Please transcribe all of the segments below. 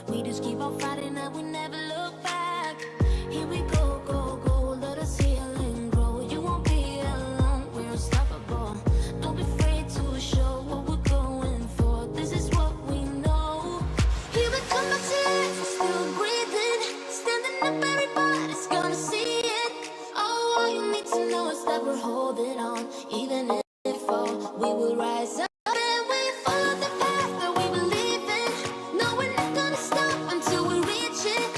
We just keep on fighting and we never look back. Here we go, go, go, let us heal and grow. You won't be alone, we're unstoppable. Don't be afraid to show what we're going for. This is what we know. Here we come back to life, we're still breathing. Standing up, everybody's gonna see it. Oh, all you need to know is that we're holding on. Even if we fall, we will rise up. And we follow the path that we believe in. No, we're not gonna stop until we reach it.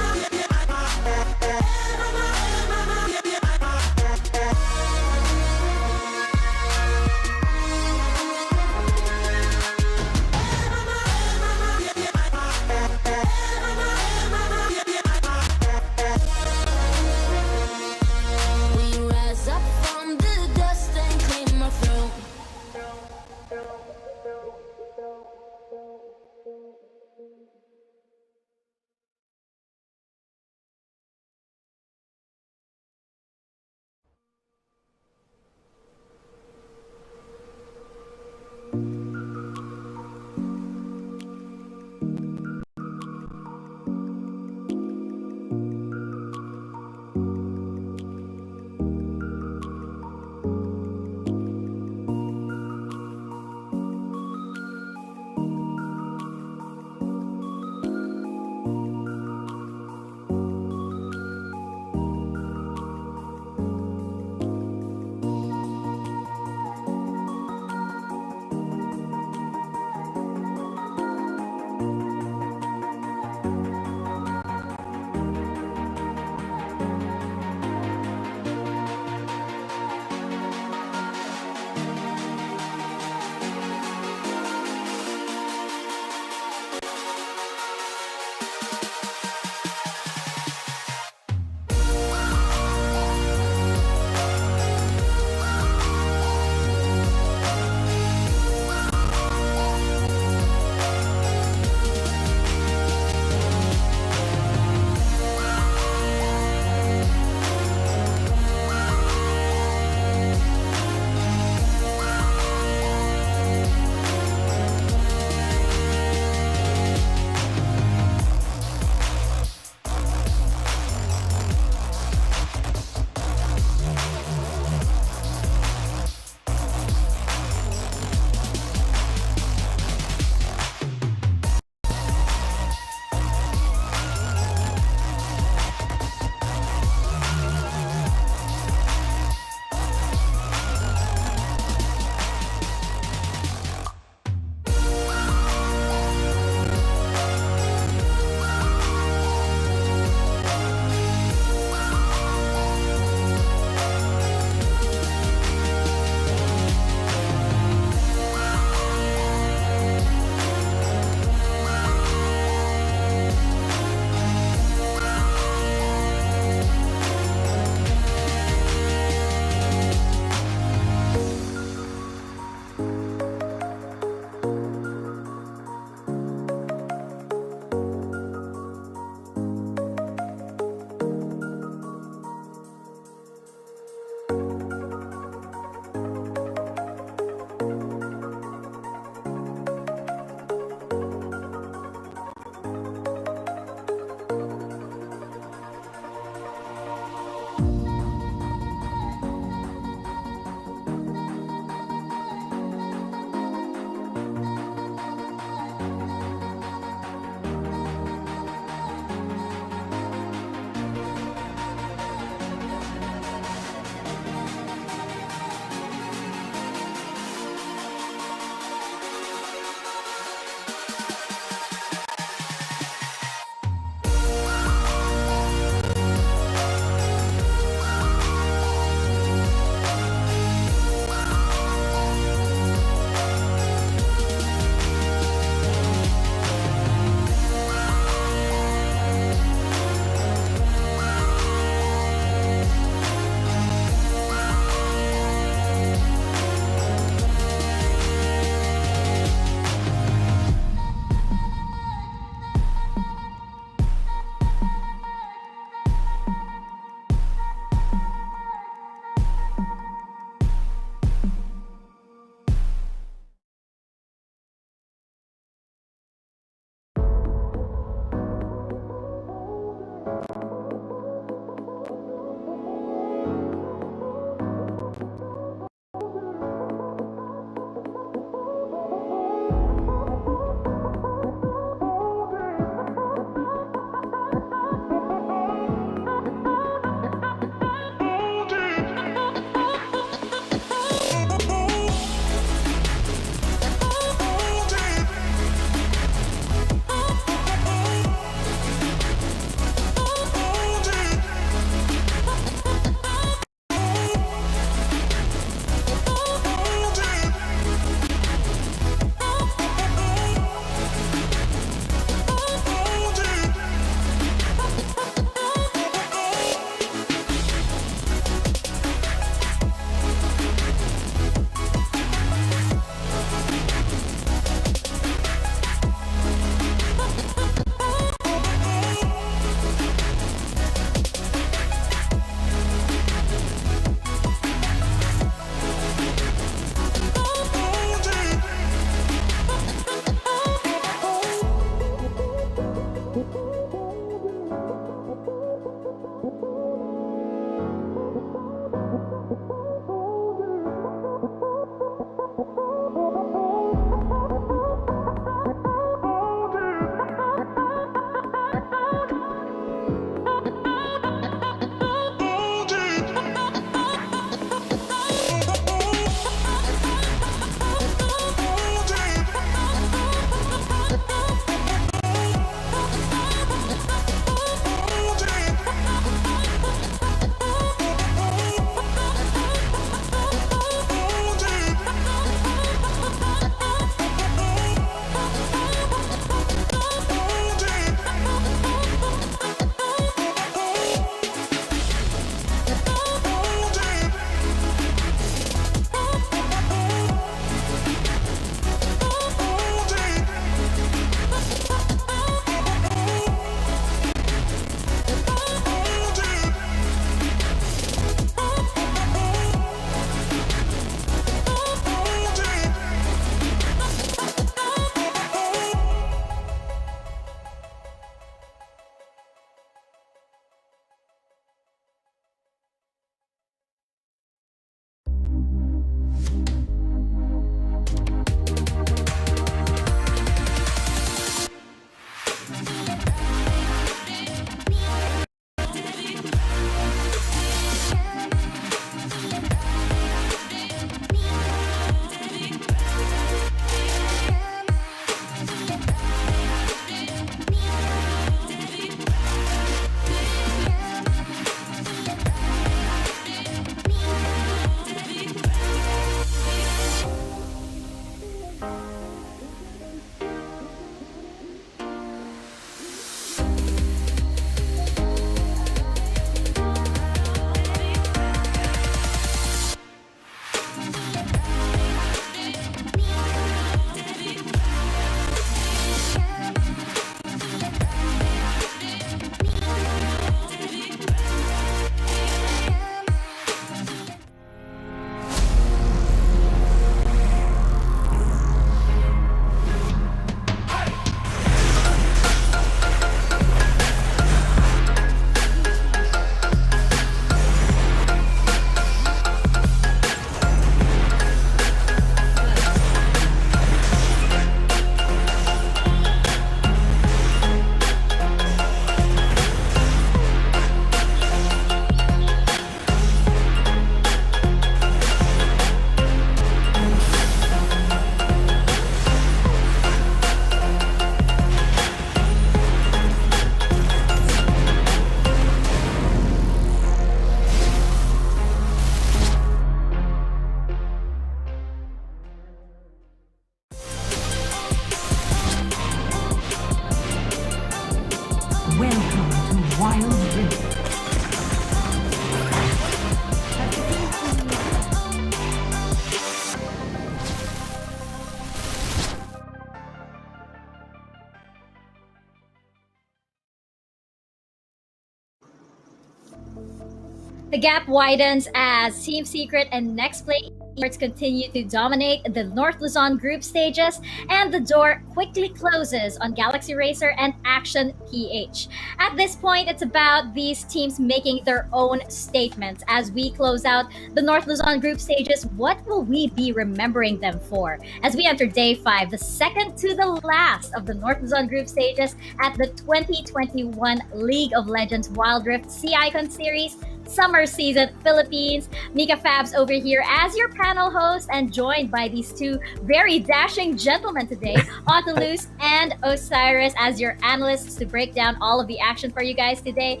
The gap widens as Team Secret and Nexplay Esports continue to dominate the North Luzon group stages, and the door quickly closes on Galaxy Racer and Action PH. At this point, it's about these teams making their own statements. As we close out the North Luzon group stages, what will we be remembering them for? As we enter day 5, the second to the last of the North Luzon group stages at the 2021 League of Legends Wild Rift Sea Icon Series Summer Season Philippines. Mika Fabs over here as your panel host and joined by these two very dashing gentlemen today, Ottilus and Osiris, as your analysts to break down all of the action for you guys today.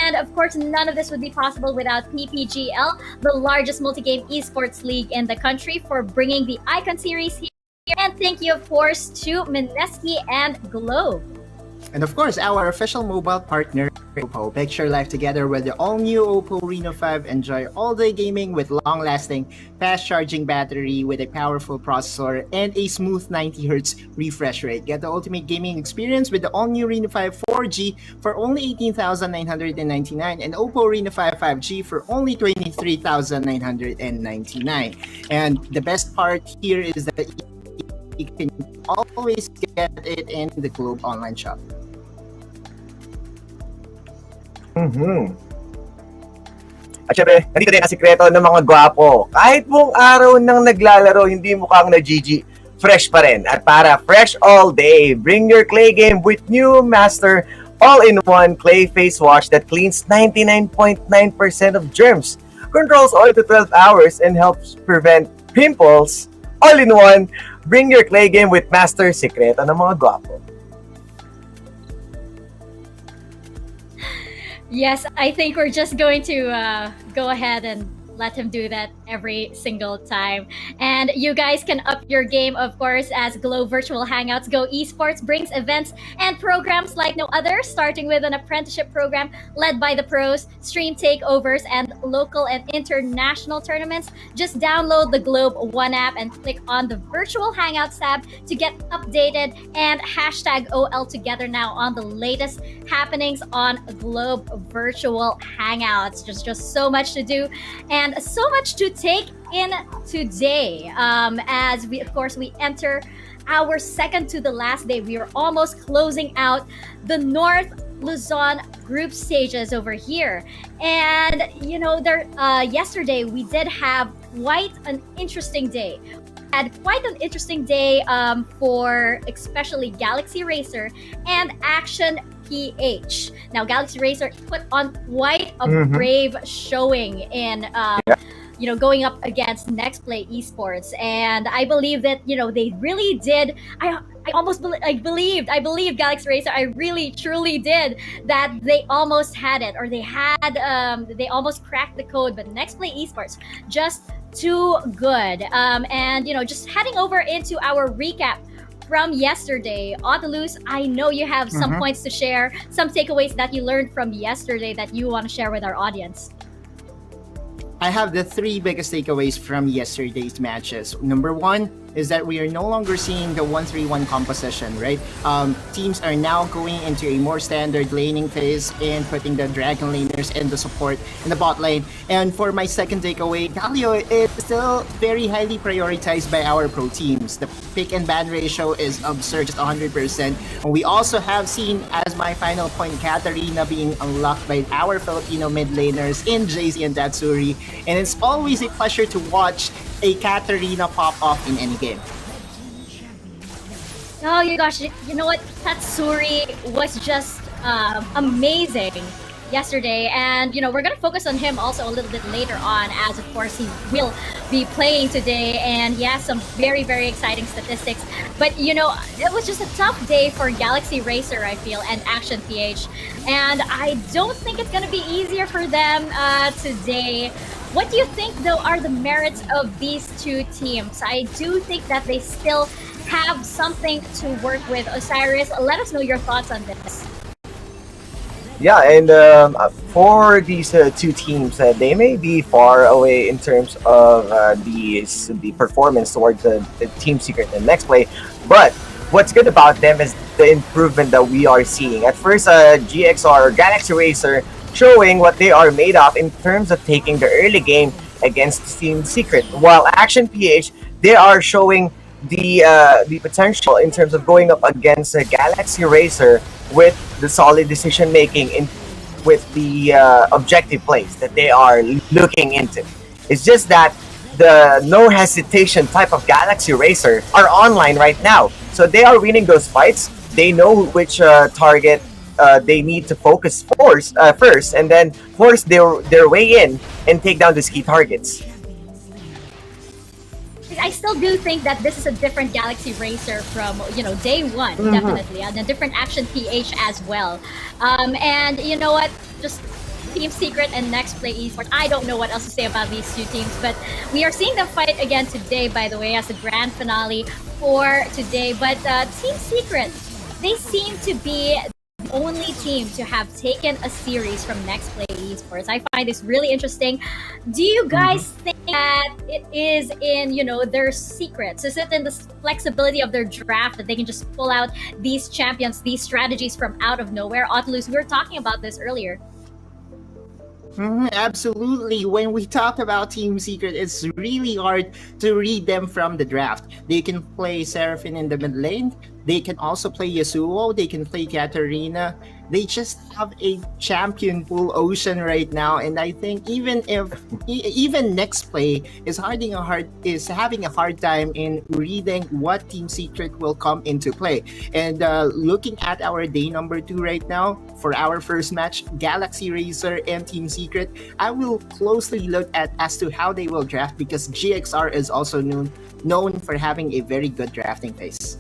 And of course, none of this would be possible without PPGL, the largest multi-game esports league in the country, for bringing the Icon Series here. And thank you, of course, to Mineski and Globe. And of course, our official mobile partner, Oppo. Picture your life together with the all-new Oppo Reno 5. Enjoy all-day gaming with long-lasting, fast-charging battery with a powerful processor and a smooth 90Hz refresh rate. Get the ultimate gaming experience with the all-new Reno 5 4G for only 18,999 and Oppo Reno 5 5G for only 23,999. And the best part here is that you can always get it in the Globe online shop. At syempre, nandito din ang sikreto ng mga gwapo. Kahit buong araw nang naglalaro, hindi mukhang na-GG, fresh pa rin. At para fresh all day, bring your clay game with new Master all-in-one clay face wash that cleans 99.9% of germs, controls oil to 12 hours, and helps prevent pimples. All-in-one, bring your clay game with Master, sikreto ng mga gwapo. Yes, I think we're just going to go ahead and let him do that every single time. And you guys can up your game, of course, as Glow Virtual Hangouts Go Esports brings events and programs like no other, starting with an apprenticeship program led by the pros, stream takeovers, and local and international tournaments. Just download the Globe One app and click on the Virtual Hangouts tab to get updated, and hashtag OL together now on the latest happenings on Globe Virtual Hangouts. Just so much to do and so much to take in today, as we, of course, we enter our second to the last day. We are almost closing out the North Luzon group stages over here. And you know, there yesterday we did have quite an interesting day. For especially Galaxy Racer and Action PH. Now, Galaxy Racer put on quite a brave showing in going up against Nexplay Esports, and I believe that they really did. I believed Galaxy Racer. I really truly did that they almost had it, or they almost cracked the code. But Nexplay Esports just too good. And just heading over into our recap from yesterday, Ottilus, I know you have some points to share, some takeaways that you learned from yesterday that you want to share with our audience. I have the 3 biggest takeaways from yesterday's matches. Number 1 is that we are no longer seeing the 1-3-1 composition, right? Teams are now going into a more standard laning phase and putting the dragon laners and the support in the bot lane. And for my second takeaway, Galio is still very highly prioritized by our pro teams. The pick and ban ratio is absurd, just 100%. And we also have seen, as my final point, Katarina being unlocked by our Filipino mid laners in JZ and Tatsuri. And it's always a pleasure to watch a Katarina pop off in any game. Oh my gosh, you know what? Tatsuri was just amazing yesterday, and we're gonna focus on him also a little bit later on, as of course he will be playing today, and he has some very, very exciting statistics. But it was just a tough day for Galaxy Racer, I feel, and Action PH, and I don't think it's gonna be easier for them today. What do you think, though, are the merits of these two teams? I do think that they still have something to work with. Osiris, let us know your thoughts on this. Yeah, and for these two teams, they may be far away in terms of the performance towards the Team Secret and Nexplay, but what's good about them is the improvement that we are seeing. At first, GXR or Galaxy Racer showing what they are made of in terms of taking the early game against Team Secret. While Action PH, they are showing the potential in terms of going up against Galaxy Racer with the solid decision making in with the objective plays that they are looking into. It's just that the no hesitation type of Galaxy Racer are online right now, so they are winning those fights. They know which target they need to focus first, and then force their way in and take down these key targets. I still do think that this is a different Galaxy Racer from day one, definitely, and a different Action PH as well. And you know what? Just Team Secret and Nexplay Esports. I don't know what else to say about these two teams, but we are seeing them fight again today, by the way, as a grand finale for today. But Team Secret, they seem to be the only team to have taken a series from Nexplay Esports. I find this really interesting. Do you guys think that it is in, their secrets? Is it in the flexibility of their draft that they can just pull out these champions, these strategies from out of nowhere? Otlus, we were talking about this earlier. Absolutely. When we talk about Team Secret, it's really hard to read them from the draft. They can play Seraphine in the mid lane. They can also play Yasuo. They can play Katarina. They just have a champion pool ocean right now, and I think even Nexplay is having a hard time in reading what Team Secret will come into play. And looking at our day number 2 right now for our first match, Galaxy Racer and Team Secret, I will closely look at as to how they will draft, because GXR is also known for having a very good drafting phase.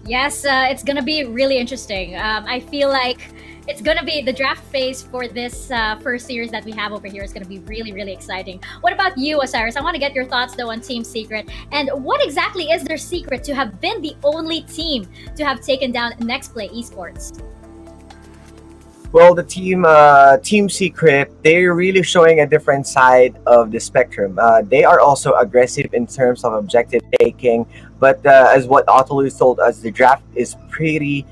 Yes, it's gonna be really interesting. I feel like it's gonna be the draft phase for this first series that we have over here is gonna be really, really exciting. What about you, Osiris? I want to get your thoughts though on Team Secret, and what exactly is their secret to have been the only team to have taken down Nexplay Esports? Well, the Team Secret, they're really showing a different side of the spectrum. They are also aggressive in terms of objective taking, but as what Otolus told us, the draft is pretty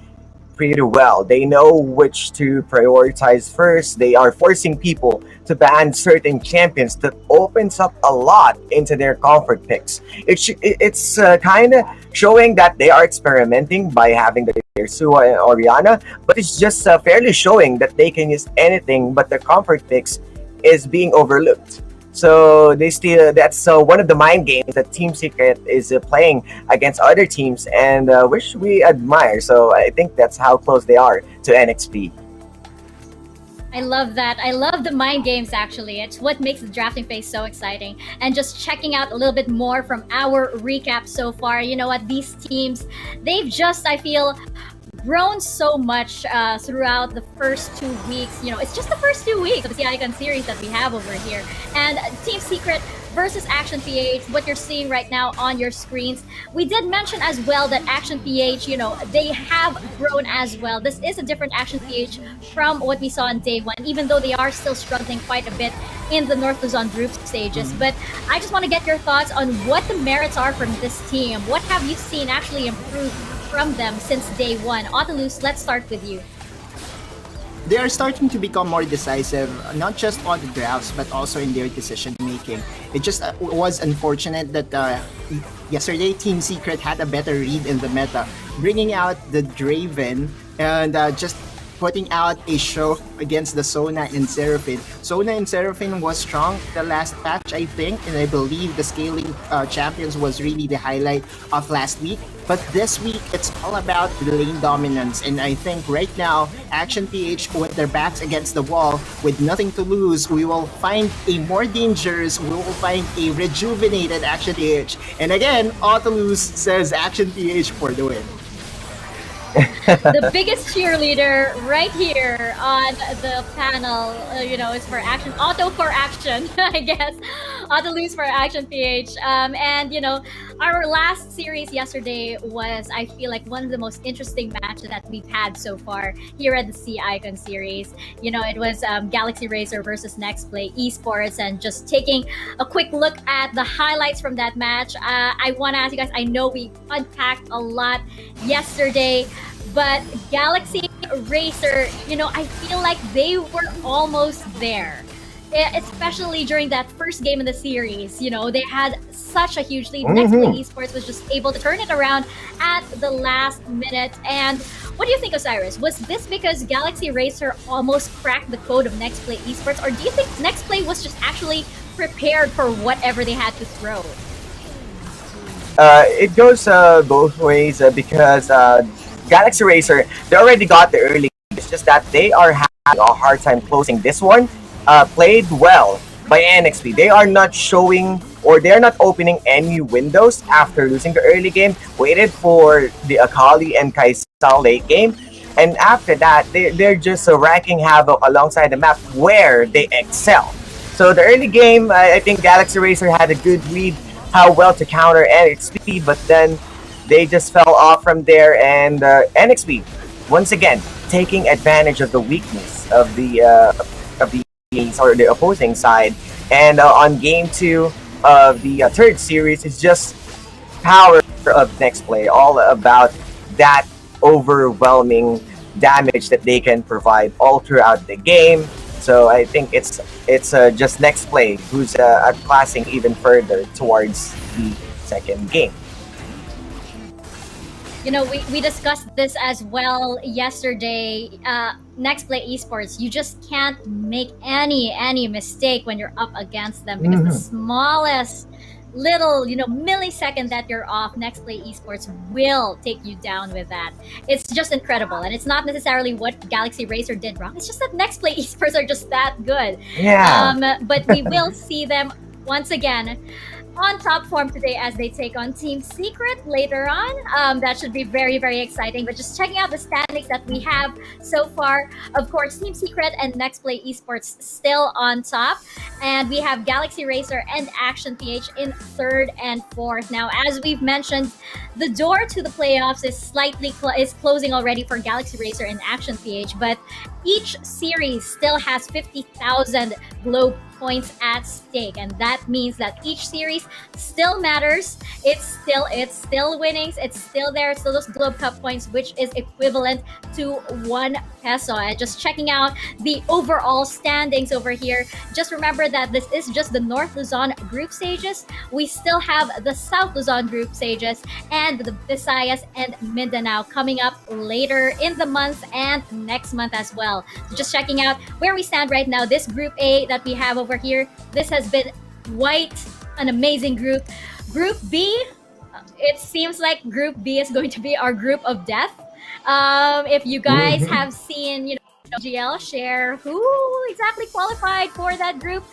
well. They know which to prioritize first. They are forcing people to ban certain champions that opens up a lot into their comfort picks. It's kind of showing that they are experimenting by having the Yasuo and Orianna, but it's just fairly showing that they can use anything, but the comfort picks is being overlooked. So that's one of the mind games that Team Secret is playing against other teams, and which we admire. So I think that's how close they are to NXP. I love that. I love the mind games, actually. It's what makes the drafting phase so exciting. And just checking out a little bit more from our recap so far, you know what? These teams, they've just, I feel, grown so much throughout the first 2 weeks. It's just the first 2 weeks of the Icon series that we have over here. And Team Secret versus Action PH, what you're seeing right now on your screens. We did mention as well that Action PH, they have grown as well. This is a different Action PH from what we saw on day 1, even though they are still struggling quite a bit in the North Luzon group stages. But I just want to get your thoughts on what the merits are from this team. What have you seen actually improve from them since day 1? Otolus, let's start with you. They are starting to become more decisive, not just on the drafts, but also in their decision making. It just was unfortunate that yesterday Team Secret had a better read in the meta, bringing out the Draven and just putting out a show against the Sona and Seraphine. Sona and Seraphine was strong the last patch, I think, and I believe the scaling champions was really the highlight of last week. But this week, it's all about the lane dominance, and I think right now, Action PH, with their backs against the wall, with nothing to lose, we will find a more dangerous, we will find a rejuvenated Action PH. And again, Otolus says Action PH for the win. The biggest cheerleader right here on the panel, is for Action. Auto for Action, I guess. Otolus for Action PH. And, our last series yesterday was, I feel like, one of the most interesting matches that we've had so far here at the C Icon series. It was Galaxy Racer versus Nexplay Esports, and just taking a quick look at the highlights from that match. I want to ask you guys, I know we unpacked a lot yesterday, but Galaxy Racer, I feel like they were almost there. Especially during that first game in the series, they had such a huge lead. Nexplay Esports was just able to turn it around at the last minute. And what do you think, Osiris? Was this because Galaxy Racer almost cracked the code of Nexplay Esports, or do you think Nexplay was just actually prepared for whatever they had to throw? It goes both ways because Galaxy Racer, they already got the early. It's just that they are having a hard time closing this one. Played well by NXP. They are not showing, or they're not opening any windows after losing the early game. Waited for the Akali and Kaisal late game. And after that, they're just wrecking havoc alongside the map where they excel. So the early game, I think Galaxy Racer had a good read how well to counter NXP, but then they just fell off from there. And NXP, once again, taking advantage of the weakness of the or the opposing side. And on game 2 of the third series, it's just power of Nexplay, all about that overwhelming damage that they can provide all throughout the game. So I think it's just Nexplay who's classing even further towards the second game. We discussed this as well yesterday. Nexplay Esports, you just can't make any mistake when you're up against them, because the smallest little millisecond that you're off, Nexplay Esports will take you down with that. It's just incredible, and it's not necessarily what Galaxy Racer did wrong. It's just that Nexplay Esports are just that good. Yeah. But we will see them once again on top form today as they take on Team Secret later on. That should be very, very exciting. But just checking out the standings that we have so far, of course, Team Secret and Nexplay Esports still on top. And we have Galaxy Racer and Action PH in third and fourth. Now, as we've mentioned, the door to the playoffs is slightly closing already for Galaxy Racer and Action PH, but each series still has 50,000 globe points at stake, and that means that each series still matters. It's still winnings. It's still there. It's still those Globe Cup points, which is equivalent to 1 peso. And just checking out the overall standings over here, just remember that this is just the North Luzon group stages. We still have the South Luzon group stages and the Visayas and Mindanao coming up later in the month and next month as well. So just checking out where we stand right now. This Group A that we have over here, this has been quite an amazing group. Group B, it seems like Group B is going to be our group of death. If you guys have seen, GL share who exactly qualified for that group,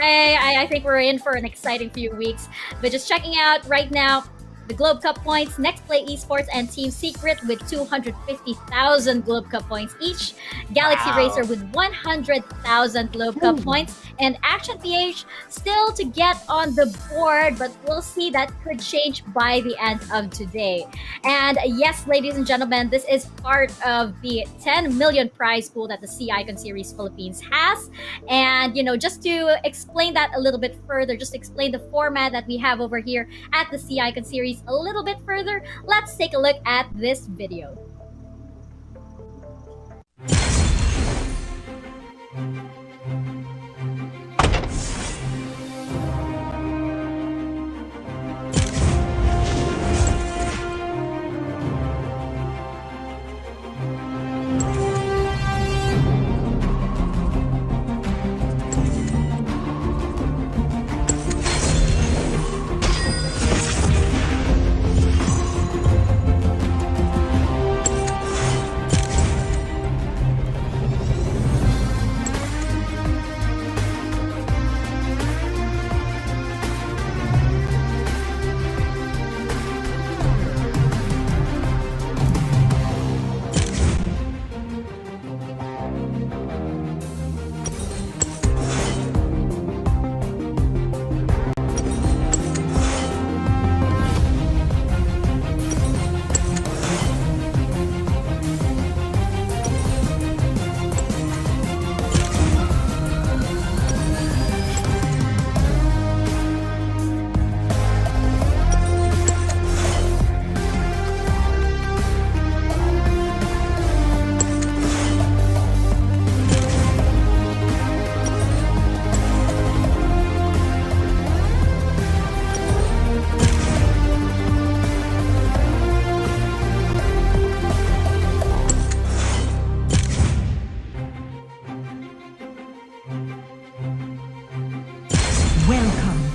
I think we're in for an exciting few weeks. But just checking out right now, the Globe Cup points, Nexplay Esports and Team Secret with 250,000 Globe Cup points each. Galaxy Racer with 100,000 Globe Cup points. And Action PH still to get on the board, but we'll see, that could change by the end of today. And yes, ladies and gentlemen, this is part of the 10 million prize pool that the Sea Icon Series Philippines has. And, just to explain that a little bit further, just explain the format that we have over here at the Sea Icon Series a little bit further, let's take a look at this video.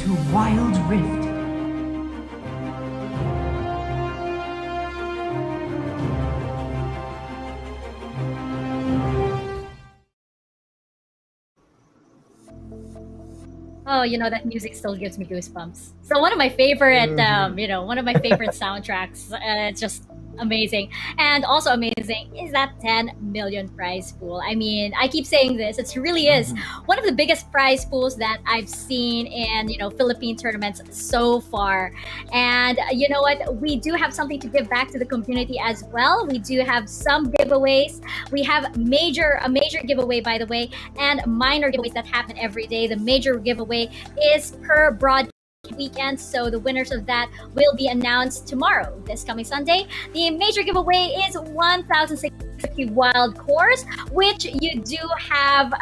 to Wild Rift. Oh, that music still gives me goosebumps. So one of my favorite, one of my favorite soundtracks. It's just amazing, and also amazing is that 10 million prize pool. I mean, I keep saying this. It really is one of the biggest prize pools that I've seen in Philippine tournaments so far. And you know what? We do have something to give back to the community as well. We do have some giveaways. We have a major giveaway, by the way, and minor giveaways that happen every day. The major giveaway is per broadcast weekend, so the winners of that will be announced tomorrow, this coming Sunday. The major giveaway is 1,650 wild cores, which you do have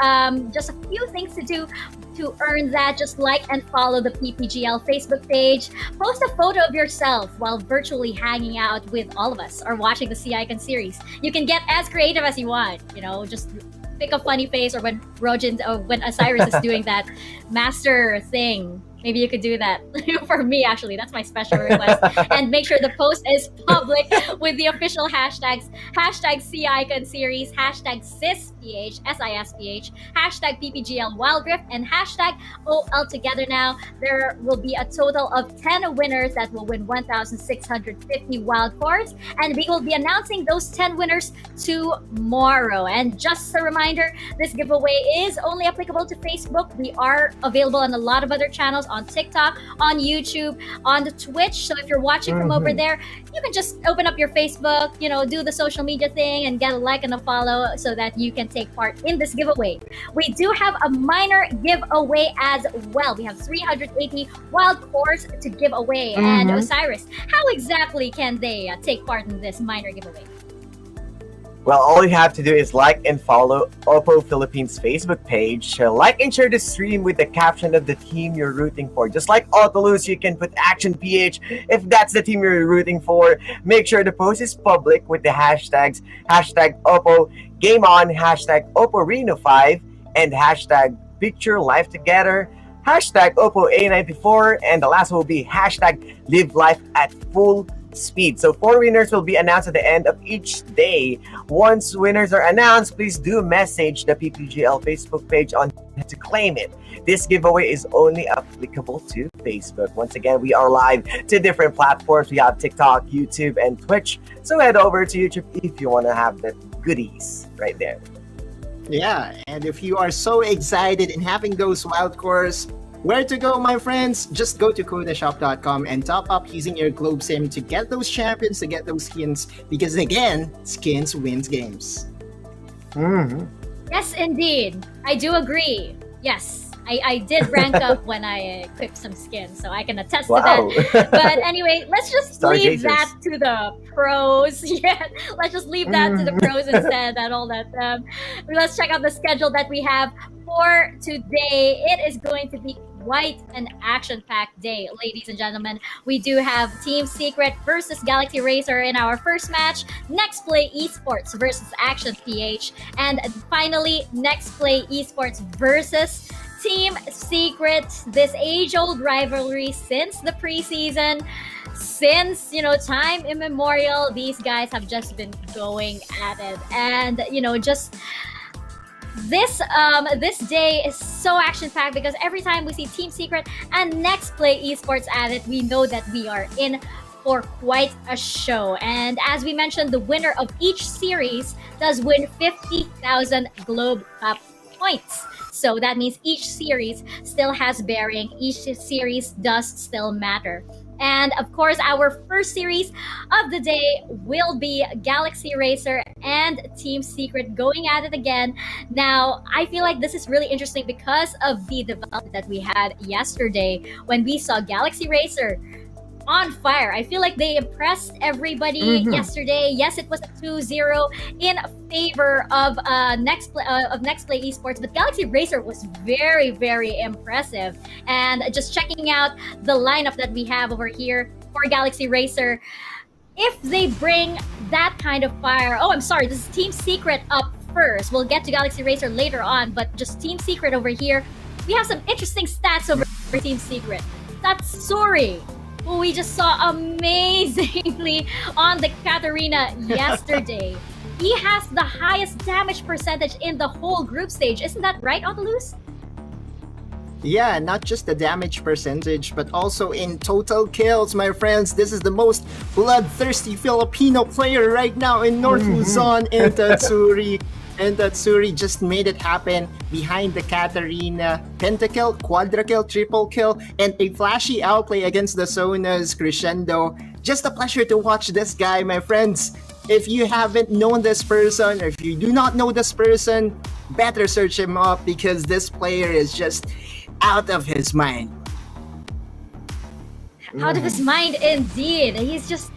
just a few things to do to earn that. Just like and follow the PPGL Facebook page. Post a photo of yourself while virtually hanging out with all of us or watching the C-Icon series. You can get as creative as you want, just pick a funny face, or when Rojin or when Osiris is doing that master thing. Maybe you could do that for me, actually. That's my special request. And make sure the post is public with the official hashtags, hashtag C-Icon series, hashtag SISPH, SISPH, hashtag PPGL Wild Rift, and hashtag OL Together Now. There will be a total of 10 winners that will win 1,650 wild cores. And we will be announcing those 10 winners tomorrow. And just a reminder, this giveaway is only applicable to Facebook. We are available on a lot of other channels, on TikTok, on YouTube, on the Twitch. So if you're watching from over there, you can just open up your Facebook, do the social media thing and get a like and a follow so that you can take part in this giveaway. We do have a minor giveaway as well. We have 380 wild cores to give away. And Osiris, how exactly can they take part in this minor giveaway? Well, all you have to do is like and follow Oppo Philippines Facebook page. Like and share the stream with the caption of the team you're rooting for. Just like Autolus, you can put Action PH if that's the team you're rooting for. Make sure the post is public with the hashtags hashtag Oppo Game On, hashtag Oppo Reno 5, and hashtag Picture Life Together, hashtag Oppo A94, and the last will be hashtag Live Life at Full Speed. So 4 winners will be announced at the end of each day. Once winners are announced, please do message the PPGL Facebook page on to claim it. This giveaway is only applicable to Facebook. Once again, we are live to different platforms. We have TikTok, YouTube, and Twitch. So head over to YouTube if you want to have the goodies right there. Yeah, and if you are so excited in having those wild cores, where to go, my friends? Just go to kodashop.com and top up using your Globe Sim to get those champions, to get those skins, because again, skins wins games. Yes, indeed. I do agree. Yes, I did rank up when I equipped some skins, so I can attest to that. But anyway, let's just leave that to the pros. Yeah, let's just leave that to the pros instead. And all that. Let's check out the schedule that we have for today. It is going to be quite an action-packed day, ladies and gentlemen. We do have Team Secret versus Galaxy Racer in our first match, Nexplay Esports versus Action PH, and finally, Nexplay Esports versus Team Secret. This age-old rivalry since the preseason, since time immemorial, these guys have just been going at it, and just this day is so action-packed because every time we see Team Secret and Nexplay Esports at it, we know that we are in for quite a show. And as we mentioned, the winner of each series does win 50,000 Globe Cup points. So that means each series still has bearing. Each series does still matter. And of course, our first series of the day will be Galaxy Racer and Team Secret going at it again. Now, I feel like this is really interesting because of the development that we had yesterday when we saw Galaxy Racer on fire. I feel like they impressed everybody yesterday. Yes, it was a 2-0 in favor of Nexplay Esports, but Galaxy Racer was very, very impressive. And just checking out the lineup that we have over here for Galaxy Racer, if they bring that kind of fire, this is Team Secret up first. We'll get to Galaxy Racer later on, but just Team Secret over here. We have some interesting stats over for Team Secret. Tatsuri, who we just saw amazingly on the Katarina yesterday. He has the highest damage percentage in the whole group stage. Isn't that right, Otolus? Yeah, not just the damage percentage, but also in total kills, my friends. This is the most bloodthirsty Filipino player right now in North Luzon, and Tatsuri. And Tatsuri just made it happen behind the Katarina. Pentakill, quadrakill, triple kill, and a flashy outplay against the Sona's Crescendo. Just a pleasure to watch this guy, my friends. If you haven't known this person, or if you do not know this person, better search him up because this player is just out of his mind. Out of his mind, indeed. He's just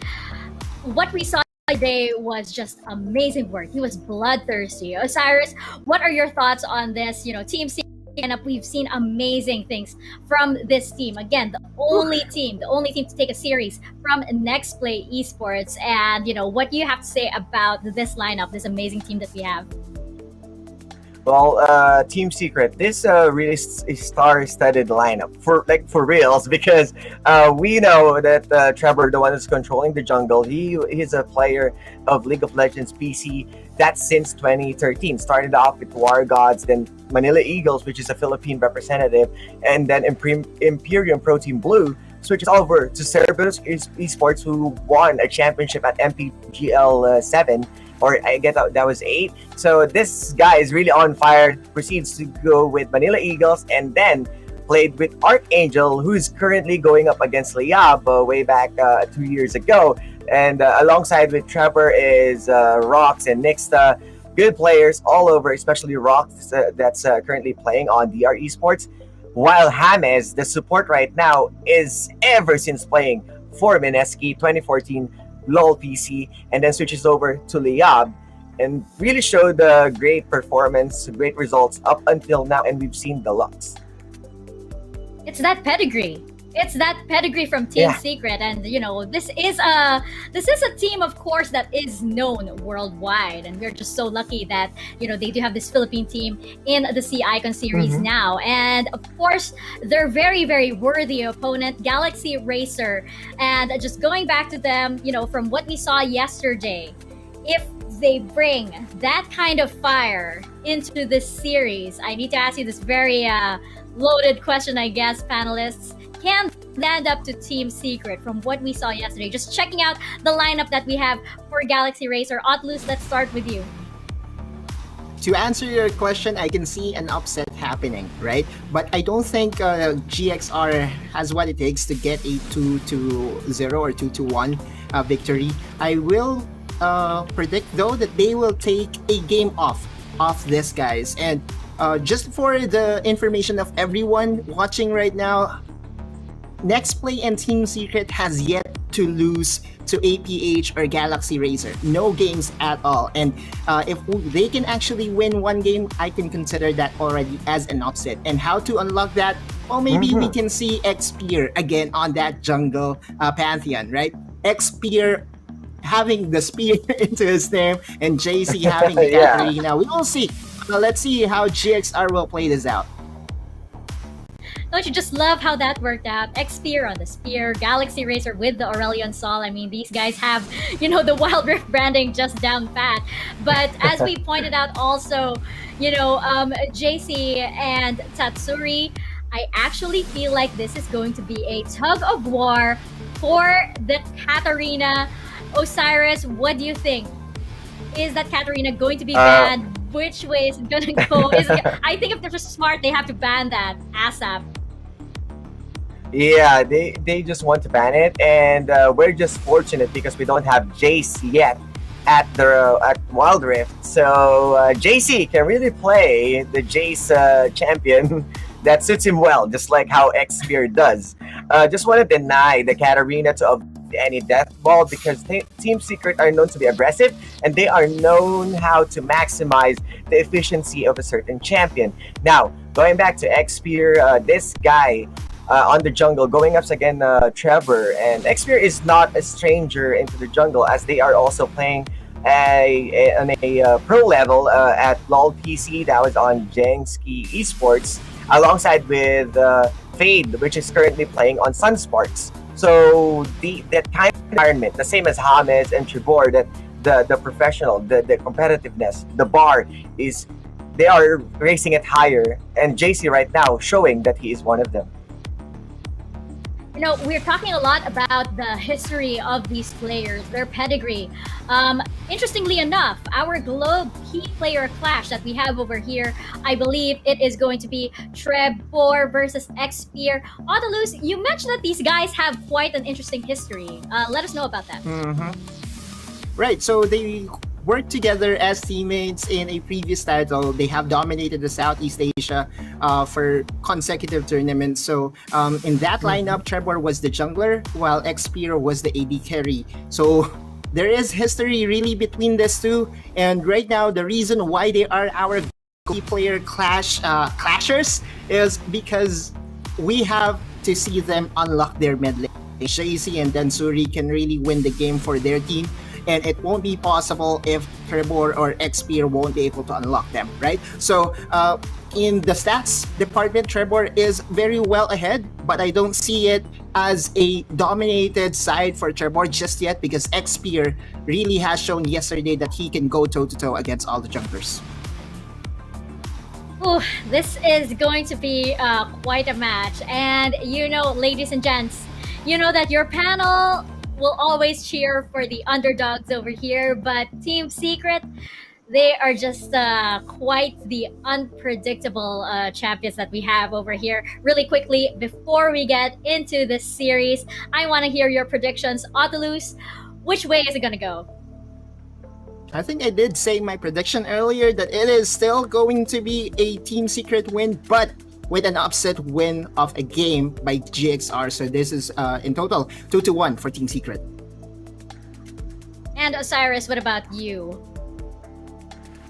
what we saw today was just amazing work. He was bloodthirsty. Osiris, what are your thoughts on this? Team C lineup. We've seen amazing things from this team. Again, the only team to take a series from Nexplay Esports. And what you have to say about this lineup, this amazing team that we have. Well, Team Secret, this really star-studded lineup for reals because we know that Trevor, the one who's controlling the jungle, he's a player of League of Legends PC that's since 2013. Started off with War Gods, then Manila Eagles, which is a Philippine representative, and then Imperium Pro Team Blue switches over to Cerberus Esports, who won a championship at PPGL 7. Or I get that was 8. So this guy is really on fire. Proceeds to go with Manila Eagles and then played with Archangel, who's currently going up against Liab way back 2 years ago. And alongside with Trevor is Rox and Nixta. Good players all over, especially Rox that's currently playing on DR Esports. While James, the support right now, is ever since playing for Mineski 2014 LOL PC, and then switches over to Liab and really showed a great performance, great results up until now, and we've seen the Lux. It's that pedigree. It's that pedigree from Team Secret, and this is a team, of course, that is known worldwide, and we're just so lucky that they do have this Philippine team in the C Icon series now, and of course they're very, very worthy opponent, Galaxy Racer, and just going back to them, from what we saw yesterday, if they bring that kind of fire into this series, I need to ask you this very loaded question, I guess, panelists. Can stand up to Team Secret from what we saw yesterday? Just checking out the lineup that we have for Galaxy Racer. Otlus, let's start with you. To answer your question, I can see an upset happening, right? But I don't think GXR has what it takes to get a 2-0 or 2-1 victory. I will predict, though, that they will take a game off this, guys. And just for the information of everyone watching right now, Nexplay and Team Secret has yet to lose to APH or Galaxy Racer. No games at all. And if they can actually win one game, I can consider that already as an upset. And how to unlock that? Well, maybe we can see Xpear again on that jungle pantheon, right? Xpear having the spear into his name and JC having the Katarina. We will see. Let's see how GXR will play this out. Don't you just love how that worked out? Xpear on the spear, Galaxy Racer with the Aurelion Sol. I mean, these guys have, the Wild Rift branding just down pat. But as we pointed out also, JC and Tatsuri, I actually feel like this is going to be a tug of war for the Katarina. Osiris, what do you think? Is that Katarina going to be banned? Which way is it going to go? I think if they're just smart, they have to ban that ASAP. Yeah, they just want to ban it, and we're just fortunate because we don't have Jace yet at Wild Rift. So JC can really play the Jace champion that suits him well, just like how Xpear does. Just want to deny the Katarina to avoid any death ball because Team Secret are known to be aggressive and they are known how to maximize the efficiency of a certain champion. Now, going back to Xpear, this guy on the jungle going up against Trevor, and Xpear is not a stranger into the jungle as they are also playing on a pro level at LOL PC that was on Jengski Esports alongside with Fade, which is currently playing on SunSparks. So that kind of environment, the same as James and Tribor, that the professional, the competitiveness, the bar is, they are racing it higher, and JC right now showing that he is one of them. You know, we're talking a lot about the history of these players, their pedigree. Interestingly enough, our Globe key player clash that we have over here, I believe it is going to be Trebor versus Xpeer. Autolus, you mentioned that these guys have quite an interesting history. Let us know about that. Right, so they worked together as teammates in a previous title. They have dominated the Southeast Asia for consecutive tournaments. So in that lineup, Trebor was the jungler, while Xpeer was the AD carry. So there is history really between these two. And right now, the reason why they are our key player clashers is because we have to see them unlock their mid lane. JC and Dansuri can really win the game for their team, and it won't be possible if Trebor or Xpeer won't be able to unlock them, right? So in the stats department, Trebor is very well ahead, but I don't see it as a dominated side for Trebor just yet, because Xpeer really has shown yesterday that he can go toe-to-toe against all the junglers. Ooh, this is going to be quite a match. And you know, ladies and gents, you know that your panel will always cheer for the underdogs over here, but Team Secret, they are just quite the unpredictable champions that we have over here. Really quickly, before we get into this series, I want to hear your predictions. Autolus, which way is it going to go? I think I did say my prediction earlier that it is still going to be a Team Secret win, but with an upset win of a game by GXR. So this is in total 2-1 for Team Secret. And Osiris, what about you?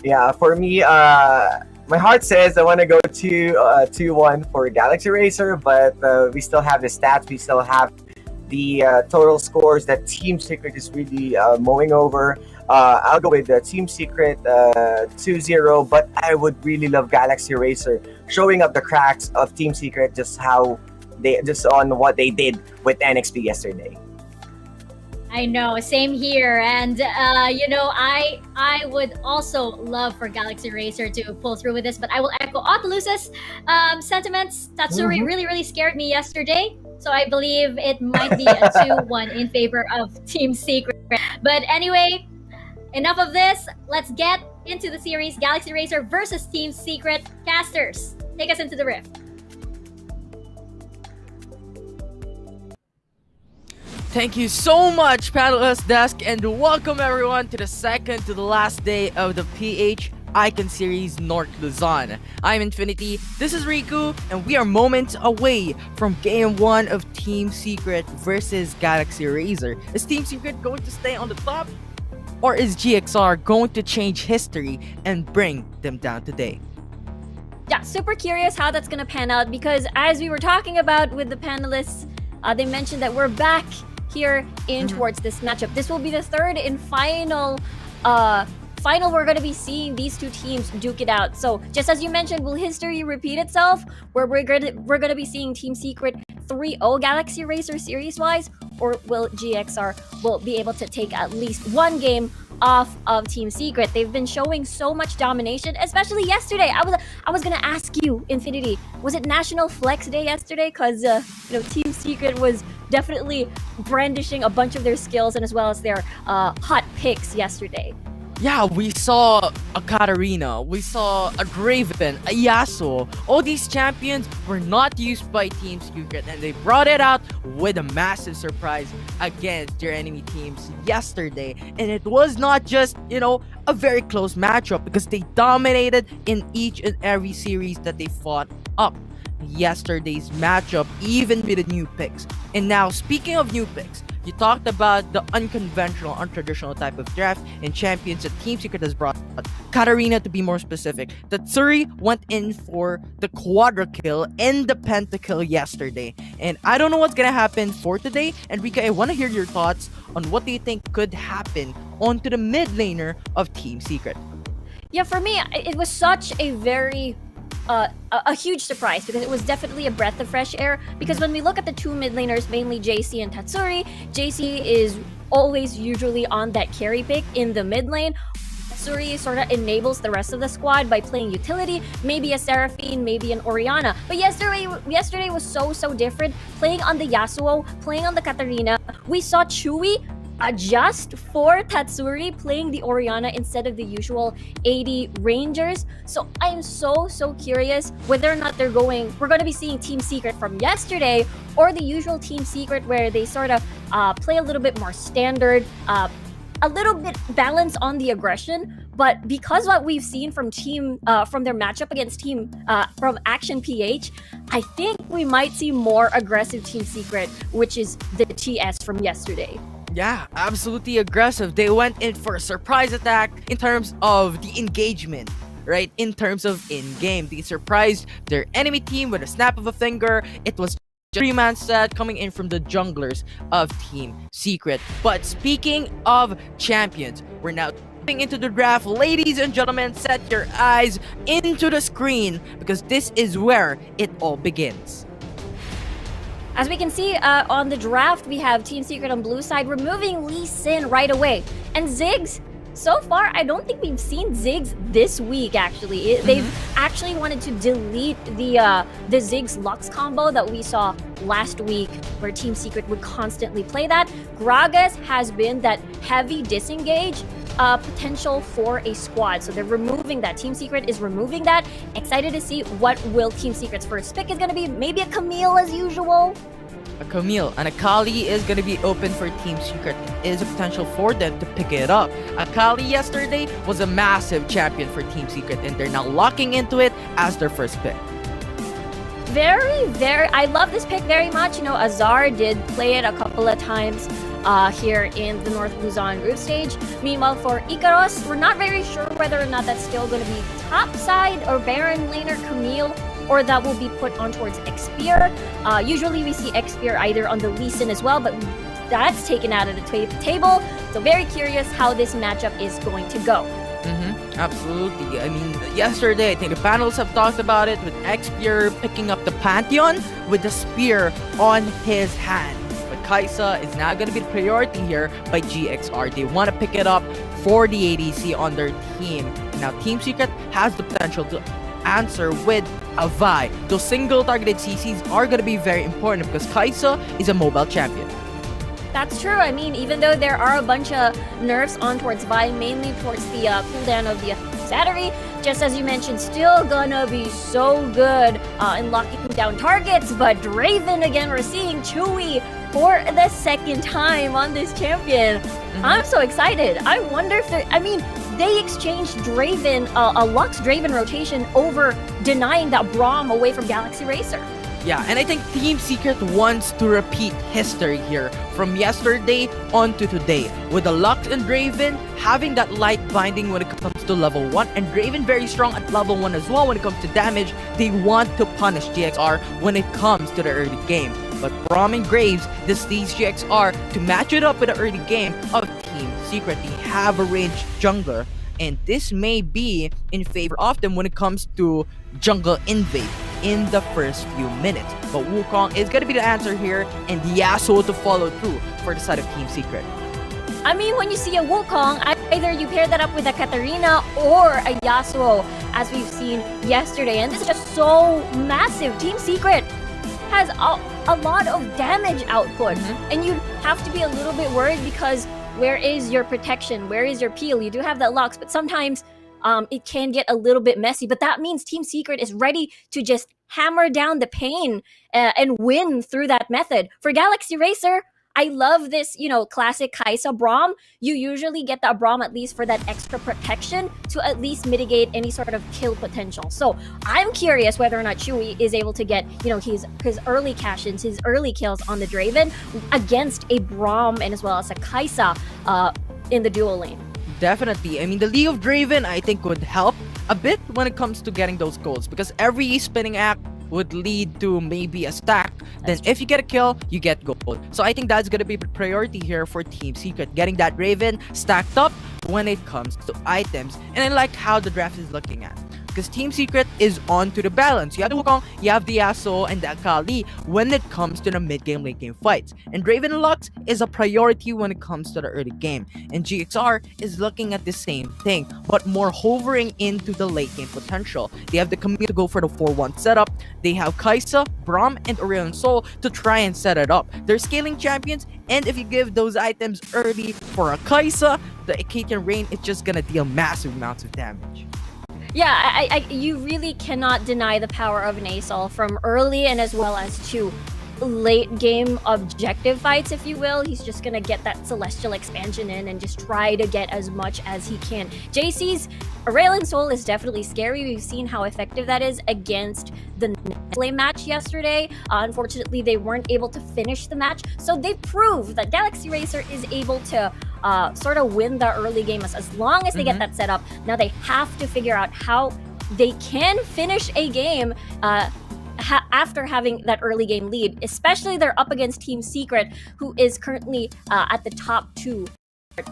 Yeah, for me, my heart says I want to go to 2-1 for Galaxy Racer, but we still have the stats. We still have the total scores that Team Secret is really mowing over. I'll go with Team Secret 2-0, but I would really love Galaxy Racer showing up the cracks of Team Secret, just on what they did with NXP yesterday. I know, same here. And you know, I would also love for Galaxy Racer to pull through with this, but I will echo Autolus's sentiments. Tatsuri really scared me yesterday, so I believe it might be a 2-1 in favor of Team Secret. But anyway, enough of this. Let's get into the series. Galaxy Racer versus Team Secret. Casters, take us into the rift. Thank you so much, Panelist Desk, and welcome everyone to the second to the last day of the PH Icon Series North Luzon. I'm Infinity, this is Riku, and we are moments away from Game 1 of Team Secret versus Galaxy Racer. Is Team Secret going to stay on the top? Or is GXR going to change history and bring them down today? Yeah, super curious how that's gonna pan out, because as we were talking about with the panelists, they mentioned that we're back here in towards this matchup. This will be the third and final we're going to be seeing these two teams duke it out. So just as you mentioned, will history repeat itself, where we're going to be seeing Team Secret 3-0 Galaxy Racer series wise, or will GXR be able to take at least one game off of Team Secret? They've been showing so much domination, especially yesterday. I was gonna ask you, Infinity, was it National Flex Day yesterday? Because Team Secret was definitely brandishing a bunch of their skills and as well as their hot picks yesterday. Yeah, we saw a Katarina, we saw a Draven, a Yasuo. All these champions were not used by Team Secret, and they brought it out with a massive surprise against their enemy teams yesterday. And it was not just, a very close matchup, because they dominated in each and every series that they fought up yesterday's matchup, even with the new picks. And now, speaking of new picks, you talked about the unconventional, untraditional type of draft and champions that Team Secret has brought. Katarina, to be more specific, Tatsuri went in for the quadra kill and the pentakill yesterday. And I don't know what's gonna happen for today. Enrique, I want to hear your thoughts on what do you think could happen onto the mid laner of Team Secret. Yeah, for me, it was such a very a huge surprise because it was definitely a breath of fresh air. Because when we look at the two mid laners, mainly JC and Tatsuri, JC is always usually on that carry pick in the mid lane. Tatsuri sort of enables the rest of the squad by playing utility, maybe a Seraphine, maybe an Orianna. But yesterday was so different. Playing on the Yasuo, playing on the Katarina, we saw Chewy adjust for Tatsuri playing the Orianna instead of the usual 80 Rangers. So I'm so curious whether or not we're going to be seeing Team Secret from yesterday or the usual Team Secret where they sort of play a little bit more standard, a little bit balance on the aggression. But because what we've seen from their matchup against from Action PH, I think we might see more aggressive Team Secret, which is the TS from yesterday. Yeah, absolutely aggressive. They went in for a surprise attack in terms of the engagement, right? In terms of in-game. They surprised their enemy team with a snap of a finger. It was a 3-man set coming in from the junglers of Team Secret. But speaking of champions, we're now into the draft. Ladies and gentlemen, set your eyes into the screen because this is where it all begins. As we can see on the draft, we have Team Secret on blue side removing Lee Sin right away. And Ziggs, so far, I don't think we've seen Ziggs this week, actually. They've actually wanted to delete the Ziggs Lux combo that we saw last week, where Team Secret would constantly play that. Gragas has been that heavy disengage potential for a squad. So they're removing that. Team Secret is removing that. Excited to see what will Team Secret's first pick is going to be. Maybe a Camille as usual. A Camille and Akali is going to be open for Team Secret. There is a potential for them to pick it up. Akali yesterday was a massive champion for Team Secret and they're now locking into it as their first pick. I love this pick very much. You know, Azar did play it a couple of times here in the North Luzon group stage. Meanwhile, for Ikaros, we're not very sure whether or not that's still going to be top side or Baron laner Camille, or that will be put on towards Xpear. Usually we see Xpear either on the Lee Sin as well, but that's taken out of the table. So very curious how this matchup is going to go. Absolutely. I mean, yesterday, I think the panels have talked about it with Xpear picking up the Pantheon with the spear on his hand. But Kaisa is now going to be the priority here by GXR. They want to pick it up for the ADC on their team. Now, Team Secret has the potential to answer with a Vi. Those single targeted CCs are going to be very important because Kaisa is a mobile champion. That's true. I mean, even though there are a bunch of nerfs on towards Vi, mainly towards the cooldown of the Saturday, just as you mentioned, still gonna be so good in locking down targets. But Draven, again, we're seeing Chewy for the second time on this champion. I'm so excited. I wonder if they exchanged Draven, a Lux Draven rotation over denying that Braum away from Galaxy Racer. Yeah, and I think Team Secret wants to repeat history here from yesterday on to today. With the Lux and Draven having that light binding when it comes to level 1, and Draven very strong at level 1 as well when it comes to damage. They want to punish GXR when it comes to the early game. But Braum and Graves, this leads GXR to match it up with the early game of Team Secret. They have a ranged jungler, and this may be in favor of them when it comes to jungle invade in the first few minutes. But Wukong is going to be the answer here, and Yasuo to follow through for the side of Team Secret. I mean, when you see a Wukong, either you pair that up with a Katarina or a Yasuo, as we've seen yesterday. And this is just so massive. Team Secret has a lot of damage output. And you have to be a little bit worried because where is your protection? Where is your peel? You do have that Lux, but sometimes it can get a little bit messy. But that means Team Secret is ready to just hammer down the pain and win through that method. For Galaxy Racer, I love this, classic Kaisa Braum. You usually get that Braum at least for that extra protection to at least mitigate any sort of kill potential. So I'm curious whether or not Chewy is able to get, his early cash-ins, his early kills on the Draven against a Braum and as well as a Kaisa in the dual lane. Definitely. I mean, the League of Draven, I think, would help a bit when it comes to getting those goals, because every spinning act would lead to maybe a stack. Then if you get a kill, you get gold. So I think that's going to be the priority here for Team Secret, getting that Raven stacked up when it comes to items. And I like how the draft is looking at, because Team Secret is on to the balance. You have the Wukong, you have the Yasuo, and the Akali when it comes to the mid-game, late-game fights. And Draven and Lux is a priority when it comes to the early game. And GXR is looking at the same thing, but more hovering into the late-game potential. They have the community to go for the 4-1 setup. They have Kai'Sa, Braum, and Aurelion Sol to try and set it up. They're scaling champions, and if you give those items early for a Kai'Sa, the Acadian Rain is just gonna deal massive amounts of damage. Yeah, you really cannot deny the power of an Asol from early and as well as to late game objective fights, if you will. He's just gonna get that Celestial expansion in and just try to get as much as he can. JC's Aurelion Sol is definitely scary. We've seen how effective that is against the Nexplay match yesterday. Unfortunately, they weren't able to finish the match, so they proved that Galaxy Racer is able to sort of win the early game as long as they get that set up. Now they have to figure out how they can finish a game after having that early game lead, especially they're up against Team Secret, who is currently at the top 2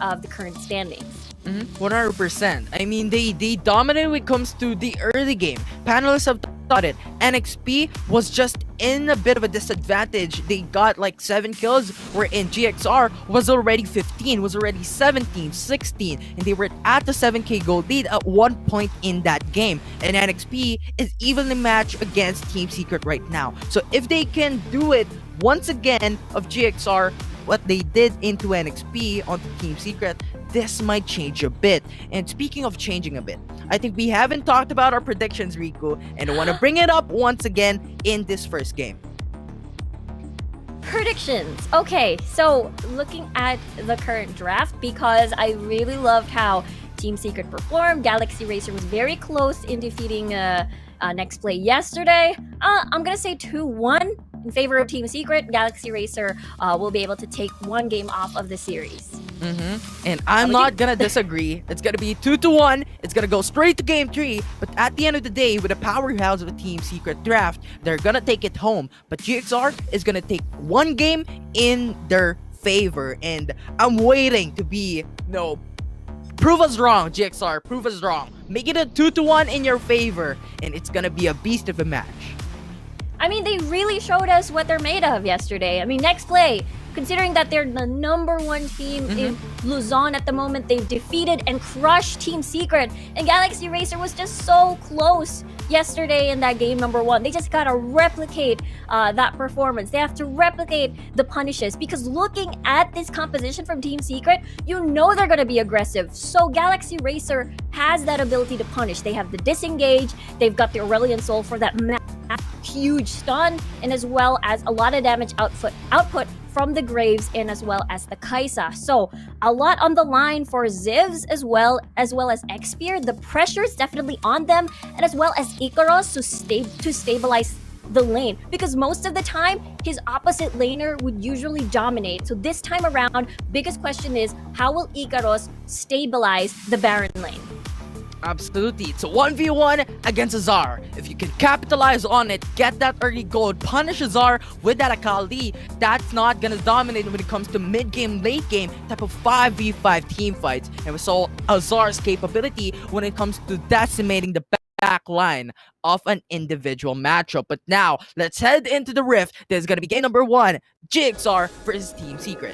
of the current standings. 100%. I mean, they dominate when it comes to the early game. Panelists have thought it. NXP was just in a bit of a disadvantage. They got like 7 kills, wherein GXR was already 15, was already 17, 16, and they were at the 7k gold lead at one point in that game. And NXP is evenly matched against Team Secret right now. So if they can do it once again of GXR, what they did into NXP onto Team Secret, this might change a bit. And speaking of changing a bit, I think we haven't talked about our predictions, Riku, and I want to bring it up once again in this first game. Predictions. Okay, so looking at the current draft, because I really loved how Team Secret performed. Galaxy Racer was very close in defeating Nexplay yesterday. I'm gonna say 2-1 in favor of Team Secret. Galaxy Racer will be able to take one game off of the series. And I'm not gonna disagree. It's gonna be 2-1. It's gonna go straight to game 3. But at the end of the day, with the powerhouse of a Team Secret draft, they're gonna take it home. But GXR is gonna take one game in their favor. And I'm waiting to be, prove us wrong, GXR. Prove us wrong. Make it a 2-1 in your favor. And it's gonna be a beast of a match. I mean, they really showed us what they're made of yesterday. I mean, Nexplay, considering that they're the #1 team in Luzon at the moment, they've defeated and crushed Team Secret. And Galaxy Racer was just so close yesterday in that game #1. They just gotta replicate that performance. They have to replicate the punishes, because looking at this composition from Team Secret, you know they're gonna be aggressive. So Galaxy Racer has that ability to punish. They have the disengage, they've got the Aurelion Sol for that huge stun, and as well as a lot of damage output from the Graves and as well as the Kai'Sa. So a lot on the line for Zivs as well as Xpear. The pressure is definitely on them, and as well as Ikaros to stabilize the lane, because most of the time his opposite laner would usually dominate. So this time around, biggest question is, how will Ikaros stabilize the Baron lane? Absolutely. It's a 1v1 against Azar. If you can capitalize on it, get that early gold, punish Azar with that Akali, that's not gonna dominate when it comes to mid-game, late-game type of 5v5 team fights. And we saw Azar's capability when it comes to decimating the back line of an individual matchup. But now, let's head into the Rift. There's gonna be game #1, GXR versus Team Secret.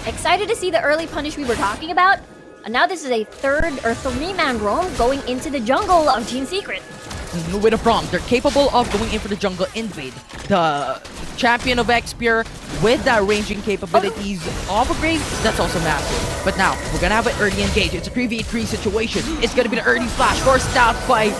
Excited to see the early punish we were talking about. And now this is a 3-man roam going into the jungle of Team Secret. With a Braum, they're capable of going in for the jungle invade. The champion of Xpear with that ranging capabilities of a Graves, that's also massive. But now, we're gonna have an early engage. It's a 3v3 situation. It's gonna be the early flash forced out by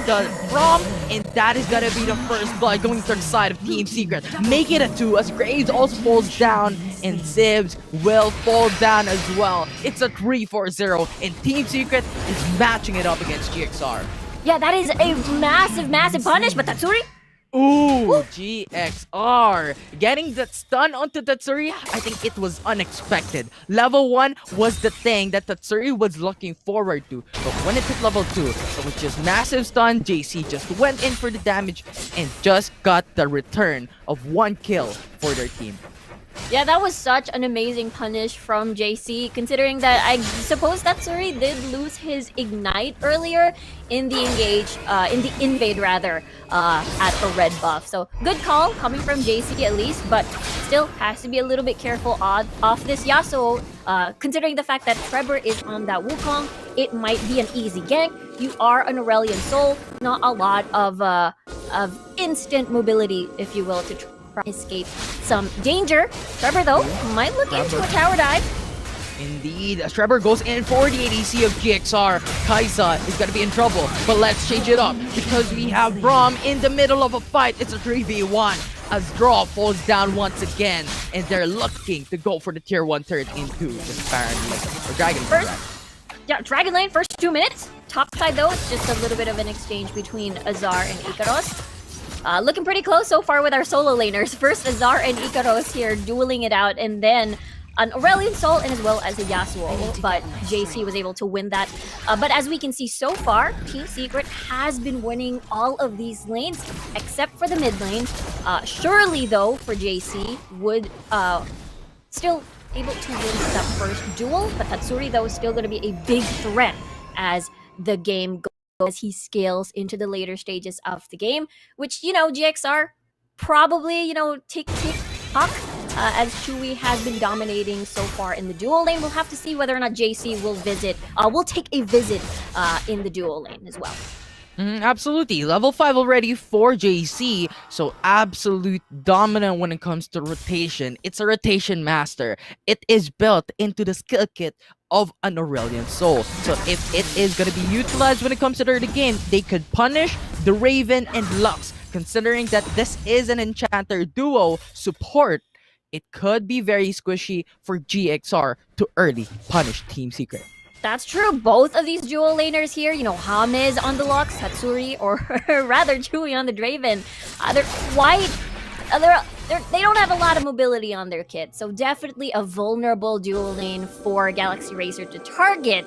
the Braum, and that is gonna be the first blood going to the side of Team Secret. Make it a 2 as Graves also falls down, and Zivs will fall down as well. It's a 3-4-0, and Team Secret is matching it up against GXR. Yeah, that is a massive punish, but Tatsuri? Ooh, GXR. Getting that stun onto Tatsuri, I think it was unexpected. Level 1 was the thing that Tatsuri was looking forward to. But when it hit level 2, it was just massive stun. JC just went in for the damage and just got the return of 1 kill for their team. Yeah, that was such an amazing punish from JC, considering that I suppose Tatsuri did lose his ignite earlier in the invade rather, at a red buff. So good call coming from JC at least, but still has to be a little bit careful off this Yasuo, considering the fact that Trevor is on that Wukong. It might be an easy gank. You are an Aurelion Soul, not a lot of instant mobility, if you will, to try and escape some danger. Trevor, though, might look into a tower dive. Indeed, as Trevor goes in for the ADC of GXR, Kaisa is gonna be in trouble. But let's change it up because we have Braum in the middle of a fight. It's a 3v1 as Draw falls down once again, and they're looking to go for the tier 1 turret into the Baron or Dragon. Yeah, Dragon Lane, first 2 minutes. Top side, though, it's just a little bit of an exchange between Azar and Ikaros. Looking pretty close so far with our solo laners. First, Azar and Ikaros here dueling it out, and then an Aurelion Soul and as well as a Yasuo, but JC was able to win that. But as we can see so far, Team Secret has been winning all of these lanes except for the mid lane. Surely, though, for JC, would still able to win that first duel, but Tatsuri, though, is still going to be a big threat as the game goes, as he scales into the later stages of the game, which, you know, GXR probably, you know, tick-tick-tock, as Chewy has been dominating so far in the dual lane. We'll have to see whether or not JC will take a visit in the dual lane as well. Absolutely. Level 5 already for JC, so absolute dominant when it comes to rotation. It's a rotation master. It is built into the skill kit of an Aurelion Soul. So if it is going to be utilized when it comes to the game, they could punish the Raven and Lux. Considering that this is an Enchanter duo support, it could be very squishy for GXR to early punish Team Secret. That's true. Both of these dual laners here, you know, Hamez on the Lux, Tatsuri, or rather Chewy on the Draven, they're quite... they don't have a lot of mobility on their kit, so definitely a vulnerable dual lane for Galaxy Racer to target.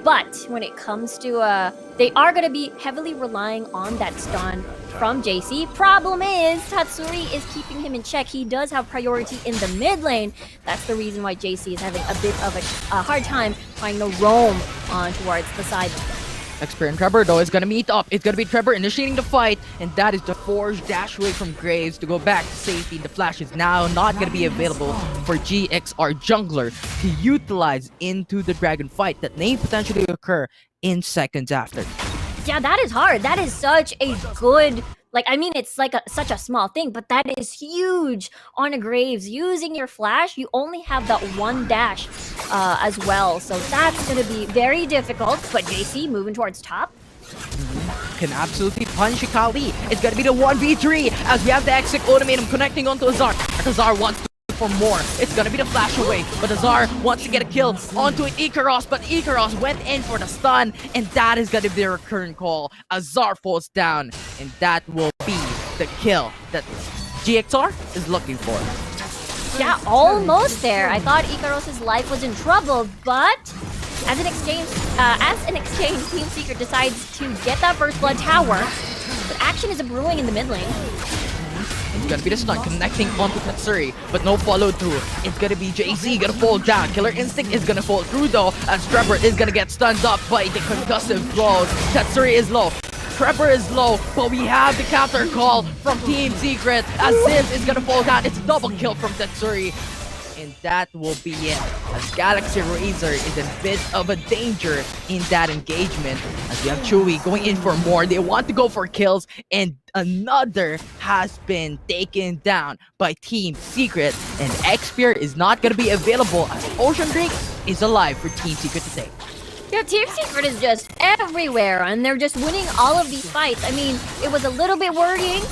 But when it comes to, they are going to be heavily relying on that stun from JC. Problem is, Tatsuri is keeping him in check. He does have priority in the mid lane. That's the reason why JC is having a bit of a hard time trying to roam on towards the side. Expert and Trevor, though, is going to meet up. It's going to be Trevor initiating the fight, and that is the forced dash away from Graves to go back to safety. The flash is now not going to be available for GXR jungler to utilize into the dragon fight that may potentially occur in seconds after. Yeah, that is hard. That is such a good... Like, I mean, it's like such a small thing, but that is huge on a Graves. Using your flash, you only have that one dash as well. So that's going to be very difficult. But JC moving towards top. Can absolutely punch Kali. It's going to be the 1v3 as we have the exit ultimatum connecting onto Azar. Azar wants to for more. It's gonna be the flash away, but Azar wants to get a kill onto Ikaros, but Ikaros went in for the stun, and that is gonna be the recurrent call. Azar falls down, and that will be the kill that GXR is looking for. Yeah, almost there. I thought Ikaros' life was in trouble, but as an exchange, Team Secret decides to get that first blood tower. But action is brewing in the mid lane. It's gonna be the stun connecting onto Tatsuri, but no follow through. It's gonna be JC gonna fall down. Killer Instinct is gonna fall through though, as Trevor is gonna get stunned up by the concussive blows. Tatsuri is low. Trevor is low, but we have the counter call from Team Secret as Sims is gonna fall down. It's a double kill from Tatsuri. And that will be it, as Galaxy Razor is a bit of a danger in that engagement, as we have Chewy going in for more. They want to go for kills, and another has been taken down by Team Secret, and Xpear is not going to be available as Ocean Drake is alive for Team Secret to take. Yeah, Team Secret is just everywhere, and they're just winning all of these fights. I mean, it was a little bit worrying,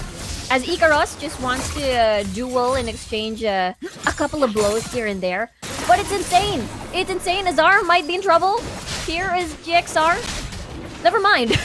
as Ikaros just wants to duel and exchange a couple of blows here and there. But it's insane. It's insane. Azar might be in trouble. Here is GXR. Never mind.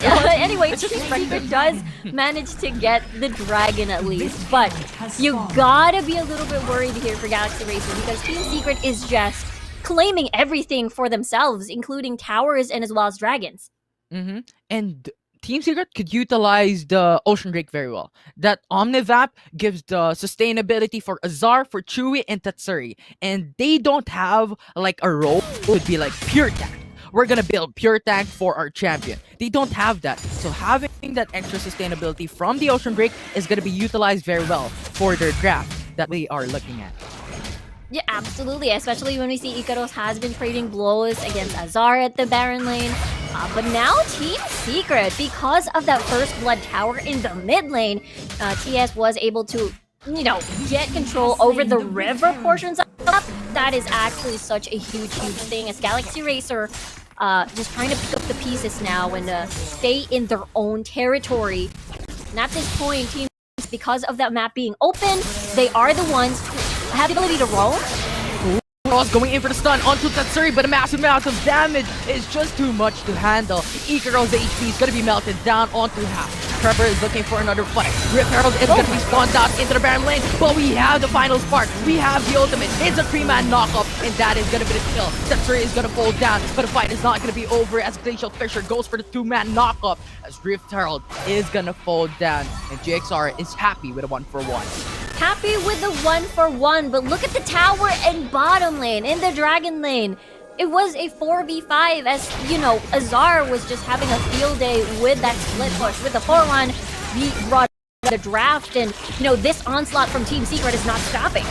Anyway, Team Secret does manage to get the dragon at least. But you gotta be a little bit worried here for Galaxy Racer, because Team Secret is just claiming everything for themselves, including towers and as well as dragons. And Team Secret could utilize the Ocean Drake very well. That Omnivap gives the sustainability for Azar, for Chewy, and Tatsuri. And they don't have like a role would be like pure tank. We're gonna build pure tank for our champion. They don't have that. So having that extra sustainability from the Ocean Drake is gonna be utilized very well for their draft that we are looking at. Yeah, absolutely. Especially when we see Ikaros has been trading blows against Azar at the Baron lane. But now Team Secret, because of that first blood tower in the mid lane, TS was able to, you know, get control over the river portions of the map. That is actually such a huge thing as Galaxy Racer just trying to pick up the pieces now and stay in their own territory. And at this point, Team Secret, because of that map being open, they are the ones who have the ability to roam. Cross going in for the stun onto Tatsuri, but a massive amount of damage is just too much to handle. Ikaro's HP is gonna be melted down onto half. Trevor is looking for another fight. Rip Herald is gonna be spawned out into the Baron lane, but we have the final spark. We have the ultimate. It's a 3-man knockup, and that is gonna be the kill. Tatsuri is gonna fall down, but the fight is not gonna be over as Glacial Fisher goes for the 2-man knockup as Rift Herald is gonna fall down, and GXR is happy with a 1-for-1. Happy with the 1-for-1, but look at the tower and bottom lane, in the Dragon lane. It was a 4v5 as, you know, Azar was just having a field day with that split push. With the 4-1, he brought the draft, and, you know, this onslaught from Team Secret is not stopping.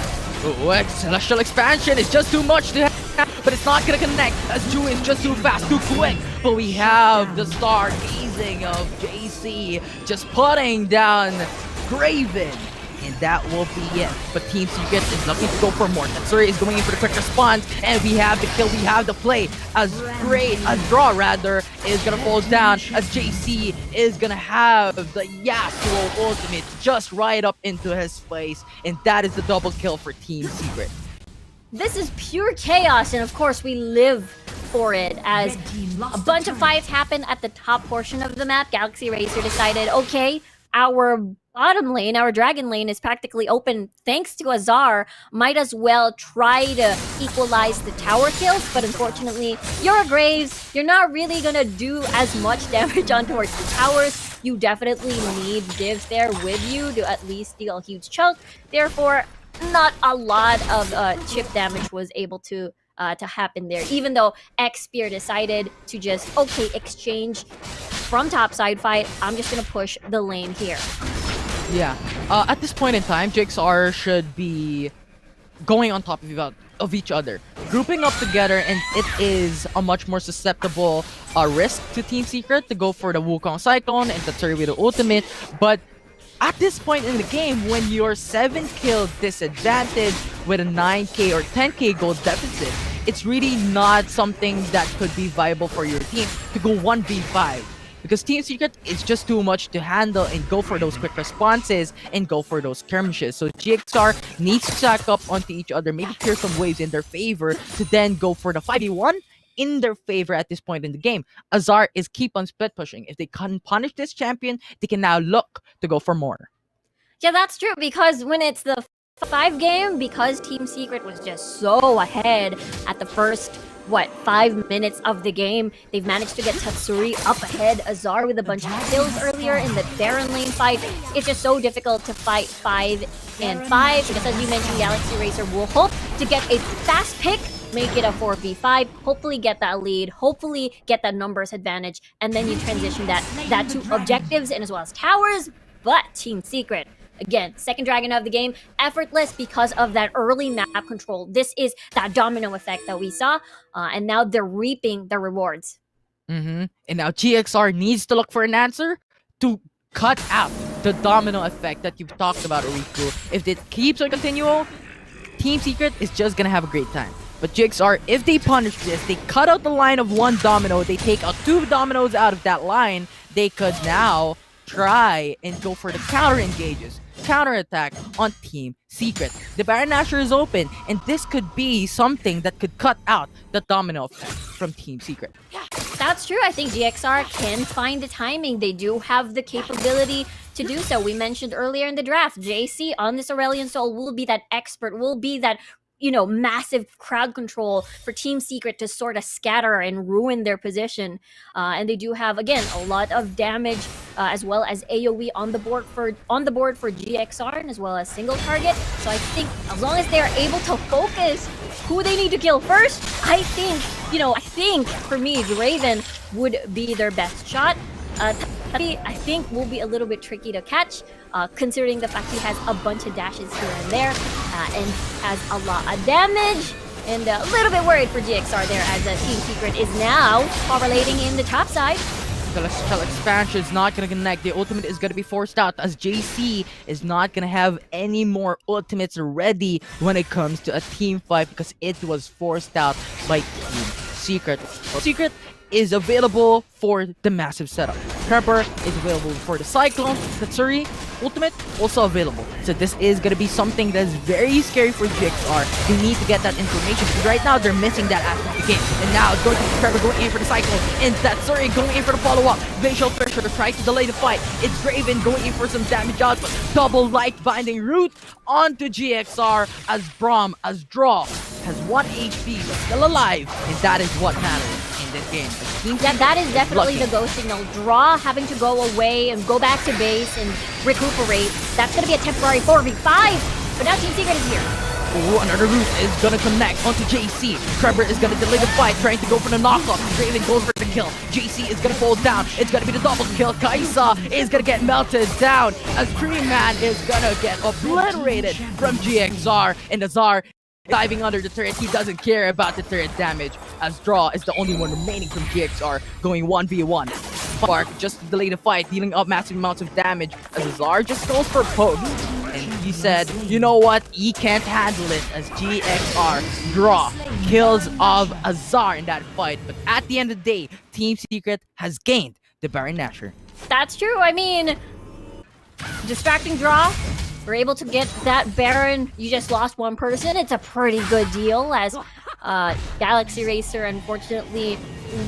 Oh, Celestial Expansion is just too much to have, but it's not gonna connect as Chew is just too fast, too quick. But we have the stargazing of JC just putting down Graven. And that will be it. But Team Secret is looking to go for more. Tatsuri is going in for the quick response. And we have the kill, we have the play. As draw rather, is gonna fall down. As JC is gonna have the Yasuo ultimate just right up into his face. And that is the double kill for Team Secret. This is pure chaos, and of course we live for it as a bunch of fights happen at the top portion of the map. Galaxy Racer decided, okay, our bottom lane, our Dragon lane is practically open thanks to Azar. Might as well try to equalize the tower kills, but unfortunately, you're a Graves. You're not really gonna do as much damage on towards the towers. You definitely need divs there with you to at least deal a huge chunk. Therefore, not a lot of chip damage was able to happen there, even though X-Spear decided to just, okay, exchange from topside fight. I'm just gonna push the lane here. Yeah. At this point in time, JXR should be going on top of each other, grouping up together, and it is a much more susceptible risk to Team Secret to go for the Wukong Cyclone and Tatsuri with the ultimate. But at this point in the game, when you're 7-kill disadvantage with a 9k or 10k gold deficit, it's really not something that could be viable for your team to go 1v5. Because Team Secret is just too much to handle and go for those quick responses and go for those skirmishes. So GXR needs to stack up onto each other, maybe clear some waves in their favor to then go for the 5v1 in their favor at this point in the game. Azar is keep on split pushing. If they can punish this champion, they can now look to go for more. Yeah, that's true, because when it's the 5 game, because Team Secret was just so ahead at the first 5 minutes of the game, they've managed to get Tatsuri up ahead, Azar with a bunch of kills earlier in the Baron lane fight. It's just so difficult to fight 5 and 5, because as you mentioned, Galaxy Racer will hope to get a fast pick, make it a 4v5, hopefully get that lead, hopefully get that numbers advantage, and then you transition that to objectives and as well as towers. But Team Secret, again, second dragon of the game, effortless because of that early map control. This is that domino effect that we saw, and now they're reaping the rewards. And now GXR needs to look for an answer to cut out the domino effect that you've talked about, Riku. If it keeps on continuing, Team Secret is just gonna have a great time. But GXR, if they punish this, they cut out the line of 1 domino, they take out 2 dominoes out of that line, they could now try and go for the counter engages, counter attack on Team Secret. The Baron Asher is open, and this could be something that could cut out the domino effect from Team Secret. That's true. I think GXR can find the timing. They do have the capability to do so. We mentioned earlier in the draft, JC on this Aurelion Soul will be that expert, will be that massive crowd control for Team Secret to sort of scatter and ruin their position. And they do have, again, a lot of damage as well as AoE on the board for GXR and as well as single target. So I think as long as they are able to focus who they need to kill first, I think for me, Draven would be their best shot. I think will be a little bit tricky to catch, considering the fact he has a bunch of dashes here and there, and has a lot of damage. And a little bit worried for GXR there, as Team Secret is now correlating in the top side. Celestial Expansion is not going to connect. The ultimate is going to be forced out, as JC is not going to have any more ultimates ready when it comes to a team fight, because it was forced out by Team Secret. Secret is available for the massive setup. Prepper is available for the Cyclone. Tatsuri ultimate also available. So this is going to be something that's very scary for GXR. They need to get that information, because right now they're missing that aspect of the game. And now it's going to be Prepper going in for the Cyclone, and Tatsuri going in for the follow-up. Visual Fisher trying to delay the fight. It's Draven going in for some damage output. Double light binding root onto GXR, as Braum, as Draw has 1 HP but still alive, and that is what matters in this game. Yeah, that is definitely the go signal. Draw having to go away and go back to base and recuperate. That's going to be a temporary 4v5, but now Team Secret is here. Ooh, another root is gonna connect onto JC. Trevor is gonna delay the fight, trying to go for the knockoff. Draven goes for the kill. JC is gonna fall down. It's gonna be the double kill. Kaisa is gonna get melted down, as Cream Man is gonna get obliterated from GXR. And Azar diving under the turret. He doesn't care about the turret damage, as Draw is the only one remaining from GXR, going 1v1. Spark just to delay the fight, dealing up massive amounts of damage, as Azar just goes for poke. And he said, you know what, he can't handle it, as GXR Draw kills of Azar in that fight. But at the end of the day, Team Secret has gained the Baron Nashor. That's true. I mean, distracting Draw, we're able to get that Baron. You just lost one person. It's a pretty good deal, as Galaxy Racer, unfortunately,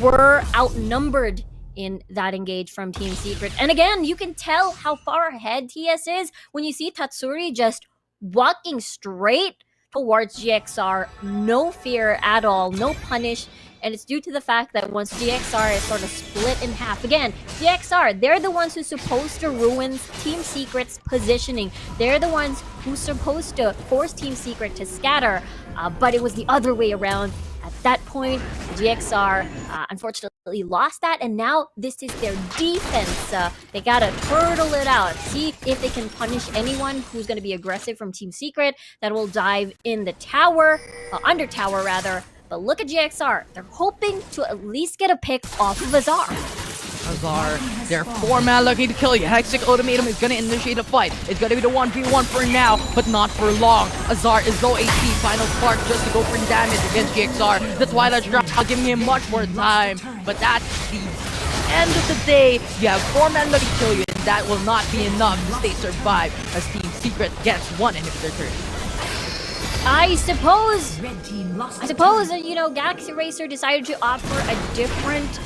were outnumbered in that engage from Team Secret. And again, you can tell how far ahead TS is when you see Tatsuri just walking straight towards GXR. No fear at all, no punish. And it's due to the fact that once GXR is sort of split in half. Again, GXR, they're the ones who's supposed to ruin Team Secret's positioning. They're the ones who's supposed to force Team Secret to scatter, but it was the other way around. At that point, GXR unfortunately lost that, and now this is their defense. They gotta turtle it out, see if they can punish anyone who's gonna be aggressive from Team Secret that will dive in the tower, under tower rather. But look at GXR. They're hoping to at least get a pick off of Azar. Azar, they're 4-man looking to kill you. Hextech Ultimatum is gonna initiate a fight. It's gonna be the 1v1 for now, but not for long. Azar is low HP. Final Spark just to go for damage against GXR. The Twilight Drop giving him much more time. But that's the end of the day. You have 4-man looking to kill you, and that will not be enough to stay survive, as Team Secret gets one inhibitor turn. I suppose, Galaxy Racer decided to offer a different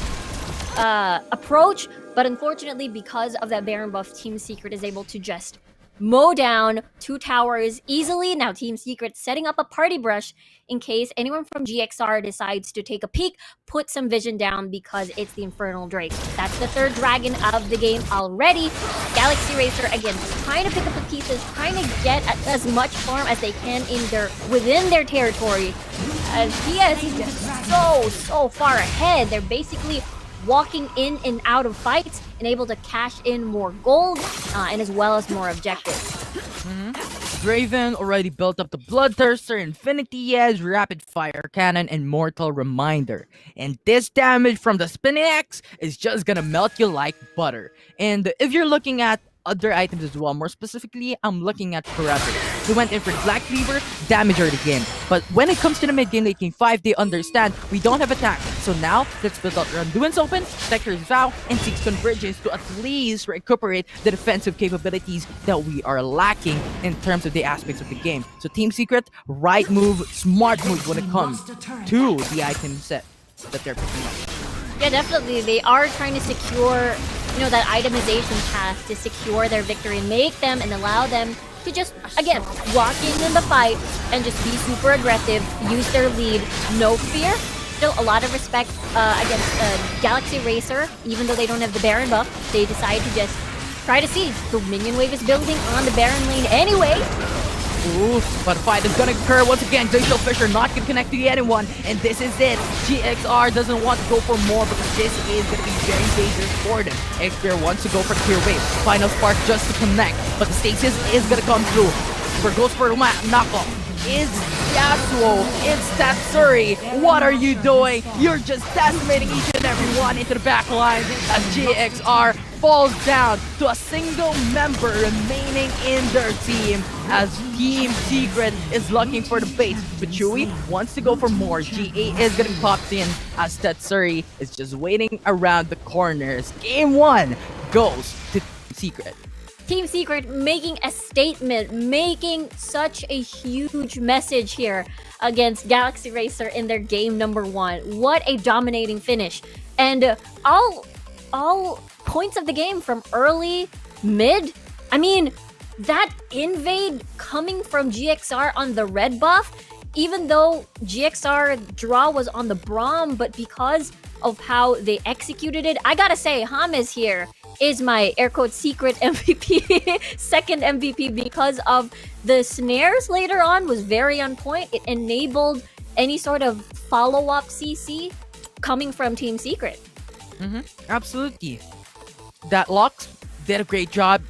approach, but unfortunately, because of that Baron buff, Team Secret is able to just mow down 2 towers easily. Now Team Secret setting up a party brush in case anyone from GXR decides to take a peek, put some vision down, because it's the Infernal Drake. That's the 3rd dragon of the game already. Galaxy Racer, again, trying to pick up the pieces, trying to get as much farm as they can within their territory. As PS is just so far ahead. They're basically walking in and out of fights and able to cash in more gold and as well as more objectives. Draven already built up the Bloodthirster, Infinity Edge, Rapid Fire Cannon, and Mortal Reminder. And this damage from the Spinning Axe is just gonna melt you like butter. And if you're looking at other items as well, more specifically, I'm looking at Parameter. They went in for the Black Cleaver, damage her again. But when it comes to the mid-game late game 5, they understand we don't have attack. So now, let's build out Randuin's Open, Spectre's Vow, and seeks Convergence to at least recuperate the defensive capabilities that we are lacking in terms of the aspects of the game. So Team Secret, right move, smart move when it comes to the item set that they're picking up. Yeah, definitely. They are trying to secure, that itemization path to secure their victory and make them and allow them to just, again, walk in the fight and just be super aggressive, use their lead, no fear. Still a lot of respect against Galaxy Racer, even though they don't have the Baron buff. They decide to just try to see. The minion wave is building on the Baron lane anyway. Ooh, but a fight is gonna occur once again. Glacial Fisher not gonna connect to anyone, and this is it. GXR doesn't want to go for more because this is gonna be very dangerous for them. XPR wants to go for the clear wave. Final spark just to connect, but the stasis is gonna come through. For goes for knockoff. It's Yasuo, it's Tatsuri. What are you doing? You're just decimating each and every one into the back line as GXR falls down to a single member remaining in their team as Team Secret is looking for the base. But Chewy wants to go for more. GA is getting popped in as Tatsuri is just waiting around the corners. Game 1 goes to Team Secret. Team Secret making a statement, making such a huge message here against Galaxy Racer in their game number 1. What a dominating finish. And all points of the game from early, mid. I mean, that invade coming from GXR on the red buff, even though GXR draw was on the Braum, but because of how they executed it, I gotta say, James here is my air quote secret MVP, second MVP, because of the snares later on was very on point. It enabled any sort of follow-up CC coming from Team Secret. Absolutely. That Lux did a great job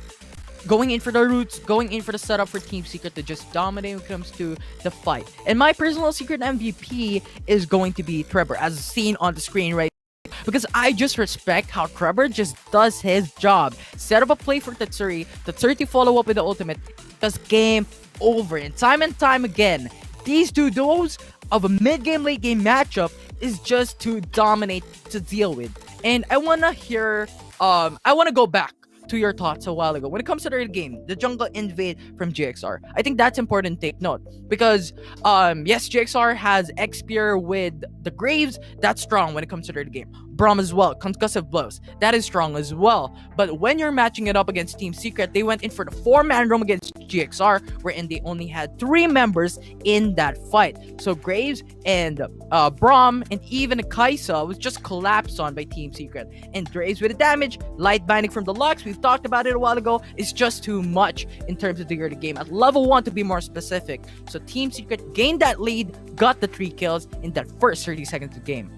going in for the roots, going in for the setup for Team Secret to just dominate when it comes to the fight. And my personal secret MVP is going to be Trevor, as seen on the screen right now, because I just respect how Trevor just does his job. Set up a play for Tatsuri to follow up with the ultimate. Just game over. And time again, these two duos of a mid-game, late-game matchup is just too dominate to deal with. And I want to go back to your thoughts a while ago. When it comes to the early game, the jungle invade from GXR, I think that's important to take note. Because, yes, GXR has XPR with the Graves, that's strong when it comes to the early game. Braum as well, concussive blows, that is strong as well. But when you're matching it up against Team Secret, they went in for the 4-man roam against GXR, wherein they only had 3 members in that fight. So Graves and Braum and even Kaisa was just collapsed on by Team Secret. And Graves with the damage, light binding from the Lux, we've talked about it a while ago, is just too much in terms of the early game. At level 1 to be more specific. So Team Secret gained that lead, got the 3 kills in that first 30 seconds of the game.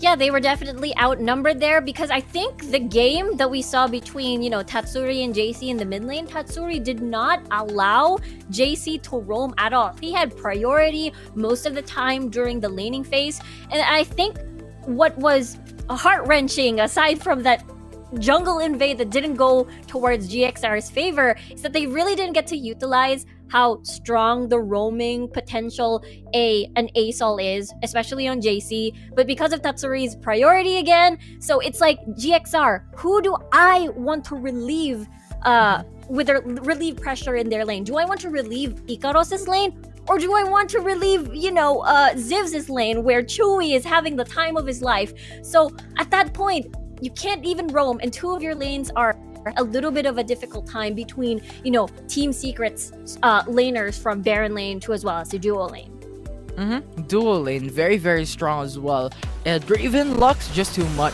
Yeah, they were definitely outnumbered there, because I think the game that we saw between, Tatsuri and JC in the mid lane, Tatsuri did not allow JC to roam at all. He had priority most of the time during the laning phase. And I think what was heart-wrenching, aside from that jungle invade that didn't go towards GXR's favor, is that they really didn't get to utilize how strong the roaming potential an ASOL is, especially on JC. But because of Tatsuri's priority again, so it's like, GXR, who do I want to relieve relieve pressure in their lane? Do I want to relieve Ikaros's lane? Or do I want to relieve, Ziv's lane, where Chewy is having the time of his life? So at that point, you can't even roam, and 2 of your lanes are a little bit of a difficult time between, Team Secret's laners from Baron lane to as well as the duo lane. Dual lane, very, very strong as well. Draven Lux, just too much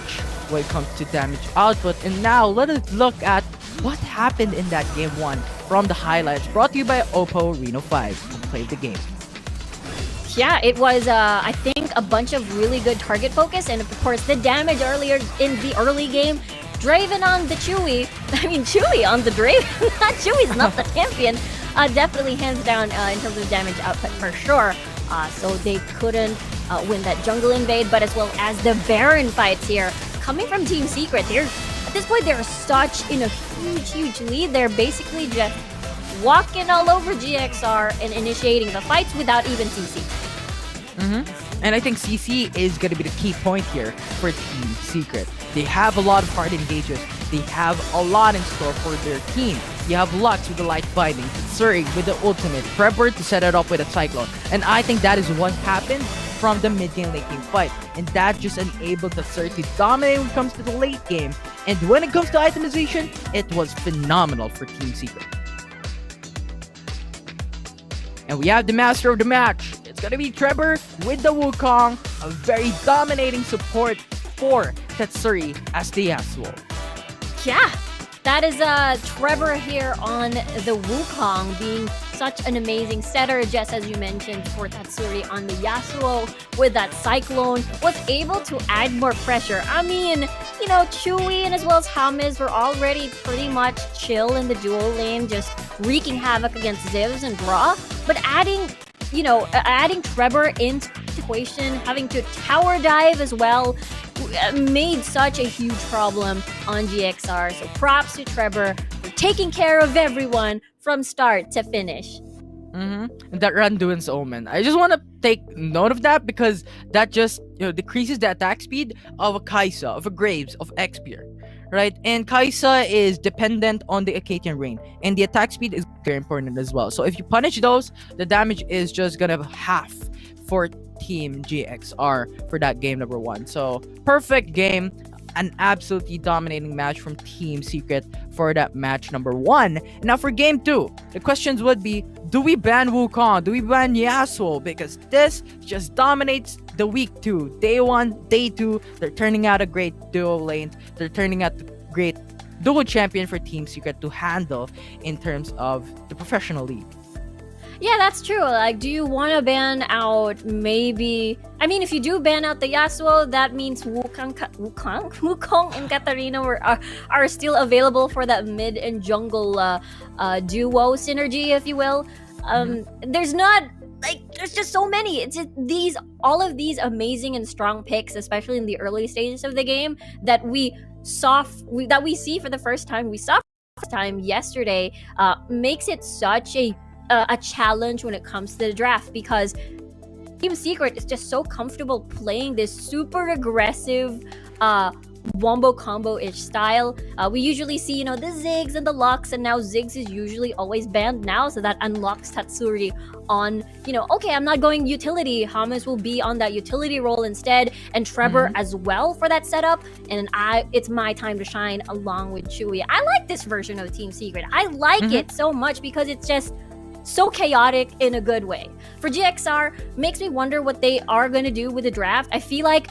when it comes to damage output. And now, let us look at what happened in that game 1 from the highlights brought to you by Oppo Reno 5. Play the game. Yeah, it was, I think, a bunch of really good target focus, and of course, the damage earlier in the early game. Draven on the Chewy. I mean, Chewy on the Draven. Chewy's not the champion. Definitely hands down in terms of damage output for sure. So they couldn't win that jungle invade, but as well as the Baron fights here. Coming from Team Secret, at this point, they're such in a huge lead. They're basically just walking all over GXR and initiating the fights without even CC. And I think CC is going to be the key point here for Team Secret. They have a lot of hard engages. They have a lot in store for their team. You have Lux with the light binding, Tsuri with the ultimate, Trevor to set it up with a Cyclone. And I think that is what happened from the mid-game, late-game fight. And that just enabled the Tsuri to dominate when it comes to the late game. And when it comes to itemization, it was phenomenal for Team Secret. And we have the master of the match. It's gonna be Trevor with the Wukong, a very dominating support for Tetsuri as the Yasuo. Yeah, that is Trevor here on the Wukong, being such an amazing setter, just as you mentioned, for Tatsuri on the Yasuo with that Cyclone, was able to add more pressure. I mean, you know, Chewy and as well as James were already pretty much chill in the dual lane, just wreaking havoc against Zivs and Bra, but adding Trevor into the equation, having to tower dive as well, made such a huge problem on GXR. So props to Trevor for taking care of everyone from start to finish. And that Randuin's Omen. I just want to take note of that because that just decreases the attack speed of a Kai'Sa, of a Graves, of Xpear, right? And Kai'Sa is dependent on the Akkadian Rain, and the attack speed is very important as well. So if you punish those, the damage is just gonna half for Team GXR for that game number 1. So perfect game, an absolutely dominating match from Team Secret for that match number 1. Now for game 2, the questions would be, do we ban Wukong? Do we ban Yasuo? Because this just dominates the week 2. Day 1, day 2, they're turning out a great duo lane. They're turning out a great duo champion for Team Secret to handle in terms of the professional league. Yeah, that's true. Like, do you want to ban out maybe... I mean, if you do ban out the Yasuo, that means Wukong and Katarina are still available for that mid and jungle duo synergy, if you will. There's not... Like, there's just so many. It's just all of these amazing and strong picks, especially in the early stages of the game, that we see for the first time. We saw for the first time yesterday, makes it such a challenge when it comes to the draft, because Team Secret is just so comfortable playing this super aggressive wombo combo-ish style. We usually see, the Ziggs and the Lux, and now Ziggs is usually always banned now, so that unlocks Tatsuri on, okay, I'm not going utility. James will be on that utility role instead, and Trevor as well for that setup, and it's my time to shine along with Chewy. I like this version of Team Secret. I like it so much because it's just so chaotic in a good way. For GXR, makes me wonder what they are going to do with the draft. I feel like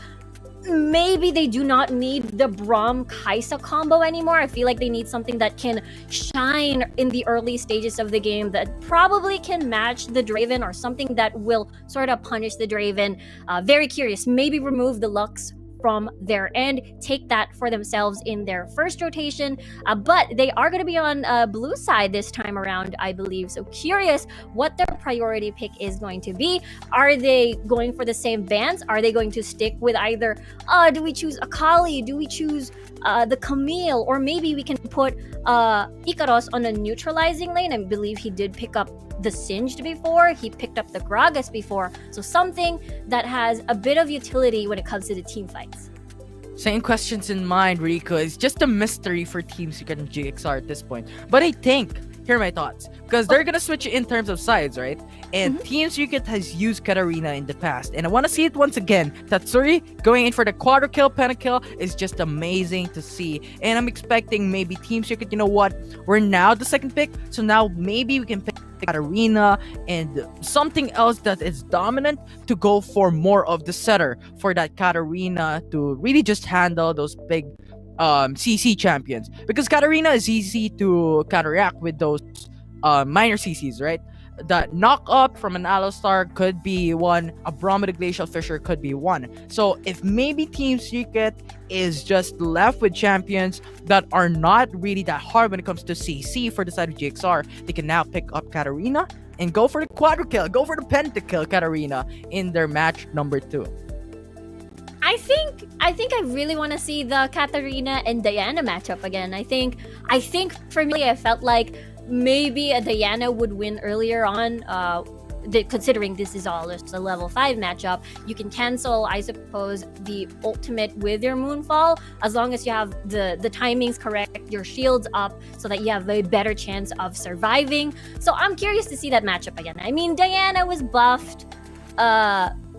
maybe they do not need the Braum Kai'Sa combo anymore. I feel like they need something that can shine in the early stages of the game, that probably can match the Draven, or something that will sort of punish the Draven. Very curious. Maybe remove the Lux from their end, take that for themselves in their first rotation, but they are going to be on blue side this time around, I believe. So curious what their priority pick is going to be. Are they going for the same bans? Are they going to stick with either do we choose Akali, do we choose the Camille, or maybe we can put Ikaros on a neutralizing lane? I believe he did pick up the Singed before, he picked up the Gragas before, so something that has a bit of utility when it comes to the team fights. Same questions in mind, Rico. It's just a mystery for Team Secret and GXR at this point. But I think, here are my thoughts, because they're gonna switch in terms of sides, right? And Team Secret has used Katarina in the past, and I want to see it once again. Tatsuri going in for the quadra kill, pentakill is just amazing to see, and I'm expecting maybe Team Secret, we're now the second pick, so now maybe we can pick Katarina and something else that is dominant to go for more of the setter for that Katarina to really just handle those big CC champions, because Katarina is easy to counteract with those minor CCs, right? That knock up from an Alistar could be one, a Braum with a Glacial Fissure could be one. So if maybe Team Secret is just left with champions that are not really that hard when it comes to CC for the side of GXR, they can now pick up Katarina and go for the quadra kill, go for the pentakill Katarina in their match number 2. I think I really want to see the Katarina and Diana matchup again. I think for me, I felt like maybe a Diana would win earlier on, considering this is all just a level 5 matchup. You can cancel, I suppose, the ultimate with your Moonfall, as long as you have the timings correct, your shields up, so that you have a better chance of surviving. So I'm curious to see that matchup again. I mean, Diana was buffed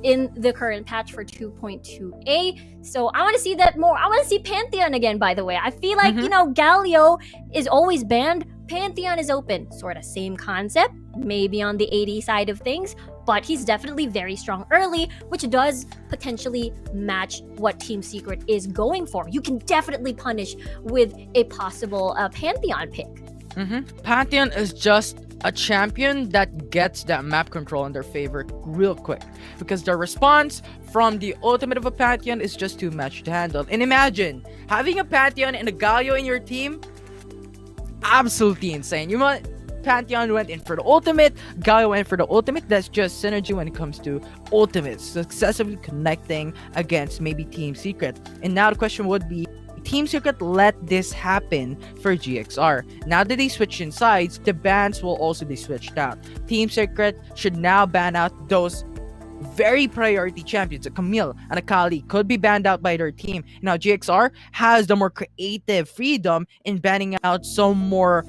in the current patch for 2.2a, so I want to see that more. I want to see Pantheon again, by the way. I feel like, Galio is always banned. Pantheon is open. Sort of same concept, maybe on the AD side of things, but he's definitely very strong early, which does potentially match what Team Secret is going for. You can definitely punish with a possible Pantheon pick. Pantheon is just a champion that gets that map control in their favor real quick, because the response from the ultimate of a Pantheon is just too much to handle. And imagine having a Pantheon and a Galio in your team, absolutely insane. You want Pantheon went in for the ultimate, Galio went for the ultimate. That's just synergy when it comes to ultimates, successively connecting against maybe Team Secret. And now the question would be, Team Secret let this happen for GXR. Now that they switched in sides, the bans will also be switched out. Team Secret should now ban out those very priority champions. A Camille and a Kali could be banned out by their team. Now GXR has the more creative freedom in banning out some more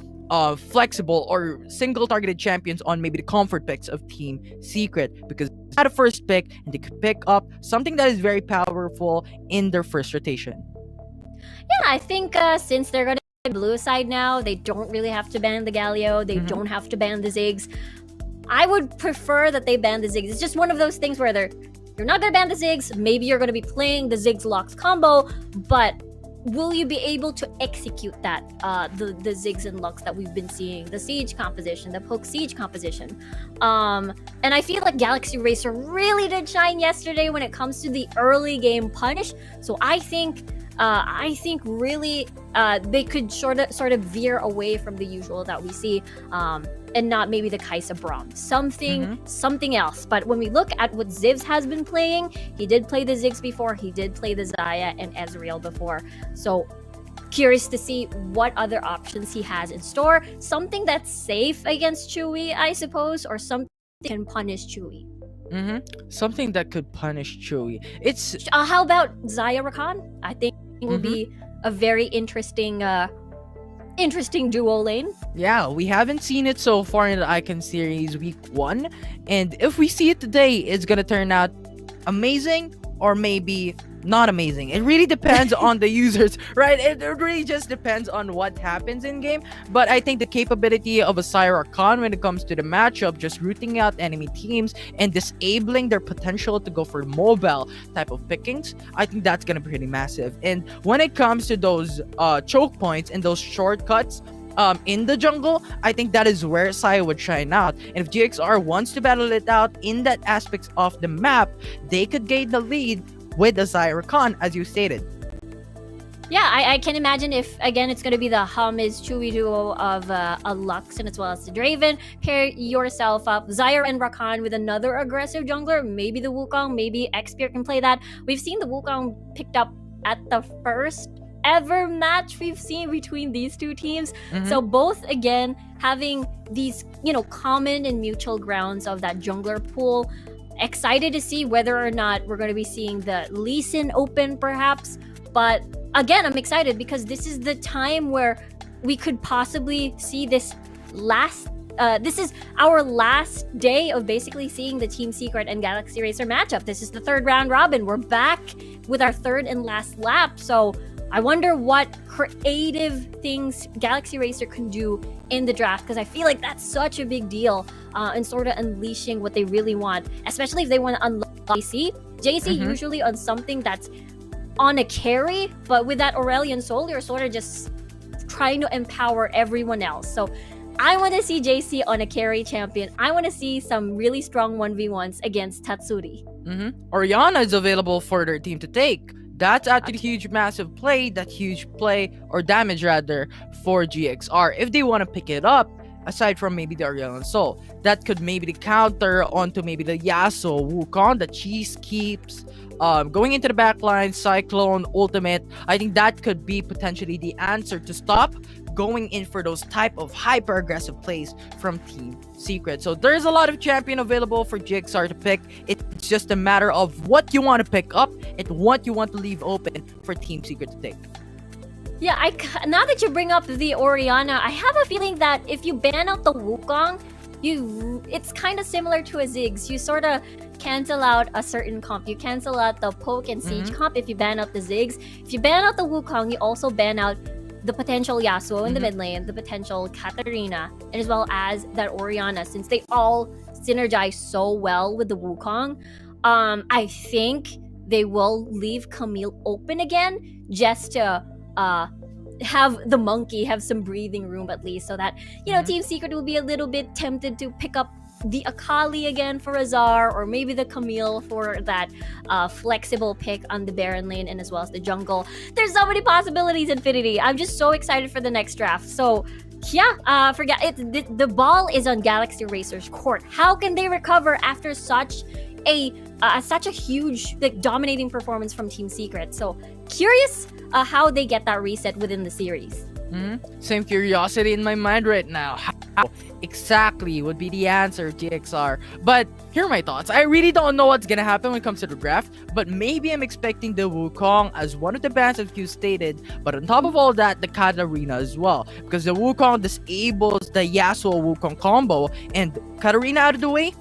flexible or single targeted champions on maybe the comfort picks of Team Secret, because they had a first pick and they could pick up something that is very powerful in their first rotation. Yeah, I think since they're going to be blue side now, they don't really have to ban the Galio. They don't have to ban the Ziggs. I would prefer that they ban the Ziggs. It's just one of those things where you're not going to ban the Ziggs. Maybe you're going to be playing the Ziggs Locks combo, but will you be able to execute that, the Ziggs and Lux that we've been seeing, the Siege composition, the Poke Siege composition? And I feel like Galaxy Racer really did shine yesterday when it comes to the early game punish. So I think really they could sort of veer away from the usual that we see, and not maybe the Kaisa Braum, something else. But when we look at what Zivs has been playing, he did play the Ziggs before, he did play the Xayah and Ezreal before. So curious to see what other options he has in store. Something that's safe against Chewy, I suppose, or something that can punish Chewy. Something that could punish Chewy. It's how about Xayah Rakan? I think it will be a very interesting duo lane. Yeah, we haven't seen it so far in the Icon Series Week 1. And if we see it today, it's gonna turn out amazing or maybe not amazing. It really depends on the users, right? It really just depends on what happens in game. But I think the capability of a Xayah Rakan when it comes to the matchup, just rooting out enemy teams and disabling their potential to go for mobile type of pickings, I think that's gonna be pretty massive. And when it comes to those choke points and those shortcuts in the jungle, I think that is where Xayah would shine out. And if GXR wants to battle it out in that aspects of the map, they could gain the lead with the Xayah Rakan, as you stated. Yeah, I can imagine if, again, it's going to be the Humiz Chewy duo of a Lux and as well as the Draven. Pair yourself up, Xayah and Rakan, with another aggressive jungler. Maybe the Wukong, maybe Xpear can play that. We've seen the Wukong picked up at the first ever match we've seen between these two teams. So both, again, having these, common and mutual grounds of that jungler pool. Excited to see whether or not we're going to be seeing the Lee Sin open, perhaps. But again, I'm excited because this is the time where we could possibly see this this is our last day of basically seeing the Team Secret and Galaxy Racer matchup. This is the third round robin. We're back with our third and last lap. So I wonder what creative things Galaxy Racer can do in the draft, because I feel like that's such a big deal, and sort of unleashing what they really want, especially if they want to unlock JC. JC usually on something that's on a carry, but with that Aurelion Soul, you're sort of just trying to empower everyone else. So I want to see JC on a carry champion. I want to see some really strong 1v1s against Tatsuri. Orianna is available for their team to take. That's actually huge, massive play, that huge play, or damage rather, for GXR. If they want to pick it up, aside from maybe the Aurelion Soul, that could maybe the counter onto maybe the Yasuo Wukong that Cheese keeps going into the backline, Cyclone, Ultimate. I think that could be potentially the answer to stop going in for those type of hyper aggressive plays from Team Secret. So there's a lot of champion available for GXR to pick. It's just a matter of what you want to pick up and what you want to leave open for Team Secret to take. Yeah, now that you bring up the Orianna, I have a feeling that if you ban out the Wukong, it's kind of similar to a Ziggs. You sort of cancel out a certain comp. You cancel out the Poke and Siege comp if you ban out the Ziggs. If you ban out the Wukong, you also ban out the potential Yasuo in the mid lane, the potential Katarina, and as well as that Orianna, since they all synergize so well with the Wukong, I think they will leave Camille open again just to have the monkey have some breathing room at least, so that Team Secret will be a little bit tempted to pick up the Akali again for Azar, or maybe the Camille for that flexible pick on the Baron lane and as well as the jungle. There's so many possibilities, Infinity. I'm just so excited for the next draft. So yeah, forget it. The ball is on Galaxy Racer's court. How can they recover after such a huge, like, dominating performance from Team Secret? So curious how they get that reset within the series. Same curiosity in my mind right now. How exactly would be the answer, GXR? But here are my thoughts. I really don't know what's gonna happen when it comes to the draft, but maybe I'm expecting the Wukong as one of the bans as you stated, but on top of all that, the Katarina as well, because the Wukong disables the Yasuo Wukong combo, and Katarina out of the way,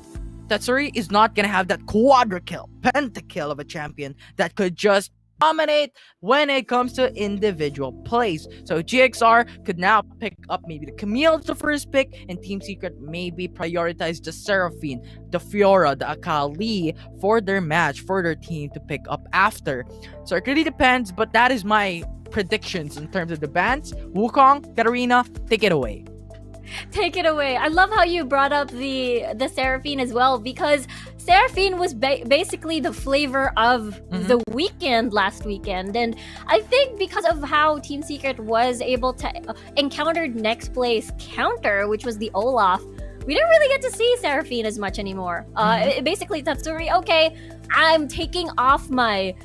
Tatsuri is not gonna have that quadra kill, pentakill of a champion that could just dominate when it comes to individual plays. So GXR could now pick up maybe the Camille as the first pick, and Team Secret maybe prioritize the Seraphine, the Fiora, the Akali for their match, for their team to pick up after. So it really depends, but that is my predictions in terms of the bans. Wukong, Katarina, take it away. Take it away. I love how you brought up the Seraphine as well, because Seraphine was basically the flavor of the weekend last weekend, and I think because of how Team Secret was able to encounter Nexplay's counter, which was the Olaf, we didn't really get to see Seraphine as much anymore. Basically, Tatsuri, okay, I'm taking off my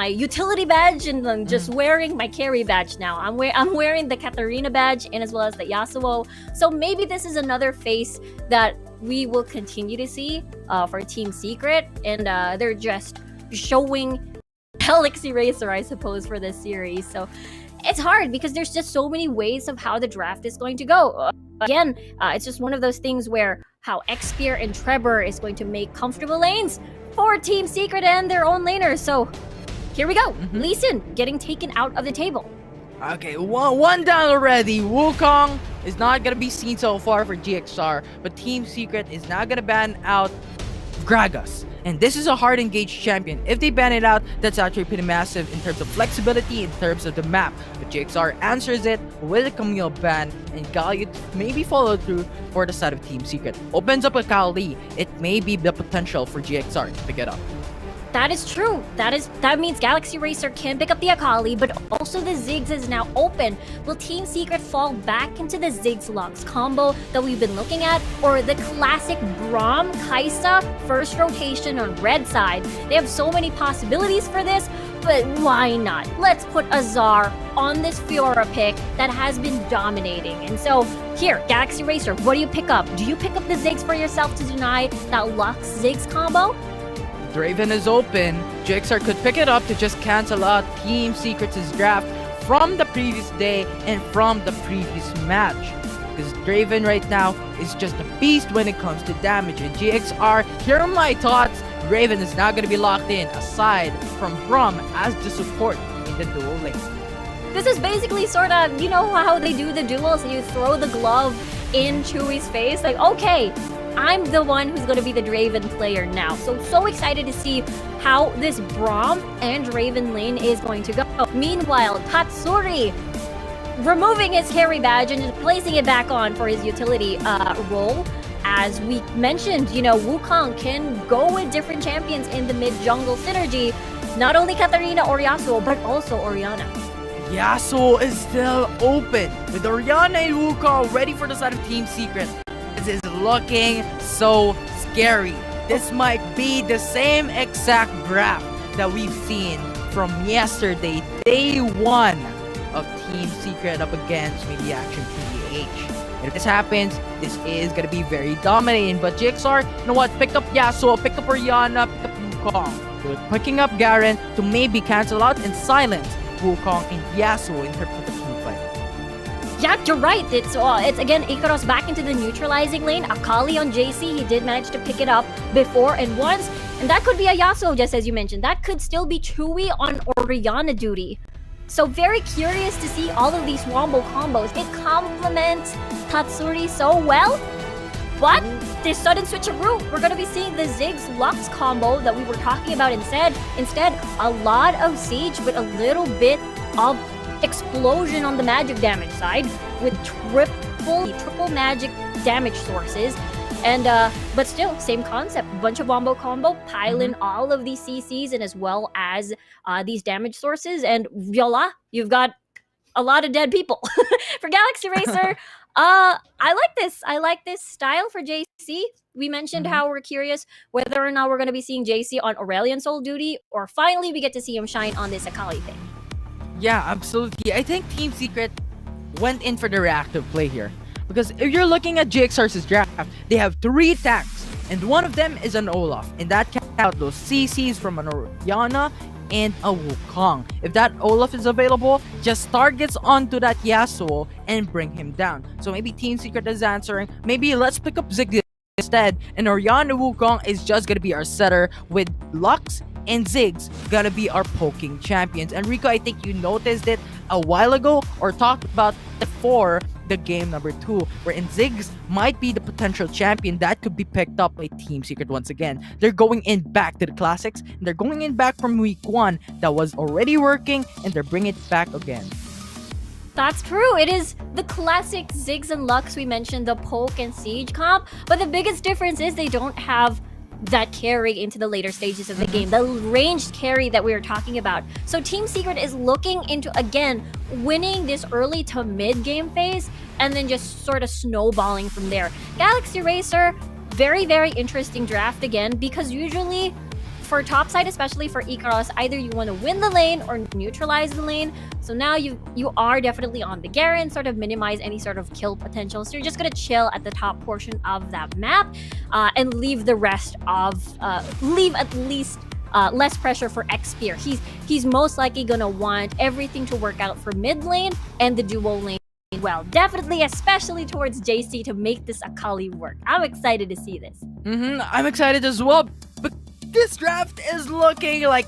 utility badge and I'm just wearing my carry badge now. I'm wearing the Katarina badge and as well as the Yasuo. So maybe this is another face that we will continue to see for Team Secret, and they're just showing Galaxy Racer, I suppose, for this series. So it's hard because there's just so many ways of how the draft is going to go. Again, it's just one of those things where how Xpear and Trevor is going to make comfortable lanes for Team Secret and their own laners. So here we go. Lee Sin getting taken out of the table. Okay, one down already. Wukong is not gonna be seen so far for GXR, but Team Secret is now gonna ban out Gragas. And this is a hard engaged champion. If they ban it out, that's actually pretty massive in terms of flexibility, in terms of the map. But GXR answers it with a Camille ban, and Galio maybe follow through for the side of Team Secret. Opens up a Kali. It may be the potential for GXR to pick it up. That is true. That means Galaxy Racer can pick up the Akali, but also the Ziggs is now open. Will Team Secret fall back into the Ziggs Lux combo that we've been looking at, or the classic Braum Kaisa first rotation on red side? They have so many possibilities for this, but why not? Let's put Azar on this Fiora pick that has been dominating. And so here, Galaxy Racer, what do you pick up? Do you pick up the Ziggs for yourself to deny that Lux Ziggs combo? Draven is open. GXR could pick it up to just cancel out Team Secret's draft from the previous day and from the previous match. Because Draven right now is just a beast when it comes to damage. And GXR, here are my thoughts. Draven is now going to be locked in aside from Braum as the support in the dual lane. This is basically sort of, you know how they do the duels? You throw the glove in Chewie's face. Like, okay, I'm the one who's going to be the Draven player now. So excited to see how this Braum and Draven lane is going to go. Meanwhile, Tatsuri removing his carry badge and just placing it back on for his utility role. As we mentioned, Wukong can go with different champions in the mid-jungle synergy. Not only Katarina or Yasuo, but also Orianna. Yasuo is still open with Orianna and Wukong ready for the side of Team Secret. This is looking so scary. This might be the same exact draft that we've seen from yesterday, day one of Team Secret up against maybe Action PPH. And if this happens, this is gonna be very dominating. But GXR, you know what? Pick up Yasuo, pick up Orianna, pick up Wukong. They're picking up Garen to maybe cancel out and silence Wukong and Yasuo in terms of the team fight. Yeah, you're right. It's again Ikaros back into the neutralizing lane. Akali on JC, he did manage to pick it up before and once. And that could be a Yasuo, just as you mentioned. That could still be Chewie on Orianna duty. So very curious to see all of these wombo combos. It complements Tatsuri so well. But this sudden switcheroo, we're going to be seeing the Ziggs Lux combo that we were talking about instead. Instead, a lot of Siege with a little bit of explosion on the magic damage side with triple magic damage sources. And but still, same concept. Bunch of wombo combo, pile in all of these CCs and as well as these damage sources, and voila, you've got a lot of dead people. For Galaxy Racer, I like this. I like this style for JC. We mentioned how we're curious whether or not we're going to be seeing JC on Aurelion Soul Duty, or finally we get to see him shine on this Akali thing. Yeah, absolutely. I think Team Secret went in for the reactive play here. Because if you're looking at GXR's draft, they have 3 attacks, and one of them is an Olaf. And that counts out those CCs from an Orianna and a Wukong. If that Olaf is available, just targets onto that Yasuo and bring him down. So maybe Team Secret is answering, maybe let's pick up Ziggs instead, and Orianna Wukong is just gonna be our setter, with Lux and Ziggs gonna be our poking champions. And Rico, I think you noticed it a while ago, or talked about it for the game number 2, wherein Ziggs might be the potential champion that could be picked up by Team Secret once again. They're going in back to the classics, and they're going in back from week 1 that was already working, and they're bringing it back again. That's true. It is the classic Ziggs and Lux. We mentioned the poke and siege comp, but the biggest difference is they don't have that carry into the later stages of the game, the ranged carry that we were talking about. So Team Secret is looking into, again, winning this early to mid game phase and then just sort of snowballing from there. Galaxy Racer, very, very interesting draft again, because usually for top side, especially for Ikaros, either you want to win the lane or neutralize the lane. So now you are definitely on the Garen, sort of minimize any sort of kill potential. So you're just gonna chill at the top portion of that map and leave the rest of leave at least less pressure for X-Spear. He's most likely gonna want everything to work out for mid lane and the duo lane. Well, definitely, especially towards JC to make this Akali work. I'm excited to see this. I'm excited as well. But this draft is looking like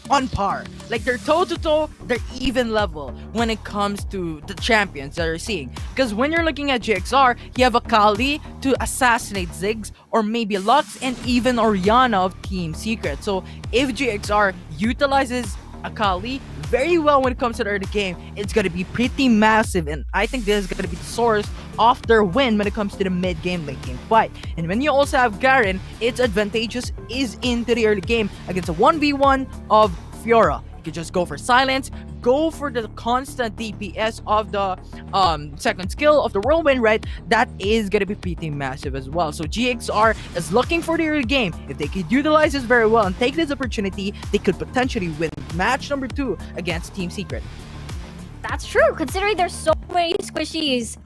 on par. Like they're toe-to-toe, they're even level when it comes to the champions that you're seeing. Because when you're looking at GXR, you have Akali to assassinate Ziggs, or maybe Lux, and even Orianna of Team Secret. So if GXR utilizes Akali very well when it comes to the early game, it's gonna be pretty massive, and I think this is gonna be the source of their win when it comes to the mid game, late game fight. And when you also have Garen, it's advantageous is into the early game against a 1v1 of Fiora. You can just go for silence, go for the constant DPS of the second skill of the whirlwind, right? That is gonna be pretty massive as well. So GXR is looking for the early game. If they could utilize this very well and take this opportunity, they could potentially win match number 2 against Team Secret. That's true, considering there's so many squishies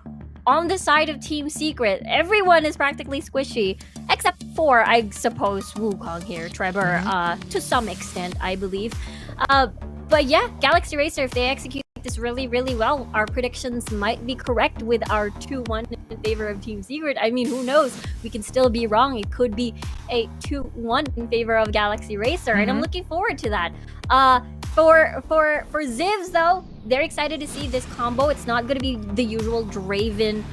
on the side of Team Secret. Everyone is practically squishy, except for, I suppose, Wukong here, Trevor, to some extent, I believe. But yeah, Galaxy Racer, if they execute this really, really well, our predictions might be correct with our 2-1 in favor of Team Secret. I mean, who knows? We can still be wrong. It could be a 2-1 in favor of Galaxy Racer, and I'm looking forward to that. For Zivs though, they're excited to see this combo. It's not going to be the usual Draven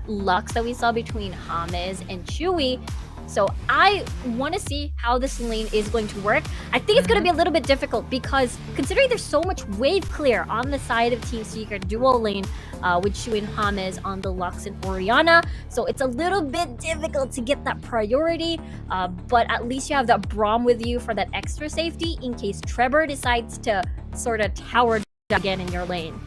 Lux that we saw between James and Chewy. So I want to see how this lane is going to work. I think it's going to be a little bit difficult because considering there's so much wave clear on the side of Team Secret duo lane with Chewy and James on the Lux and Orianna. So it's a little bit difficult to get that priority, but at least you have that Braum with you for that extra safety in case Trevor decides to sort of tower again in your lane.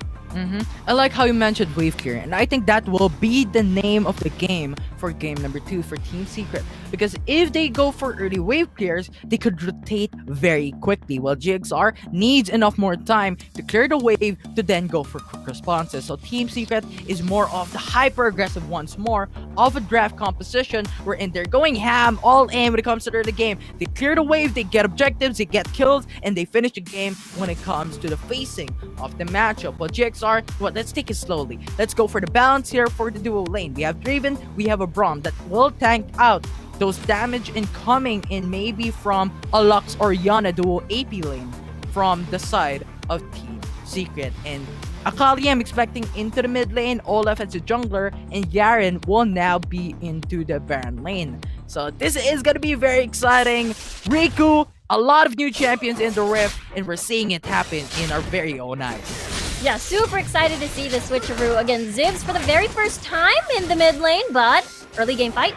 I like how you mentioned wave clear, and I think that will be the name of the game for game number 2 for Team Secret, because if they go for early wave clears, they could rotate very quickly, while GXR needs enough more time to clear the wave to then go for quick responses. So Team Secret is more of the hyper aggressive once more of a draft composition wherein they're going ham all in when it comes to the early game. They clear the wave, they get objectives, they get kills, and they finish the game when it comes to the facing of the matchup. While GXR, well, let's take it slowly. Let's go for the balance here for the duo lane. We have Draven, we have a Braum that will tank out those damage incoming in maybe from a Lux or Yana duo AP lane from the side of Team Secret. And Akali, I'm expecting into the mid lane, Olaf as a jungler, and Yaren will now be into the Baron lane. So this is gonna be very exciting. Riku, a lot of new champions in the Rift, and we're seeing it happen in our very own eyes. Yeah, super excited to see the switcheroo. Again, Zivs for the very first time in the mid lane, but early game fight.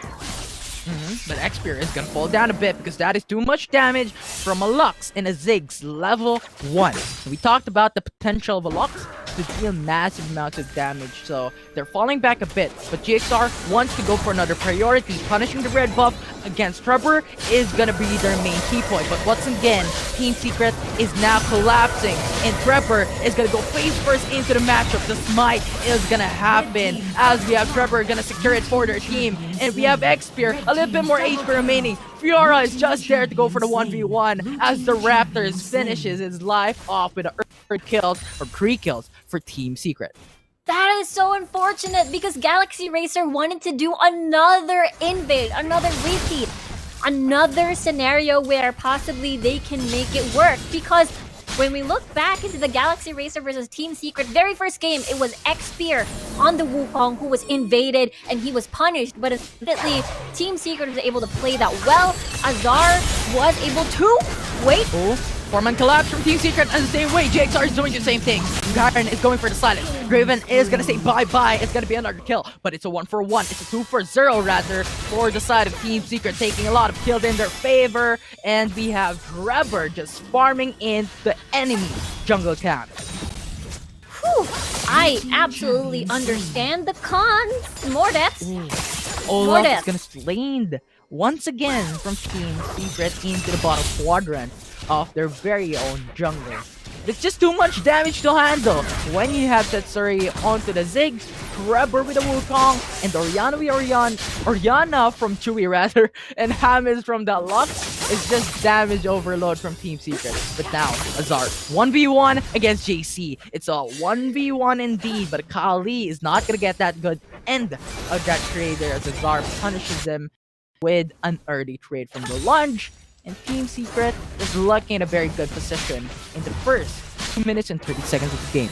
But Xperia is gonna fall down a bit because that is too much damage from a Lux and a Ziggs level 1. We talked about the potential of a Lux to deal massive amounts of damage, so they're falling back a bit. But GXR wants to go for another priority. Punishing the red buff against Trevor is gonna be their main key point. But once again, Team Secret is now collapsing, and Trevor is gonna go face first into the matchup. The smite is gonna happen as we have Trevor gonna secure it for their team, and we have Xperia, a little bit more HP remaining. Fiora is just there to go for the 1v1 as the Raptors finishes his life off with a kills or 3 kills for Team Secret. That is so unfortunate because Galaxy Racer wanted to do another invade, another repeat, another scenario where possibly they can make it work. Because when we look back into the Galaxy Racer versus Team Secret very first game, it was Xperia on the Wukong who was invaded and he was punished. But immediately, Team Secret was able to play that well. Azar was able to wait. Oh, 4-man collapse from Team Secret, and the same way JXR is doing the same thing. Garen is going for the silence. Graven is gonna say bye-bye. It's gonna be another kill, but it's a 1-for-1. It's a 2-for-0 rather for the side of Team Secret, taking a lot of kills in their favor. And we have Trevor just farming in the enemy jungle camp. Whew. I absolutely understand the cons. More deaths. Olaf is gonna slain once again from Team Secret into the bottom quadrant of their very own jungle. It's just too much damage to handle when you have Tetsuri onto the Ziggs, Trevor with the Wukong, and Oriana from Chewy rather, and Hamis from the Lux. It's just damage overload from Team Secret. But now, Azar, 1v1 against JC. It's a 1v1 indeed, but Kali is not gonna get that good end of that trade there as Azar punishes them with an early trade from the lunge. And Team Secret is looking in a very good position in the first 2 minutes and 30 seconds of the game.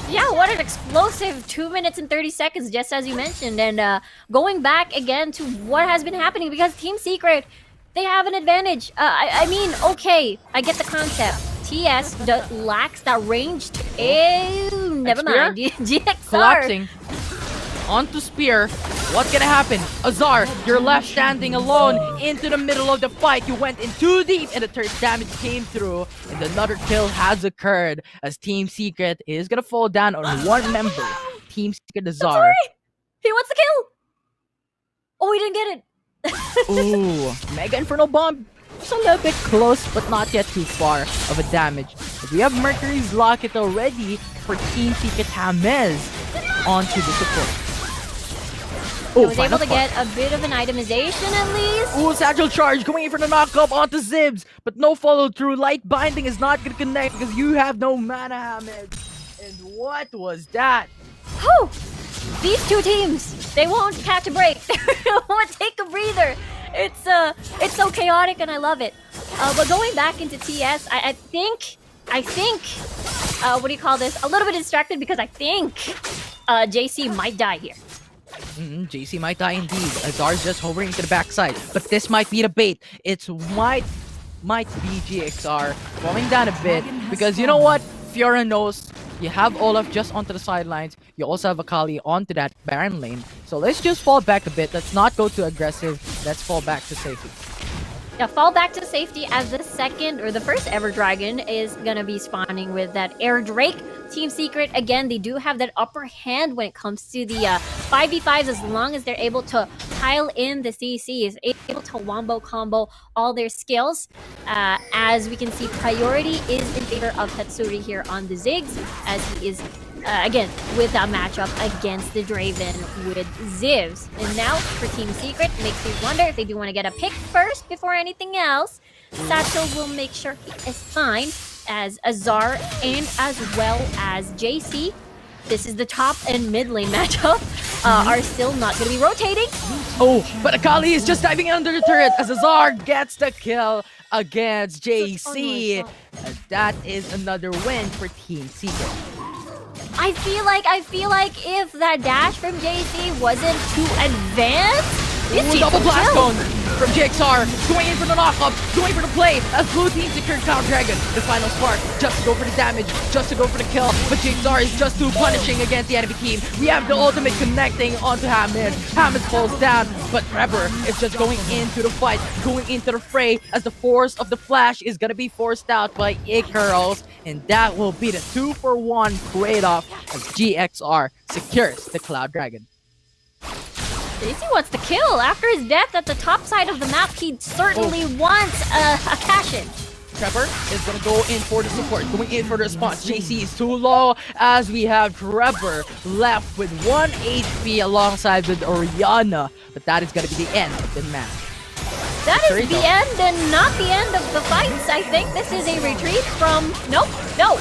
Yeah, what an explosive 2 minutes and 30 seconds, just as you mentioned. And going back again to what has been happening, because Team Secret, they have an advantage. I mean, okay, I get the concept. TS lacks that range. Never mind. GXR. Collapsing onto Spear. What's gonna happen? Azar, you're left standing alone into the middle of the fight. You went in too deep and the third damage came through. And another kill has occurred as Team Secret is gonna fall down on one member. Team Secret Azar. He wants the kill. Oh, he didn't get it. Ooh, Mega Inferno Bomb. Just a little bit close, but not yet too far of a damage. But we have Mercury's Locket already for Team Secret James onto the support. He was able to get a bit of an itemization at least. Ooh, Satchel Charge going in for the knockup onto Zibs, but no follow through. Light Binding is not going to connect because you have no mana, Hamid. And what was that? Whew. These two teams, they won't catch a break. They won't take a breather. It's so chaotic and I love it. But going back into TS, I think, what do you call this? A little bit distracted because I think JC might die here. JC might die indeed. Azar's just hovering to the backside, but this might be the bait. It might be GXR falling down a bit because you know what? Fiora knows you have Olaf just onto the sidelines. You also have Akali onto that Baron lane. So let's just fall back a bit. Let's not go too aggressive. Let's fall back to safety. Yeah, fall back to safety as the second or the first ever dragon is gonna be spawning with that Air Drake. Team Secret, again, they do have that upper hand when it comes to the 5v5s as long as they're able to pile in the CCs, able to wombo combo all their skills. As we can see, priority is in favor of Tatsuri here on the Ziggs as he is again, with that matchup against the Draven with Zivs. And now for Team Secret, makes me wonder if they do want to get a pick first before anything else. Satchel will make sure he is fine as Azar and as well as JC. This is the top and mid lane matchup. are still not going to be rotating. Oh, but Akali is just diving under the turret as Azar gets the kill against JC. And that is another win for Team Secret. I feel like if that dash from JC wasn't too advanced, Ooh, double blast zone from JXR, going in for the knockup, going for the play as blue team secured Cloud Dragon. The final spark, just to go for the damage, just to go for the kill, but JXR is just too punishing against the enemy team. We have the ultimate connecting onto Hammond. Hammond falls down, but Trevor is just going into the fight, going into the fray as the force of the flash is gonna be forced out by Icaros, and that will be the 2-for-1 trade-off as GXR secures the Cloud Dragon. JC wants the kill. After his death at the top side of the map, he certainly wants a cash-in. Trevor is going to go in for the support, going in for the response. JC is too low as we have Trevor left with 1 HP alongside with Oriana. But that is going to be the end of the match. That is the end and not the end of the fights. I think this is a retreat from... Nope, no.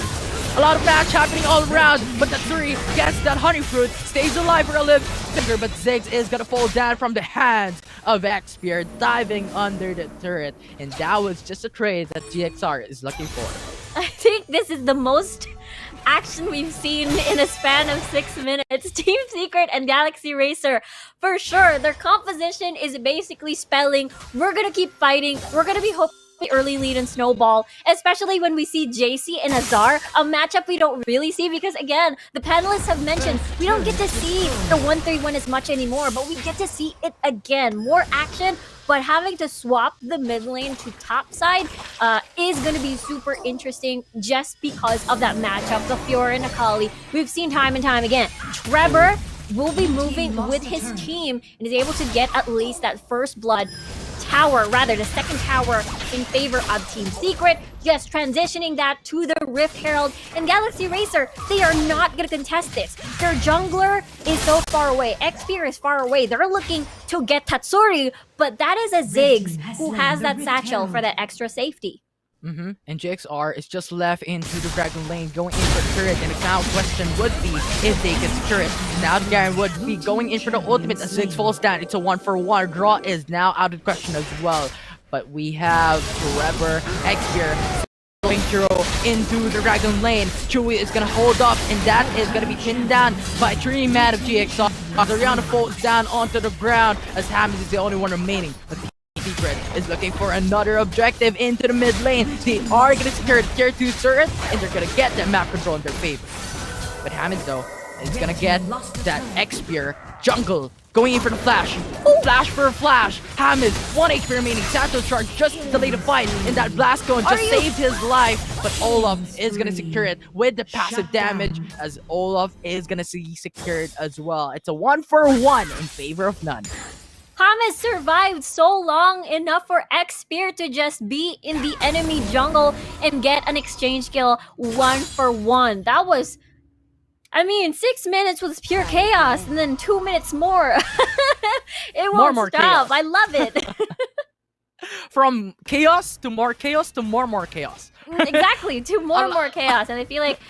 A lot of match happening all around, but Tatsuri gets that honey fruit, stays alive for a little bit, but Ziggs is gonna fall down from the hands of Xpear, diving under the turret, and that was just a trade that GXR is looking for. I think this is the most action we've seen in a span of 6 minutes. Team Secret and Galaxy Racer, for sure, their composition is basically spelling, we're gonna keep fighting, we're gonna be hoping the early lead and snowball, especially when we see JC and Azar, a matchup we don't really see because, again, the panelists have mentioned we don't get to see the 1-3-1 as much anymore, but we get to see it again. More action, but having to swap the mid lane to top side is going to be super interesting just because of that matchup, the Fiora and Akali. We've seen time and time again. Trevor will be moving with his team and is able to get at least that first blood tower, rather the second tower in favor of Team Secret, just transitioning that to the Rift Herald. And Galaxy Racer, they are not going to contest this. Their jungler is so far away. Xpear is far away. They're looking to get Tatsuri, but that is a Ziggs who has that satchel for that extra safety. And JXR is just left into the Dragon Lane, going in for the turret, and the now question would be if they can secure it. Now Garen would be going in for the ultimate as Ziggs falls down. It's a 1-for-1. Draw is now out of the question as well. But we have Trevor, Xpear going through into the Dragon Lane. Chewy is gonna hold up, and that is gonna be pinned down by 3 man of GXR. Ariana falls down onto the ground as Hammond is the only one remaining. But Secret is looking for another objective into the mid lane. They are going to secure the tier 2 turret, and they're going to get that map control in their favor. But Hammond, though, is going to get that Xpear jungle going in for the flash. Flash for a flash. Hammond, 1 HP remaining. Santos charge just to delay the fight, and that blast cone just saved his life. But Olaf is going to secure it with the passive damage, as Olaf is going to see secured as well. It's a 1-for-1 in favor of none. Hamas survived so long enough for Xpear to just be in the enemy jungle and get an exchange kill 1-for-1. That was, I mean, 6 minutes was pure chaos, and then 2 minutes more. It won't more stop. chaos. I love it. From chaos to more chaos to more chaos. Exactly, to more chaos. And I feel like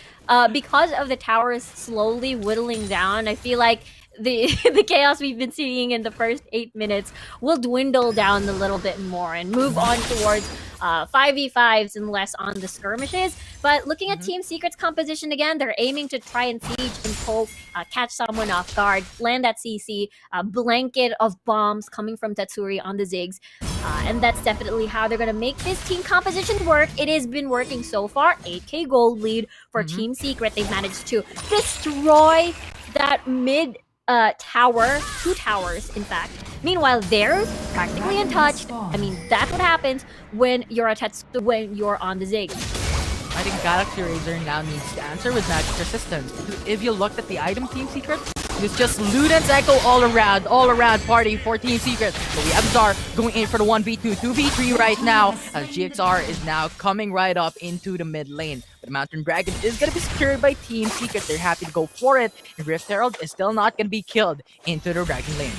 because of the towers slowly whittling down, I feel like the chaos we've been seeing in the first 8 minutes will dwindle down a little bit more and move on towards 5v5s and less on the skirmishes. But looking at Team Secret's composition again, they're aiming to try and siege and poke, catch someone off guard, land that CC, blanket of bombs coming from Tatsuri on the Ziggs. And that's definitely how they're going to make this team composition work. It has been working so far. 8k gold lead for Team Secret. They've managed to destroy that mid tower, 2 towers in fact. Meanwhile, theirs practically untouched. I mean, that's what happens when you're when you're on the Zig. I think Galaxy Racer now needs to answer with magic resistance. If you looked at the item Team Secret, it's just loot and cycle all around party for Team Secret. But we have Zar going in for the 1v2, 2v3 right now, as GXR is now coming right up into the mid lane. But Mountain Dragon is going to be secured by Team Secret. They're happy to go for it. And Rift Herald is still not going to be killed into the Dragon lane.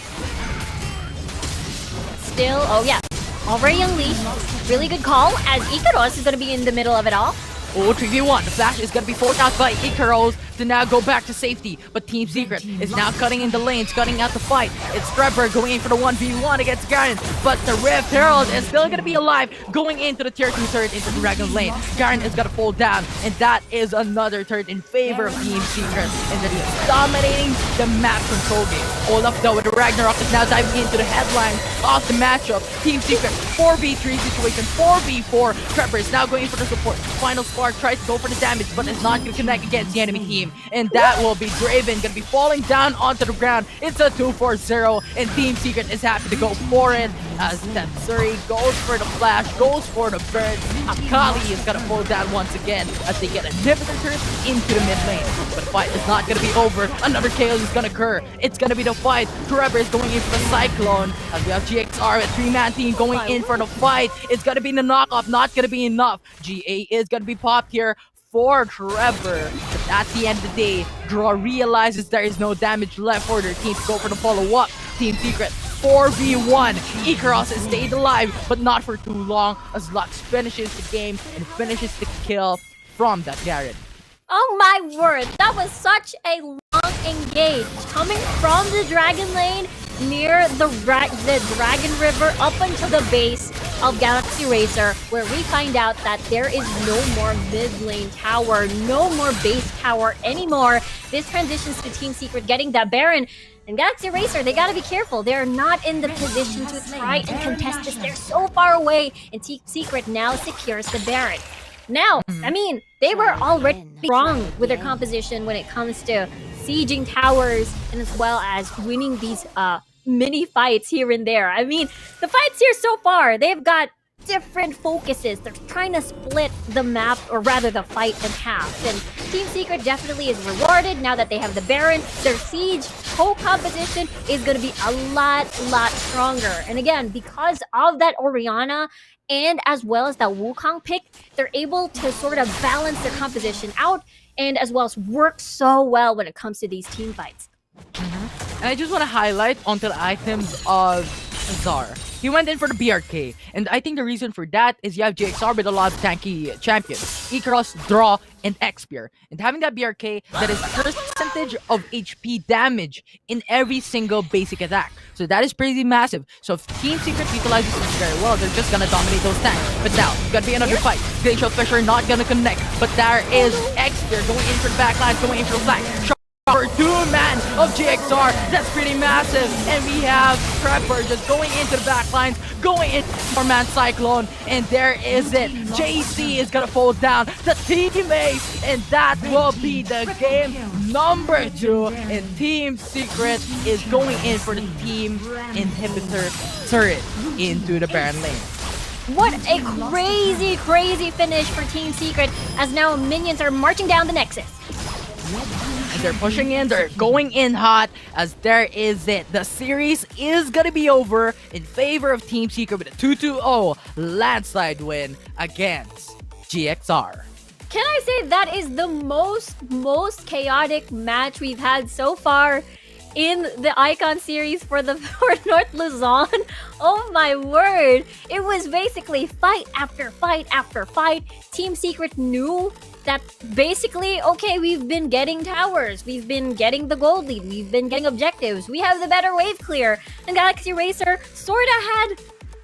Still, oh yeah, already unleashed. Really good call, as Ikaros is going to be in the middle of it all. Oh, 3v1. The flash is going to be forced out by Icaros. to now go back to safety, but Team Secret is now cutting in the lanes, cutting out the fight. It's Trevor going in for the 1v1 against Garen, but the Rift Herald is still gonna be alive, going into the tier 2 turret into the Dragon lane. Garen is gonna fall down, and that is another turret in favor of Team Secret, and that is dominating the map control game. Olaf though with the Ragnarok is now diving into the headline of the matchup. Team Secret 4v3 situation, 4v4. Trevor is now going for the support. Final Spark tries to go for the damage, but is not going to connect against the enemy team. And that will be Draven going to be falling down onto the ground. It's a 2-4-0, and Team Secret is happy to go for it. As Tetsuri goes for the flash, goes for the burn. Akali is going to fall down once again as they get a inhibitor turret into the mid lane. But the fight is not going to be over. Another chaos is going to occur. It's going to be the fight. Trevor is going in for the Cyclone. As we have GXR, a 3-man team going in for the fight. It's going to be the knockoff, not going to be enough. GA is going to be popped here for Trevor. But at the end of the day, Draw realizes there is no damage left for their team to go for the follow-up. Team Secret 4v1. Ikaros has stayed alive, but not for too long as Lux finishes the game and finishes the kill from that Garen. Oh my word, that was such a long engage. Coming from the Dragon lane near the Dragon River up until the base of Galaxy Racer, where we find out that there is no more mid lane tower, no more base tower anymore. This transitions to Team Secret getting that Baron. And Galaxy Racer, they gotta be careful. They're not in the position to try and contest this. They're so far away, and Team Secret now secures the Baron. Now, I mean, they were already wrong with their composition when it comes to sieging towers and as well as winning these mini fights here and there. I mean, the fights here so far, they've got different focuses. They're trying to split the map, or rather the fight, in half. And Team Secret definitely is rewarded now that they have the Baron. Their siege co-composition is going to be a lot stronger. And again, because of that Orianna and as well as that Wukong pick, they're able to sort of balance their composition out and as well as work so well when it comes to these team fights. And I just want to highlight onto the items of Zar. He went in for the BRK, and I think the reason for that is you have GXR with a lot of tanky champions, Ikaros, Draw, and Xpear. And having that BRK, that is percentage of HP damage in every single basic attack. So that is pretty massive. So if Team Secret utilizes this very well, they're just gonna dominate those tanks. But now, gotta be another fight. Glacial Fisher not gonna connect, but there is Xpear going in for the backline, going in for the flank. For 2-man of GXR, that's pretty massive. And we have Trevor just going into the backlines, going into 4-man Cyclone, and there is it. JC is gonna fall down, the teammate, and that will be the game number 2. And Team Secret is going in for the team inhibitor turret into the Baron lane. What a crazy finish for Team Secret, as now minions are marching down the Nexus. And they're pushing in, they're going in hot, as there is it. The series is gonna be over in favor of Team Secret with a 2-2-0 landslide win against GXR. Can I say that is the most chaotic match we've had so far in the Icon series for North Luzon? Oh my word! It was basically fight after fight after fight. Team Secret knew that basically, okay, we've been getting towers, we've been getting the gold lead, we've been getting objectives, we have the better wave clear, and Galaxy Racer sorta had,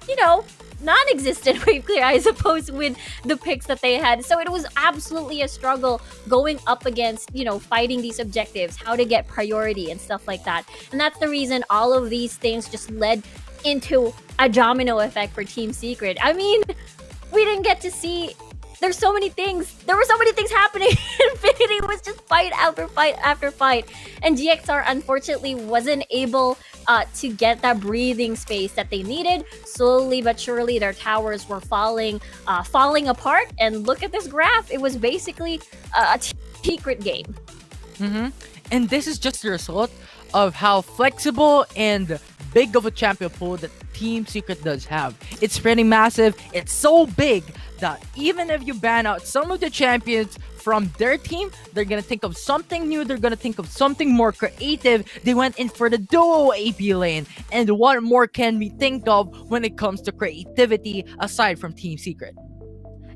you know, non-existent wave clear, I suppose, with the picks that they had. So it was absolutely a struggle going up against, you know, fighting these objectives, how to get priority and stuff like that. And that's the reason all of these things just led into a domino effect for Team Secret. I mean, we didn't get to see... There were so many things happening. Infinity was just fight after fight after fight. And GXR unfortunately wasn't able to get that breathing space that they needed. Slowly but surely their towers were falling apart. And look at this graph. It was basically a secret game. And this is just the result of how flexible and big of a champion pool that Team Secret does have. It's pretty massive. It's so big that even if you ban out some of the champions from their team, they're gonna think of something new, they're gonna think of something more creative. They went in for the duo AP lane, and what more can we think of when it comes to creativity aside from Team Secret?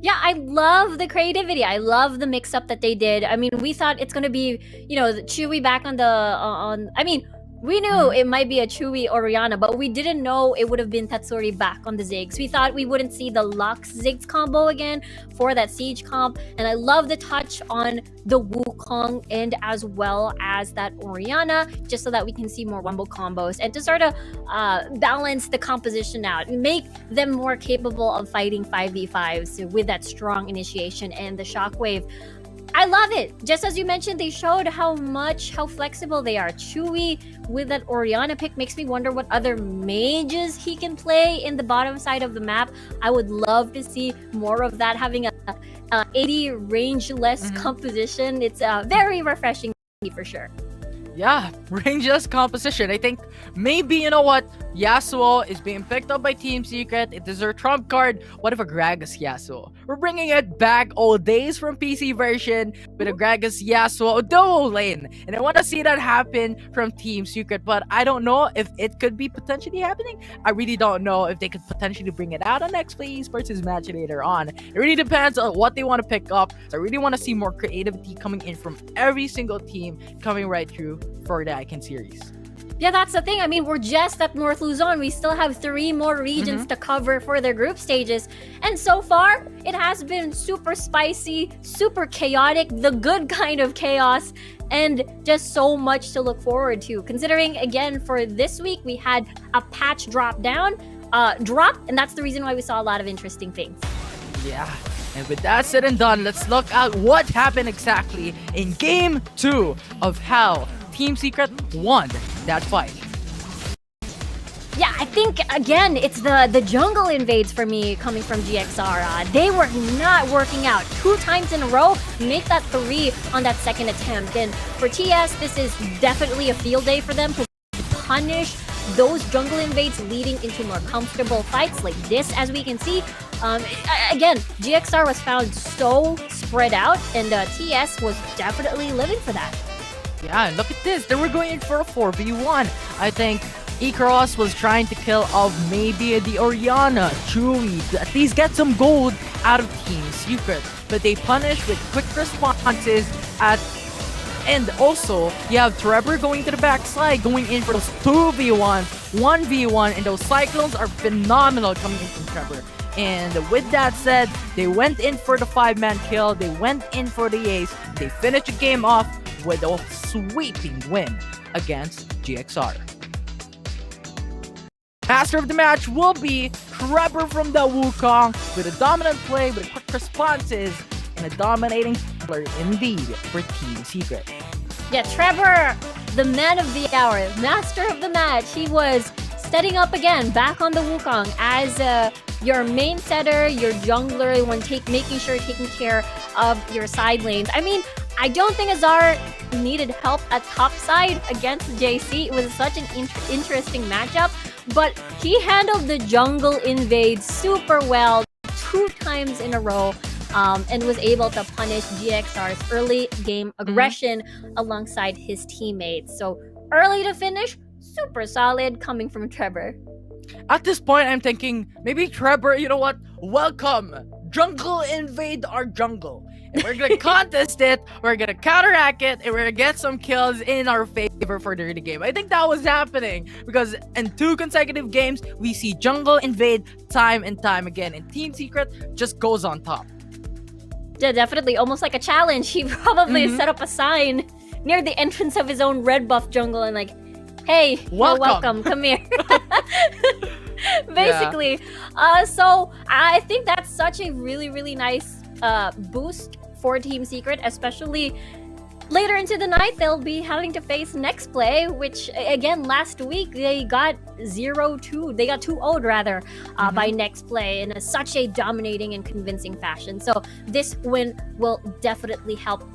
Yeah, I love the creativity. I love the mix-up that they did. I mean, we thought it's gonna be, the Chewy back on the on. I mean, we knew it might be a Chewy Oriana, but we didn't know it would have been Tatsuri back on the Ziggs. We thought we wouldn't see the Lux Ziggs combo again for that Siege comp, and I love the touch on the Wukong and as well as that Oriana, just so that we can see more Wumble combos and to sort of balance the composition out, make them more capable of fighting 5v5s with that strong initiation and the Shockwave. I love it. Just as you mentioned, they showed how flexible they are. Chewy with that Oriana pick makes me wonder what other mages he can play in the bottom side of the map. I would love to see more of that, having a 80 range-less composition. It's very refreshing for sure. Yeah, rangeless composition. I think maybe, you know what? Yasuo is being picked up by Team Secret. It is their trump card. What if a Gragas Yasuo? We're bringing it back old days from PC version with a Gragas Yasuo duo lane. And I want to see that happen from Team Secret, but I don't know if it could be potentially happening. I really don't know if they could potentially bring it out on Nexplay Esports' match later on. It really depends on what they want to pick up. So I really want to see more creativity coming in from every single team coming right through for the Icon series. Yeah, that's the thing. I mean, we're just at North Luzon. We still have 3 more regions to cover for their group stages. And so far, it has been super spicy, super chaotic, the good kind of chaos, and just so much to look forward to. Considering, again, for this week, we had a patch drop, and that's the reason why we saw a lot of interesting things. Yeah. And with that said and done, let's look at what happened exactly in Game 2 of how Team Secret won that fight. Yeah, I think, again, it's the jungle invades for me coming from GXR. They were not working out. 2 times in a row, make that 3 on that second attempt. And for TS, this is definitely a field day for them to punish those jungle invades, leading into more comfortable fights like this, as we can see. Again, GXR was found so spread out, and TS was definitely living for that. Yeah, and look at this. They were going in for a 4v1. I think Ikaros was trying to kill off maybe the Oriana, Chewy, to at least get some gold out of Team Secret. But they punish with quick responses and also, you have Trevor going to the backside, going in for those 2v1, 1v1, and those Cyclones are phenomenal coming in from Trevor. And with that said, they went in for the 5-man kill, they went in for the ace, they finished the game off with a sweeping win against GXR. Master of the match will be Trevor from the Wukong with a dominant play, with quick responses, and a dominating player indeed for Team Secret. Yeah, Trevor, the man of the hour, master of the match. He was setting up again, back on the Wukong as your main setter, your jungler, making sure taking care of your side lanes. I mean, I don't think Azar needed help at top side against JC. It was such an interesting matchup, but he handled the jungle invade super well 2 times in a row. And was able to punish GXR's early game aggression alongside his teammates. So early to finish, super solid coming from Trevor. At this point, I'm thinking, maybe Trevor, you know what? Welcome! Jungle invade our jungle. And we're gonna contest it, we're gonna counteract it, and we're gonna get some kills in our favor for the early game. I think that was happening because in 2 consecutive games, we see jungle invade time and time again, and Team Secret just goes on top. Yeah, definitely. Almost like a challenge. He probably set up a sign near the entrance of his own red buff jungle and like, hey, welcome. Come here. Basically. Yeah. So I think that's such a really, really nice boost for Team Secret, especially later into the night. They'll be having to face Nexplay, which again last week they got 0-2. They got 2-0 rather by Nexplay in such a dominating and convincing fashion. So this win will definitely help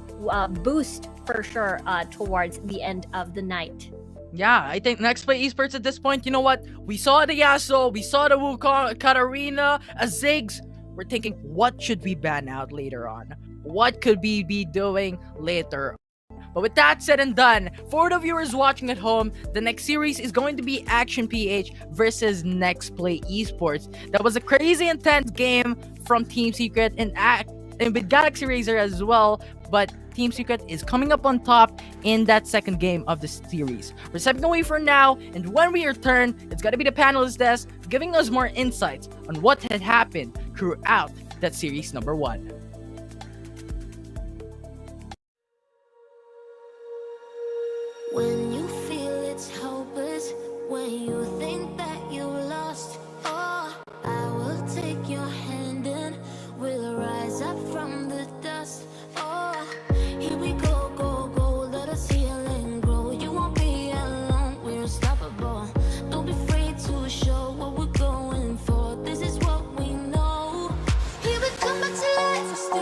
boost for sure towards the end of the night. Yeah, I think Nexplay Esports at this point, you know what? We saw the Yasuo, we saw the Wukong, Katarina, a Ziggs. We're thinking, what should we ban out later on? What could we be doing later? But with that said and done, for the viewers watching at home, the next series is going to be Action PH versus Nexplay Esports. That was a crazy intense game from Team Secret and with Galaxy Razor as well, but Team Secret is coming up on top in that second game of the series. We're stepping away for now, and when we return, it's gonna be the panelist desk giving us more insights on what had happened throughout that series number 1. When you feel it's hopeless, when you think that you lost, oh, I will take your hand and we'll rise up from the dust. Oh, here we go, go, go, let us heal and grow. You won't be alone, we're unstoppable. Don't be afraid to show what we're going for. This is what we know. Here we come back to life.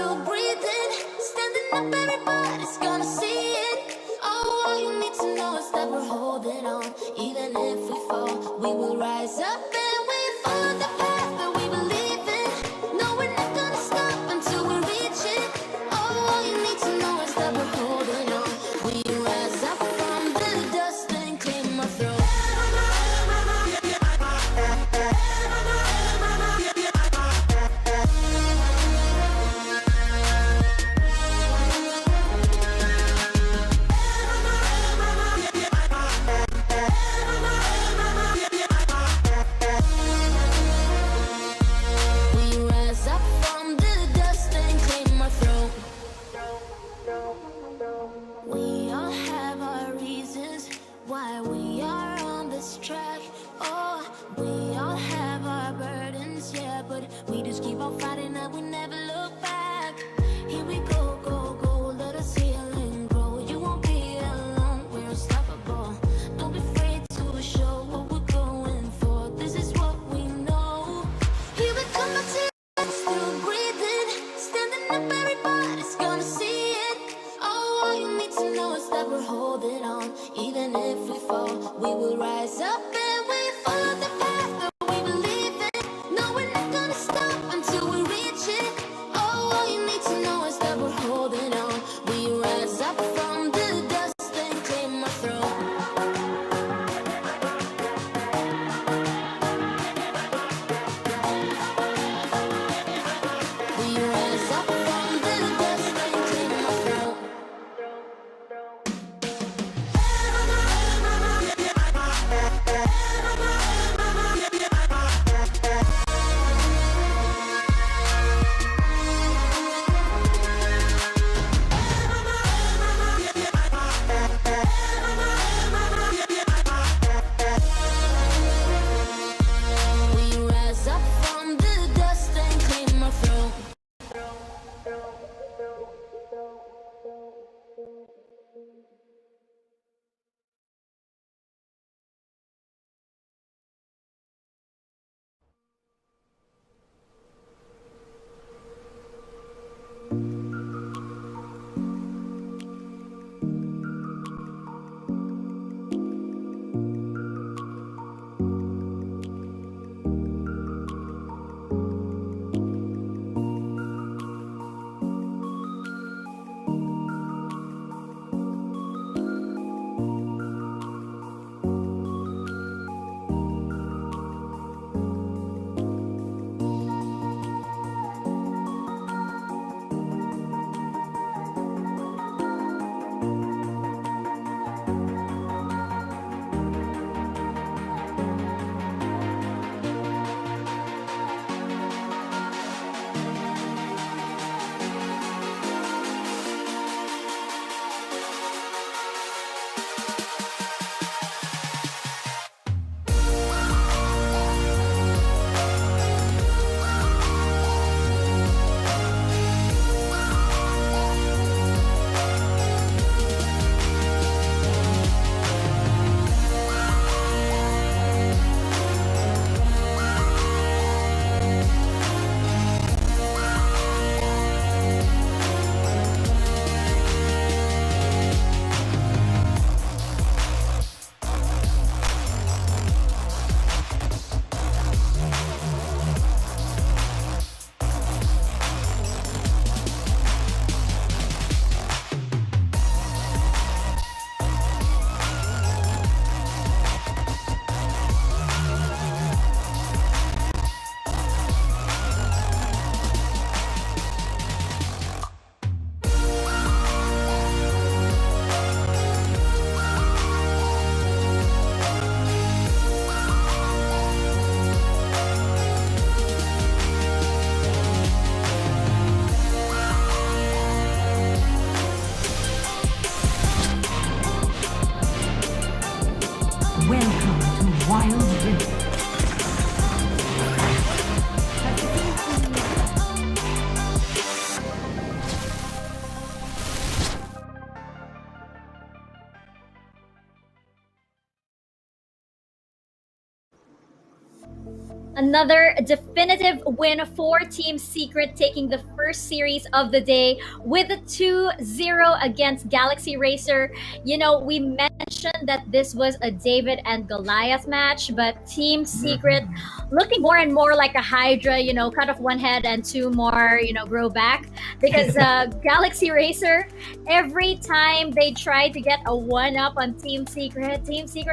Another definitive win for Team Secret, taking the first series of the day with a 2-0 against Galaxy Racer. You know, we mentioned that this was a David and Goliath match, but Team Secret looking more and more like a Hydra, you know, cut off one head and two more, you know, grow back. Because Galaxy Racer, every time they tried to get a one-up on Team Secret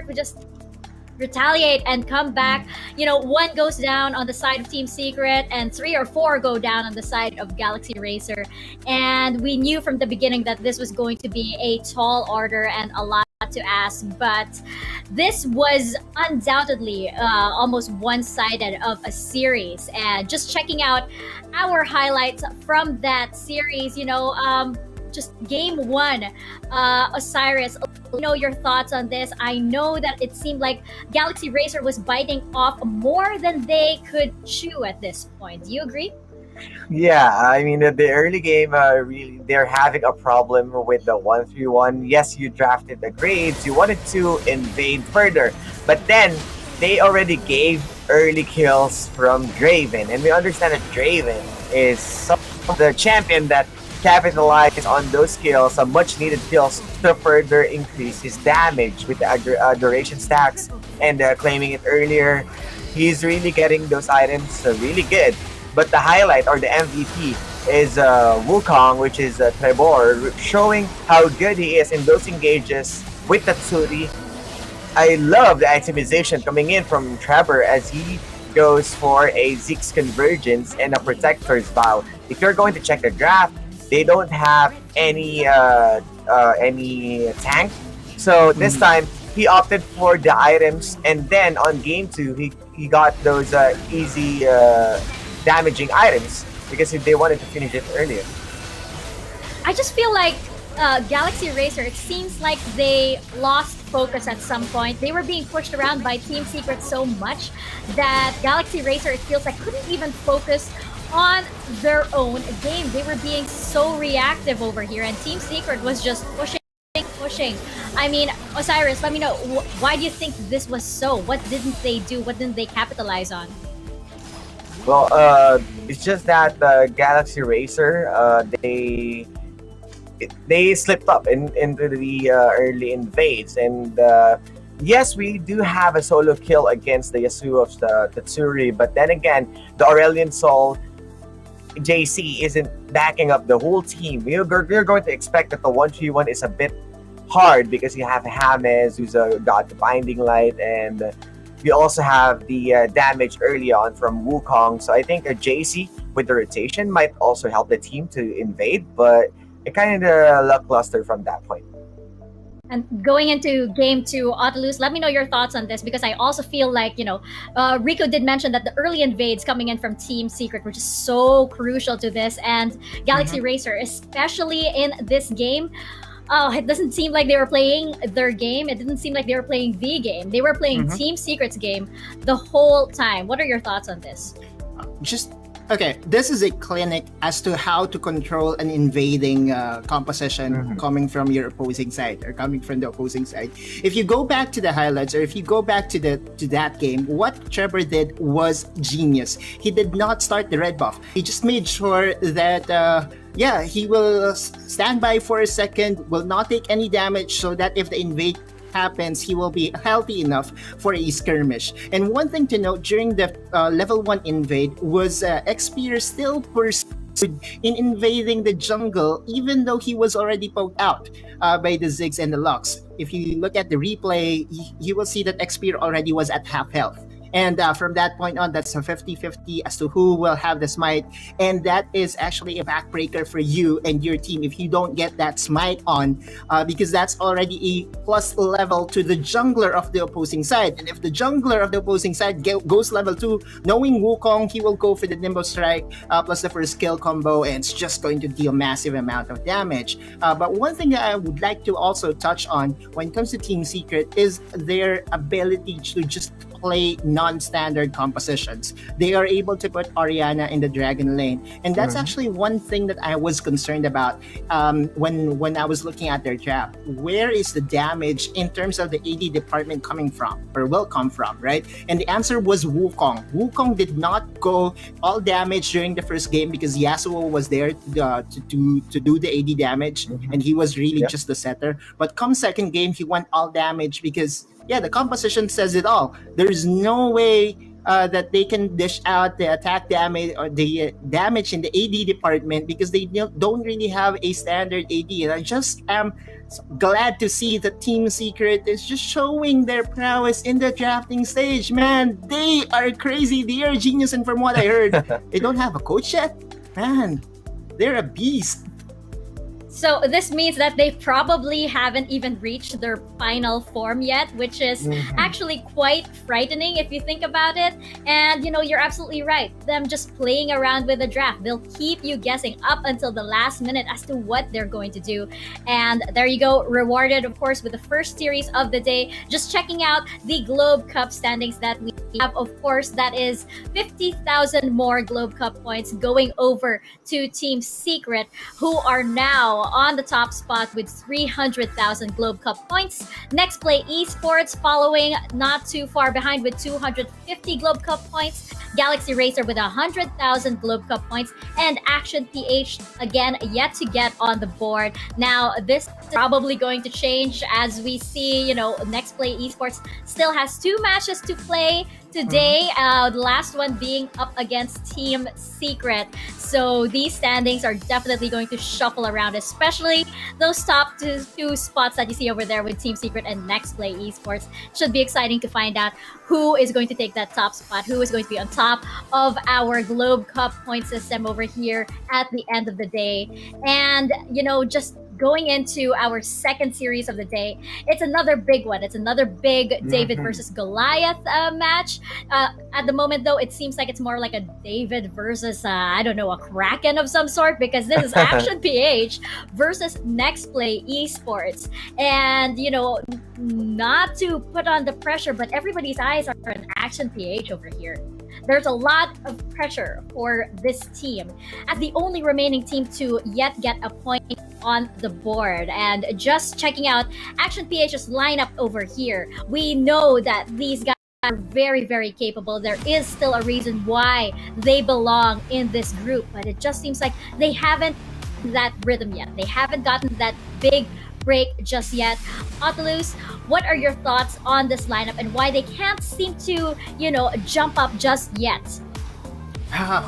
would just retaliate and come back. You know, one goes down on the side of Team Secret and 3 or 4 go down on the side of Galaxy Racer. And we knew from the beginning that this was going to be a tall order and a lot to ask, but this was undoubtedly almost one-sided of a series. And just checking out our highlights from that series, you know, just game one, Osiris, you know your thoughts on this. I know that it seemed like Galaxy Racer was biting off more than they could chew at this point. Do you agree? Yeah, I mean, the early game, really, they're having a problem with the 1-3-1. Yes, you drafted the grades, you wanted to invade further, but then they already gave early kills from Draven, and we understand that Draven is the champion that capitalize on those skills, some much needed kills to further increase his damage with the duration stacks and claiming it earlier. He's really getting those items really good. But the highlight or the MVP is Wukong, which is Trevor, showing how good he is in those engages with Tatsuri. I love the itemization coming in from Trevor as he goes for a Zeke's Convergence and a Protector's Vow. If you're going to check the draft, they don't have any tank. So this time, he opted for the items, and then on game 2, he got those easy damaging items because they wanted to finish it earlier. I just feel like Galaxy Racer, it seems like they lost focus at some point. They were being pushed around by Team Secret so much that Galaxy Racer, it feels like, couldn't even focus on their own game. They were being so reactive over here, and Team Secret was just pushing. I mean, Osiris, let me know, why do you think this was so? What didn't they do? What didn't they capitalize on? Well, it's just that Galaxy Racer, they slipped up into the early invades, and yes, we do have a solo kill against the Yasuo of the Tatsuri, but then again, the Aurelion Soul JC isn't backing up the whole team. You're going to expect that the 1-3-1 is a bit hard because you have James, who's got the Binding Light, and you also have the damage early on from Wukong. So I think a JC with the rotation might also help the team to invade, but it kind of lackluster from that point. And going into game 2, Autolus, let me know your thoughts on this, because I also feel like, you know, Rico did mention that the early invades coming in from Team Secret were just so crucial to this, and Galaxy Racer, especially in this game, it doesn't seem like they were playing their game. It didn't seem like they were playing the game. They were playing Team Secret's game the whole time. What are your thoughts on this? Okay, this is a clinic as to how to control an invading composition coming from your opposing side or coming from the opposing side. If you go back to the highlights, or if you go back to that game, what Trevor did was genius. He did not start the red buff. He just made sure that he will stand by for a second, will not take any damage, so that if the invade happens, he will be healthy enough for a skirmish. And one thing to note during the level 1 invade was Xpear still pursued in invading the jungle, even though he was already poked out by the Ziggs and the Lux. If you look at the replay, you will see that Xpear already was at half health. And from that point on, that's a 50-50 as to who will have the smite. And that is actually a backbreaker for you and your team if you don't get that smite on, because that's already a plus level to the jungler of the opposing side. And if the jungler of the opposing side goes level 2, knowing Wukong, he will go for the Nimbo Strike plus the first skill combo, and it's just going to deal massive amount of damage. But one thing that I would like to also touch on when it comes to Team Secret is their ability to just play non-standard compositions. They are able to put Oriana in the Dragon lane, and that's actually one thing that I was concerned about when I was looking at their draft. Where is the damage in terms of the AD department coming from, or will come from, right? And the answer was Wukong. Wukong did not go all damage during the first game because Yasuo was there to do the AD damage, and he was really just the setter. But come second game, he went all damage because the composition says it all. There's no way that they can dish out the attack damage or the damage in the AD department because they don't really have a standard AD. And I just am glad to see that Team Secret is just showing their prowess in the drafting stage. Man, they are crazy. They are genius. And from what I heard, they don't have a coach yet. Man, they're a beast. So this means that they probably haven't even reached their final form yet, which is actually quite frightening if you think about it. And you're absolutely right. Them just playing around with the draft, they'll keep you guessing up until the last minute as to what they're going to do. And there you go, rewarded of course with the first series of the day. Just checking out the Globe Cup standings that we have, of course, that is 50,000 more Globe Cup points going over to Team Secret, who are now on the top spot with 300,000 Globe Cup points. Nexplay Esports following not too far behind with 250 Globe Cup points. Galaxy Racer with 100,000 Globe Cup points, and Action PH again yet to get on the board. Now this is probably going to change as we see, Nexplay Esports still has 2 matches to play today, the last one being up against Team Secret. So these standings are definitely going to shuffle around, especially those top two spots that you see over there with Team Secret and Nexplay Esports. Should be exciting to find out who is going to take that top spot, who is going to be on top of our Globe Cup point system over here at the end of the day. And, just going into our second series of the day, it's another big one. It's another big David versus Goliath match. At the moment, though, it seems like it's more like a David versus, a Kraken of some sort, because this is Action PH versus Nexplay Esports. And, not to put on the pressure, but everybody's eyes are on Action PH over here. There's a lot of pressure for this team as the only remaining team to yet get a point on the board. And just checking out Action PH's lineup over here, we know that these guys are very, very capable. There is still a reason why they belong in this group, but it just seems like they haven't that rhythm yet. They haven't gotten that big break just yet. Otilus, what are your thoughts on this lineup and why they can't seem to, jump up just yet?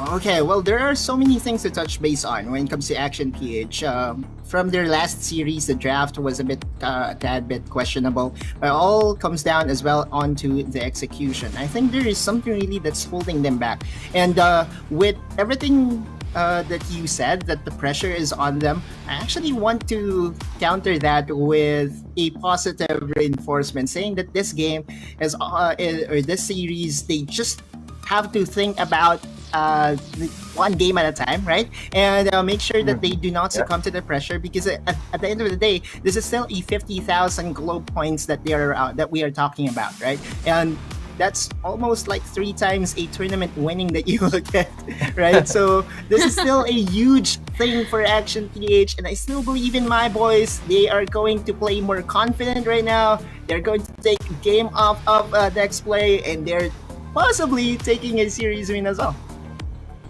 Okay, well, there are so many things to touch base on when it comes to Action PH. From their last series, the draft was a tad bit questionable. But it all comes down as well onto the execution. I think there is something really that's holding them back. And with everything that you said, that the pressure is on them, I actually want to counter that with a positive reinforcement, saying that this game is, or this series, they just have to think about one game at a time, right? And make sure that they do not succumb to the pressure, because at the end of the day, this is still a 50,000 globe points that we are talking about, right? And that's almost like 3 times a tournament winning that you will get, right? So this is still a huge thing for Action PH, and I still believe in my boys. They are going to play more confident right now. They're going to take a game off of Nexplay, and they're possibly taking a series win as well.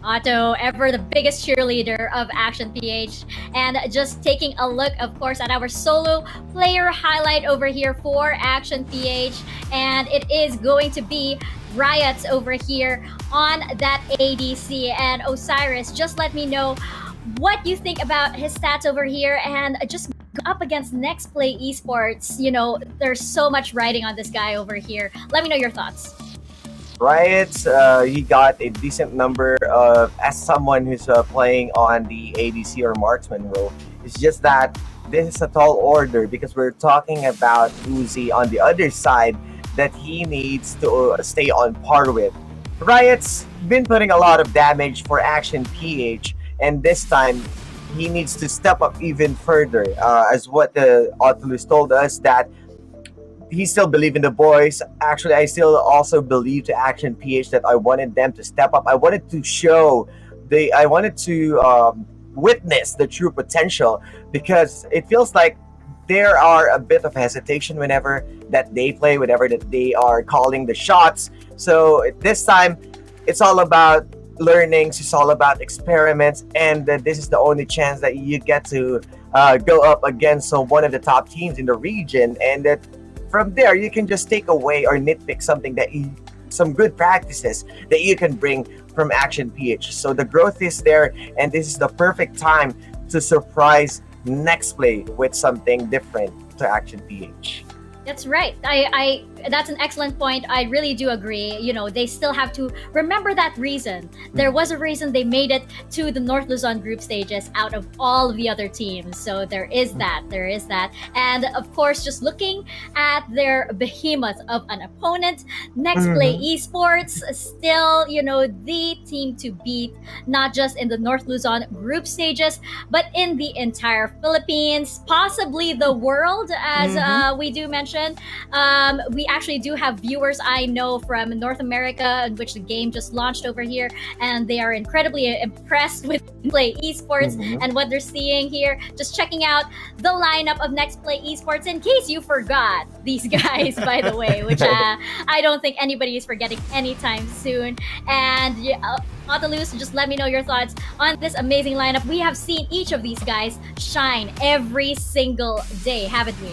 Otto, ever the biggest cheerleader of Action PH, and just taking a look, of course, at our solo player highlight over here for Action PH, and it is going to be Riots over here on that ADC. And Osiris, just let me know what you think about his stats over here, and just up against Nexplay Esports. There's so much riding on this guy over here. Let me know your thoughts. Riots, he got a decent number of, as someone who's playing on the ADC or marksman role. It's just that this is a tall order, because we're talking about Uzi on the other side that he needs to stay on par with. Riot's been putting a lot of damage for Action PH, and this time he needs to step up even further, as what the Otilus told us, that he still believed in the boys. Actually, I still also believe to Action PH that I wanted them to step up. I wanted to show I wanted to witness the true potential, because it feels like there are a bit of hesitation whenever that they play, whenever that they are calling the shots. So this time, it's all about learnings, it's all about experiments, and this is the only chance that you get to go up against one of the top teams in the region, and that from there you can just take away or nitpick something some good practices that you can bring from Action PH. So the growth is there, and this is the perfect time to surprise Nexplay with something different to Action PH. That's right. I that's an excellent point. I really do agree. You know, they still have to remember that reason. There was a reason they made it to the North Luzon group stages out of all of the other teams. So there is that. There is that. And of course, just looking at their behemoth of an opponent, Nexplay Esports, still, you know, the team to beat, not just in the North Luzon group stages, but in the entire Philippines, possibly the world, as we do mention. We actually do have viewers I know from North America, in which the game just launched over here, and they are incredibly impressed with Nexplay Esports and what they're seeing here. Just checking out the lineup of Nexplay Esports, in case you forgot these guys, by the way, which I don't think anybody is forgetting anytime soon. And Otalus, just let me know your thoughts on this amazing lineup. We have seen each of these guys shine every single day, haven't we?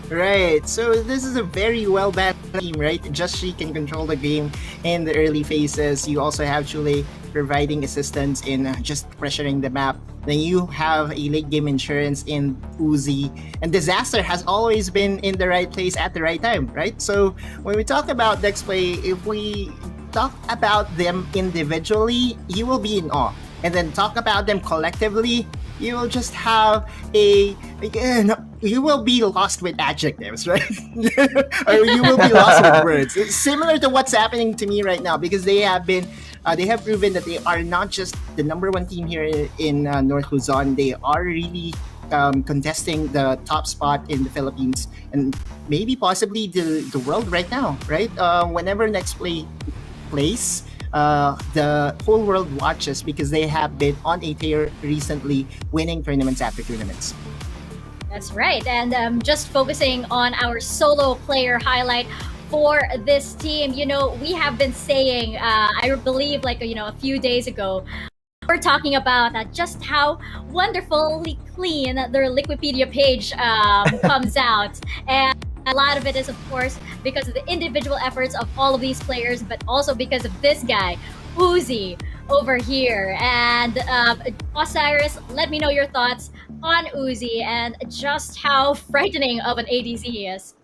Right, so this is a very well-balanced team, right? Just she can control the game in the early phases. You also have Chule providing assistance in just pressuring the map. Then you have a late game insurance in Uzi. And Disaster has always been in the right place at the right time, right? So when we talk about Nexplay, if we talk about them individually, you will be in awe. And then talk about them collectively, you will just have you will be lost with adjectives, right? Or you will be lost with words. It's similar to what's happening to me right now, because they have proven that they are not just the number one team here in North Luzon. They are really contesting the top spot in the Philippines and maybe possibly the world right now, right? Whenever Nexplay plays, the whole world watches, because they have been on a tear recently, winning tournaments after tournaments. That's right. And just focusing on our solo player highlight for this team, you know, we have been saying, I believe like, you know, a few days ago, we're talking about just how wonderfully clean their Liquipedia page comes out. And a lot of it is, of course, because of the individual efforts of all of these players, but also because of this guy, Uzi, over here. And Osiris, let me know your thoughts on Uzi and just how frightening of an ADC he is.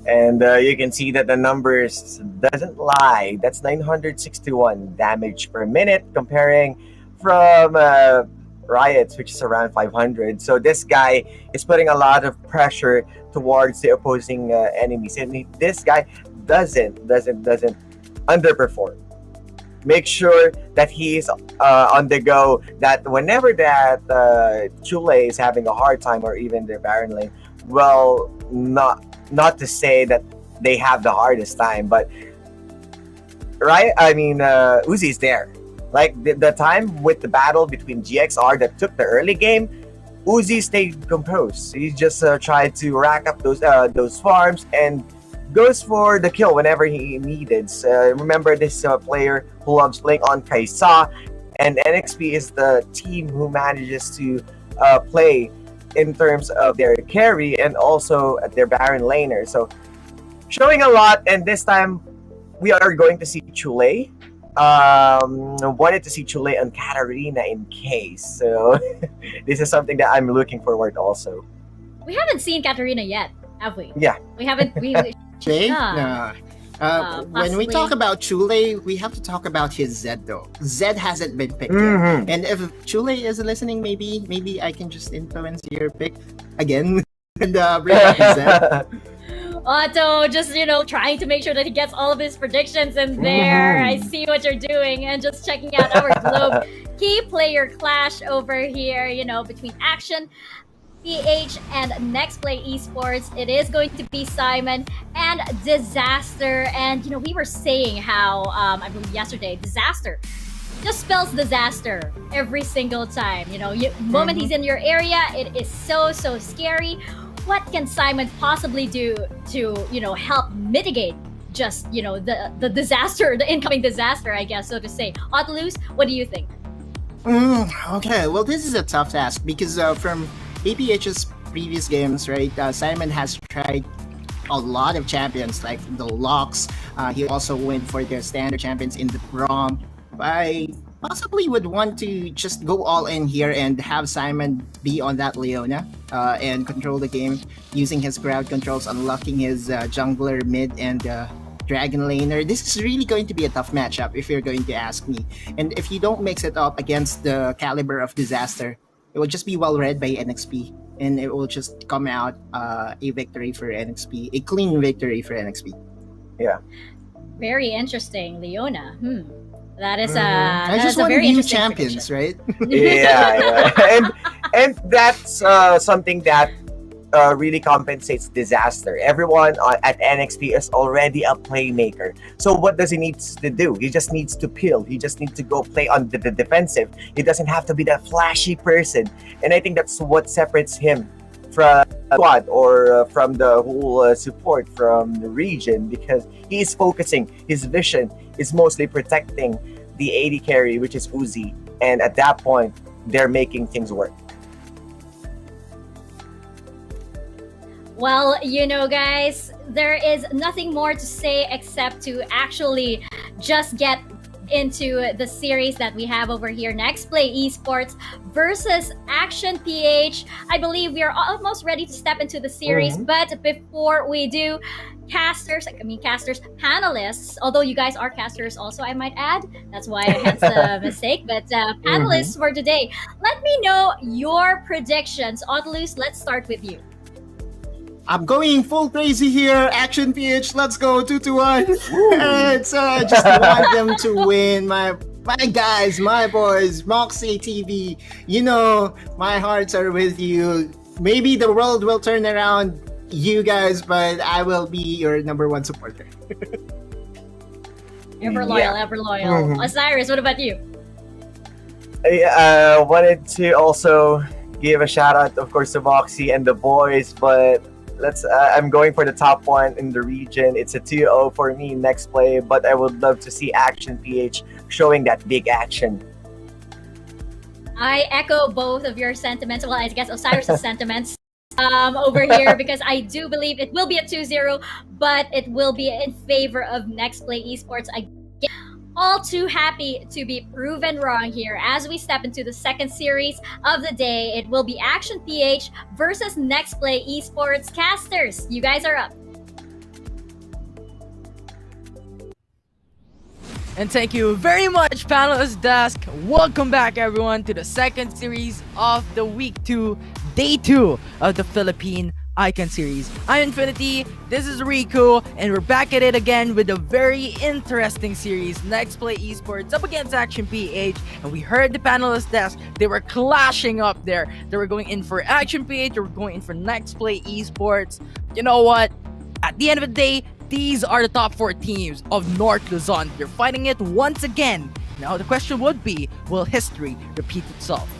And you can see that the numbers doesn't lie. That's 961 damage per minute, comparing from Riot's, which is around 500. So this guy is putting a lot of pressure towards the opposing enemies, and this guy doesn't underperform. Make sure that he's on the go, that whenever that Chule is having a hard time, or even their Baron lane, well, not to say that they have the hardest time, but Uzi is there. Like the time with the battle between GXR that took the early game, Uzi stayed composed. He just tried to rack up those farms and goes for the kill whenever he needed. Remember, this player who loves playing on Kaisa, and NXP is the team who manages to play in terms of their carry and also at their Baron laner. So showing a lot, and this time we are going to see Chule. Wanted to see Chule and Katarina in case. So this is something that I'm looking forward also. We haven't seen Katarina yet, have we? Yeah. We haven't. Chule? Yeah. No. When we talk about Chule, we have to talk about his Zed though. Zed hasn't been picked yet. And if Chule is listening, maybe I can just influence your pick again and bring up Zed. Otto, just, you know, trying to make sure that he gets all of his predictions in there. I see what you're doing, and just checking out our globe key player clash over here, you know, between Action PH and Nexplay Esports. It is going to be Simon and Disaster. And we were saying how I believe yesterday, Disaster just spells disaster every single time. Moment he's in your area, it is so scary. What can Simon possibly do to help mitigate just the disaster, the incoming disaster, I guess, so to say? Otlus, what do you think? Okay, well, this is a tough task because from APH's previous games, right, Simon has tried a lot of champions like the Locks. He also went for the standard champions in the Brom. I possibly would want to just go all in here and have Simon be on that Leona and control the game using his crowd controls, unlocking his jungler, mid, and dragon laner. This is really going to be a tough matchup if you're going to ask me. And if you don't mix it up against the caliber of Disaster, it will just be well read by NXP. And it will just come out a victory for NXP, a clean victory for NXP. Yeah. Very interesting, Leona. That is I that just is a want very new interesting champions, prediction. right? Yeah. and that's something that really compensates Disaster. Everyone at NXP is already a playmaker. So what does he need to do? He just needs to peel. He just needs to go play on the defensive. He doesn't have to be that flashy person. And I think that's what separates him from the squad or from the whole support from the region, because he's focusing. His vision is mostly protecting the AD carry, which is Uzi. And at that point, they're making things work. Well, guys, there is nothing more to say except to actually just get into the series that we have over here. Nexplay Esports versus Action PH. I believe we are almost ready to step into the series, but before we do, panelists, although you guys are casters also, I might add. That's why I had the mistake. But panelists for today, let me know your predictions. Otlus, let's start with you. I'm going full crazy here. Action PH, let's go 2-1. It's just want them to win. My guys, my boys, Moxie TV. My hearts are with you. Maybe the world will turn around, you guys, but I will be your number one supporter. Ever loyal. Osiris, what about you? I wanted to also give a shout out, of course, to Moxie and the boys, but I'm going for the top one in the region. It's a 2-0 for me next play, but I would love to see Action PH showing that big action. I echo both of your sentiments. Well, I guess Osiris' sentiments over here, because I do believe it will be a 2-0, but it will be in favor of Nexplay Esports. I get all too happy to be proven wrong here. As we step into the second series of the day, it will be Action PH versus Nexplay Esports. Casters, you guys are up. And thank you very much, Panelist Desk. Welcome back, everyone, to the second series of the week 2, day 2 of the Philippine Icon Series. I'm Infinity, this is Riku, and we're back at it again with a very interesting series. Nexplay Esports up against Action PH, and we heard the Panelist Desk. They were clashing up there. They were going in for Action PH, they were going in for Nexplay Esports. You know what? At the end of the day, these are the top 4 teams of North Luzon. They're fighting it once again. Now the question would be, will history repeat itself?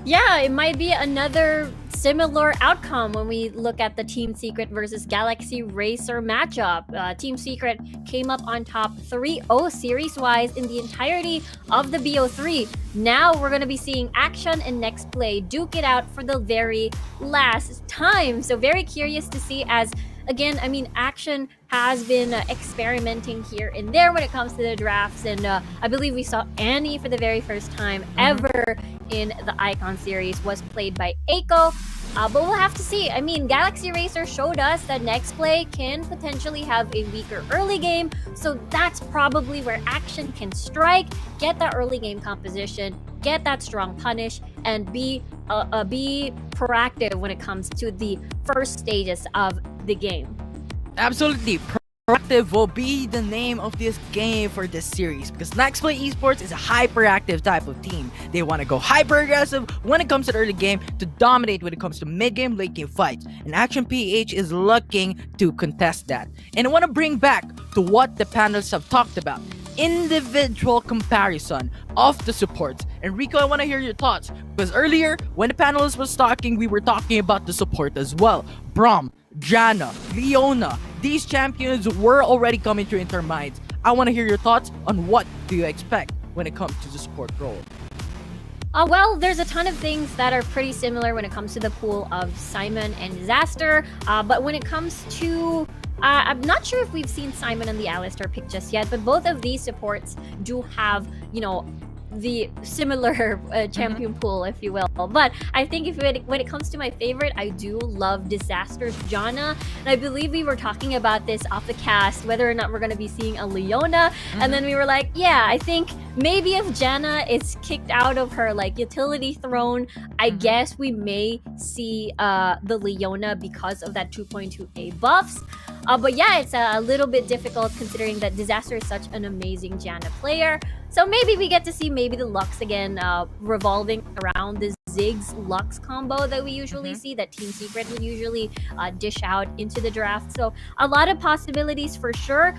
Yeah, it might be another similar outcome when we look at the Team Secret versus Galaxy Racer matchup. Team Secret came up on top 3-0 series-wise in the entirety of the BO3. Now we're going to be seeing Action and Nexplay duke it out for the very last time. So very curious to see, as again, I mean, Action has been experimenting here and there when it comes to the drafts, and I believe we saw Annie for the very first time ever in the Icon series was played by Eiko, but we'll have to see. I mean, Galaxy Racer showed us that Nexplay can potentially have a weaker early game, so that's probably where Action can strike, get that early game composition, get that strong punish, and be proactive when it comes to the first stages of the game. Absolutely. Proactive Hyperactive will be the name of this game for this series because Nexplay Esports is a hyperactive type of team. They want to go hyper aggressive when it comes to the early game to dominate when it comes to mid game, late game fights. And Action PH is looking to contest that. And I want to bring back to what the panelists have talked about. Individual comparison of the supports. Enrico, I want to hear your thoughts because earlier when the panelists was talking, we were talking about the support as well. Brom, Jana, Leona, these champions were already coming to into our minds. I want to hear your thoughts on what do you expect when it comes to the support role. Well, there's a ton of things that are pretty similar when it comes to the pool of Simon and Disaster. But when it comes to I'm not sure if we've seen Simon and the Alistar pick just yet, but both of these supports do have, the similar champion pool, if you will. But I think when it comes to my favorite, I do love Disaster's Jana. And I believe we were talking about this off the cast, whether or not we're going to be seeing a Leona. And then we were like, yeah, I think maybe if Jana is kicked out of her utility throne, I guess we may see the Leona because of that 2.2A buffs. But yeah, it's a little bit difficult considering that Disaster is such an amazing Jana player. So maybe we get to see maybe the Lux again revolving around the Ziggs Lux combo that we usually see, that Team Secret would usually dish out into the draft. So a lot of possibilities for sure.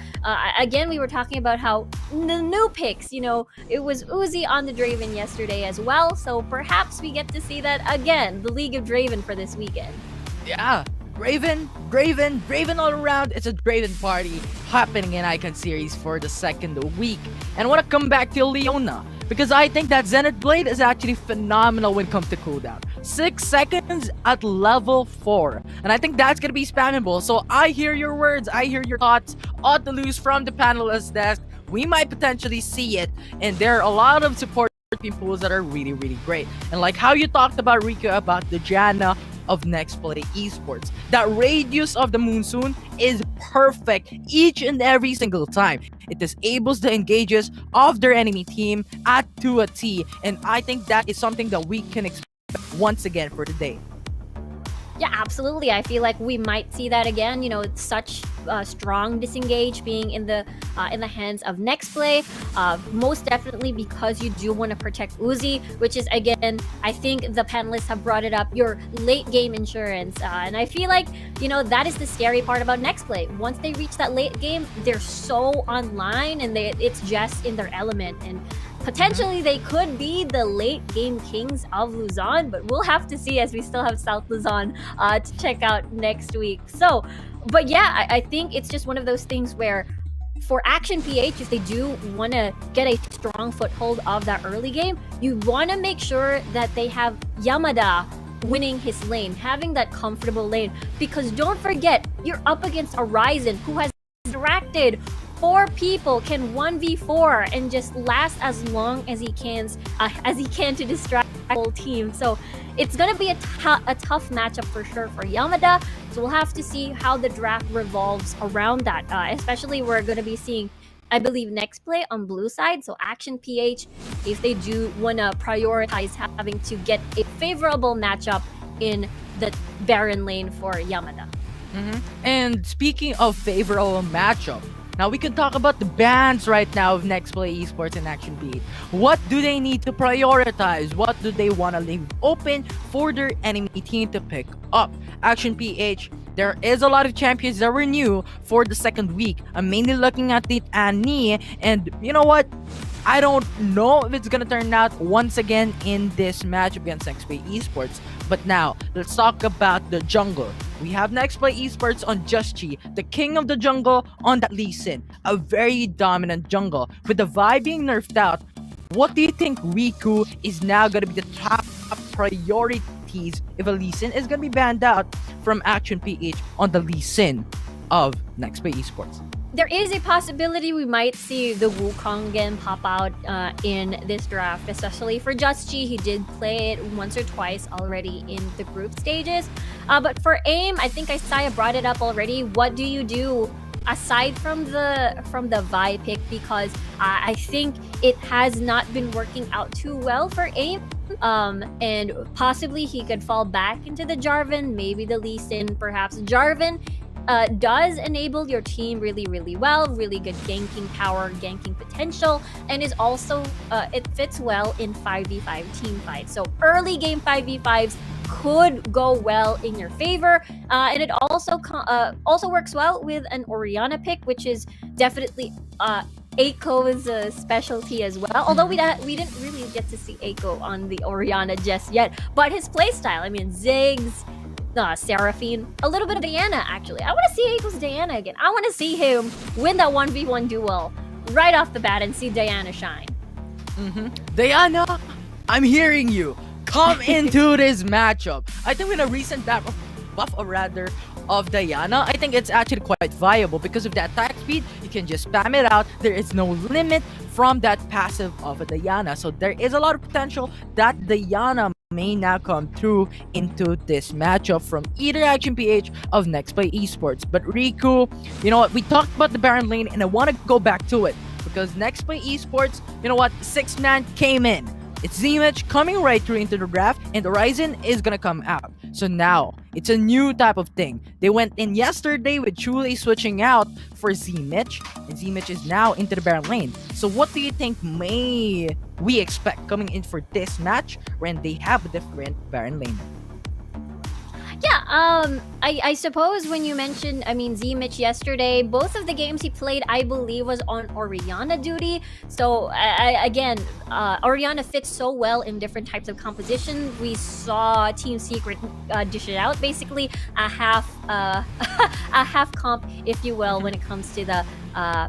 Again, we were talking about how the new picks, it was Uzi on the Draven yesterday as well. So perhaps we get to see that again, the League of Draven for this weekend. Yeah. Draven all around. It's a Draven party happening in Icon Series for the second week. And I want to come back to Leona because I think that Zenith Blade is actually phenomenal when it comes to cooldown. 6 seconds at level 4. And I think that's going to be spammable. So I hear your words. I hear your thoughts. Ought to lose from the panelist desk. We might potentially see it. And there are a lot of support pools that are really, really great. And like how you talked about, Rico, about the Jana of Nexplay Esports. That radius of the Monsoon is perfect each and every single time. It disables the engages of their enemy team to a T, and I think that is something that we can expect once again for today. Yeah, absolutely. I feel like we might see that again. Such strong disengage being in the hands of Nexplay. Most definitely because you do want to protect Uzi, which is again, I think the panelists have brought it up, your late game insurance. And I feel like that is the scary part about Nexplay. Once they reach that late game, they're so online and it's just in their element. And potentially they could be the late game kings of Luzon, but we'll have to see as we still have South Luzon to check out next week. So, but yeah, I think it's just one of those things where for Action PH, if they do want to get a strong foothold of that early game, you want to make sure that they have Yamada winning his lane, having that comfortable lane, because don't forget, you're up against a Ryzen who has distracted 4 people, can 1v4 and just last as long as he can to distract the whole team. So it's gonna be a tough matchup for sure for Yamada. So we'll have to see how the draft revolves around that. Especially we're gonna be seeing, I believe, Nexplay on blue side. So Action PH, if they do wanna prioritize having to get a favorable matchup in the Baron lane for Yamada. And speaking of favorable matchup, now we can talk about the bans right now of Nexplay Esports and Action PH. What do they need to prioritize? What do they want to leave open for their enemy team to pick up? Action PH, there is a lot of champions that were new for the second week. I'm mainly looking at the Annie, and you know what? I don't know if it's gonna turn out once again in this match against Nexplay Esports. But now, let's talk about the jungle. We have Nexplay Esports on Just Chi, the king of the jungle on that Lee Sin. A very dominant jungle. With the Vi being nerfed out, what do you think Riku is now gonna be the top priorities if a Lee Sin is gonna be banned out from Action PH on the Lee Sin of Nexplay Esports? There is a possibility we might see the Wukong again pop out in this draft, especially for Just Chi. He did play it once or twice already in the group stages. But for AIM, I think Isaiah brought it up already. What do you do aside from the Vi pick? Because I think it has not been working out too well for AIM. And possibly he could fall back into the Jarvan, maybe the Lee Sin, perhaps Jarvan. does enable your team really, really well. Really good ganking power, ganking potential, and is also it fits well in 5v5 team fights. So early game 5v5s could go well in your favor, and it also works well with an Orianna pick, which is definitely Aiko's specialty as well. Although we didn't really get to see Aiko on the Orianna just yet, but his playstyle, I mean, Ziggs, Seraphine, a little bit of Diana actually. I want to see Aiko's Diana again. I want to see him win that 1v1 duel right off the bat and see Diana shine. Diana, I'm hearing you. Come into this matchup. I think with a recent buff of Diana, I think it's actually quite viable because of the attack speed. You can just spam it out. There is no limit from that passive of a Diana. So there is a lot of potential that Diana may now come through into this matchup from either Action PH of Nexplay Esports. But Riku, you know what? We talked about the Baron lane and I want to go back to it because Nexplay Esports, you know what? 6-man came in. It's SISPH coming right through into the draft, and Horizon is gonna come out. So now, it's a new type of thing. They went in yesterday with Chule switching out for SISPH, and SISPH is now into the Baron lane. So what do you think may we expect coming in for this match when they have a different Baron lane? Yeah, I suppose when you mentioned, I mean, SISPH yesterday, both of the games he played, I believe, was on Orianna duty. So, again, Orianna fits so well in different types of composition. We saw Team Secret dish it out, basically a half comp, if you will, when it comes to the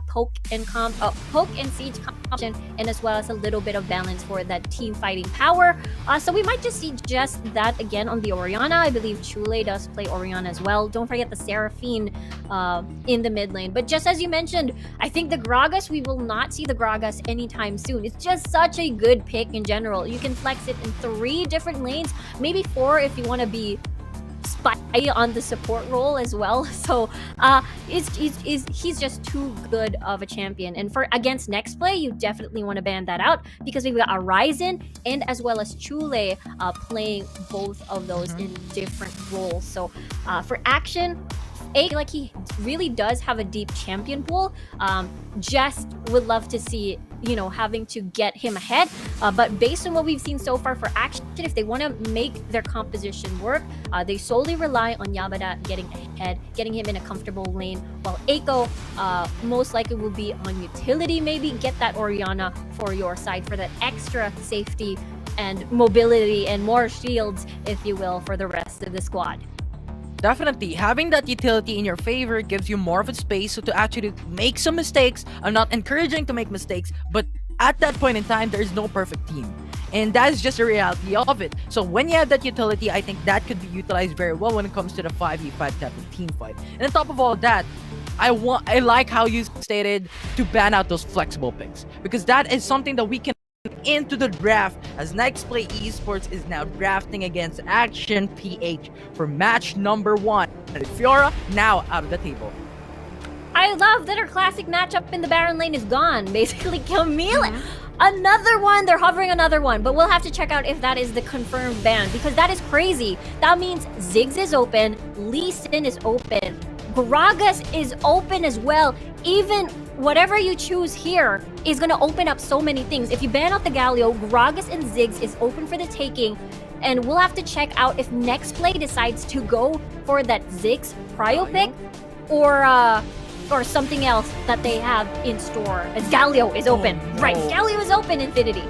poke and siege option, and as well as a little bit of balance for that team fighting power. So we might just see just that again on the Orianna. I believe Chule does play Orianna as well. Don't forget the Seraphine in the mid lane. But just as you mentioned, I think the Gragas, we will not see the Gragas anytime soon. It's just such a good pick in general. You can flex it in 3 different lanes, maybe 4 if you want to be spy on the support role as well. So he's just too good of a champion. And for against Nexplay, you definitely want to ban that out because we've got Horizon and as well as Chule playing both of those in different roles. So for Action, like he really does have a deep champion pool. Just would love to see, you know, having to get him ahead. But based on what we've seen so far for Action, if they want to make their composition work, they solely rely on Yabada getting ahead, getting him in a comfortable lane, while Aiko most likely will be on utility, maybe get that Orianna for your side for that extra safety and mobility and more shields, if you will, for the rest of the squad. Definitely, having that utility in your favor gives you more of a space to actually make some mistakes. I'm not encouraging to make mistakes, but at that point in time, there is no perfect team. And that is just the reality of it. So when you have that utility, I think that could be utilized very well when it comes to the 5v5 type of team fight. And on top of all that, I like how you stated to ban out those flexible picks, because that is something that we can into the draft as Nexplay Esports is now drafting against Action PH for match number 1. And Fiora now out of the table. I love that our classic matchup in the Baron lane is gone. Basically, Camille, another one. They're hovering another one, but we'll have to check out if that is the confirmed ban because that is crazy. That means Ziggs is open, Lee Sin is open, Gragas is open as well. Even whatever you choose here is going to open up so many things. If you ban out the Galio, Gragas and Ziggs is open for the taking. And we'll have to check out if Nexplay decides to go for that Ziggs prio pick or something else that they have in store. As Galio is open. Oh, no. Right, Galio is open, Infinity.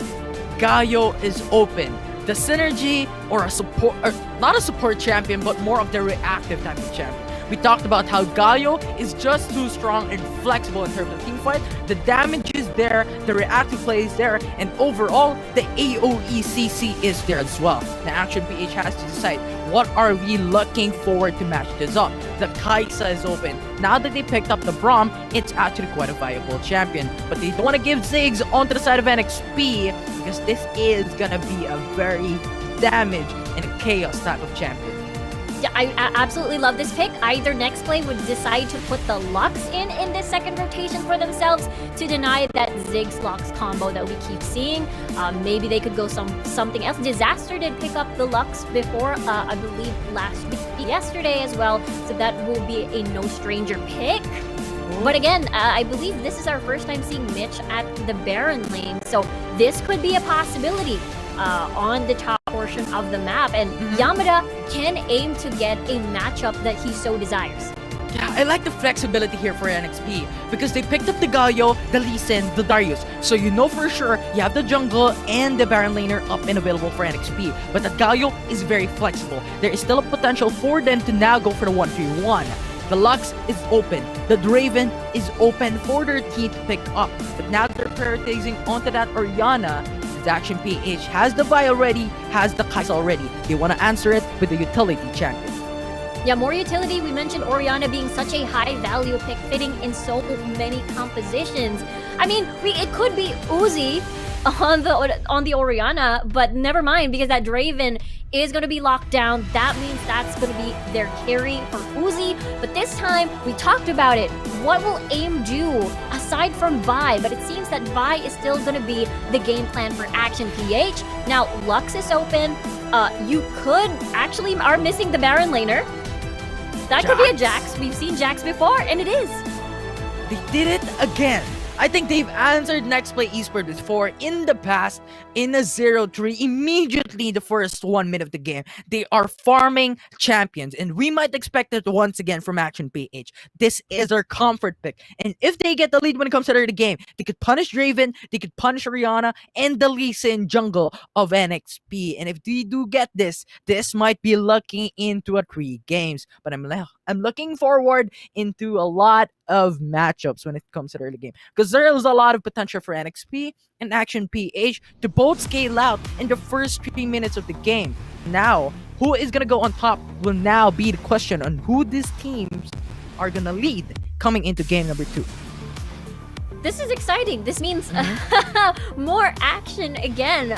Galio is open. The synergy or a support, or not a support champion, but more of the reactive type of champion. We talked about how Galio is just too strong and flexible in terms of teamfight. The damage is there, the reactive play is there, and overall, the AoE CC is there as well. The Action PH has to decide, what are we looking forward to match this up? The Kaisa is open. Now that they picked up the Braum, it's actually quite a viable champion. But they don't want to give Ziggs onto the side of NXP because this is gonna be a very damage and a chaos type of champion. Yeah, I absolutely love this pick. Either Nexplay would decide to put the Lux in this second rotation for themselves to deny that Ziggs Lux combo that we keep seeing. Maybe they could go something else. Disaster did pick up the Lux before, I believe yesterday as well, so that will be a no stranger pick. But again, I believe this is our first time seeing Mitch at the Baron lane, so this could be a possibility on the top portion of the map, and Yamada can aim to get a matchup that he so desires. Yeah, I like the flexibility here for NXP because they picked up the Galio, the Lee Sin, the Darius. So you know for sure you have the jungle and the Baron laner up and available for NXP. But the Galio is very flexible. There is still a potential for them to now go for the 1v1. The Lux is open. The Draven is open for their team to pick up. But now they're prioritizing onto that Orianna. Action PH has the Vi already, has the Kai'Sa already. They want to answer it with the utility champion. Yeah, more utility. We mentioned Orianna being such a high value pick, fitting in so many compositions. I mean, it could be Uzi on the Orianna, but never mind, because that Draven is going to be locked down. That means that's going to be their carry for Uzi. But this time, we talked about it. What will AIM do aside from Vi? But it seems that Vi is still going to be the game plan for Action PH. Now, Lux is open. You could actually are missing the Baron laner. That could be a Jax. We've seen Jax before, and it is. They did it again. I think they've answered Nexplay Esports before in the past in a 0-3 immediately the first 1 minute of the game. They are farming champions, and we might expect it once again from Action PH. This is their comfort pick, and if they get the lead when it comes to the game, they could punish Draven, they could punish Orianna, and the Lee Sin jungle of NXP. And if they do get this might be looking into a 3 games. But I'm looking forward into a lot of matchups when it comes to the early game, because there is a lot of potential for NXP and Action PH to both scale out in the first 3 minutes of the game. Now, who is going to go on top will now be the question on who these teams are going to lead coming into game number 2. This is exciting. This means more action again.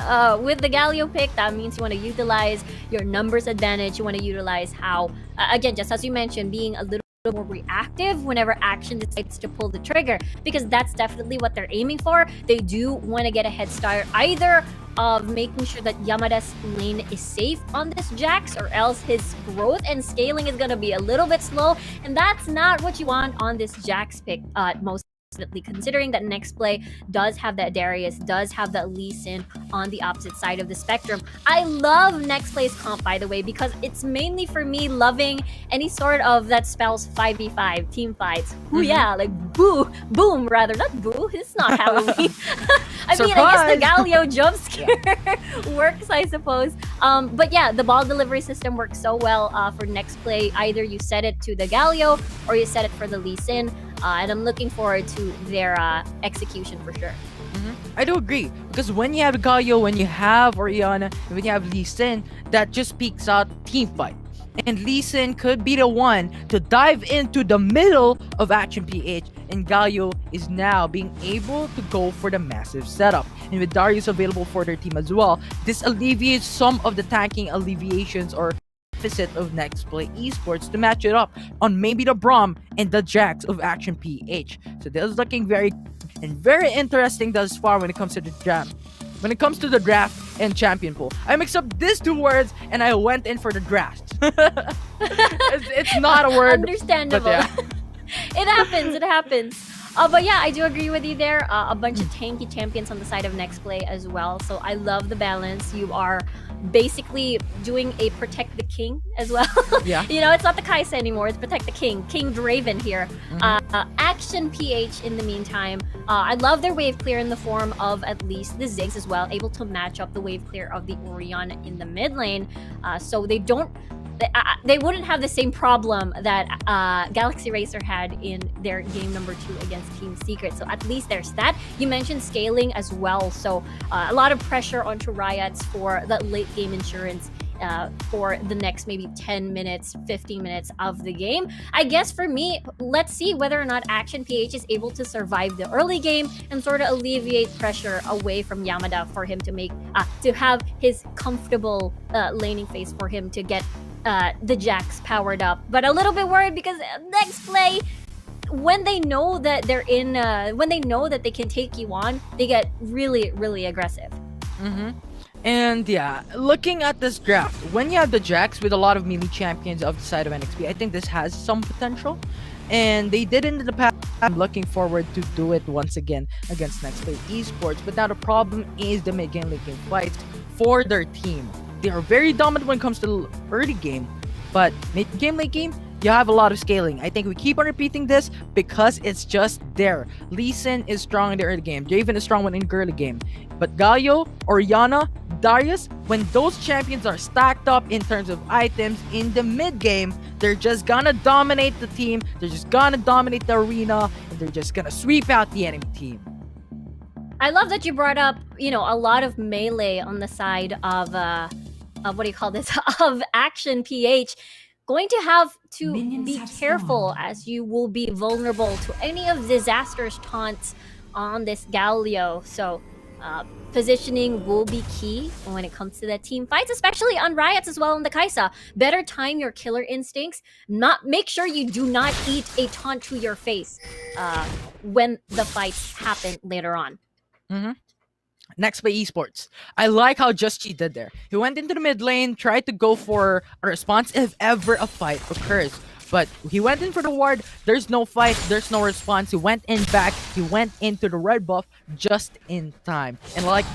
With the Galio pick, that means you want to utilize your numbers advantage. You want to utilize how, again, just as you mentioned, being a little more reactive whenever Action decides to pull the trigger, because that's definitely what they're aiming for. They do want to get a head start either of making sure that Yamada's lane is safe on this Jax, or else his growth and scaling is going to be a little bit slow, and that's not what you want on this Jax pick, most definitely, considering that Nexplay does have that Darius, does have that Lee Sin on the opposite side of the spectrum. I love Nexplay's comp, by the way, because it's mainly for me loving any sort of that spells 5v5 team fights. Ooh, yeah, like boom, rather, not boo, it's not Halloween. I mean, I guess the Galio jump scare works, I suppose. But yeah, the ball delivery system works so well for Nexplay. Either you set it to the Galio or you set it for the Lee Sin. And I'm looking forward to their execution for sure. I do agree, because when you have Galio, when you have Orianna, and when you have Lee Sin, that just speaks out team fight. And Lee Sin could be the one to dive into the middle of Action PH, and Galio is now being able to go for the massive setup. And with Darius available for their team as well, this alleviates some of the tanking alleviations or deficit of Nexplay Esports to match it up on maybe the Braum and the Jax of Action PH. So this is looking very interesting thus far when it comes to the draft. When it comes to the draft and champion pool, I mixed up these 2 words and I went in for the draft. it's not a word. Understandable. But yeah. It happens. But yeah, I do agree with you there. A bunch of tanky champions on the side of Nexplay as well. So I love the balance. You are basically doing a protect the king as well. Yeah. You know, it's not the Kai'Sa anymore. It's protect the king. King Draven here. Action PH in the meantime. I love their wave clear in the form of at least the Ziggs as well. Able to match up the wave clear of the Orianna in the mid lane. So they don't... They wouldn't have the same problem that Galaxy Racer had in their game number 2 against Team Secret. So at least there's that. You mentioned scaling as well. So a lot of pressure onto Riots for the late game insurance for the next maybe 10 minutes, 15 minutes of the game. I guess for me, let's see whether or not Action PH is able to survive the early game and sort of alleviate pressure away from Yamada for him to make to have his comfortable laning phase for him to get the Jacks powered up, but a little bit worried because Nexplay, when they know that they're in, when they know that they can take you on, they get really, really aggressive. Mm-hmm. And yeah, looking at this draft, when you have the Jacks with a lot of melee champions of the side of NXP, I think this has some potential. And they did it in the past. I'm looking forward to do it once again against Nexplay Esports. But now the problem is the mid-game, late game fights for their team. They are very dominant when it comes to early game, but mid-game, late game, you have a lot of scaling. I think we keep on repeating this because it's just there. Lee Sin is strong in the early game. Draven is strong in the early game. But Galio, Oriana, Darius, when those champions are stacked up in terms of items in the mid game, they're just gonna dominate the team. They're just gonna dominate the arena. And they're just gonna sweep out the enemy team. I love that you brought up, you know, a lot of melee on the side of what do you call this? Of Action PH. Going to have to be careful as you will be vulnerable to any of Disaster's taunts on this Galio. So positioning will be key when it comes to the team fights, especially on Riots as well in the Kaisa. Better time your killer instincts. Make sure you do not eat a taunt to your face when the fights happen later on. Mm-hmm. Nexplay Esports. I like how Just Cheat did there. He went into the mid lane, tried to go for a response if ever a fight occurs. But he went in for the ward, there's no fight, there's no response. He went in back, he went into the red buff just in time. And like,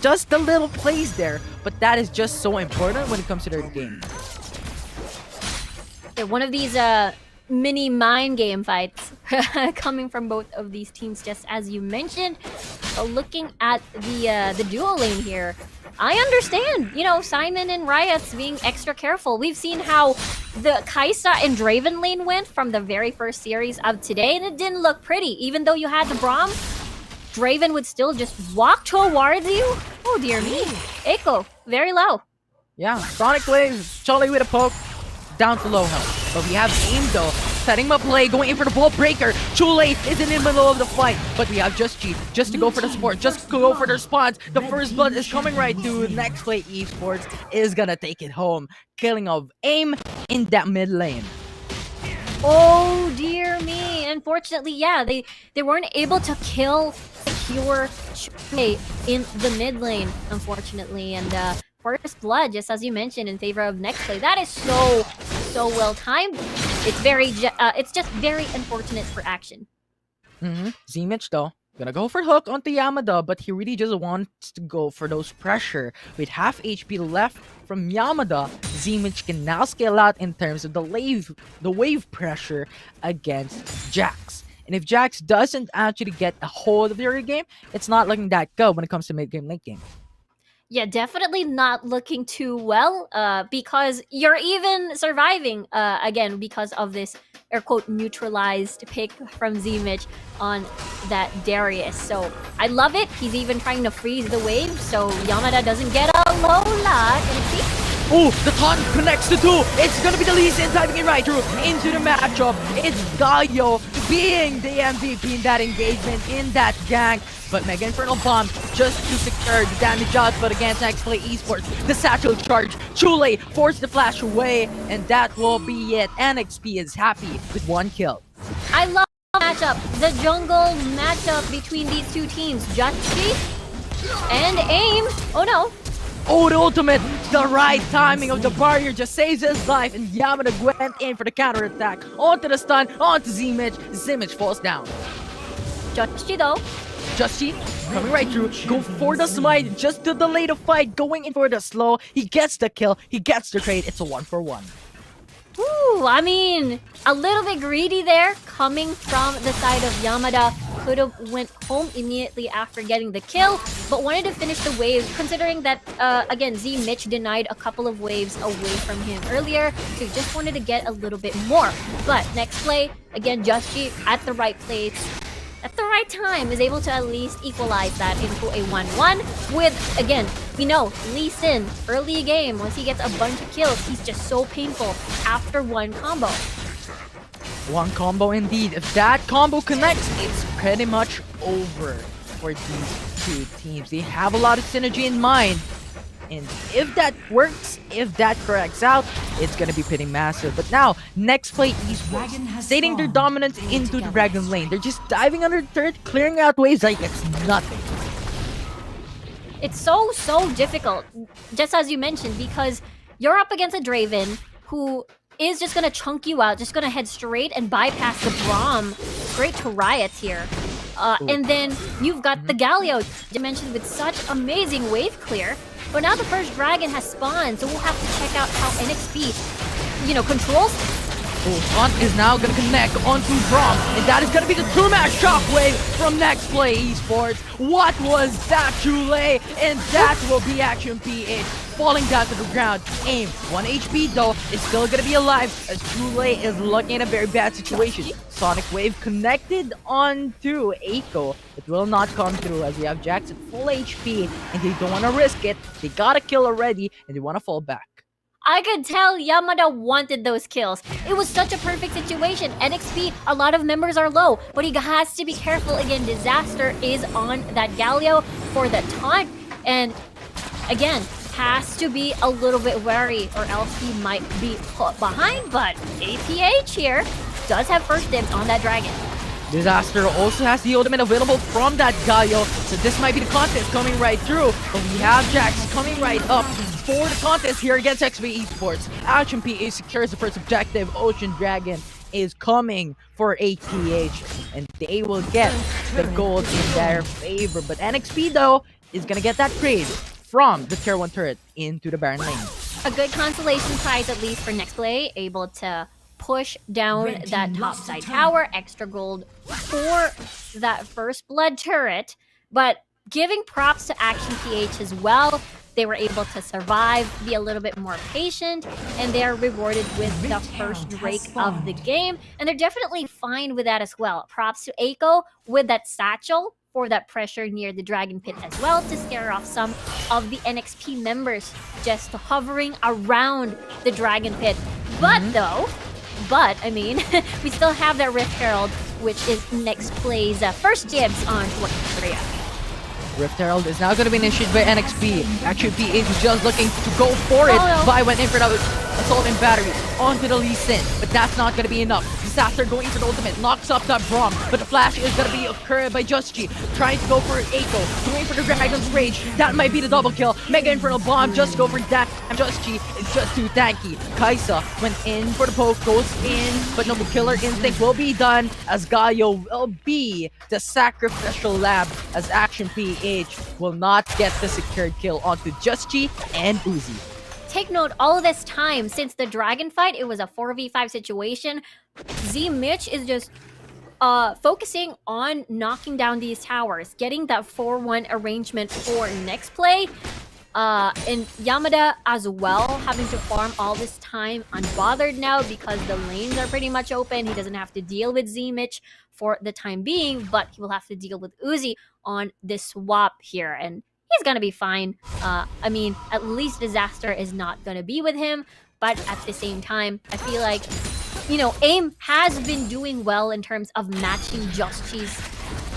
just the little plays there, but that is just so important when it comes to their game. Yeah, one of these mini mind game fights coming from both of these teams, just as you mentioned. Looking at the duo lane here, I understand, you know, Simon and Riots being extra careful. We've seen how the Kaisa and Draven lane went from the very first series of today, and it didn't look pretty. Even though you had the Braum, Draven would still just walk towards you. Oh dear me. Echo, very low. Yeah, Sonic Wave, Charlie with a poke, down to low health. But we have Aim though, setting up play, going in for the ball breaker. Chule is in the middle of the fight, but we have Just Cheat, just to go for the support, just to go for the response. The first blood is coming right to Nexplay Esports, is gonna take it home. Killing of Aim in that mid lane. Oh dear me. Unfortunately, yeah, they weren't able to kill secure Chule in the mid lane, unfortunately. And first blood, just as you mentioned, in favor of Nexplay. That is so well timed. It's just very unfortunate for Action. Mm-hmm. Z-Mitch though, gonna go for hook onto Yamada, but he really just wants to go for those pressure. With half HP left from Yamada, Z-Mitch can now scale out in terms of the wave pressure against Jax. And if Jax doesn't actually get a hold of the early game, it's not looking that good when it comes to mid-game, late game. Yeah, definitely not looking too well, because you're even surviving, again, because of this, air quote, neutralized pick from Z-Mitch on that Darius. So, I love it. He's even trying to freeze the wave, so Yamada doesn't get a low lot. Oh, the taunt connects the two. It's gonna be the Lee Sin typing it right through into the matchup. It's Galio being the MVP in that engagement, in that gank. But Mega Infernal Bomb just to secure the damage output against Nexplay Esports. The satchel charge. Chule forced the flash away, and that will be it. NXP is happy with one kill. I love the matchup. The jungle matchup between these two teams. Jutchi and Aim. Oh no. Oh, the ultimate. The right timing of the barrier just saves his life, and Yamada went in for the counter attack. Onto the stun, onto Z-Mitch. Z-Mitch falls down. Jutchi though. Just Cheat coming right through, go for the smite, just to delay the fight, going in for the slow. He gets the kill, he gets the trade. It's a 1-for-1. Ooh, I mean, a little bit greedy there, coming from the side of Yamada. Could have went home immediately after getting the kill, but wanted to finish the wave, considering that, again, Z-Mitch denied a couple of waves away from him earlier, so he just wanted to get a little bit more. But next play, again, Justy at the right place, at the right time, is able to at least equalize that into a 1-1 with, again, we know, Lee Sin, early game, once he gets a bunch of kills, he's just so painful after one combo. One combo indeed. If that combo connects, it's pretty much over for these two teams. They have a lot of synergy in mind. And if that works, if that corrects out, it's gonna be pretty massive. But now, Nexplay Esports, stating their dominance into the Dragon lane. They're just diving under the turret, clearing out waves like it's nothing. It's so difficult, just as you mentioned, because you're up against a Draven who is just gonna chunk you out, just gonna head straight and bypass the Braum straight to Riot here. And then you've got the Galio, you mentioned, with such amazing wave clear. But now the first dragon has spawned, so we'll have to check out how NXP, controls. Taunt is now going to connect onto Braum, and that is going to be the 2-match shockwave from Nexplay Esports. What was that, Chule? And that will be Action PH falling down to the ground. Aim, 1 HP though, is still going to be alive as Chule is looking at a very bad situation. Sonic Wave connected onto Eiko. It will not come through as we have Jax at full HP, and they don't want to risk it. They got a kill already, and they want to fall back. I could tell Yamada wanted those kills. It was such a perfect situation. NXP, a lot of members are low, but he has to be careful. Again, Disaster is on that Galio for the taunt, and again, has to be a little bit wary or else he might be put behind. But APH here does have first dibs on that dragon. Disaster also has the ultimate available from that Galio, so this might be the contest coming right through. But we have Jax coming right up for the contest here against XP Esports. Action PH secures the first objective. Ocean Dragon is coming for APH, and they will get the gold in their favor. But NXP though is gonna get that trade from the tier 1 turret into the Baron lane. A good consolation prize at least for Nexplay, able to push down that top side tower, extra gold for that first blood turret, but giving props to Action PH as well. They were able to survive, be a little bit more patient, and they are rewarded with the first Drake of the game, and they're definitely fine with that as well. Props to Eiko with that satchel for that pressure near the Dragon Pit as well to scare off some of the NXP members just hovering around the Dragon Pit. But I mean, we still have that Rift Herald, which is Nexplay's first dibs on towards area. Rift Herald is now going to be initiated by NXP. Action PH is just looking to go for it. But I went in for the Assault and Battery onto the Lee Sin, but that's not going to be enough. Disaster going for the ultimate, knocks up that Braum, but the flash is going to be occurred by Just G, trying to go for Eiko, going for the Dragon's Rage. That might be the double kill. Mega Infernal Bomb, just go for that. Just G is just too tanky. Kaisa went in for the poke, goes in, but no Killer Instinct will be done as Gaio will be the sacrificial lamb as Action PH will not get the secured kill onto Just G and Uzi. Take note, all this time since the dragon fight, it was a 4v5 situation. Z Mitch is just focusing on knocking down these towers, getting that 4-1 arrangement for Nexplay. And Yamada as well, having to farm all this time unbothered now because the lanes are pretty much open. He doesn't have to deal with Z Mitch for the time being, but he will have to deal with Uzi on this swap here, and he's gonna be fine. I mean, at least Disaster is not gonna be with him, but at the same time, I feel like, AIM has been doing well in terms of matching Just G's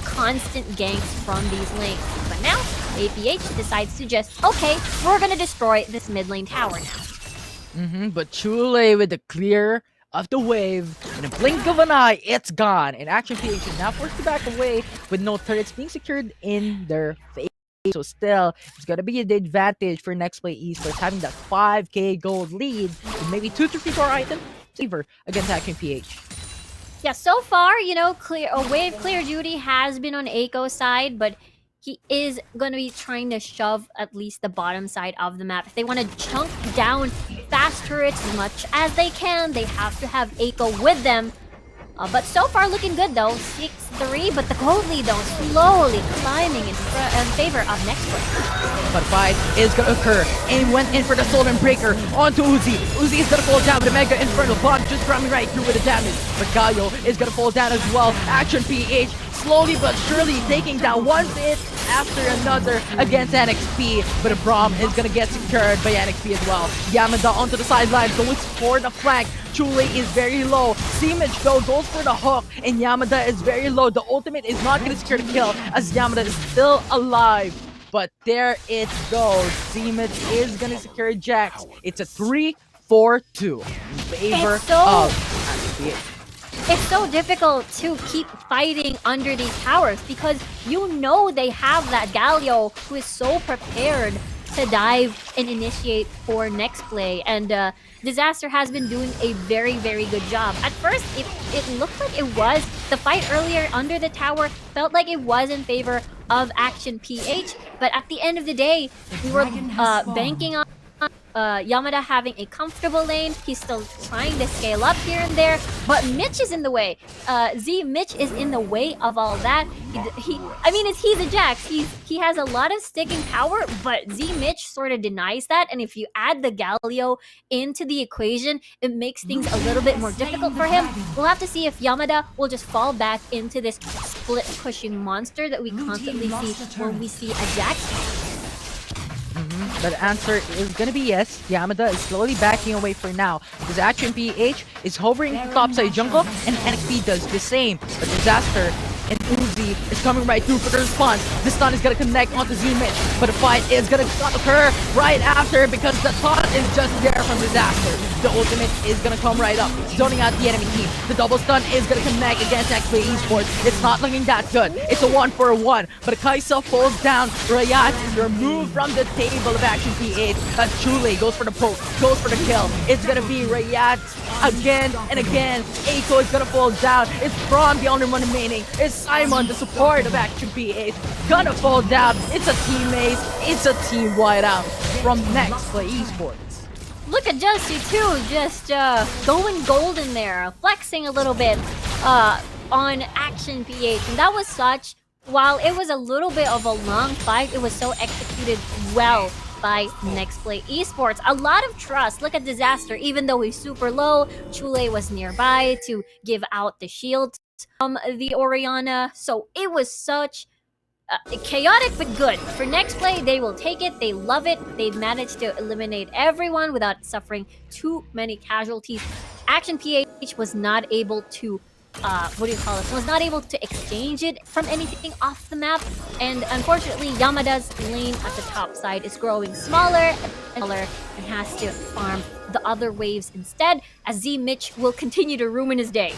constant ganks from these lanes. But now, APH decides to just, okay, we're gonna destroy this mid lane tower now. But Chule with the clear of the wave, in a blink of an eye, it's gone. And Action PH is now forced to back away with no turrets being secured in their face. So still, it's going to be an advantage for Nexplay Esports having that 5k gold lead with maybe 2 to 3 core item favor against Action PH. Yeah, so far, wave clear duty has been on Eiko's side, but he is going to be trying to shove at least the bottom side of the map. If they want to chunk down fast turrets as much as they can, they have to have Eiko with them. But so far looking good though, 6-3, but the gold lead though slowly climbing in favor of Nexplay. But fight is gonna occur. Aim went in for the Soul and Breaker onto Uzi. Uzi is gonna fall down with a Mega Infernal Bomb, just ramming right through with the damage. But Galio is gonna fall down as well. Action PH slowly but surely taking down one hit after another against NXP. But a Braum is gonna get secured by NXP as well. Yamada onto the sideline, going for the flank. Chule is very low. Seamage though goes for the hook, and Yamada is very low. The ultimate is not gonna secure the kill as Yamada is still alive. But there it goes. Zeemich is gonna secure Jax. It's a 3-4-2 in favor It's so- of Action PH. It's so difficult to keep fighting under these towers because you know they have that Galio who is so prepared to dive and initiate for Nexplay, and Disaster has been doing a very, very good job. At first, it looked like it was. The fight earlier under the tower felt like it was in favor of Action PH, but at the end of the day, we were banking on Yamada having a comfortable lane. He's still trying to scale up here and there, but Mitch is in the way. Mitch is in the way of all that. He's a Jax. He has a lot of sticking power, but Mitch sort of denies that. And if you add the Galio into the equation, it makes things a little bit more difficult for him. We'll have to see if Yamada will just fall back into this split pushing monster that we constantly see when we see a Jax. But the answer is gonna be yes. Yamada is slowly backing away for now because Action PH is hovering topside jungle and NXP does the same. But Disaster and Uzi is coming right through for the response. The stun is gonna connect onto Zeemich, but the fight is gonna occur right after because the taunt is just there from Disaster. The ultimate is gonna come right up, zoning out the enemy team. The double stun is gonna connect against Nexplay Esports. It's not looking that good. It's a 1-for-1, but Kaisa falls down. Rayat is removed from the table of Action PH. Chule goes for the poke, goes for the kill. It's gonna be Rayat again and again. Eiko is gonna fall down. It's Braun, the only one remaining. It's Simon, the support of Action PH, gonna fall down. It's a team ace. It's a team whiteout from Nexplay Esports. Look at Justy too, just going golden there, flexing a little bit on Action PH. And that was such, while it was a little bit of a long fight, it was so executed well by Nexplay Esports. A lot of trust. Look at Disaster, even though he's super low, Chule was nearby to give out the shield from the Orianna. So it was such chaotic but good. For Nexplay, they will take it. They love it. They've managed to eliminate everyone without suffering too many casualties. Action PH was not able to was not able to exchange it from anything off the map, and unfortunately Yamada's lane at the top side is growing smaller and smaller and has to farm the other waves instead, as Mitch will continue to ruin his day.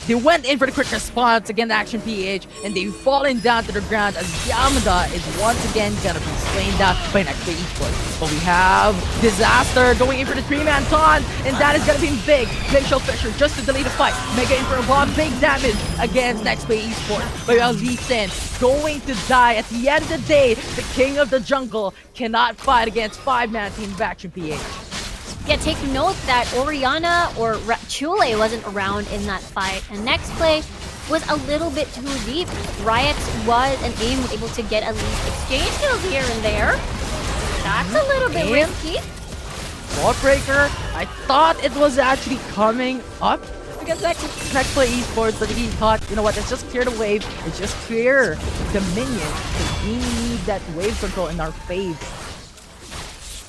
They went in for the quick response against Action PH, and they've fallen down to the ground as Yamada is once again gonna be slain down by Nexplay Esports. But we have Disaster going in for the 3-man taunt, and that is gonna be big. Glacial Fisher just to delay the fight. Mega in for a bomb, big damage against Nexplay Esports. But Lee Sin going to die. At the end of the day, the king of the jungle cannot fight against 5-man team of Action PH. Yeah, take note that Orianna or Chule wasn't around in that fight, and Nexplay was a little bit too deep. Riot was and AIM was able to get at least exchange kills here and there. That's a little bit risky. Wallbreaker, I thought it was actually coming up because Nexplay Esports, but he thought, you know what, let's just clear the wave, let's just clear the minions, because we need that wave control in our fave.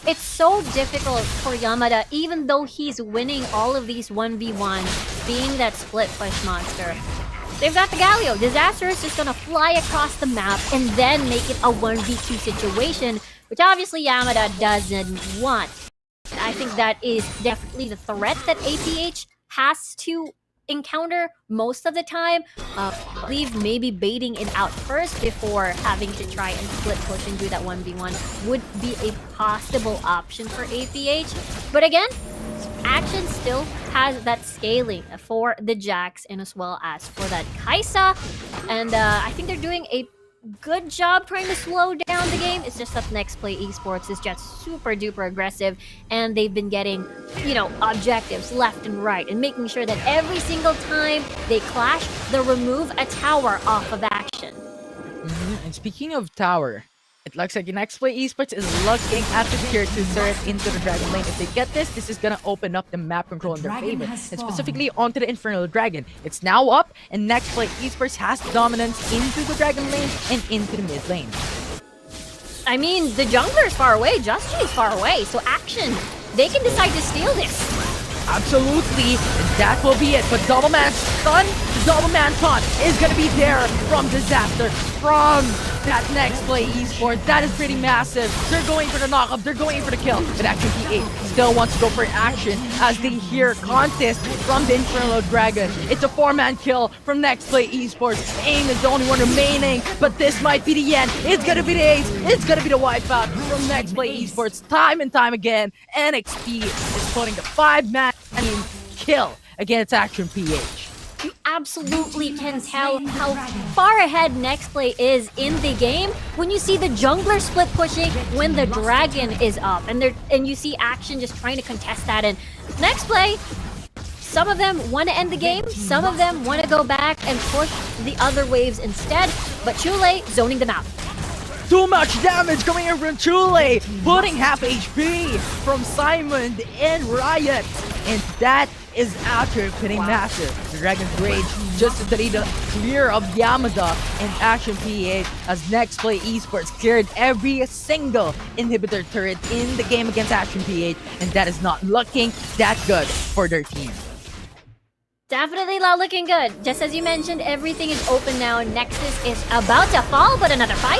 It's so difficult for Yamada, even though he's winning all of these 1v1s, being that split push monster. They've got the Galio. Disaster is just gonna fly across the map and then make it a 1v2 situation, which obviously Yamada doesn't want. I think that is definitely the threat that APH has to encounter most of the time. I believe maybe baiting it out first before having to try and split push and do that 1v1 would be a possible option for APH. But again, Action still has that scaling for the Jax and as well as for that Kaisa. And I think they're doing a good job trying to slow down the game. It's just that Nexplay Esports is just super duper aggressive, and they've been getting, you know, objectives left and right and making sure that every single time they clash, they'll remove a tower off of Action. And speaking of tower, it looks like Nexplay Esports is looking at the tier 2 turret into the Dragon Lane. If they get this, this is gonna open up the map control in their favor, and specifically onto the Infernal Dragon. It's now up, and Nexplay Esports has dominance into the Dragon Lane and into the mid lane. I mean, the jungler is far away, Just G is far away, so Action, they can decide to steal this. Absolutely, that will be it. But Double Man Stun, Double Man Taunt is gonna be there from Disaster, from that Nexplay Esports. That is pretty massive. They're going for the knockup, they're going for the kill. But Action P8 still wants to go for action as they hear contest from the Infernal Dragon. It's a 4-man kill from Nexplay Esports. AIM is the only one remaining, but this might be the end. It's gonna be the ace, it's gonna be the wipeout from Nexplay Esports. Time and time again, NXP is putting the 5-man kill against Action PH. You absolutely can tell how far ahead Nexplay is in the game when you see the jungler split pushing when the dragon is up, and you see Action just trying to contest that. And Nexplay, some of them want to end the game, some of them want to go back and push the other waves instead, but Chule zoning them out. Too much damage coming in from Chule, putting half HP from Simon and Riot, and that is after pitting massive. Dragon's Rage just to the clear of Yamada and Action PH as Nexplay Esports cleared every single inhibitor turret in the game against Action PH, and that is not looking that good for their team. Definitely not looking good. Just as you mentioned, everything is open now. Nexus is about to fall, but another fight.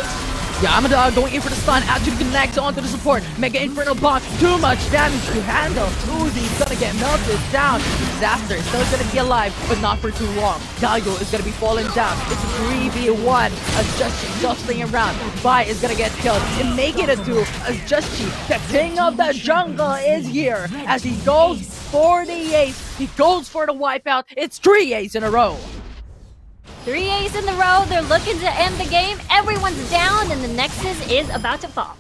Yamada going in for the stun, actually connects onto the support. Mega Infernal Bomb, too much damage to handle. Uzi's gonna get melted down. Disaster is still gonna be alive, but not for too long. Galio is gonna be falling down. It's a 3v1 as Just jostling around. Bai is gonna get killed and make it a 2 as Just the king of the jungle, is here as he goes for the ace. He goes for the wipeout. It's 3 aces in a row. 3 aces in the row, they're looking to end the game. Everyone's down and the Nexus is about to fall.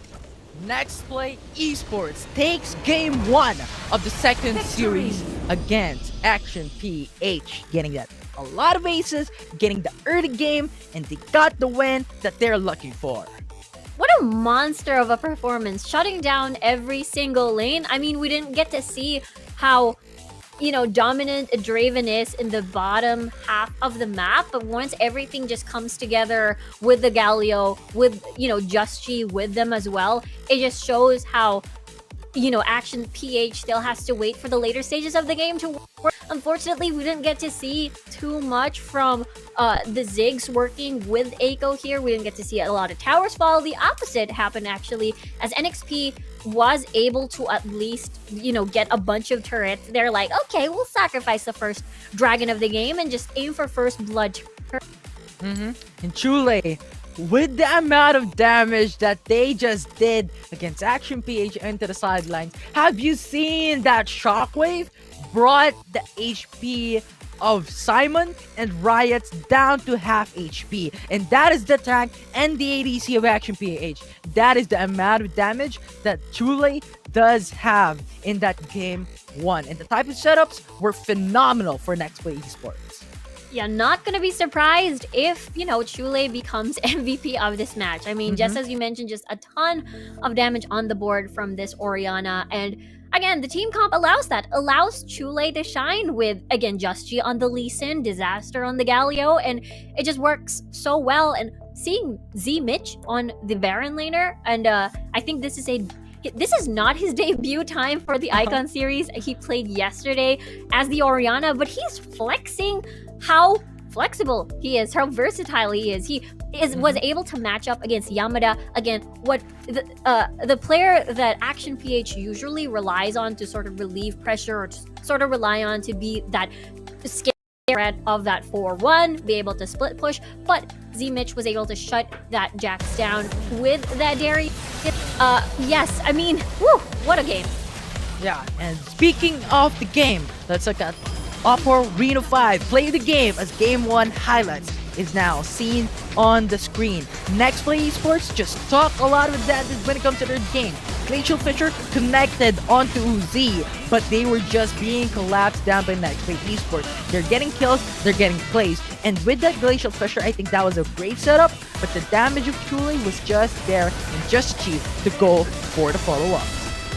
Nexplay Esports takes game 1 of the second series against Action PH, getting that a lot of aces, getting the early game, and they got the win that they're looking for. What a monster of a performance, shutting down every single lane. I mean, we didn't get to see how, you know, dominant Draven is in the bottom half of the map, but once everything just comes together with the Galio, with, you know, Just G with them as well, it just shows how, you know, Action PH still has to wait for the later stages of the game to work. Unfortunately, we didn't get to see too much from the Ziggs working with Eiko here. We didn't get to see a lot of towers fall. The opposite happened actually, as NXP was able to at least, you know, get a bunch of turrets. They're like, okay, we'll sacrifice the first dragon of the game and just aim for first blood. And Chule, with the amount of damage that they just did against Action PH into the sidelines, have you seen that shockwave brought the HP of Simon and Riot's down to half HP? And that is the tank and the ADC of Action PH. That is the amount of damage that Chule does have in that game 1. And the type of setups were phenomenal for Nexplay Esports. Yeah, not gonna be surprised if, you know, Chule becomes MVP of this match. I mean, just as you mentioned, just a ton of damage on the board from this Orianna. And again, the team comp allows that. Allows Chule to shine with, again, Just G on the Lee Sin, Disaster on the Galio, and it just works so well. And seeing Z Mitch on the Baron laner, and I think this is not his debut time for the Icon series. He played yesterday as the Orianna, but he's flexing how flexible he is, how versatile he is. He was able to match up against Yamada. Again, what the player that Action PH usually relies on to sort of relieve pressure, or sort of rely on to be that scare threat of that 4-1, be able to split push. But Z Mitch was able to shut that Jax down with that Dairy. Yes, I mean, whew, what a game. Yeah, and speaking of the game, let's look at Oppo Reno 5 play the game as Game 1 highlights is now seen on the screen. Nexplay Esports just talk a lot of that when it comes to their game. Glacial Fisher connected onto Uzi, but they were just being collapsed down by Nexplay Esports. They're getting kills, they're getting plays, and with that Glacial Fisher, I think that was a great setup, but the damage of Chule was just there and just cheap to go for the follow-up.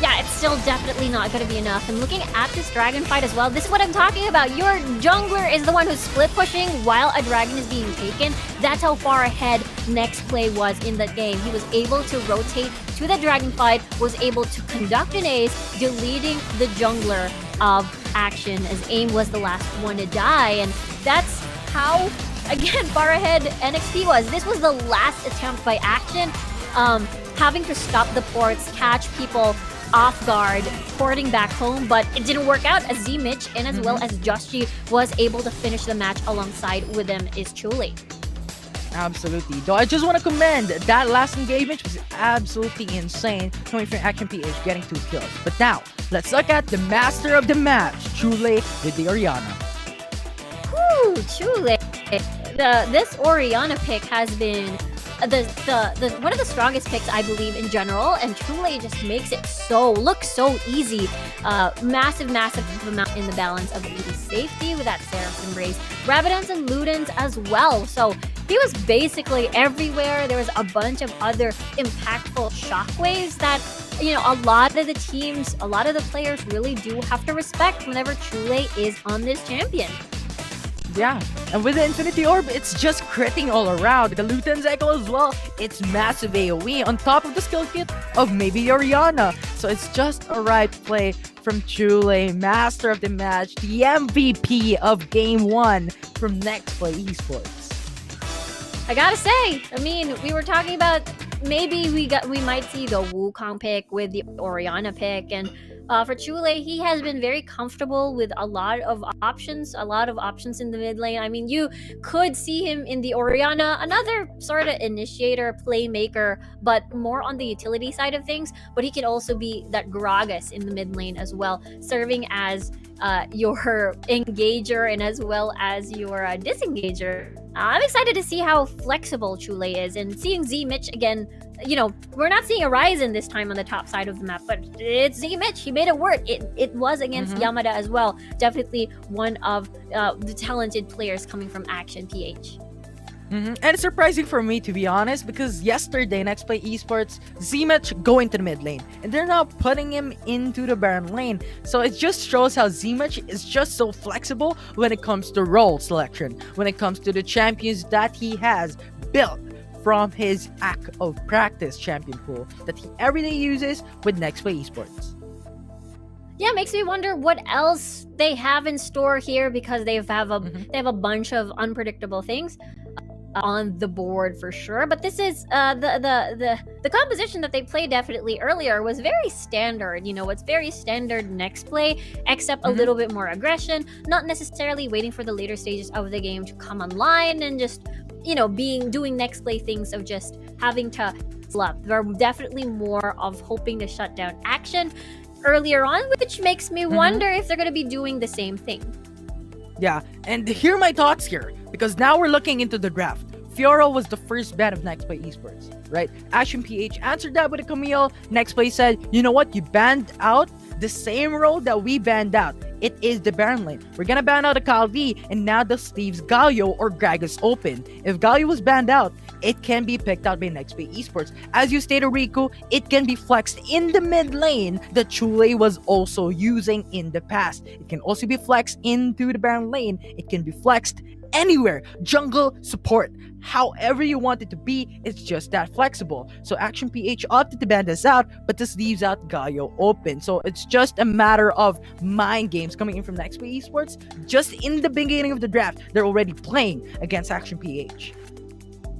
yeah, it's still definitely not going to be enough. And looking at this dragon fight as well, this is what I'm talking about. Your jungler is the one who's split pushing while a dragon is being taken. That's how far ahead Nexplay was in that game. He was able to rotate to the dragon fight, was able to conduct an ace, deleting the jungler of Action, as AIM was the last one to die. And that's how, again, far ahead NXT was. This was the last attempt by Action, having to stop the ports, catch people off guard, porting back home, but it didn't work out as Z-Mitch and as well as Joshi was able to finish the match alongside with them is Chule. Absolutely. Though I just want to commend that last engagement was absolutely insane, coming from Action PH getting 2 kills. But now, let's look at the master of the match, Chule with the Orianna. Whew, Chule. This Orianna pick has been the one of the strongest picks, I believe, in general, and Chule just makes it look so easy. Massive amount in the balance of 80 safety with that Seraph's Embrace, Rabadons and Ludens as well. So he was basically everywhere. There was a bunch of other impactful shockwaves that, you know, a lot of the teams, a lot of the players really do have to respect whenever Chule is on this champion. Yeah, and with the Infinity Orb, it's just critting all around. The Luten's Echo as well, it's massive AoE on top of the skill kit of maybe Orianna. So it's just a right play from Chule, master of the match, the MVP of Game 1 from Nexplay Esports. I gotta say, I mean, we were talking about maybe we might see the Wukong pick with the Orianna pick, and for Chule, he has been very comfortable with a lot of options in the mid lane. I mean, you could see him in the Orianna, another sort of initiator, playmaker, but more on the utility side of things. But he can also be that Gragas in the mid lane as well, serving as your engager and as well as your disengager. I'm excited to see how flexible Chule is, and seeing Z-Mitch again. You know, we're not seeing a Ryzen this time on the top side of the map, but it's Z-Mitch. He made it work. It was against Yamada as well. Definitely one of the talented players coming from Action PH. And it's surprising for me, to be honest, because yesterday, Nexplay Esports, Z-Mitch go into the mid lane, and they're now putting him into the Baron lane. So it just shows how Z-Mitch is just so flexible when it comes to role selection, when it comes to the champions that he has built from his act of practice champion pool that he everyday uses with Nexplay Esports. Yeah, makes me wonder what else they have in store here, because they have a bunch of unpredictable things on the board for sure. But this is the composition that they played definitely earlier was very standard. You know, it's very standard Nexplay, except a little bit more aggression, not necessarily waiting for the later stages of the game to come online and just, you know, doing Nexplay things of just having to slap. They're definitely more of hoping to shut down Action earlier on, which makes me wonder if they're going to be doing the same thing. Yeah, and hear my thoughts here, because now we're looking into the draft. Fiora was the first ban of Nexplay Esports, right? Action PH answered that with a Camille. Nexplay said, you know what, you banned out the same role that we banned out. It is the Baron lane. We're gonna ban out a Calvi, and now this leaves Galio or Gragas open. If Galio was banned out, it can be picked out by Nexplay Esports. As you stated, Riku, it can be flexed in the mid lane that Chule was also using in the past. It can also be flexed into the Baron lane. It can be flexed anywhere, jungle, support, however you want it to be. It's just that flexible. So Action PH opted to ban this out, but this leaves out Galio open. So it's just a matter of mind games coming in from Nexplay Esports. Just in the beginning of the draft, they're already playing against Action PH.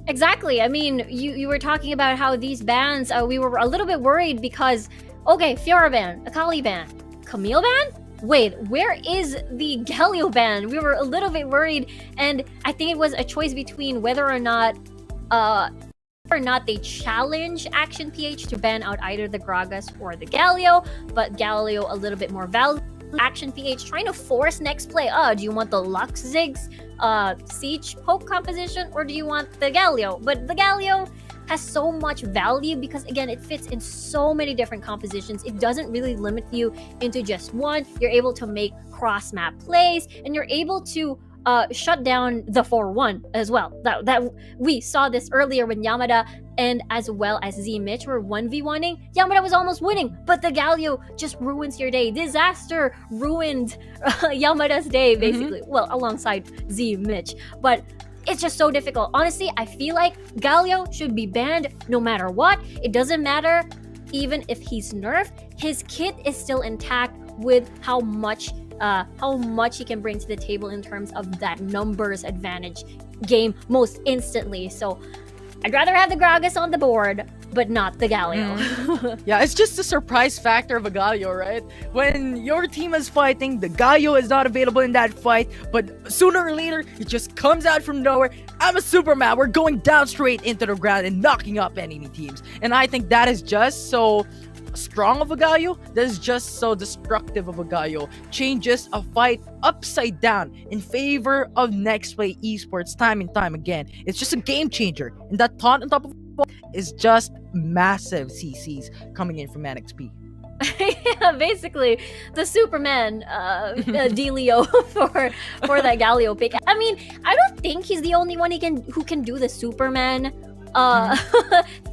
Exactly. I mean, you were talking about how these bans, we were a little bit worried because, okay, Fiora ban, Akali ban, Camille ban? Wait, where is the Galio ban? We were a little bit worried, and I think it was a choice between whether or not they challenge Action PH to ban out either the Gragas or the Galio, but Galio a little bit more value. Action PH trying to force Nexplay. Do you want the Lux Ziggs Siege poke composition, or do you want the Galio? But the Galio has so much value because, again, it fits in so many different compositions. It doesn't really limit you into just one. You're able to make cross-map plays, and you're able to shut down the 4-1 as well. That we saw this earlier when Yamada and as well as Z-Mitch were 1v1ing. Yamada was almost winning, but the Galio just ruins your day. Disaster ruined Yamada's day, basically. Well, alongside Z-Mitch. But it's just so difficult. Honestly, I feel like Galio should be banned no matter what. It doesn't matter even if he's nerfed. His kit is still intact with how much he can bring to the table in terms of that numbers advantage game most instantly. So I'd rather have the Gragas on the board, but not the Galio. Yeah, it's just the surprise factor of a Galio, right? When your team is fighting, the Galio is not available in that fight, but sooner or later, it just comes out from nowhere. I'm a Superman. We're going down straight into the ground and knocking up enemy teams. And I think that is just so strong of a Galio, that is just so destructive of a Galio. Changes a fight upside down in favor of Nexplay Esports time and time again. It's just a game changer. And that taunt on top of it is just massive CCs coming in from NXP. Yeah, basically the Superman dealio for that Galio pick. I mean, I don't think he's the only one who can do the Superman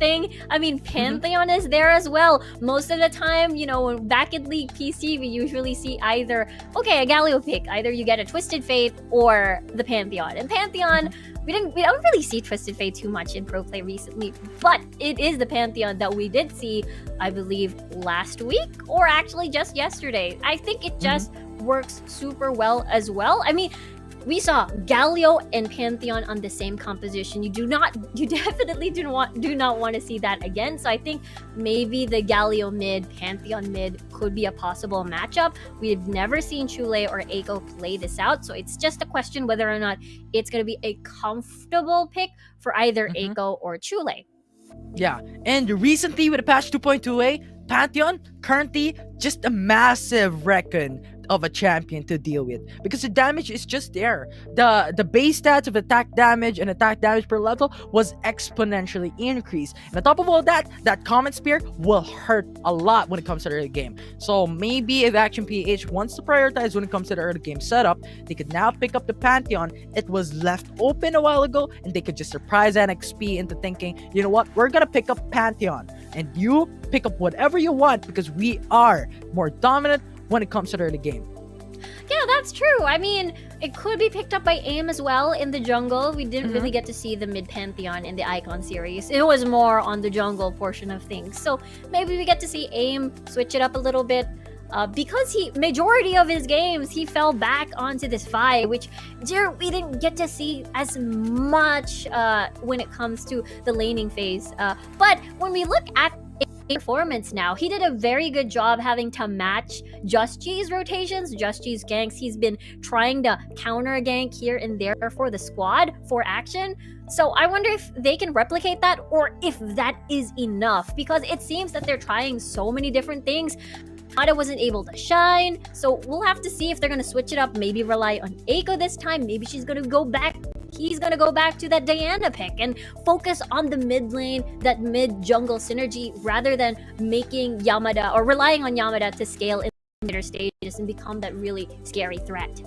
thing. I mean, Pantheon is there as well. Most of the time, you know, back in League PC, we usually see either, a Galio pick. Either you get a Twisted Fate or the Pantheon. And Pantheon, we don't really see Twisted Fate too much in pro play recently, but it is the Pantheon that we did see, I believe, last week or actually just yesterday. I think it just works super well as well. I mean, we saw Galio and Pantheon on the same composition. You definitely do not want to see that again. So I think maybe the Galio mid, Pantheon mid could be a possible matchup. We've never seen Chule or Eiko play this out, so it's just a question whether or not it's going to be a comfortable pick for either Eiko or Chule. Yeah, and recently with the patch 2.2a, Pantheon currently just a massive reckon of a champion to deal with, because the damage is just there. The base stats of attack damage and attack damage per level was exponentially increased, and on top of all that, that Comet Spear will hurt a lot when it comes to the early game. So maybe if Action PH wants to prioritize when it comes to the early game setup, they could now pick up the Pantheon. It was left open a while ago, and they could just surprise NXP into thinking, you know what, we're gonna pick up Pantheon, and you pick up whatever you want because we are more dominant when it comes to the early game. Yeah, that's true. I mean, it could be picked up by AIM as well in the jungle. We didn't really get to see the mid Pantheon in the Icon series. It was more on the jungle portion of things. So maybe we get to see AIM switch it up a little bit. Because majority of his games, he fell back onto this Vi, which we didn't get to see as much when it comes to the laning phase. But when we look at performance now, he did a very good job having to match Just G's rotations, Just G's ganks. He's been trying to counter a gank here and there for the squad for action. So I wonder if they can replicate that or if that is enough, because it seems that they're trying so many different things. Ada wasn't able to shine, so we'll have to see if they're going to switch it up, maybe rely on Eiko this time. Maybe he's going to go back to that Diana pick and focus on the mid lane, that mid jungle synergy, rather than making Yamada or relying on Yamada to scale in later stages and become that really scary threat.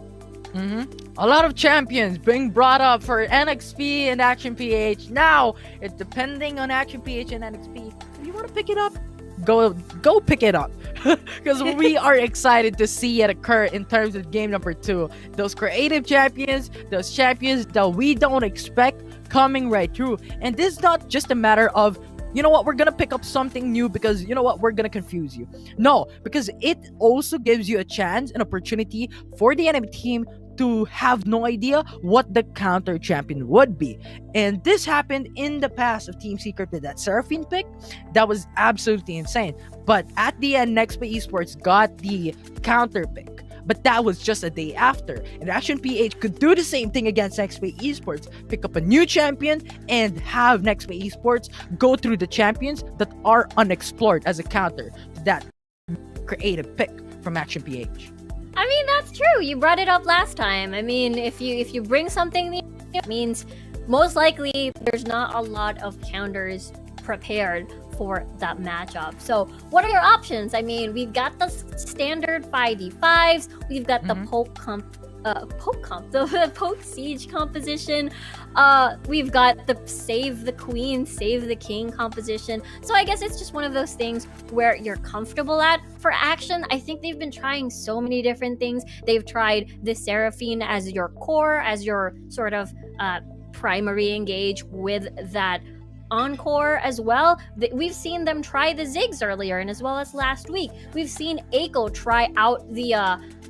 A lot of champions being brought up for NXP and Action PH. Now, it's depending on Action PH and NXP. If you want to pick it up, go pick it up. Because we are excited to see it occur in terms of game number 2. Those creative champions, those champions that we don't expect coming right through. And this is not just a matter of, you know what, we're gonna pick up something new because, you know what, we're gonna confuse you. No, because it also gives you a chance, an opportunity for the enemy team to have no idea what the counter champion would be. And this happened in the past of Team Secret with that Seraphine pick. That was absolutely insane. But at the end, Nexplay Esports got the counter pick. But that was just a day after. And Action PH could do the same thing against Nexplay Esports. Pick up a new champion and have Nexplay Esports go through the champions that are unexplored as a counter to that creative pick from Action PH. I mean, that's true. You brought it up last time. I mean, if you bring something new, it means most likely there's not a lot of counters prepared for that matchup. So what are your options? I mean, we've got the standard 5v5s, we've got the poke poke comp, the poke siege composition. We've got the save the queen, save the king composition. So I guess it's just one of those things where you're comfortable at. For Action, I think they've been trying so many different things. They've tried the Seraphine as your core, as your sort of primary engage with that Encore as well. We've seen them try the Ziggs earlier, and as well as last week, we've seen Eiko try out the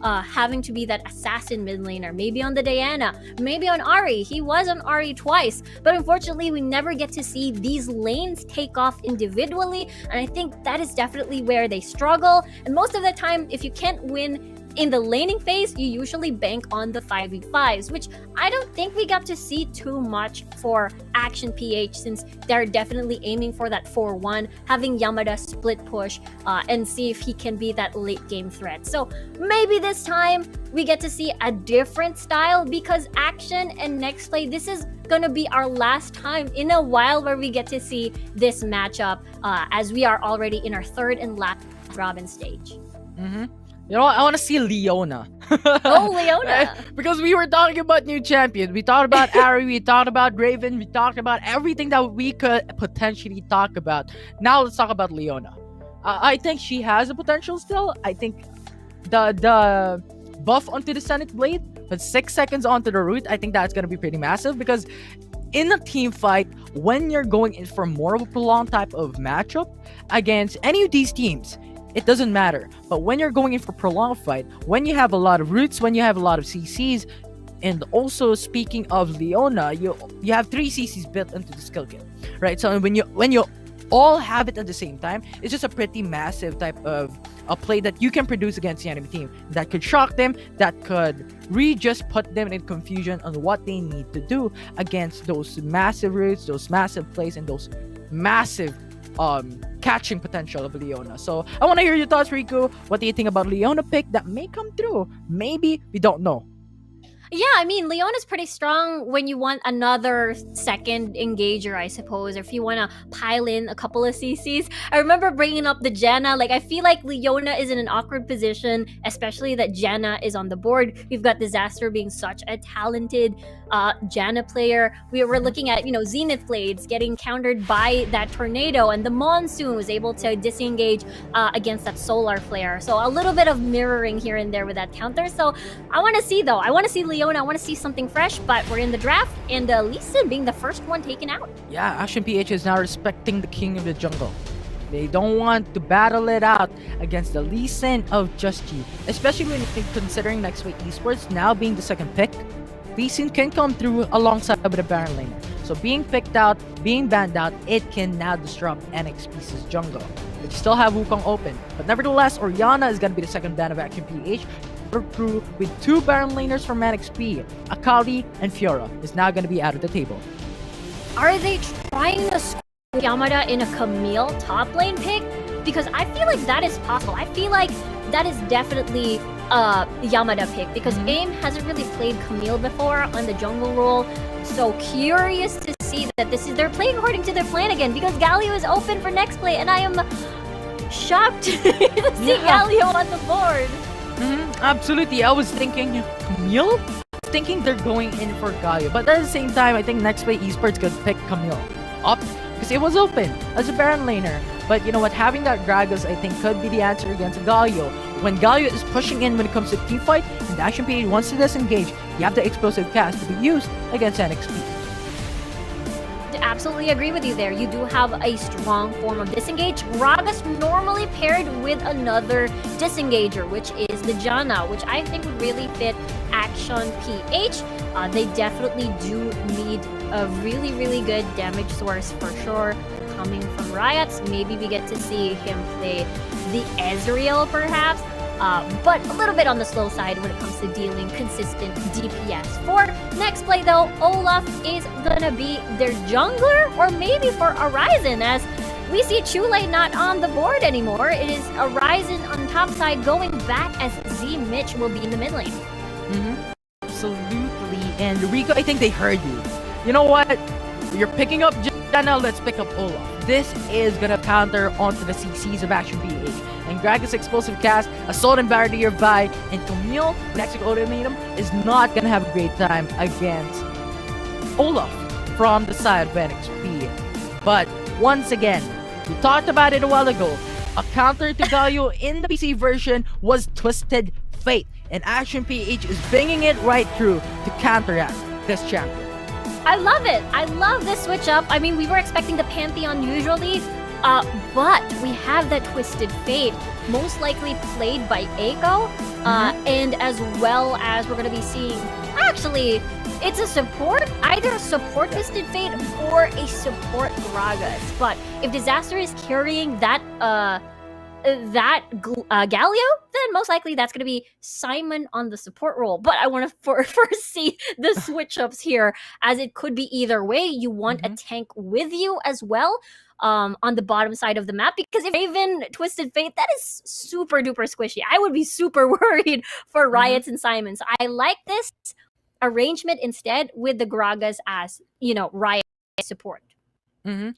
having to be that assassin mid laner, maybe on the Diana, maybe on Ahri. He was on Ahri twice, but unfortunately, we never get to see these lanes take off individually, and I think that is definitely where they struggle. And most of the time, if you can't win in the laning phase, you usually bank on the 5v5s, which I don't think we got to see too much for Action PH, since they're definitely aiming for that 4-1, having Yamada split push and see if he can be that late game threat. So maybe this time we get to see a different style, because Action and Nexplay, this is gonna be our last time in a while where we get to see this matchup, as we are already in our third and last Robin stage. You know what? I want to see Leona. Oh, Leona! Because we were talking about new champions. We talked about Ahri, we talked about Raven, we talked about everything that we could potentially talk about. Now let's talk about Leona. I think she has a potential still. I think the buff onto the Senate Blade, but 6 seconds onto the root, I think that's going to be pretty massive, because in a team fight, when you're going in for more of a prolonged type of matchup against any of these teams, it doesn't matter. But when you're going in for prolonged fight, when you have a lot of roots, when you have a lot of CCs, and also speaking of Leona, you have 3 CCs built into the skill kit, right? So when you all have it at the same time, it's just a pretty massive type of a play that you can produce against the enemy team that could shock them, that could really just put them in confusion on what they need to do against those massive roots, those massive plays, and those massive catching potential of Leona. So I want to hear your thoughts, Riku. What do you think about Leona pick that may come through? Maybe, we don't know. Yeah, I mean, Leona's pretty strong when you want another second engager, I suppose, or if you want to pile in a couple of CCs. I remember bringing up the Janna. Like, I feel like Leona is in an awkward position, especially that Janna is on the board. We've got Disaster being such a talented Janna player. We were looking at, Zenith Blades getting countered by that Tornado, and the Monsoon was able to disengage against that Solar Flare. So a little bit of mirroring here and there with that counter. So I want to see Leona. I want to see something fresh, but we're in the draft, and Lee Sin being the first one taken out. Yeah, Action PH is now respecting the king of the jungle. They don't want to battle it out against the Lee Sin of Just G, especially when considering Nexplay Esports now being the second pick. Lee Sin can come through alongside with a Baron laner. So being picked out, being banned out, it can now disrupt NXP's jungle. They still have Wukong open, but nevertheless, Orianna is going to be the second ban of Action PH. Through with 2 Baron laners from NXP, Akali and Fiora is now going to be out of the table. Are they trying to screw Yamada in a Camille top lane pick? Because I feel like that is possible. I feel like that is definitely a Yamada pick, because AIM hasn't really played Camille before on the jungle role. So curious to see that they're playing according to their plan again, because Galio is open for Nexplay, and I am shocked to see Galio on the board. Absolutely. I was thinking Camille? Thinking they're going in for Galio. But at the same time, I think Nexplay Esports could pick Camille up because it was open as a Baron laner. But you know what? Having that Gragas, I think, could be the answer against Galio. When Galio is pushing in when it comes to team fight, and the Action PH wants to disengage, you have the explosive cast to be used against NXP. Absolutely agree with you there. You do have a strong form of disengage. Gragas normally paired with another disengager, which is the Janna, which I think would really fit Action PH. They definitely do need a really, really good damage source for sure coming from Riots. Maybe we get to see him play the Ezreal perhaps. But a little bit on the slow side when it comes to dealing consistent DPS. For Nexplay though, Olaf is gonna be their jungler, or maybe for Horizon, as we see Chule not on the board anymore. It is Horizon on top side going back, as Z Mitch will be in the mid lane. Absolutely. And Rico, I think they heard you. You know what? You're picking up Now let's pick up Olaf. This is gonna counter onto the CCs of Action PH. And Gragas' explosive cast, Assault and Barrier Vi, and Camille, next ultimatum, is not gonna have a great time against Olaf from the side of NXP. But once again, we talked about it a while ago. A counter to Galio in the PC version was Twisted Fate, and Action PH is bringing it right through to counteract this champion. I love it. I love this switch up. I mean, we were expecting the Pantheon usually, but we have that Twisted Fate, most likely played by Eiko, and as well as we're going to be seeing, actually, it's a support, either a support Twisted Fate or a support Gragas. But if Disaster is carrying that Galio, then most likely that's going to be Simon on the support role. But I want to first see the switch ups here, as it could be either way. You want a tank with you as well on the bottom side of the map, because if Raven Twisted Fate, that is super duper squishy. I would be super worried for Riots and Simons. I like this arrangement instead with the Gragas as, Riot support. When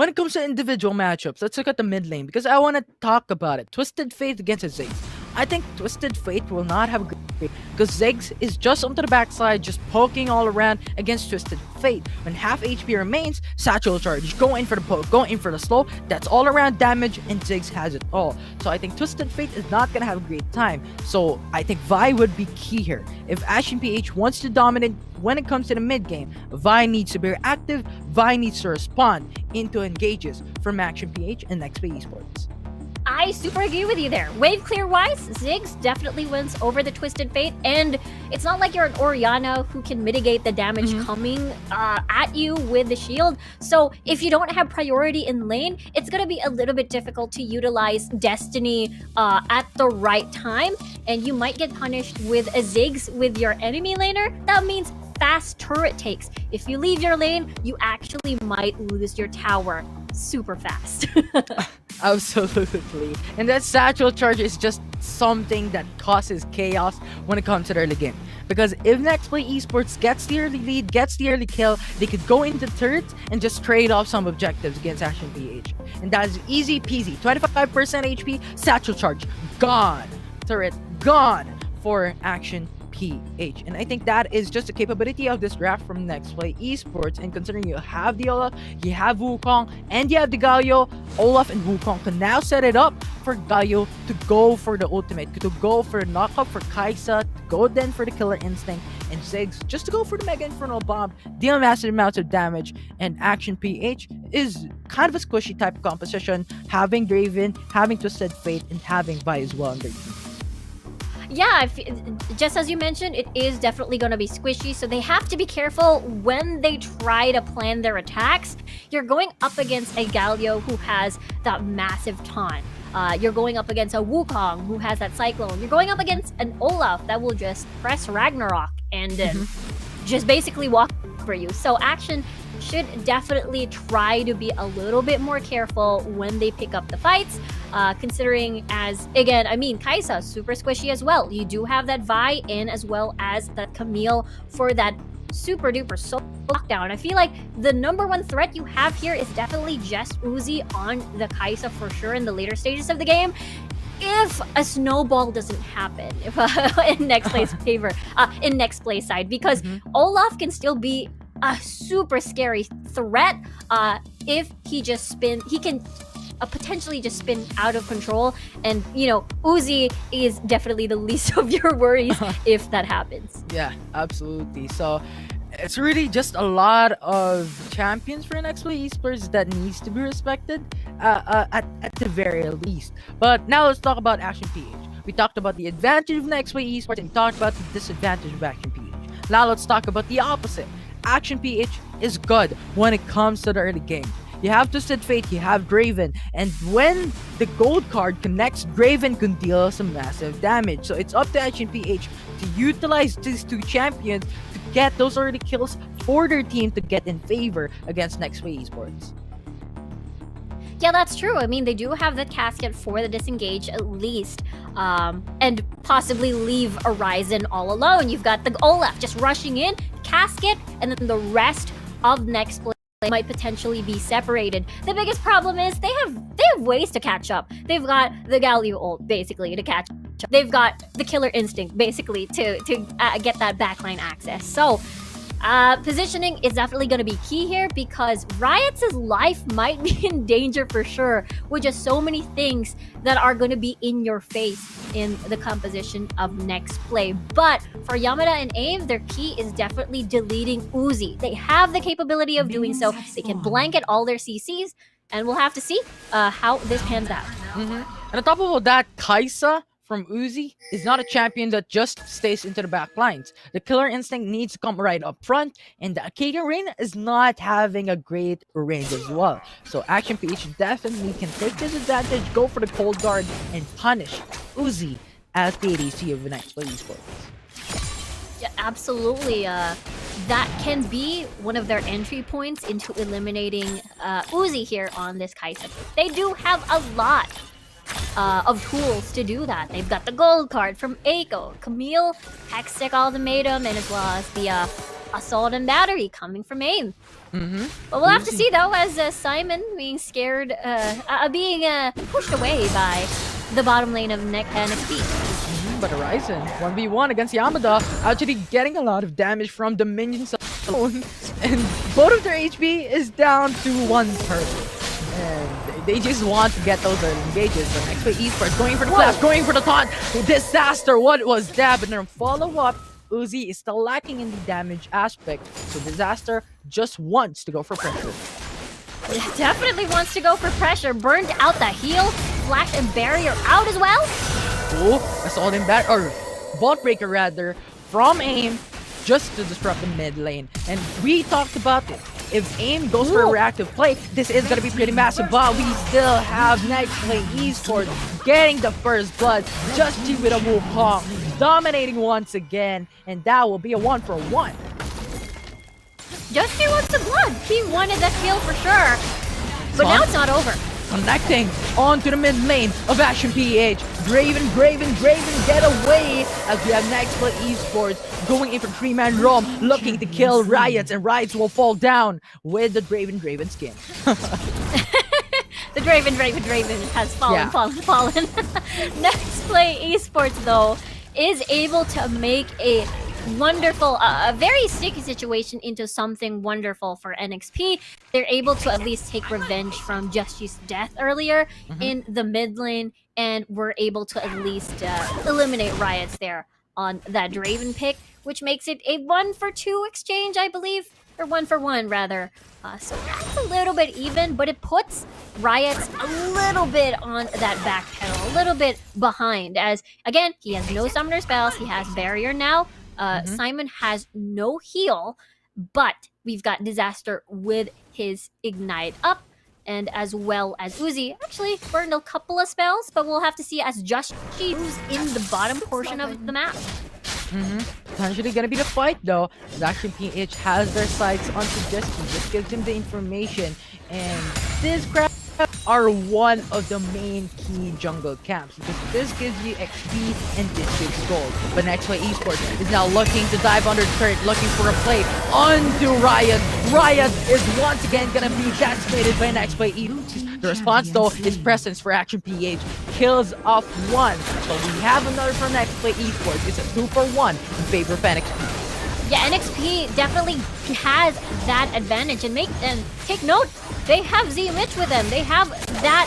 it comes to individual matchups, let's look at the mid lane, because I want to talk about it. Twisted Fate against a Ziggs. I think Twisted Fate will not have a great, because Ziggs is just onto the backside, just poking all around against Twisted Fate. When half HP remains, Satchel Charge, go in for the poke, go in for the slow, that's all around damage, and Ziggs has it all. So I think Twisted Fate is not going to have a great time. So I think Vi would be key here. If Ashen PH wants to dominate when it comes to the mid game, Vi needs to be active, Vi needs to respond into engages from Action PH and Nexplay Esports. I super agree with you there. Wave clear wise, Ziggs definitely wins over the Twisted Fate, and it's not like you're an Orianna who can mitigate the damage coming at you with the shield. So if you don't have priority in lane, it's gonna be a little bit difficult to utilize Destiny at the right time, and you might get punished with a Ziggs with your enemy laner. That means fast turret takes. If you leave your lane, you actually might lose your tower super fast. Absolutely. And that Satchel Charge is just something that causes chaos when it comes to the early game. Because if Nexplay Esports gets the early lead, gets the early kill, they could go into turrets and just trade off some objectives against Action PH. And that is easy peasy. 25% HP, Satchel Charge, gone. Turret, gone for Action PH. And I think that is just the capability of this draft from Nexplay Esports. And considering you have the Olaf, you have Wukong, and you have the Galio, Olaf and Wukong can now set it up for Galio to go for the ultimate, to go for the knockup for Kaisa, to go then for the Killer Instinct, and Ziggs just to go for the Mega Infernal Bomb, deal massive amounts of damage. And Action PH is kind of a squishy type of composition, having Draven, having Twisted Fate, and having Vi as well on their team. Yeah, just as you mentioned, it is definitely going to be squishy, so they have to be careful when they try to plan their attacks. You're going up against a Galio who has that massive taunt. You're going up against a Wukong who has that Cyclone. You're going up against an Olaf that will just press Ragnarok and just basically walk for you. So Action should definitely try to be a little bit more careful when they pick up the fights, considering Kaisa, super squishy as well. You do have that Vi in as well as that Camille for that super duper soul lockdown. I feel like the number one threat you have here is definitely just Uzi on the Kaisa for sure in the later stages of the game. If a snowball doesn't happen in Nexplay's favor, in Nexplay's side, because Olaf can still be a super scary threat if he can potentially just spin out of control, and Uzi is definitely the least of your worries if that happens. Yeah, absolutely. So it's really just a lot of champions for Nexplay Esports that needs to be respected at the very least. But now let's talk about Action PH. We talked about the advantage of Nexplay Esports and we talked about the disadvantage of Action PH. Now let's talk about the opposite. Action PH is good when it comes to the early game. You have Twisted Fate, you have Draven, and when the gold card connects, Draven can deal some massive damage. So it's up to Action PH to utilize these two champions to get those early kills for their team to get in favor against Nexplay Esports. Yeah, that's true. I mean, they do have the casket for the disengage at least, and possibly leave Horizon all alone. You've got the Olaf just rushing in, casket, and then the rest of Nexplay might potentially be separated. The biggest problem is they have ways to catch up. They've got the Galio ult basically to catch up. They've got the killer instinct basically to get that backline access. So positioning is definitely going to be key here because Riot's life might be in danger for sure with just so many things that are going to be in your face in the composition of Nexplay. But for Yamada and AIM, their key is definitely deleting Uzi. They have the capability of doing so. They can blanket all their CCs, and we'll have to see how this pans out. And on top of all that, Kaisa from Uzi is not a champion that just stays into the back lines. The killer instinct needs to come right up front, and the Arcadian Reign is not having a great range as well. So Action PH definitely can take this advantage, go for the cold guard, and punish Uzi as the ADC of the Nexplay Esports. Yeah, absolutely. That can be one of their entry points into eliminating Uzi here on this Kaisa. They do have a lot of tools to do that. They've got the gold card from Aiko, Camille, Hextech Ultimatum, and as well as the Assault and Battery coming from AIM. But we'll have to see though, as Simon being scared, being pushed away by the bottom lane of NXP. But Horizon 1v1 against Yamada, actually getting a lot of damage from the minions alone, and both of their HP is down to 1/3. And they just want to get those engages. So Nexplay Esports going for the flash, going for the taunt. Disaster, what was that? But then follow-up, Uzi is still lacking in the damage aspect. So Disaster just wants to go for pressure. Definitely wants to go for pressure. Burned out the heal, flash and barrier out as well. Oh, Assault and Bat, or Vault Breaker rather, from AIM just to disrupt the mid lane. And we talked about it. If AIM goes for a reactive play, this is going to be pretty massive, but we still have Nexplay Esports getting the first blood, just with a Wukong, dominating once again, and that will be a 1-for-1. Justy wants the blood. He wanted that kill for sure, but now it's not over. Connecting onto the mid lane of Action PH. Draven, get away as we have Nexplay Esports going in for 3-man roam, looking to kill Riots, and Riots will fall down with the Draven skin. The Draven has fallen. Nexplay Esports though is able to make a wonderful, a very sticky situation into something wonderful for NXP. They're able to at least take revenge from Justy's death earlier in the mid lane, and were able to at least eliminate Riots there on that Draven pick, which makes it a 1-for-2 exchange, I believe, or 1-for-1 rather. So that's a little bit even, but it puts Riots a little bit on that back pedal, a little bit behind, as again, he has no summoner spells, he has barrier now. Simon has no heal, but we've got Disaster with his Ignite up, and as well as Uzi actually burned a couple of spells, but we'll have to see as Just moves in the bottom portion of the map. Potentially gonna be the fight though. Action PH has their sights on Suggestion, just gives them the information, and this crowd are one of the main key jungle camps because this gives you XP and this gives gold. But Nexplay Esports is now looking to dive under the turret, looking for a play onto Riot. Riot is once again gonna be decimated by Nexplay Esports. The response though is presence for Action PH, kills off one. But we have another from Nexplay Esports. It's a 2-for-1 in favor of NXP. Yeah, NXP definitely has that advantage, and take note, they have Z Mitch with them. They have that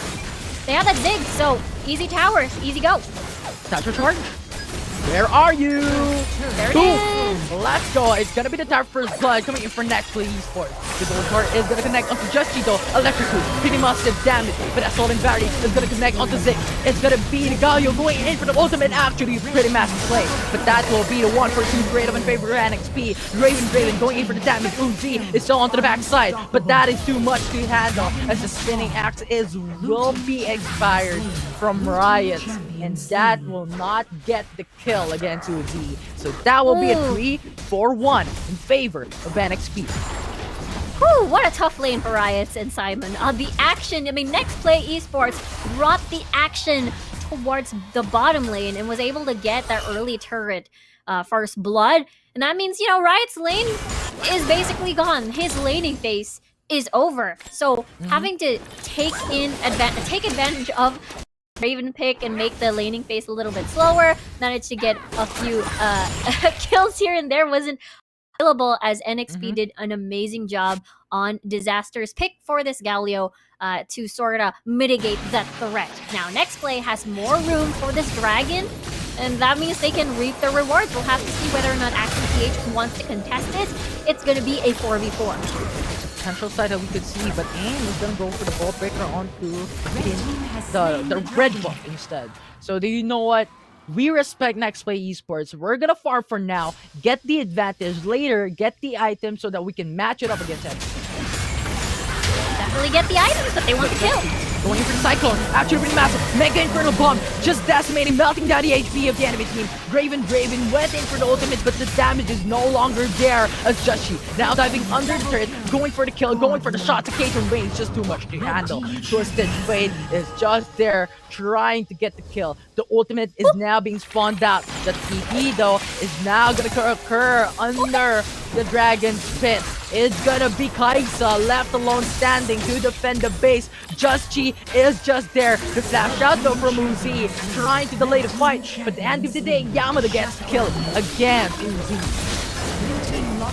Zig, so easy towers, easy go. Touch charge. Where are you? There it is. Let's go. It's gonna be the tower first blood coming in for Nexplay Esports. The gold card is gonna connect onto Justito. Electrical, pretty massive damage. But Assault and Barry is gonna connect onto Zik. It's gonna be the Galio going in for the ultimate, actually pretty massive play. But that will be the 1-for-2 grade of in favor of NXP. Draven going in for the damage. Uzi is still onto the backside, but that is too much to handle as the spinning axe will be expired from Riot, and that will not get the kill against Uzi. So that will be a 3-for-1 in favor of NXP. Whew, what a tough lane for Riots and Simon. The action, Nexplay Esports brought the action towards the bottom lane and was able to get that early turret first blood. And that means, Riot's lane is basically gone. His laning phase is over. So having to take advantage of Raven pick and make the laning phase a little bit slower, managed to get a few kills here and there wasn't available, as NXP did an amazing job on Disaster's pick for this Galio to sort of mitigate that threat. Now, Nexplay has more room for this dragon, and that means they can reap the rewards. We'll have to see whether or not Action PH wants to contest it. It's going to be a 4v4. Potential side that we could see, but AIM is gonna go for the ball breaker onto the red buff instead. So do you know what? We respect Nexplay Esports. We're gonna farm for now, get the advantage later, get the item so that we can match it up against it. Definitely get the items that they want to kill. Going in for the Cyclone, actually pretty massive. Mega Infernal Bomb, just decimating, melting down the HP of the enemy team. Draven went in for the ultimate, but the damage is no longer there as Joshi now diving under the turret, going for the kill, going for the shot to Kate from range, just too much to handle. Twisted Fate is just there, trying to get the kill. The ultimate is now being spawned out. The TP though is now gonna occur under the Dragon's pit. It's gonna be Kaisa left alone standing to defend the base. Just Chi is just there. The flash out though from Uzi, trying to delay the fight. But at the end of the day, Yamada gets killed against Uzi.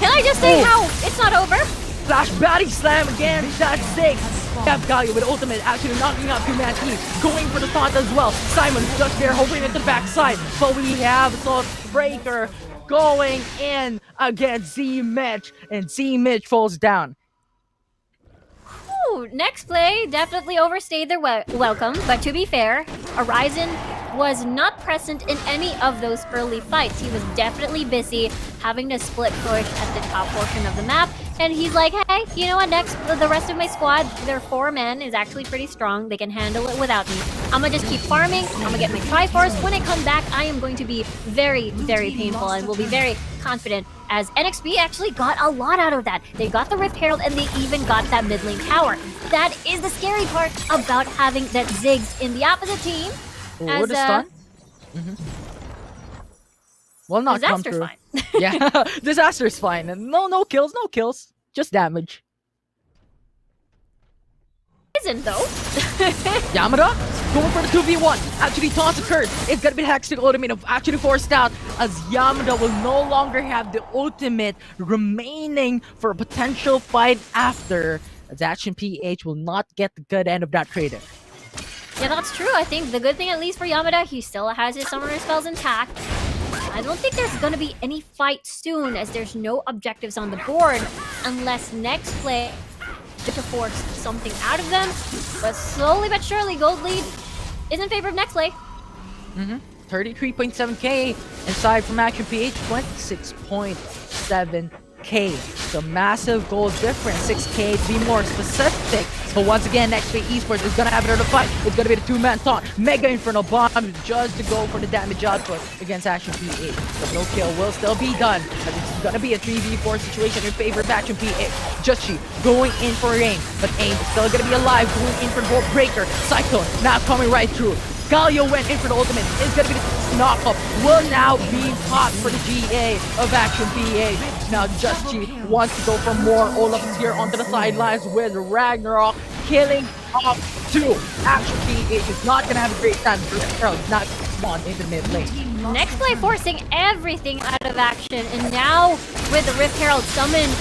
Can I just say how it's not over? Flash body slam again. That's 6. Have Galio with ultimate actually knocking out 2-man team. Going for the taunt as well. Simon just there hovering at the backside. But we have Salt Breaker going in against Z-Mitch, and Z-Mitch falls down. Ooh, Nexplay definitely overstayed their welcome, but to be fair, Horizon was not present in any of those early fights. He was definitely busy having to split push at the top portion of the map, and he's like, hey, you know what, the rest of my squad, their 4 men is actually pretty strong. They can handle it without me. I'm gonna just keep farming. I'm gonna get my Triforce. When I come back, I am going to be very, very painful and will be very confident, as NXP actually got a lot out of that. They got the Rift Herald and they even got that mid lane tower. That is the scary part about having that Ziggs in the opposite team. Or the stun. Well, not come Disaster's through. fine. Yeah, Disaster's fine. And no kills, just damage. Isn't though. Yamada going for the 2v1. Actually, taunts occurred. It's gonna be the Hextech ultimate of actually forced out, as Yamada will no longer have the ultimate remaining for a potential fight after, as Action PH will not get the good end of that trader. Yeah, that's true. I think the good thing, at least for Yamada, he still has his summoner spells intact. I don't think there's gonna be any fight soon, as there's no objectives on the board unless Nexplay to force something out of them. But slowly but surely, gold lead is in favor of Nexplay. 33.7k inside from Action PH, 26.7k. So massive goal difference, 6k to be more specific. But once again, Nexplay Esports is gonna have another fight. It's gonna be the 2-man taunt. Mega Infernal Bomb just to go for the damage output against Action PH. But no kill will still be done, as it's gonna be a 3v4 situation in favor of Action PH. Joshi going in for AIM, but AIM is still gonna be alive, going in for the Bolt Breaker. Cyclone now coming right through. Galio went in for the ultimate. It's gonna be the knockup. Will now be hot for the GA of Action PH. Now Joshi wants to go for more. Olaf is here onto the sidelines with Ragnarok killing off 2. Action PH is not gonna have a great time. It's not spawned into the mid lane. Nexplay forcing everything out of action, and now with the Rift Herald summoned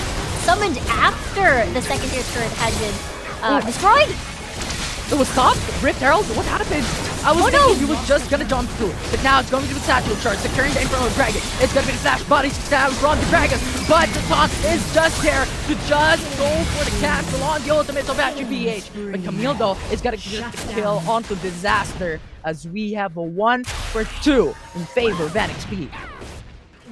after the second tier turret had been destroyed. It was stopped? Rift Herald? What happened? I was thinking he was just gonna jump through. But now it's going to be the Satchel Charge, securing the Infernal Dragon. It's gonna be the Slash Body Stab from the Dragon. But the taunt is just there to just go for the cancel on the ultimate of Action PH. But Camille though is gonna get the kill onto Disaster, as we have a 1-for-2 in favor of NXP.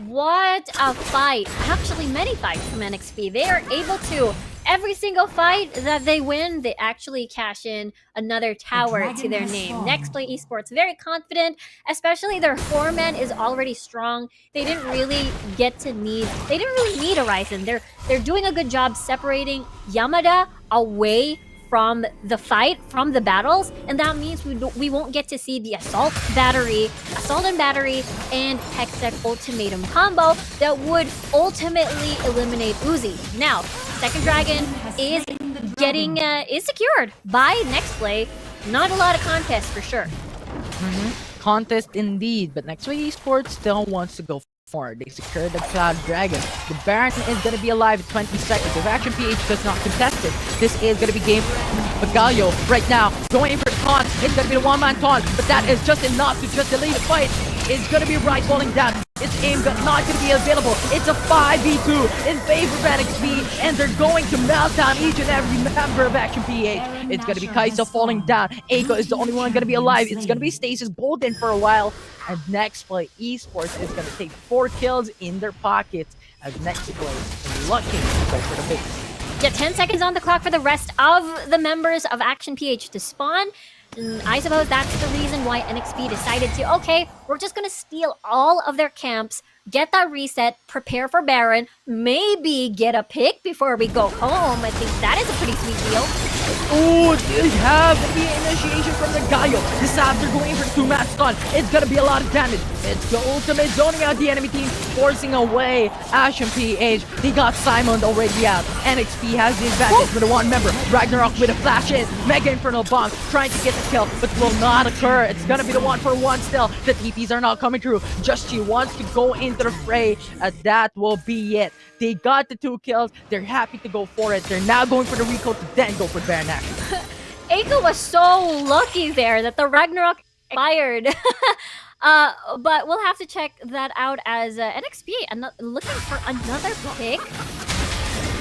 What a fight. Actually, many fights from NXP. They are able to, every single fight that they win, they actually cash in another tower to their name. Nexplay Esports, very confident, especially their 4-man is already strong. They didn't really need Horizon. They're doing a good job separating Yamada away from the fight, from the battles, and that means we won't get to see the assault and battery, and Hextech ultimatum combo that would ultimately eliminate Uzi. Now, second dragon is getting is secured by Nexplay. Not a lot of contest for sure. Contest indeed, but Nexplay Esports still wants to go forward. They secured the Cloud Dragon. The Baron is going to be alive in 20 seconds. If Action PH does not contest it, this is going to be game for Galio right now. Going for the taunt. It's going to be the one-man taunt, but that is just enough to just delay the fight. It's going to be right falling down. Its aim gun not going to be available. It's a 5v2 in favor of NXP, and they're going to melt down each and every member of Action PH. It's going to be Kaisa falling down. Eiko is the only one going to be alive. It's going to be Stasis Golden for a while. And Nexplay Esports is going to take 4 kills in their pockets as Nexplay is looking to go for the base. Yeah, 10 seconds on the clock for the rest of the members of Action PH to spawn. And I suppose that's the reason why NXP decided to, okay, we're just gonna steal all of their camps, get that reset, prepare for Baron, maybe get a pick before we go home. I think that is a pretty sweet deal. Oh, they have the initiation from the Galio. This after going for 2-man stun. It's gonna be a lot of damage. It's the ultimate zoning out the enemy team, forcing away Action PH. They got Simon already out. NXP has the advantage with a 1 member. Ragnarok with a flash in. Mega Infernal Bomb trying to get the kill, but will not occur. It's gonna be the 1-for-1 still. The TPs are not coming through. Just she wants to go into the fray. That will be it. They got the 2 kills. They're happy to go for it. They're now going for the recall to then go for Baron action. Eiko was so lucky there that the Ragnarok expired. But we'll have to check that out as NXP looking for another pick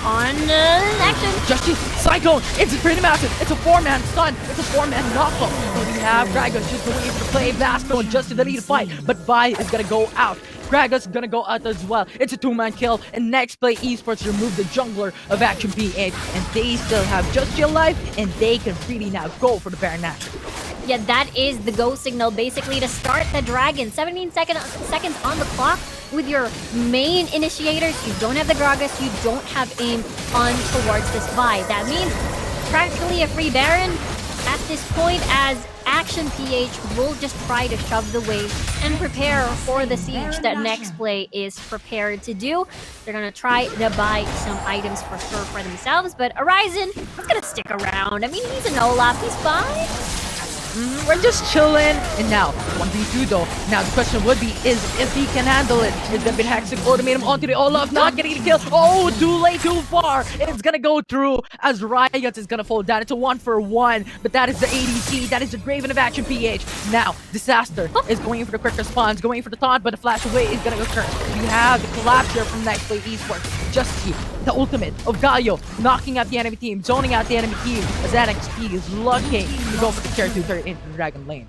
on action. Justy, Cyclone, it's pretty massive. It's a 4-man stun. It's a 4-man knockoff. We have Gragas just going to play Vasco and just to the lead fight, but Vi is gonna go out. Gragas is gonna go out as well. It's a 2-man kill, and Nexplay Esports remove the jungler of Action PH, and they still have Justy alive, and they can really now go for the Baron action. Yeah, that is the go signal basically to start the Dragon. 17 seconds on the clock with your main initiators. You don't have the Gragas, you don't have aim on towards this Vi. That means practically a free Baron at this point, as Action PH will just try to shove the wave and prepare for the siege that Nexplay is prepared to do. They're gonna try to buy some items for sure for themselves, but Horizon is gonna stick around. I mean, he's an Olaf, he's fine. We're just chilling. And now, 1v2 though. Now the question would be is if he can handle it. Is gonna be Hexic Ultimate onto the Olaf, not getting the kill. Oh, too late, too far. It's gonna go through as Riot is gonna fall down. It's a 1-for-1. But that is the ADC. That is the Graven of Action PH. Now, Disaster is going for the quick response, going for the taunt, but the flash away is gonna occur. We have the collapse here from Nexplay Esports. Justy, the ultimate of Galio, knocking out the enemy team, zoning out the enemy team as NXP is looking to go for the tier 2 third into the Dragon lane.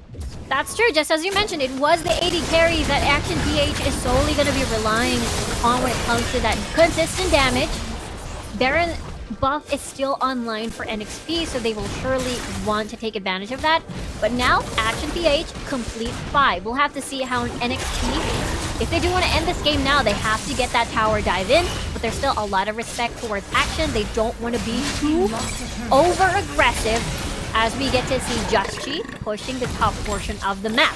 That's true, just as you mentioned, it was the AD carry that Action PH is solely going to be relying on when it comes to that consistent damage. Baron buff is still online for NXP, so they will surely want to take advantage of that. But now, Action PH, complete 5. We'll have to see how NXP, if they do want to end this game now, they have to get that tower dive in, but there's still a lot of respect towards Action. They don't want to be too over-aggressive as we get to see Justy pushing the top portion of the map.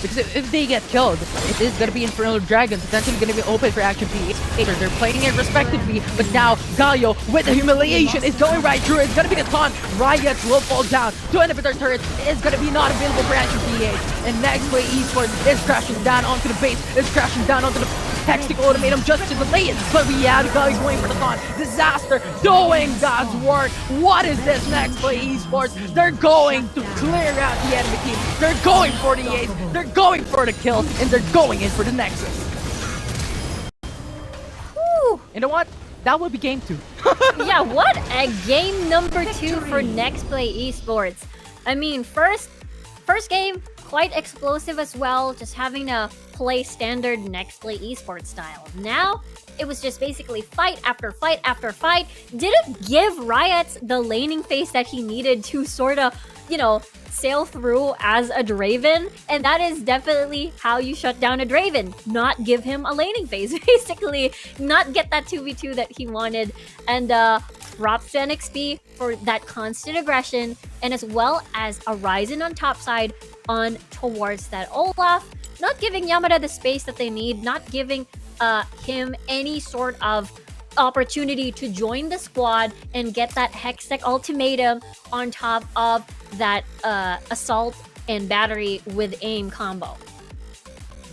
Because if they get killed, it is going to be Infernal Dragon, potentially going to be open for Action PH. They're playing it respectively, but now Galio with the humiliation is going right through. It's going to be the taunt. Riots will fall down. 2 inhibitor turrets is going to be not available for Action PH. And Nexplay Esports is crashing down onto the base, is crashing down onto the Hextic Ultimatum just to delay it. But we have Galio going for the taunt. Disaster doing God's work. What is this Nexplay Esports? They're going to clear out the enemy team. They're going for the ace. They're going for the kill, and they're going in for the Nexus. Whew. You know what? That will be game 2. Yeah, what a game number 2 for Nexplay Esports. I mean, first game, quite explosive as well, just having to play standard Nexplay Esports style. Now, it was just basically fight after fight after fight. Didn't give Riot the laning phase that he needed to sort of, sail through as a Draven, and that is definitely how you shut down a Draven. Not give him a laning phase, basically. Not get that 2v2 that he wanted. And props to NXP for that constant aggression, and as well as a Ryzen on top side on towards that Olaf. Not giving Yamada the space that they need, not giving him any sort of opportunity to join the squad and get that Hextech ultimatum on top of that assault and battery with aim combo.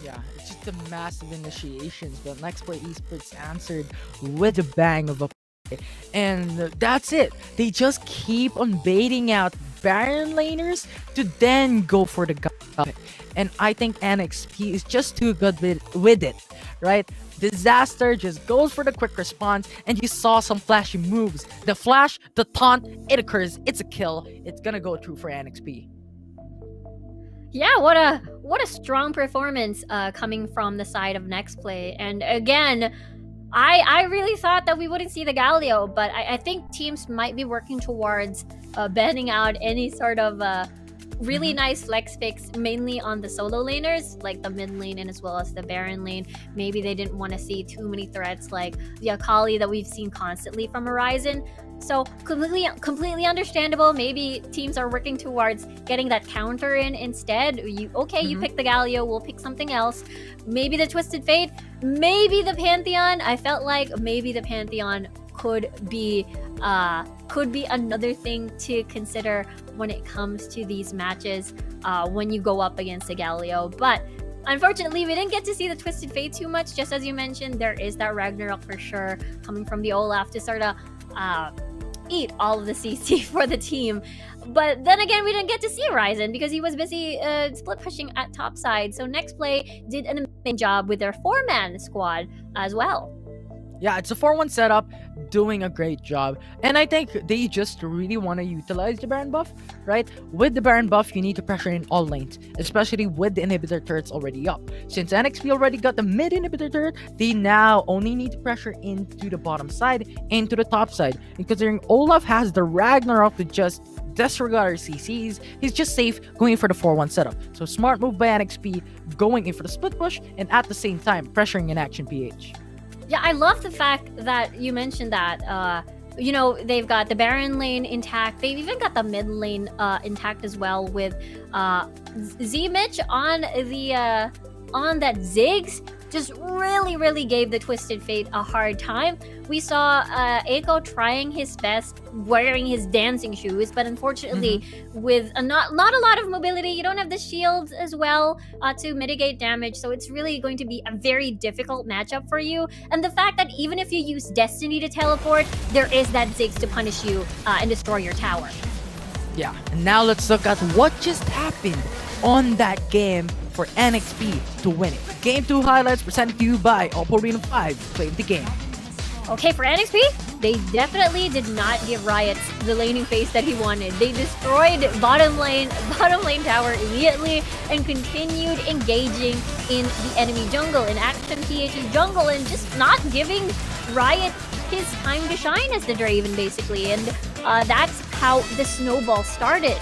Yeah, it's just a massive initiations, but Nexplay Esports answered with a bang of a play. And that's it. They just keep on baiting out Baron laners to then go for the gun. And I think NXP is just too good with it, right? Disaster just goes for the quick response, and you saw some flashy moves. The flash, the taunt, it occurs, it's a kill. It's gonna go through for NXP. Yeah, what a strong performance coming from the side of Nexplay. And again, I really thought that we wouldn't see the Galio, but I think teams might be working towards banning out any sort of really nice flex fix, mainly on the solo laners, like the mid lane and as well as the Baron lane. Maybe they didn't want to see too many threats like the Akali that we've seen constantly from Horizon. So completely understandable. Maybe teams are working towards getting that counter in instead. You pick the Galio, we'll pick something else. Maybe the Twisted Fate, maybe the Pantheon. I felt like maybe the Pantheon could be another thing to consider when it comes to these matches when you go up against a Galio. But unfortunately, we didn't get to see the Twisted Fate too much. Just as you mentioned, there is that Ragnarok for sure coming from the Olaf to sort of eat all of the CC for the team. But then again, we didn't get to see Horizon because he was busy split pushing at top side. So Nexplay did an amazing job with their 4-man squad as well. Yeah, it's a 4-1 setup, doing a great job. And I think they just really want to utilize the Baron buff, right? With the Baron buff, you need to pressure in all lanes, especially with the inhibitor turrets already up. Since NXP already got the mid inhibitor turret, they now only need to pressure into the bottom side, into the top side. And considering Olaf has the Ragnarok to just disregard CCs, he's just safe going for the 4-1 setup. So smart move by NXP, going in for the split push, and at the same time, pressuring in Action PH. Yeah, I love the fact that you mentioned that. They've got the Baron lane intact. They've even got the mid lane intact as well with Z-Mitch on that Ziggs. Just really gave the Twisted Fate a hard time. We saw Eiko trying his best wearing his dancing shoes, but unfortunately with not a lot of mobility, you don't have the shields as well to mitigate damage, so it's really going to be a very difficult matchup for you. And the fact that even if you use Destiny to teleport, there is that Ziggs to punish you and destroy your tower. Yeah, and now let's look at what just happened on that game for NXP to win it. Game 2 highlights presented to you by Oppo Reno 5. Play the game. Okay, for NXP, they definitely did not give Riot the laning phase that he wanted. They destroyed bottom lane tower immediately and continued engaging in the enemy jungle, in Action PH's jungle, and just not giving Riot his time to shine as the Draven, basically. And that's how the snowball started.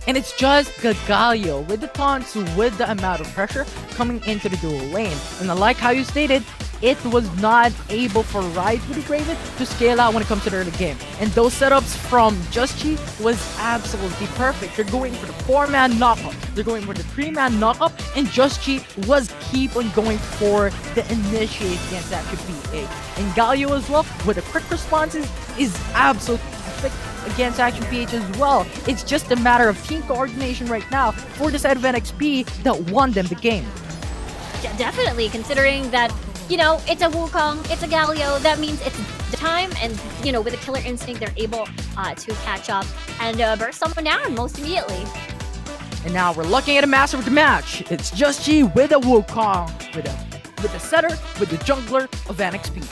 And it's just Galio with the taunts, with the amount of pressure coming into the dual lane. And I like how you stated, it was not able for Riot with the Draven to scale out when it comes to the early game. And those setups from Just Chi was absolutely perfect. They're going for the 4-man knockup, they're going for the 3-man knockup, and Just Chi was keep on going for the initiate against Action PH. And Galio as well, with the quick responses, is absolutely perfect against Action PH as well. It's just a matter of team coordination right now for the side of NXP that won them the game. Yeah, definitely, considering that, it's a Wukong, it's a Galio, that means it's the time, and, with a killer instinct, they're able to catch up and burst someone down most immediately. And now we're looking at a massive match. It's Just Chi with a Wukong, with the setter, with the jungler of NXP.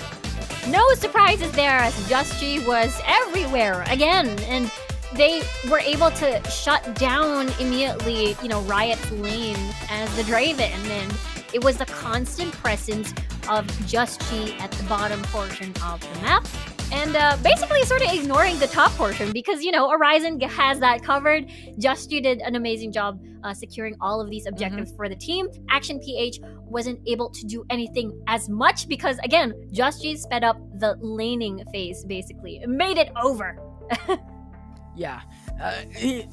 No surprises there, as Just Chi was everywhere again, and they were able to shut down immediately, Riot's lane as the Draven, and it was the constant presence of Just Chi at the bottom portion of the map, and basically sort of ignoring the top portion because, Horizon has that covered. Just Chi did an amazing job securing all of these objectives for the team. Action PH wasn't able to do anything as much because, again, Just Chi sped up the laning phase, basically. It made it over. Yeah.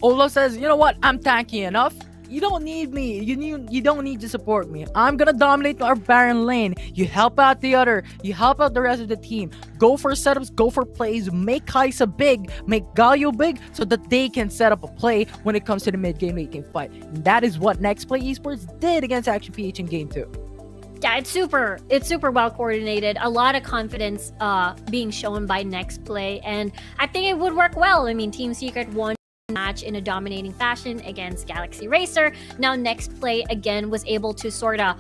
Olaf says, you know what? I'm tanky enough. You don't need me. You don't need to support me. I'm gonna dominate our Baron lane. You help out the other. You help out the rest of the team. Go for setups, go for plays, make Kaisa big, make Galio big, so that they can set up a play when it comes to the mid game, late game fight. And that is what Nexplay Esports did against Action PH in game 2. Yeah, it's super well coordinated. A lot of confidence being shown by Nexplay, and I think it would work well. I mean, Team Secret won match in a dominating fashion against Galaxy Racer. Now Nexplay again was able to sort of,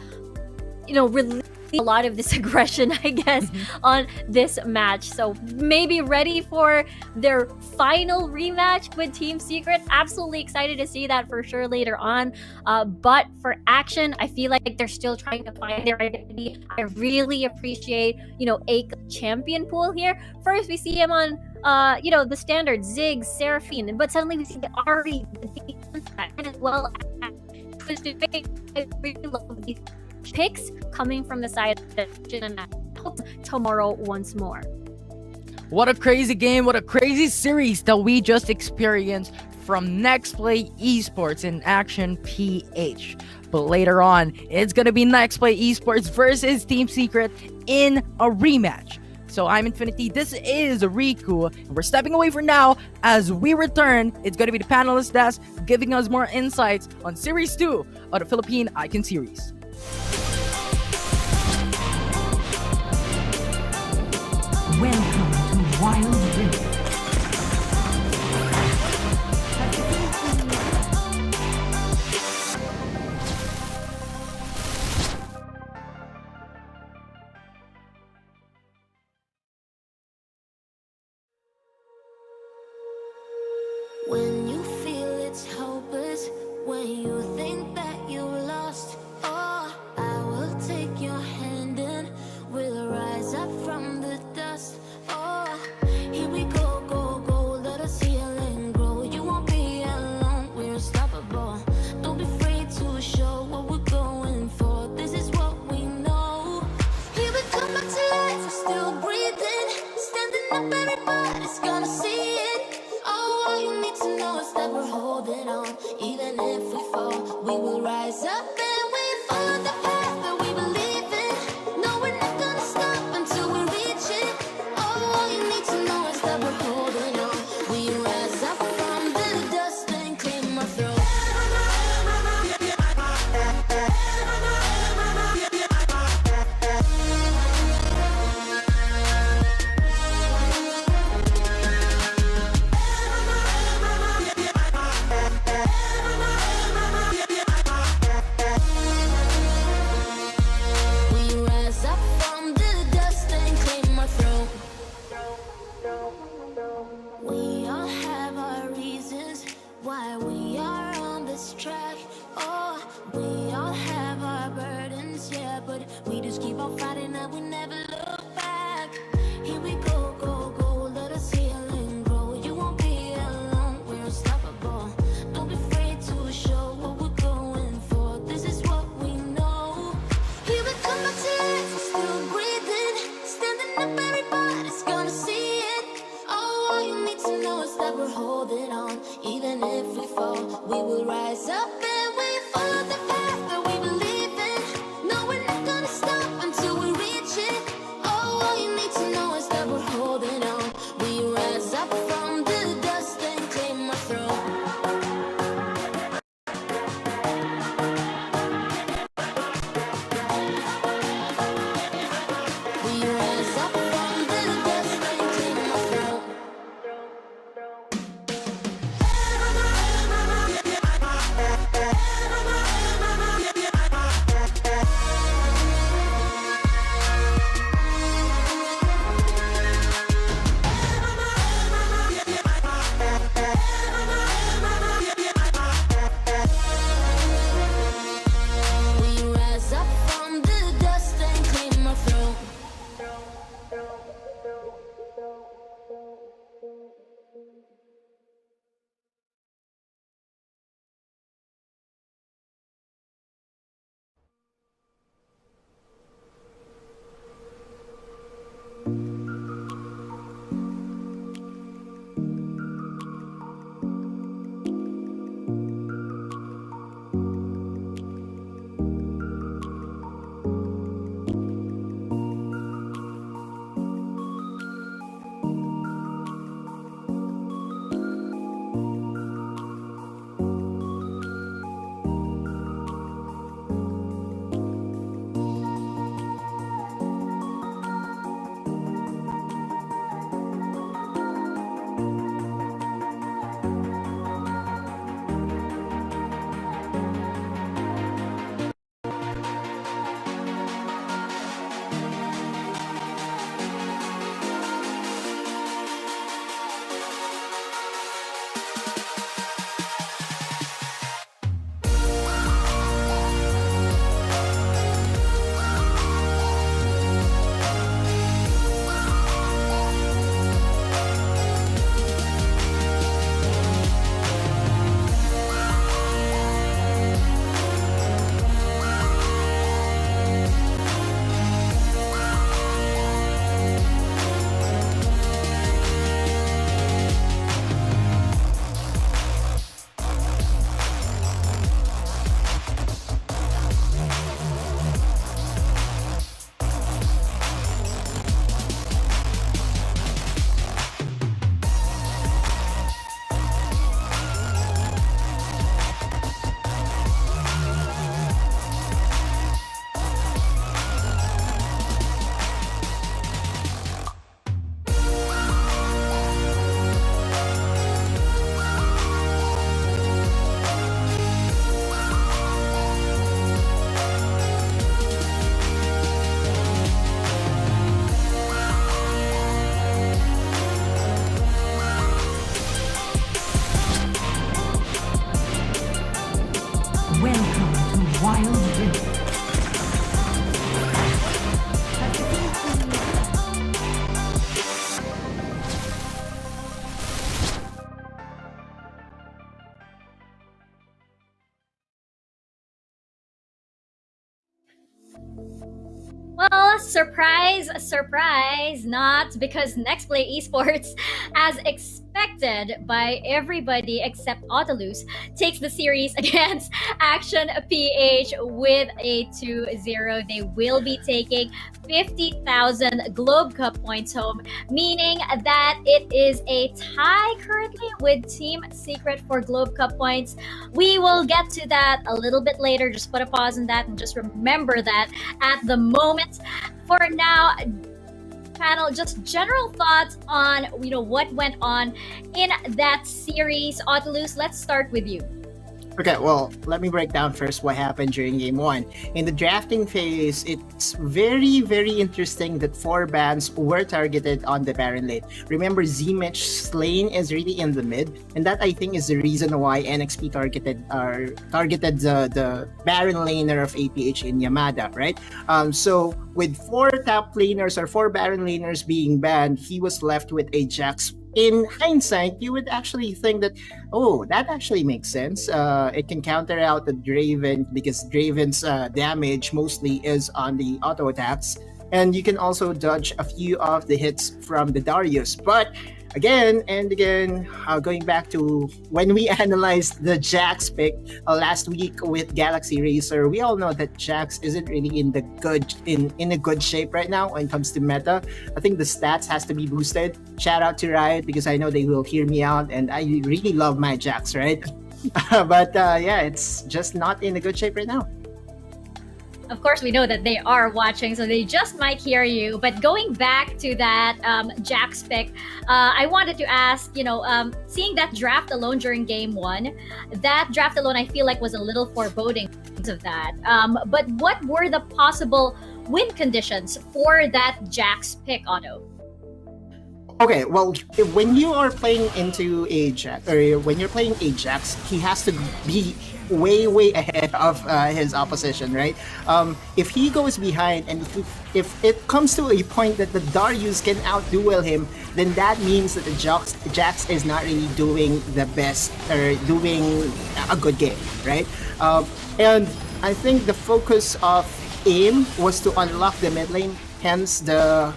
release a lot of this aggression, I guess, on this match. So maybe ready for their final rematch with Team Secret. Absolutely excited to see that for sure later on. But for Action, I feel like they're still trying to find their identity. I really appreciate, a champion pool here. First, we see him on the standard Ziggs, Seraphine, but suddenly we see the Ari, the defense, and as well as Twisted Fate. I really love these picks coming from the side of the and I hope tomorrow once more. What a crazy game, what a crazy series that we just experienced from Nexplay Esports in Action PH. But later on, it's gonna be Nexplay Esports versus Team Secret in a rematch. So I'm Infinity, this is Riku, and we're stepping away for now. As we return, it's gonna be the panelist desk giving us more insights on Series 2 of the Philippine Icon Series. Welcome to Wild Rift. When you feel it's hopeless, when you think that you lost, oh, I will take your hand and we'll rise up from the dust. Oh, here we go, go, go, let us heal and grow. You won't be alone, we're unstoppable. Don't be afraid to show what we're going for. This is what we know. Here we come back to life, we're still breathing. Standing up, everybody's gonna see it. Oh, all you need to know is that we're holding on. Even if we fall, we will rise up and we follow the path that we believe in. No, we're not gonna stop until we reach it. Oh, all you need to know is that we're holding on. We rise up from the dust and claim our throne. We rise up from the dust and claim our throne. We all have our reasons why we are on this track. Oh, we all have our burdens, yeah, but we just keep on fighting and we never look back. Here we go, go, go, let us heal and grow. You won't be alone, we're unstoppable. Don't be afraid to show what we're going for. This is what we know. Here we come back to life, we're still breathing. Standing up, everybody's gonna see it. Oh, all you need to know is that we're holding on. Even if we fall, we will rise up and we follow the path that we believe in. No, we're not gonna stop until we reach it. Well, surprise, surprise, not because Nexplay Esports, as expected by everybody except Autolus, takes the series against Action PH with a 2-0. They will be taking 50,000 Globe Cup points home, meaning that it is a tie currently with Team Secret for Globe Cup points. We will get to that a little bit later. Just put a pause on that and just remember that at the moment. For now, panel, just general thoughts on what went on in that series. Autolus, let's start with you. Okay, well, let me break down first what happened during game one. In the drafting phase, it's very, very interesting that 4 bans were targeted on the Baron lane. Remember, ZMitch's lane is really in the mid, and that I think is the reason why NXP targeted the Baron laner of APH in Yamada, right? So with 4 top laners or 4 Baron laners being banned, he was left with a Jax. In hindsight, you would actually think that, oh, that actually makes sense. It can counter out the Draven because Draven's damage mostly is on the auto attacks. And you can also dodge a few of the hits from the Darius. But again and again, going back to when we analyzed the Jax pick last week with Galaxy Racer, we all know that Jax isn't really in a good shape right now when it comes to meta. I think the stats has to be boosted. Shout out to Riot because I know they will hear me out, and I really love my Jax, right? But yeah, it's just not in a good shape right now. Of course, we know that they are watching, so they just might hear you. But going back to that Jax pick, I wanted to ask, seeing that draft alone during game one, that draft alone I feel like was a little foreboding of that. But what were the possible win conditions for that Jax pick, Otto? Okay, well, when you are playing into a Jax, or when you're playing a Jax, he has to be way ahead of his opposition, right? If he goes behind, and if it comes to a point that the Darius can outduel him, then that means that the Jax is not really doing the best or doing a good game, right? And I think the focus of AIM was to unlock the mid lane, hence the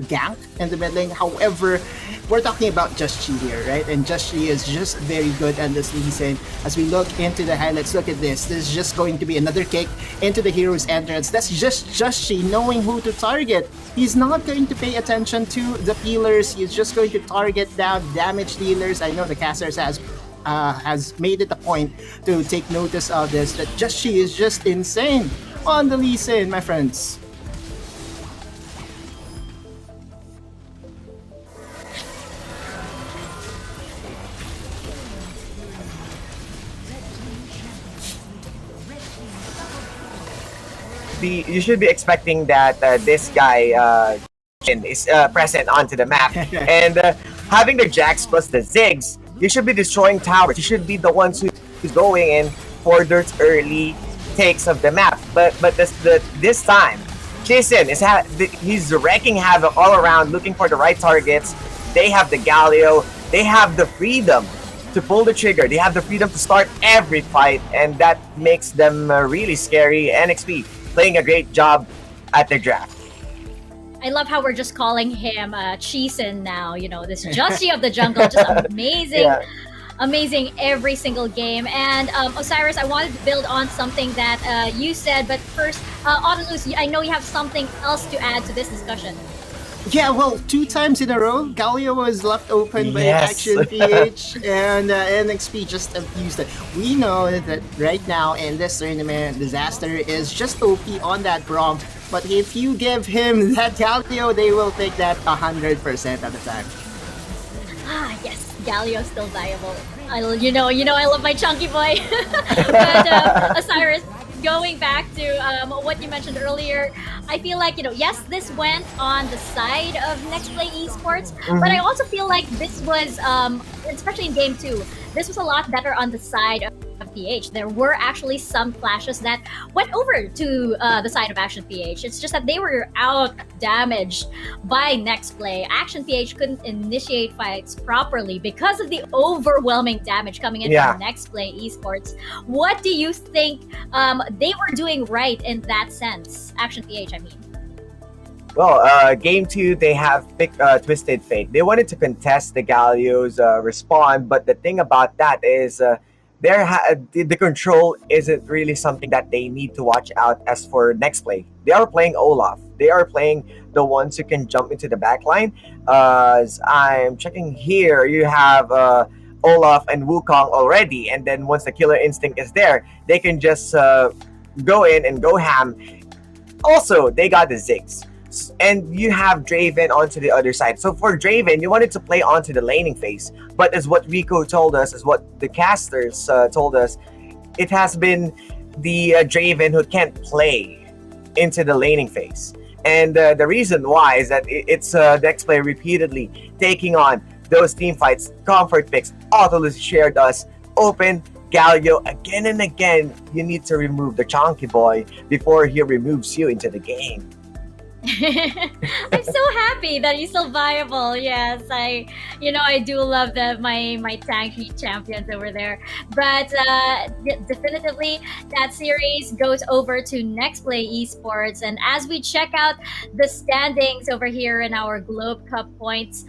gank in the mid lane. However, we're talking about Just Chi here, right? And Just Chi is just very good at this season. As we look into the highlights, look at this. This is just going to be another kick into the hero's entrance. That's just Chi knowing who to target. He's not going to pay attention to the healers. He's just going to target down damage dealers. I know the casters has made it a point to take notice of this, that Just Chi is just insane on the Lee Sin, my friends. You should be expecting that this guy is present onto the map, and having the Jax plus the Ziggs, you should be destroying towers. You should be the ones who's going in for those early takes of the map. But this time, Jason he's wrecking havoc all around, looking for the right targets. They have the Galio. They have the freedom to pull the trigger. They have the freedom to start every fight, and that makes them really scary. NXP playing a great job at the draft. I love how we're just calling him Cheesin now. This Justy of the jungle, just amazing. Yeah. Amazing every single game. And Osiris, I wanted to build on something that you said, but first, Autolus, I know you have something else to add to this discussion. Yeah, well, 2 times in a row, Galio was left open by Action PH, and NXP just abused it. We know that right now in this tournament, Disaster is just OP on that Braum, but if you give him that Galio, they will take that 100% of the time. Ah, yes, Galio still viable. I love my chunky boy. But Osiris, going back to what you mentioned earlier, I feel like, yes, this went on the side of Nexplay Esports, but I also feel like this was, especially in game 2, this was a lot better on the side of PH. There were actually some flashes that went over to the side of Action PH. It's just that they were out damaged by Nexplay. Action PH couldn't initiate fights properly because of the overwhelming damage coming in from Nexplay Esports. What do you think they were doing right in that sense? Action PH, I mean. Well, game two, they have picked Twisted Fate. They wanted to contest the Galio's respawn, but the thing about that is the control isn't really something that they need to watch out as for next play. They are playing Olaf. They are playing the ones who can jump into the back line. As I'm checking here, you have Olaf and Wukong already, and then once the Killer Instinct is there, they can just go in and go ham. Also, they got the Ziggs. And you have Draven onto the other side. So for Draven, you wanted to play onto the laning phase. But as what Rico told us, as what the casters told us, it has been the Draven who can't play into the laning phase. And the reason why is that it's Nexplay repeatedly taking on those team fights, comfort picks. Autolus shared us, open, Galio, again and again. You need to remove the chunky boy before he removes you into the game. I'm so happy that he's still viable. Yes, I do love my tank champions over there. But definitively, that series goes over to Nexplay Esports. And as we check out the standings over here in our Globe Cup points,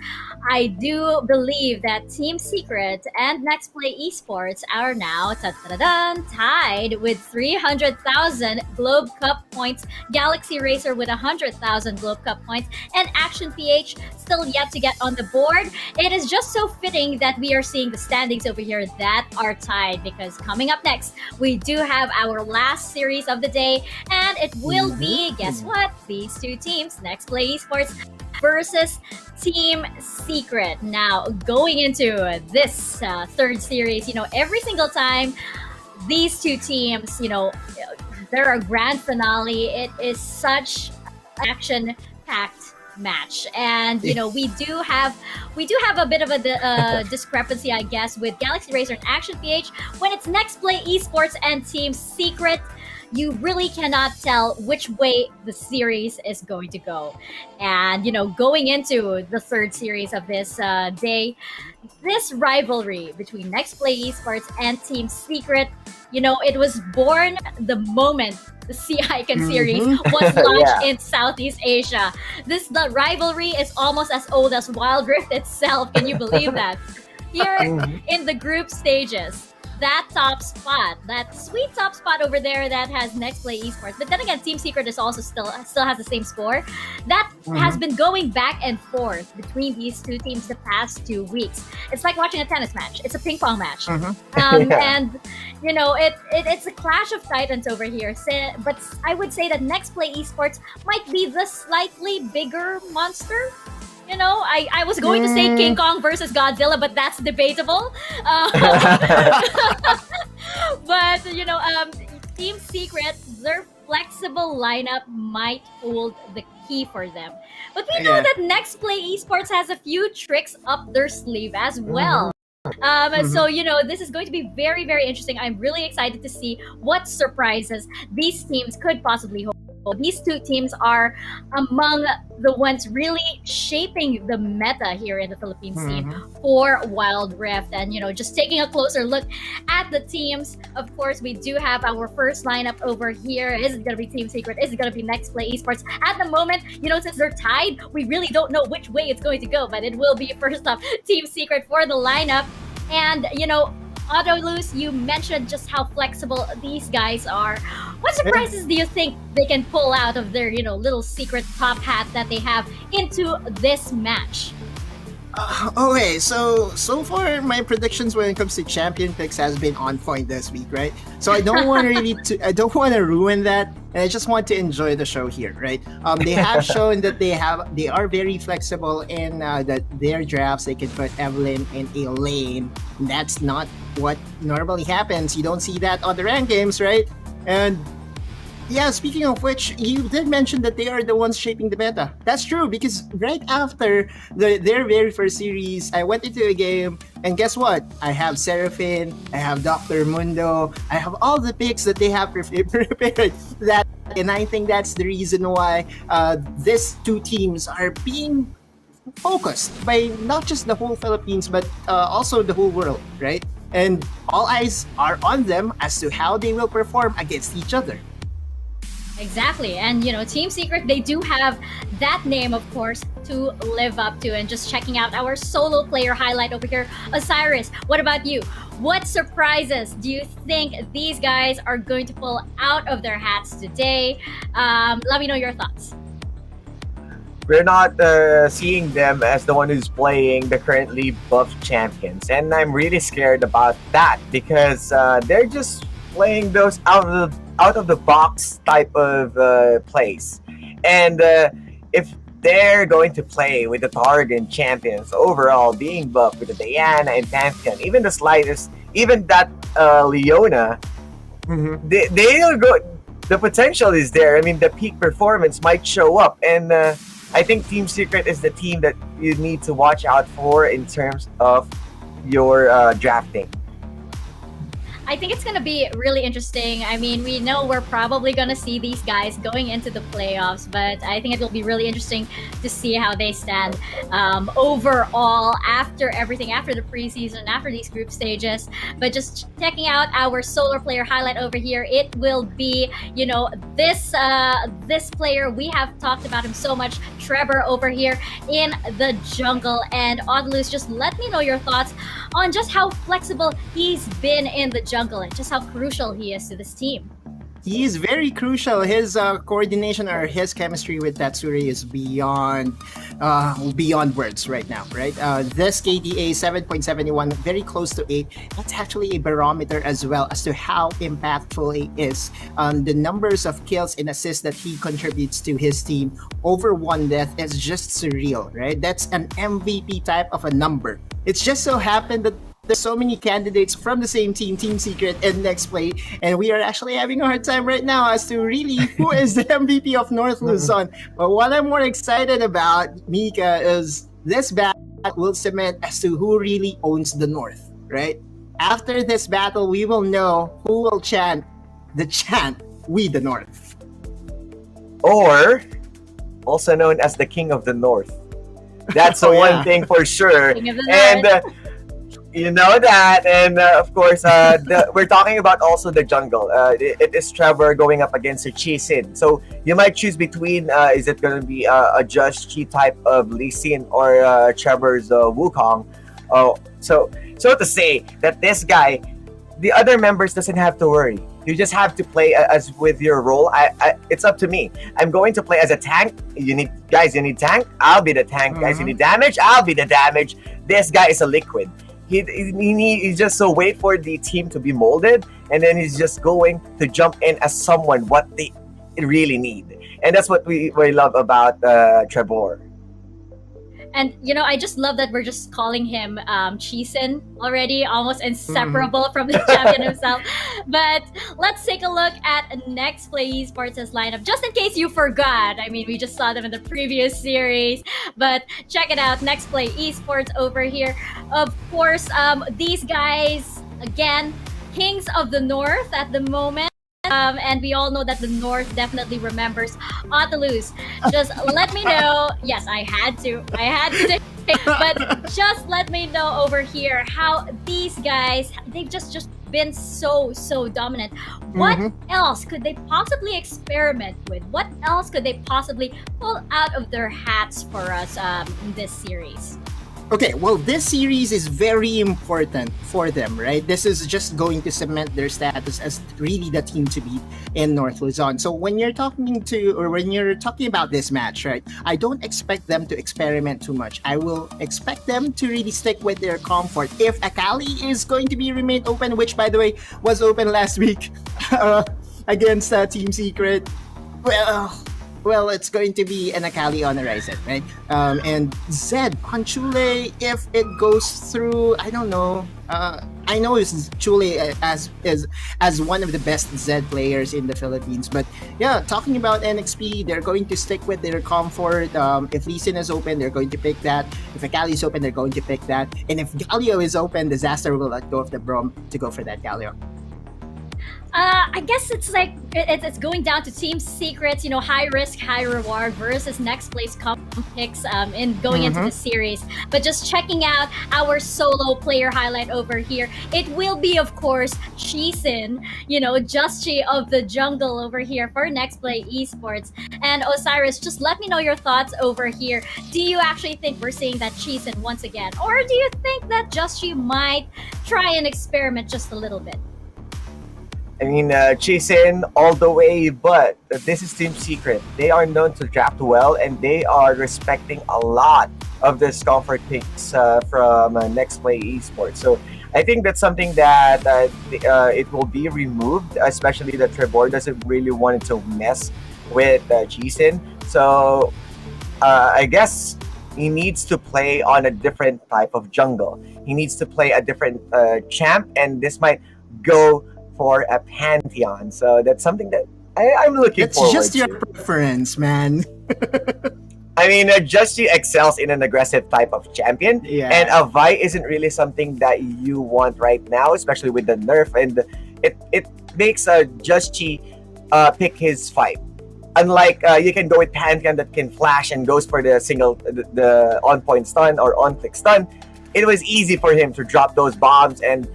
I do believe that Team Secret and Nexplay Esports are now tied with 300,000 Globe Cup points. Galaxy Racer with 100,000 Globe Cup points, and Action PH still yet to get on the board. It is just so fitting that we are seeing the standings over here that are tied, because coming up next, we do have our last series of the day, and it will be, guess what? These two teams, Nexplay Esports versus Team Secret. Now, going into this third series, every single time these two teams, they're a grand finale. It is such action-packed match, and we do have a bit of a discrepancy, I guess, with Galaxy Racer and Action PH. When it's Nexplay Esports and Team Secret, you really cannot tell which way the series is going to go. And going into the third series of this day, this rivalry between Nexplay Esports and Team Secret, it was born the moment the Sea Icon series was launched in Southeast Asia. The rivalry is almost as old as Wild Rift itself. Can you believe that? Here in the group stages, that top spot, that sweet top spot over there that has Nexplay Esports. But then again, Team Secret is also still has the same score. That has been going back and forth between these two teams the past 2 weeks. It's like watching a tennis match. It's a ping pong match. And it's a clash of titans over here. But I would say that Nexplay Esports might be the slightly bigger monster. I was going to say King Kong versus Godzilla, but that's debatable. But Team Secret, their flexible lineup might hold the key for them. But we know that Nexplay Esports has a few tricks up their sleeve as well. So this is going to be very, very interesting. I'm really excited to see what surprises these teams could possibly hold. These two teams are among the ones really shaping the meta here in the Philippine scene for Wild Rift. And just taking a closer look at the teams, of course, we do have our first lineup over here. Is it going to be Team Secret? Is it going to be Nexplay Esports? At the moment, since they're tied, we really don't know which way it's going to go, but it will be first off Team Secret for the lineup. And Autolus, you mentioned just how flexible these guys are. What surprises do you think they can pull out of their, little secret top hat that they have into this match? Okay, so far my predictions when it comes to champion picks has been on point this week, right? So I don't want I don't want to ruin that, and I just want to enjoy the show here, right? They have shown that they are very flexible in that their drafts. They can put Evelyn in a lane. That's not what normally happens. You don't see that on the ranked games, right? And yeah, speaking of which, you did mention that they are the ones shaping the meta. That's true, because right after their very first series, I went into a game, and guess what? I have Seraphine, I have Dr. Mundo, I have all the picks that they have prepared. And I think that's the reason why these two teams are being focused by not just the whole Philippines, but also the whole world, right? And all eyes are on them as to how they will perform against each other. Exactly. And, Team Secret, they do have that name, of course, to live up to. And just checking out our solo player highlight over here. Osiris, what about you? What surprises do you think these guys are going to pull out of their hats today? Let me know your thoughts. We're not seeing them as the one who's playing the currently buffed champions. And I'm really scared about that because they're just playing those out of the box type of plays. And if they're going to play with the Targan champions overall being buffed with the Diana and Pantheon, even the slightest, even that Leona, they'll go. The potential is there. I mean, the peak performance might show up, and I think Team Secret is the team that you need to watch out for in terms of your drafting. I think it's going to be really interesting. I mean, we know we're probably going to see these guys going into the playoffs, but I think it will be really interesting to see how they stand overall after everything, after the preseason, after these group stages. But just checking out our solar player highlight over here, it will be, this player, we have talked about him so much, Trevor over here in the jungle. And Odalus, just let me know your thoughts on just how flexible he's been in the jungle and just how crucial he is to this team. He is very crucial. His coordination or his chemistry with Tatsuri is beyond words right now, right? This KDA 7.71, very close to 8. That's actually a barometer as well as to how impactful he is. The numbers of kills and assists that he contributes to his team over one death is just surreal, right? That's an MVP type of a number. It's just so happened that there's so many candidates from the same team, Team Secret and Nexplay, and we are actually having a hard time right now as to really who is the MVP of North Luzon. But what I'm more excited about, Mika, is this battle will cement as to who really owns the North, right? After this battle, we will know who will chant the chant, "We the North." Or, also known as the King of the North. That's the one thing for sure. King of the And North. you know that, and of course, we're talking about also the jungle. It is Trevor going up against a Chi Sin. So you might choose between, is it going to be a Just Chi type of Lee Sin or Trevor's Wukong? So to say that this guy, the other members doesn't have to worry. You just have to play as with your role. It's up to me. I'm going to play as a tank. You need tank. I'll be the tank. Guys, you need damage. I'll be the damage. This guy is a liquid. He's just so wait for the team to be molded, and then he's just going to jump in as someone what they really need, and that's what we love about Trevor. And I just love that we're just calling him Chisin already, almost inseparable from the champion himself. But let's take a look at Nexplay Esports' lineup, just in case you forgot. I mean, we just saw them in the previous series, but check it out, Nexplay Esports over here. Of course, these guys, again, Kings of the North at the moment. And we all know that the North definitely remembers Otalus. Just let me know. Yes, I had to. But just let me know over here how these guys, they've just been so dominant. What else could they possibly experiment with? What else could they possibly pull out of their hats for us in this series? Okay, well, this series is very important for them, right? This is just going to cement their status as really the team to beat in North Luzon. So when you're talking about this match, right, I don't expect them to experiment too much. I will expect them to really stick with their comfort. If Akali is going to be remain open, which by the way was open last week against Team Secret, well, it's going to be an Akali on the Ryzen, right? And Zed on Chule, if it goes through, I don't know. I know Chule as one of the best Zed players in the Philippines, but yeah, talking about NXP, they're going to stick with their comfort. If Lee Sin is open, they're going to pick that. If Akali is open, they're going to pick that. And if Galio is open, Disaster will let go of the Brom to go for that Galio. I guess it's like it's going down to team secrets, high risk, high reward versus next place comp picks in going into the series. But just checking out our solo player highlight over here, it will be, of course, Chisin, Just Chi of the jungle over here for Nexplay Esports. And Osiris, just let me know your thoughts over here. Do you actually think we're seeing that Chisin once again? Or do you think that Just Chi might try and experiment just a little bit? I mean, Chisin all the way, but this is Team Secret. They are known to draft well, and they are respecting a lot of this comfort picks from Nexplay Esports. So I think that's something that it will be removed, especially that Trevor doesn't really want to mess with Chisin. So I guess he needs to play on a different type of jungle. He needs to play a different champ, and this might go for a Pantheon. So that's something that I'm looking forward to. It's just your preference, man. I mean, Justy excels in an aggressive type of champion, and a Vi isn't really something that you want right now, especially with the nerf, and it makes Justy pick his fight. Unlike you can go with Pantheon that can flash and goes for the on-point stun or on-click stun, it was easy for him to drop those bombs and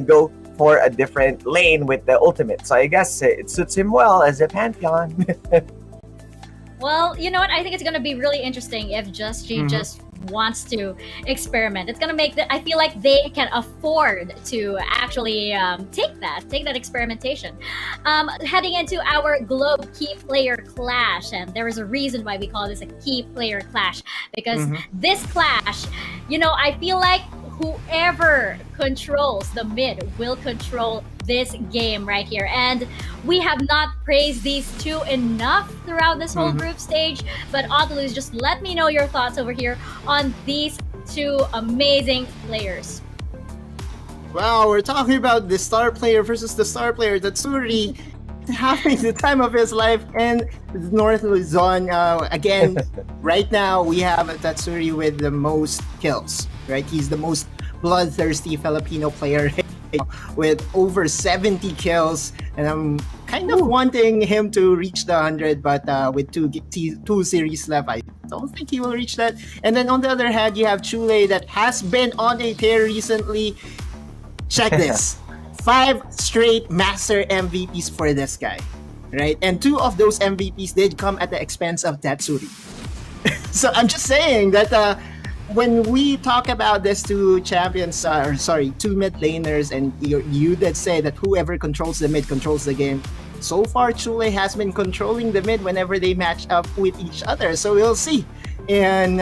go for a different lane with the ultimate. So I guess it suits him well as a Pantheon. Well, you know what? I think it's going to be really interesting if Just G just wants to experiment. It's going to make I feel like they can afford to actually take that experimentation. Heading into our Globe Key Player Clash, and there is a reason why we call this a Key Player Clash, because this clash, I feel like whoever controls the mid will control this game right here. And we have not praised these two enough throughout this whole group stage. But Autolus, just let me know your thoughts over here on these two amazing players. Wow, we're talking about the star player versus the star player. Tatsuri having the time of his life in North Luzon. Again, right now we have Tatsuri with the most kills, right? He's the most bloodthirsty Filipino player with over 70 kills, and I'm kind of wanting him to reach the 100, but with two series left, I don't think he will reach that. And then on the other hand, you have Chule that has been on a tear recently. Check this. 5 straight Master MVPs for this guy, right? And 2 of those MVPs did come at the expense of Tatsuri. So I'm just saying that when we talk about these two champions, two mid laners, and you did say that whoever controls the mid controls the game. So far, Chule has been controlling the mid whenever they match up with each other. So we'll see in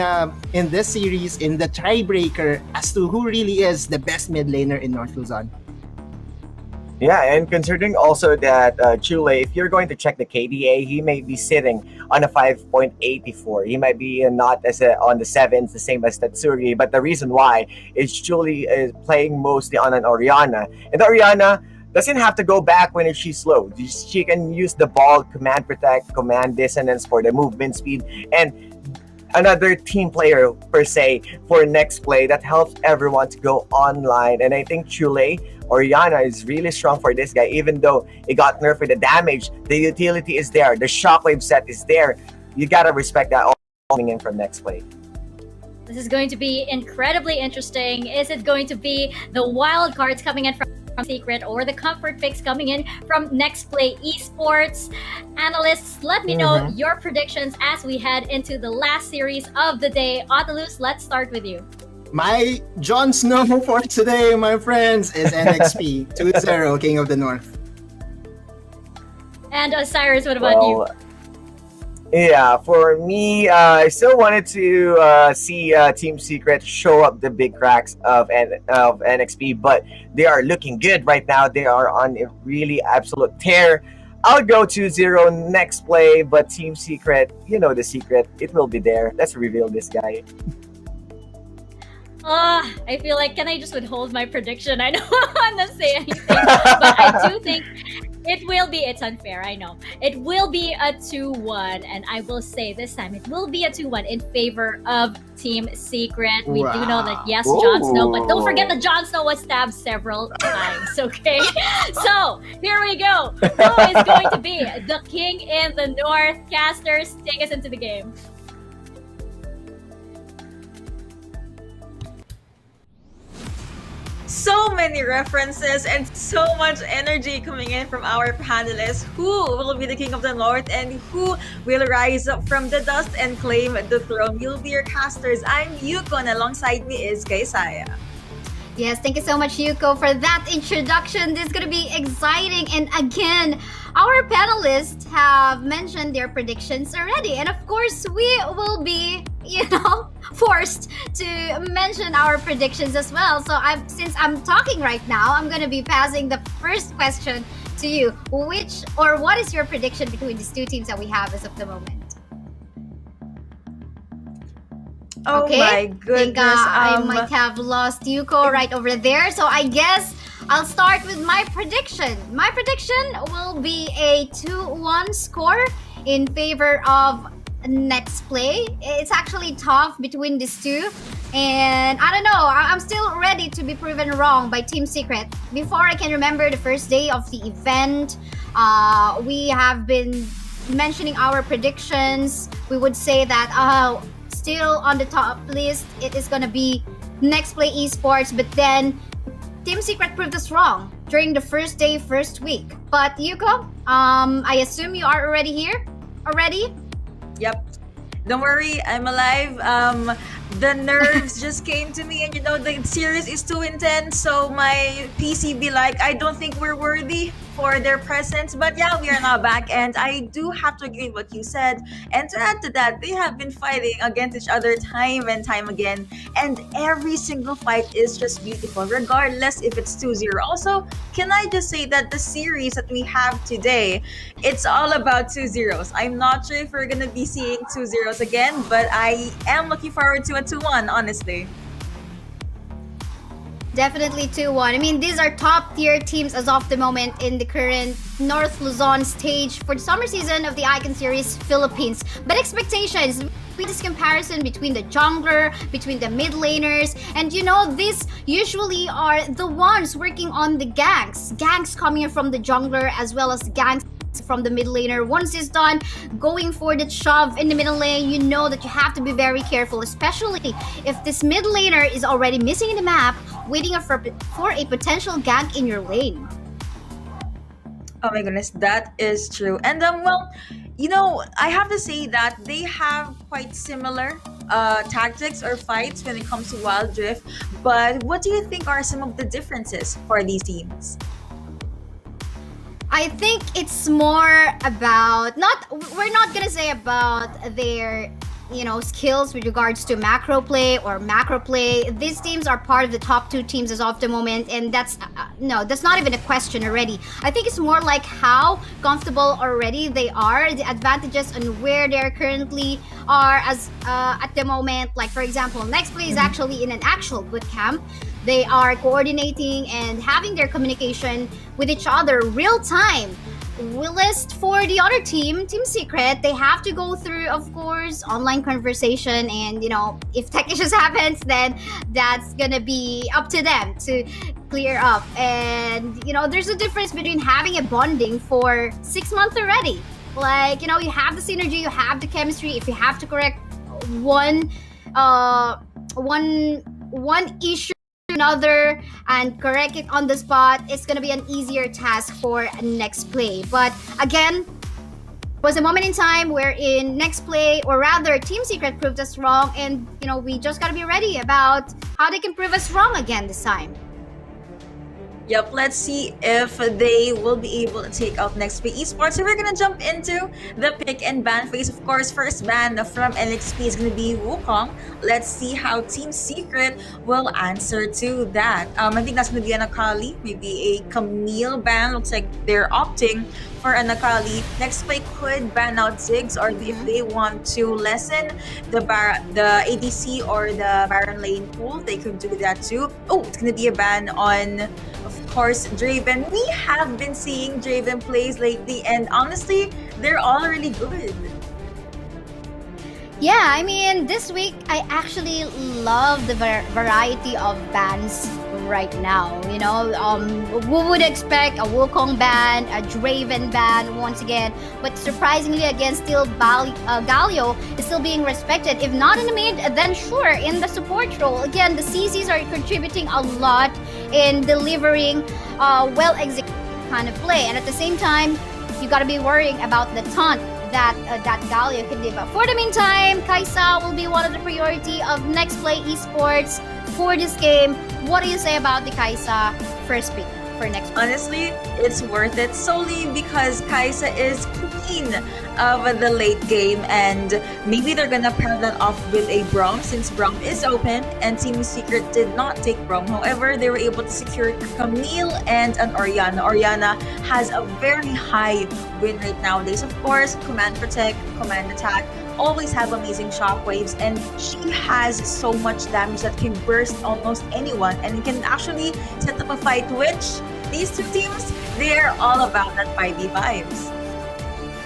this series, in the tiebreaker, as to who really is the best mid laner in North Luzon. Yeah, and considering also that Chule, if you're going to check the KDA, he may be sitting on a 5.84. He might be not on the 7s, the same as Tatsuri. But the reason why is Chule is playing mostly on an Orianna. And the Orianna doesn't have to go back when she's slow. She can use the ball, command protect, command dissonance for the movement speed, and another team player per se for Nexplay that helps everyone to go online. And I think Chule Orianna is really strong for this guy, even though it got nerfed with the damage. The utility is there, the shockwave set is there. You gotta respect that all coming in from Nexplay. This is going to be incredibly interesting. Is it going to be the wild cards coming in from Secret or the comfort picks coming in from Nexplay Esports? Analysts, let me know your predictions as we head into the last series of the day. Autolus, let's start with you. My Jon Snow for today, my friends, is NXP 2-0, King of the North. And Osiris, what about you? Yeah, for me, I still wanted to see Team Secret show up the big cracks of NXP, but they are looking good right now. They are on a really absolute tear. I'll go 2-0 Nexplay, but Team Secret, you know the secret. It will be there. Let's reveal this guy. I feel like, can I just withhold my prediction? I don't want to say anything, but I do think It will be. It's unfair. I know. It will be a 2-1, and I will say this time it will be a 2-1 in favor of Team Secret. We do know that yes, Jon Snow, but don't forget that Jon Snow was stabbed several times. Okay, so here we go. Who is going to be the king in the North? Casters, take us into the game. So many references and so much energy coming in from our panelists. Who will be the king of the North and who will rise up from the dust and claim the throne? You'll be your casters. I'm Yuko and alongside me is Kaysaya. Yes, thank you so much, Yuko, for that introduction. This is going to be exciting. And again, our panelists have mentioned their predictions already. And of course, we will be, forced to mention our predictions as well. So since I'm talking right now, I'm going to be passing the first question to you. What is your prediction between these two teams that we have as of the moment? Oh okay. My goodness. Think, I might have lost Yuko right over there. So I guess I'll start with my prediction. My prediction will be a 2-1 score in favor of Nexplay. It's actually tough between these two. And I don't know, I'm still ready to be proven wrong by Team Secret. Before I can remember the first day of the event, we have been mentioning our predictions. We would say that still on the top list, it is gonna be Nexplay Esports, but then Team Secret proved us wrong during the first day, first week. But Yuko, I assume you are already here? Already? Yep. Don't worry, I'm alive. The nerves just came to me, and the series is too intense, so my PC be like, I don't think we're worthy for their presence. But yeah, we are now back, and I do have to agree with what you said. And to add to that, they have been fighting against each other time and time again, and every single fight is just beautiful, regardless if it's 2-0. Also, can I just say that the series that we have today, it's all about 2-0s. I'm not sure if we're gonna be seeing 2-0s again, but I am looking forward to a 2-1, honestly. Definitely 2-1. I mean, these are top tier teams as of the moment in the current North Luzon stage for the summer season of the Icon Series Philippines. But expectations, this comparison between the jungler, between the mid laners, and these usually are the ones working on the ganks. Ganks coming in from the jungler as well as ganks from the mid laner. Once it's done, going for the shove in the middle lane, you know that you have to be very careful, especially if this mid laner is already missing in the map, waiting for a potential gank in your lane. Oh my goodness, that is true. And I have to say that they have quite similar tactics or fights when it comes to Wild Rift. But what do you think are some of the differences for these teams? I think it's more about we're not gonna say about their skills with regards to macro play or macro play. These teams are part of the top 2 teams as of the moment, and that's not even a question already. I think it's more like how comfortable already they are, the advantages and where they currently are as at the moment. Like for example, Nexplay is actually in an actual boot camp. They are coordinating and having their communication with each other real time. Whilst for the other team, Team Secret, they have to go through, of course, online conversation, and if tech issues happens, then that's gonna be up to them to clear up. And there's a difference between having a bonding for 6 months already. Like you have the synergy, you have the chemistry. If you have to correct one issue another and correct it on the spot, it's gonna be an easier task for Nexplay. But again, was a moment in time wherein Nexplay, or rather Team Secret, proved us wrong, and we just gotta be ready about how they can prove us wrong again this time. Yep, let's see if they will be able to take out Nexplay Esports. So we're gonna jump into the pick and ban phase. Of course, first ban from NXP is gonna be Wukong. Let's see how Team Secret will answer to that. I think that's gonna be an Akali, maybe a Camille ban. Looks like they're opting for an Akali, Nextplay could ban out Ziggs, or if they want to lessen the ADC or the Baron lane pool, they could do that too. Oh, it's gonna be a ban on, of course, Draven. We have been seeing Draven plays lately, and honestly, they're all really good. Yeah, I mean, this week I actually love the variety of bans right now. You know, who would expect a Wukong ban, a Draven ban once again, but surprisingly again, still Galio is still being respected. If not in the mid, then sure, in the support role. Again, the CCs are contributing a lot in delivering well-executed kind of play, and at the same time, you gotta be worrying about the taunt that Galio can do. But for the meantime, Kaisa will be one of the priority of Nexplay Esports for this game. What do you say about the Kaisa first pick for Nexplay? Honestly, it's worth it solely because Kaisa is queen of the late game, and maybe they're gonna pair that off with a Braum since Braum is open and Team Secret did not take Braum. However, they were able to secure Camille and an Orianna. Orianna has a very high win rate nowadays. Of course, command protect, command attack, always have amazing shockwaves, and she has so much damage that can burst almost anyone and can actually set up a fight, which these two teams, they're all about that 5v5s.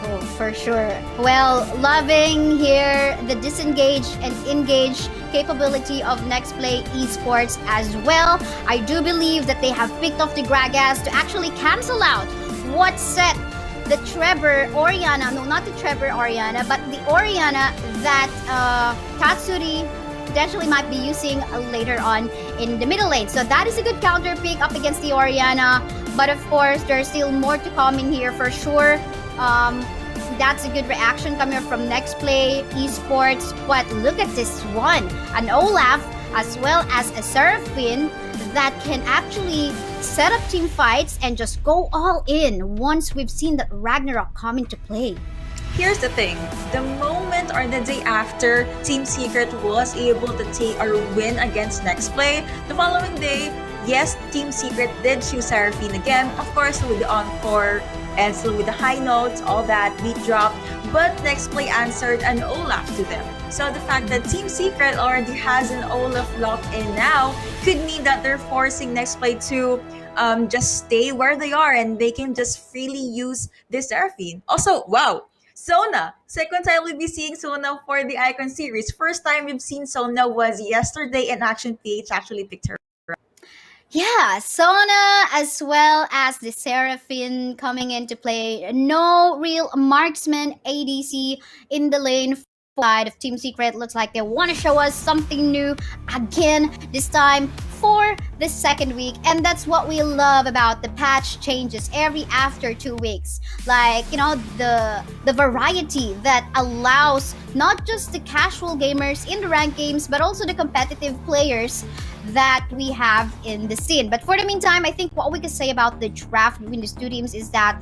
Oh, for sure. Well, loving here the disengage and engage capability of Nexplay Esports as well. I do believe that they have picked off the Gragas to actually cancel out what set the Trevor Orianna, no, not the Trevor Orianna, but the Orianna that Tatsuri potentially might be using later on in the middle lane. So that is a good counter pick up against the Orianna. But of course, there's still more to come in here for sure. That's a good reaction coming from Nexplay Esports. But look at this one, an Olaf as well as a Seraphine that can actually set up team fights and just go all in once we've seen that Ragnarok come into play. Here's the thing, the moment or the day after Team Secret was able to take or win against Nextplay, the following day, yes, Team Secret did choose Seraphine again, of course with the encore and still with the high notes, all that beat drop, but Nextplay answered an Olaf to them. So the fact that Team Secret already has an Olaf locked in now could mean that they're forcing Nextplay to just stay where they are and they can just freely use this Seraphine. Also, wow, Sona. Second time we'll be seeing Sona for the Icon series. First time we've seen Sona was yesterday and Action PH actually picked her. Yeah, Sona as well as the Seraphine coming into play. No real marksman ADC in the lane side of Team Secret. Looks like they want to show us something new again, this time for the second week. And that's what we love about the patch changes every after 2 weeks. Like, you know, the variety that allows not just the casual gamers in the ranked games, but also the competitive players that we have in the scene. But for the meantime, I think what we can say about the draft between these two teams is that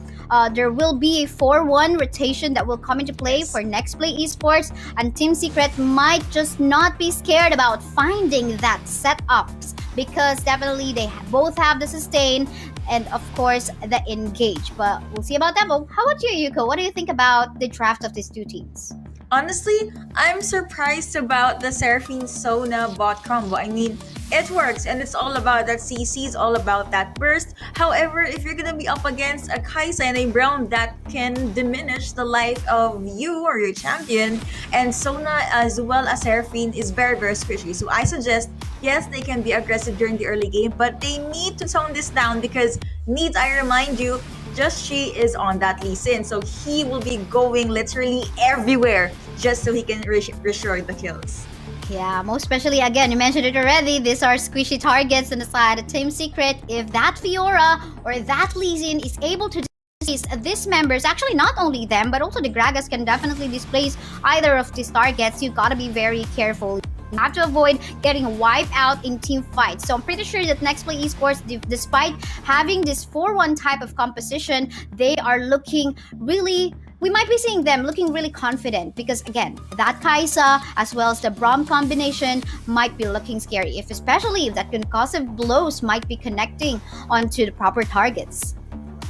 there will be a 4-1 rotation that will come into play for Nextplay Esports, and Team Secret might just not be scared about finding that setups, because definitely they both have the sustain and of course the engage. But we'll see about that. But how about you, Yuko? What do you think about the draft of these two teams? Honestly, I'm surprised about the Seraphine Sona bot combo. I mean, it works and it's all about that CC, it's all about that burst. However, if you're gonna be up against a Kaisa and a Braum, that can diminish the life of you or your champion. And Sona as well as Seraphine is very, very squishy. So I suggest, yes, they can be aggressive during the early game, but they need to tone this down because needs, I remind you, just she is on that Lee Sin, so he will be going literally everywhere just so he can restore the kills. Yeah, most especially, again, you mentioned it already, these are squishy targets on the side of Team Secret. If that Fiora or that Lee Sin is able to displace these members, actually not only them, but also the Gragas can definitely displace either of these targets, you gotta be very careful. You have to avoid getting wiped out in team fights. So I'm pretty sure that Nextplay Esports, despite having this 4-1 type of composition, they are looking really, we might be seeing them looking really confident, because again, that Kaisa as well as the Braum combination might be looking scary, especially if that concussive blows might be connecting onto the proper targets.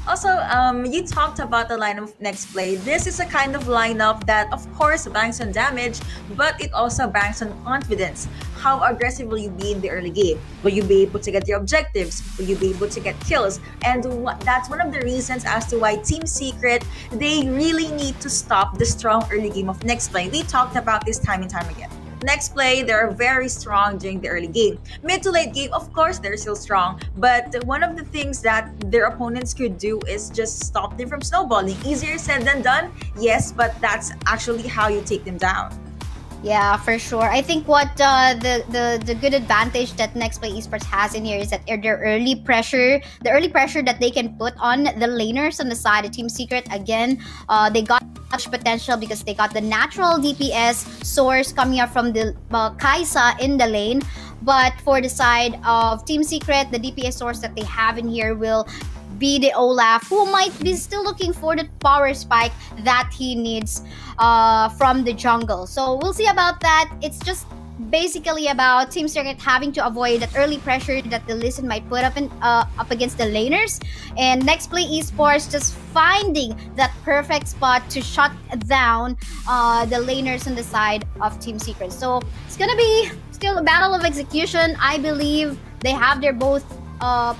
Also, you talked about the lineup of Nexplay. This is a kind of lineup that, of course, banks on damage, but it also banks on confidence. How aggressive will you be in the early game? Will you be able to get your objectives? Will you be able to get kills? And that's one of the reasons as to why Team Secret, they really need to stop the strong early game of Nexplay. We talked about this time and time again. Nexplay, they're very strong during the early game. Mid to late game, of course, they're still strong. But one of the things that their opponents could do is just stop them from snowballing. Easier said than done, yes, but that's actually how you take them down. Yeah, for sure. I think what the good advantage that Nextplay Esports has in here is that their early pressure, the early pressure that they can put on the laners on the side of Team Secret. Again, they got much potential because they got the natural DPS source coming up from the Kaisa in the lane. But for the side of Team Secret, the DPS source that they have in here will be the Olaf, who might be still looking for the power spike that he needs from the jungle. So we'll see about that. It's just basically about Team Secret having to avoid that early pressure that the Lee Sin might put up against the laners, and Nextplay Esports just finding that perfect spot to shut down the laners on the side of Team Secret. So it's gonna be still a battle of execution. I believe they have their both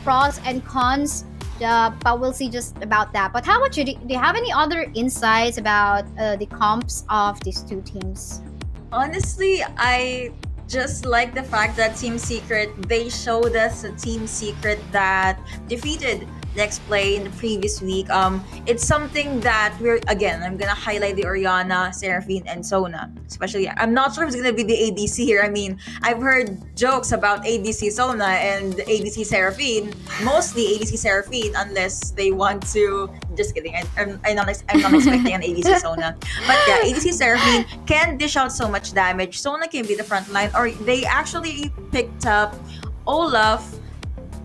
pros and cons. But we'll see just about that. But how about you? Do you have any other insights about the comps of these two teams? Honestly, I just like the fact that Team Secret, they showed us a Team Secret that defeated Nextplay in the previous week. It's something that I'm gonna highlight the Orianna, Seraphine, and Sona. Especially, I'm not sure if it's gonna be the ADC here. I mean, I've heard jokes about ADC Sona and ADC Seraphine, mostly ADC Seraphine, unless they want to. Just kidding. I'm not expecting an ADC Sona. But yeah, ADC Seraphine can dish out so much damage. Sona can be the front line, or they actually picked up Olaf.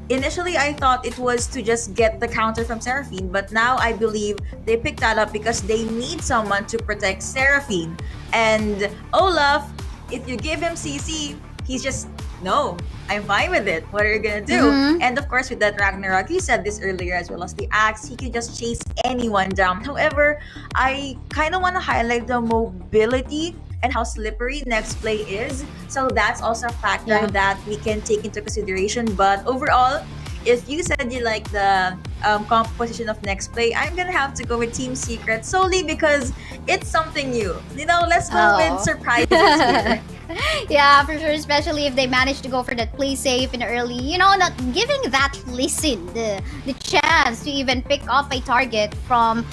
Initially, I thought it was to just get the counter from Seraphine, but now I believe they picked that up because they need someone to protect Seraphine. And Olaf, if you give him CC, he's just, no, I'm fine with it. What are you gonna do? And of course, with that Ragnarok, he said this earlier, as well as the axe, he can just chase anyone down. However, I kind of want to highlight the mobility and how slippery Nextplay is. So that's also a factor that we can take into consideration. But overall, if you said you like the composition of Nextplay, I'm gonna have to go with Team Secret solely because it's something new. You know, let's go with surprises here. Yeah, for sure, especially if they manage to go for that play safe in early, not giving that Lee Sin the chance to even pick off a target from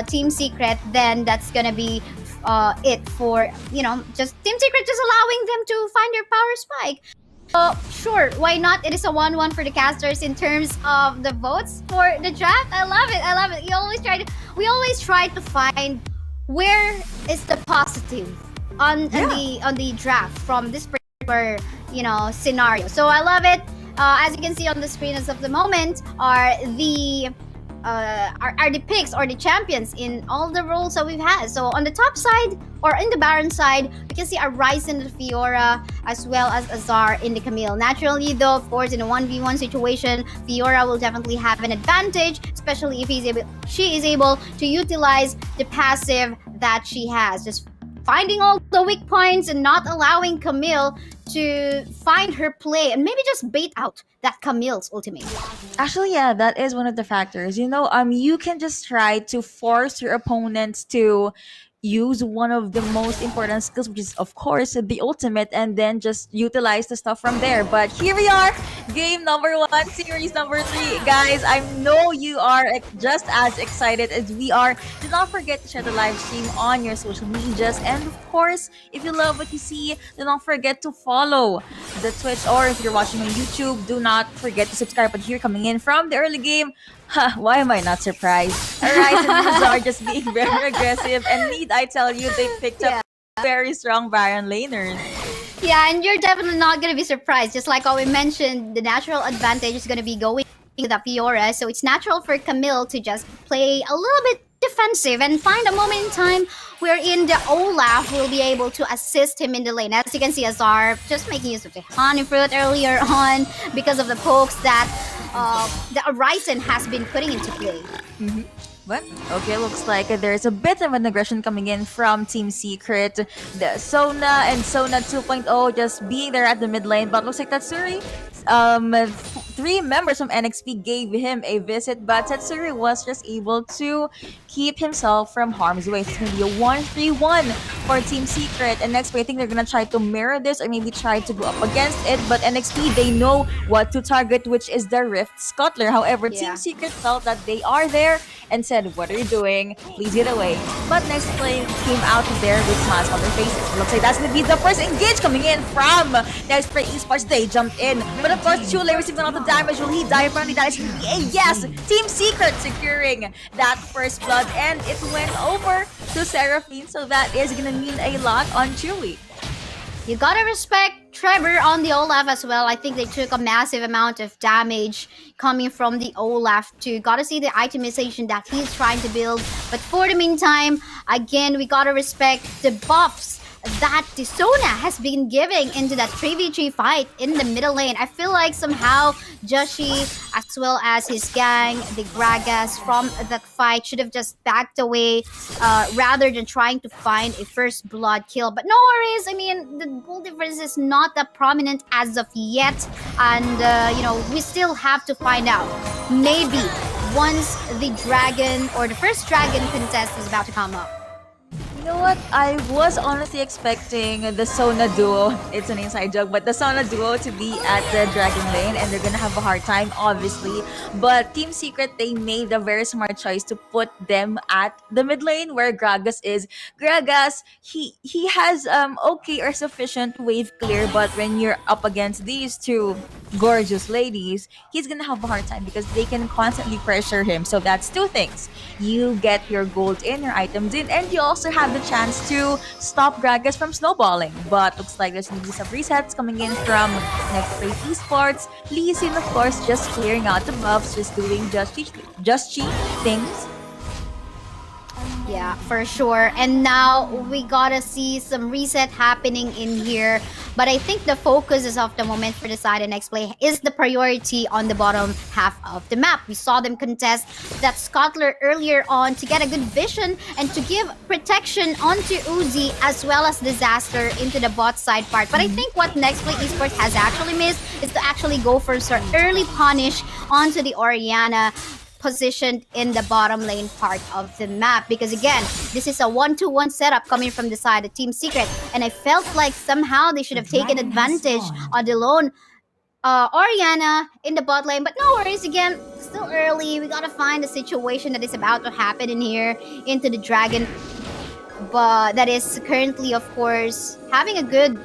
Team Secret, then that's gonna be it for, just Team Secret just allowing them to find their power spike. Sure, why not? It is a 1-1 for the casters in terms of the votes for the draft. I love it. We always try to find where is the positive on the draft from this particular scenario. So I love it. As you can see on the screen as of the moment are the picks or the champions in all the roles that we've had. So on the top side or in the Baron side, we can see a Ryze in the Fiora as well as Azar in the Camille. Naturally though, of course, in a 1v1 situation, Fiora will definitely have an advantage, especially if she is able to utilize the passive that she has. Just finding all the weak points and not allowing Camille to find her play and maybe just bait out that Camille's ultimate. Actually, yeah, that is one of the factors. You can just try to force your opponents to use one of the most important skills, which is of course the ultimate, and then just utilize the stuff from there. But here we are, game number 1, series number 3. Guys, I know you are just as excited as we are. Do not forget to share the live stream on your social medias, and of course, if you love what you see, do not forget to follow the Twitch, or if you're watching on YouTube, do not forget to subscribe. But here, coming in from the early game, why am I not surprised? Alright, and these are just being very aggressive, and need I tell you, they picked up very strong Baron laners. Yeah, and you're definitely not going to be surprised. Just like how we mentioned, the natural advantage is going to be going to the Fiora, so it's natural for Camille to just play a little bit defensive and find a moment in time wherein the Olaf will be able to assist him in the lane. As you can see, Azar just making use of the honey fruit earlier on because of the pokes that the Horizon has been putting into play. But okay, looks like there's a bit of an aggression coming in from Team Secret. The Sona and Sona 2.0 just being there at the mid lane, but looks like Tatsuri. Three members from NXP gave him a visit, but Tatsuri was just able to keep himself from harm's way. So it's gonna be a 1-3-1 for Team Secret. And next, I think they're gonna try to mirror this or maybe try to go up against it. But NXP, they know what to target, which is the Rift Scuttler. However, Yeah. Team Secret felt that they are there and said, "What are you doing? Please get away." But Nexplay came out there with smiles on their faces. Looks like that's gonna be the first engage coming in from Nexplay Esports. They jumped in, but of course, Chule received a lot of damage. Will he die? Apparently, that is gonna be a yes. Team Secret securing that first blood, and it went over to Seraphine. So that is gonna mean a lot on Chewy. You gotta respect Trevor on the Olaf as well. I think they took a massive amount of damage coming from the Olaf too. Gotta see the itemization that he's trying to build. But for the meantime, again, we gotta respect the buffs that the Sona has been giving into that 3v3 fight in the middle lane. I feel like somehow Joshi, as well as his gang, the Gragas from that fight, should have just backed away rather than trying to find a first blood kill. But no worries. I mean, the goal difference is not that prominent as of yet. And, we still have to find out. Maybe once the dragon or the first dragon contest is about to come up. You know what? I was honestly expecting the Sona duo, it's an inside joke, but the Sona duo to be at the Dragon Lane, and they're gonna have a hard time, obviously. But Team Secret, they made a very smart choice to put them at the mid lane where Gragas is. Gragas, he has okay or sufficient wave clear, but when you're up against these two gorgeous ladies, he's gonna have a hard time because they can constantly pressure him. So that's two things. You get your gold in, your items in, and you also have the chance to stop Gragas from snowballing. But looks like there's gonna be some resets coming in from Nexplay Esports. Lee Sin, of course, just clearing out the buffs, just doing just cheat things. Yeah, for sure. And now we gotta see some reset happening in here. But I think the focus is of the moment for the side and Nexplay is the priority on the bottom half of the map. We saw them contest that Scuttler earlier on to get a good vision and to give protection onto Uzi as well as Disaster into the bot side part. But I think what Nexplay Esports has actually missed is to actually go for some early punish onto the Oriana positioned in the bottom lane part of the map, because again, this is a 1-2-1 setup coming from the side of Team Secret, and I felt like somehow they should have taken advantage on the lone Oriana in the bot lane. But no worries, again, still early. We gotta find the situation that is about to happen in here into the dragon, but that is currently, of course, having a good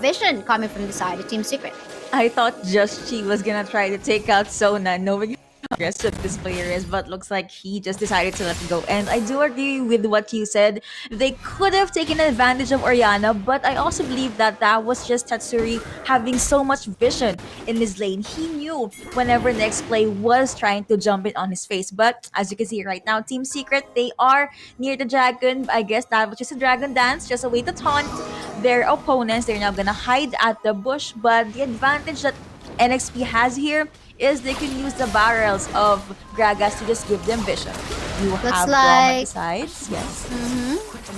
vision coming from the side of Team Secret. I thought just she was gonna try to take out Sona, knowing how aggressive this player is, but looks like he just decided to let it go. And I do agree with what you said. They could have taken advantage of Oriana, but I also believe that that was just Tatsuri having so much vision in his lane. He knew whenever Nexplay was trying to jump in on his face. But as you can see right now, Team Secret, they are near the dragon. I guess that was just a dragon dance, just a way to taunt their opponents. They're now gonna hide at the bush, but the advantage that NXP has here is they can use the barrels of Gragas to just give them vision. You Looks have like- bomb at the sides, yes.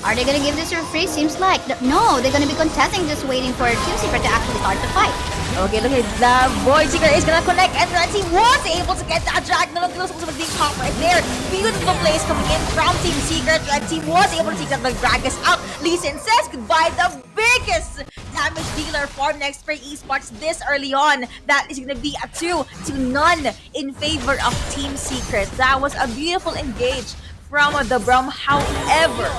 Are they gonna give this for free? Seems like no, they're gonna be contesting, just waiting for Team Secret to actually start the fight. Okay, look at the Void Seeker is gonna connect, and Red Team was able to get that drag. No, look, also with the top right there. Beautiful plays coming in from Team Secret. Red Team was able to take that Gragas out. Lee Sin says goodbye. The biggest damage dealer for Nexplay Esports this early on. That is gonna be a 2-0 in favor of Team Secret. That was a beautiful engage from the Brum. However,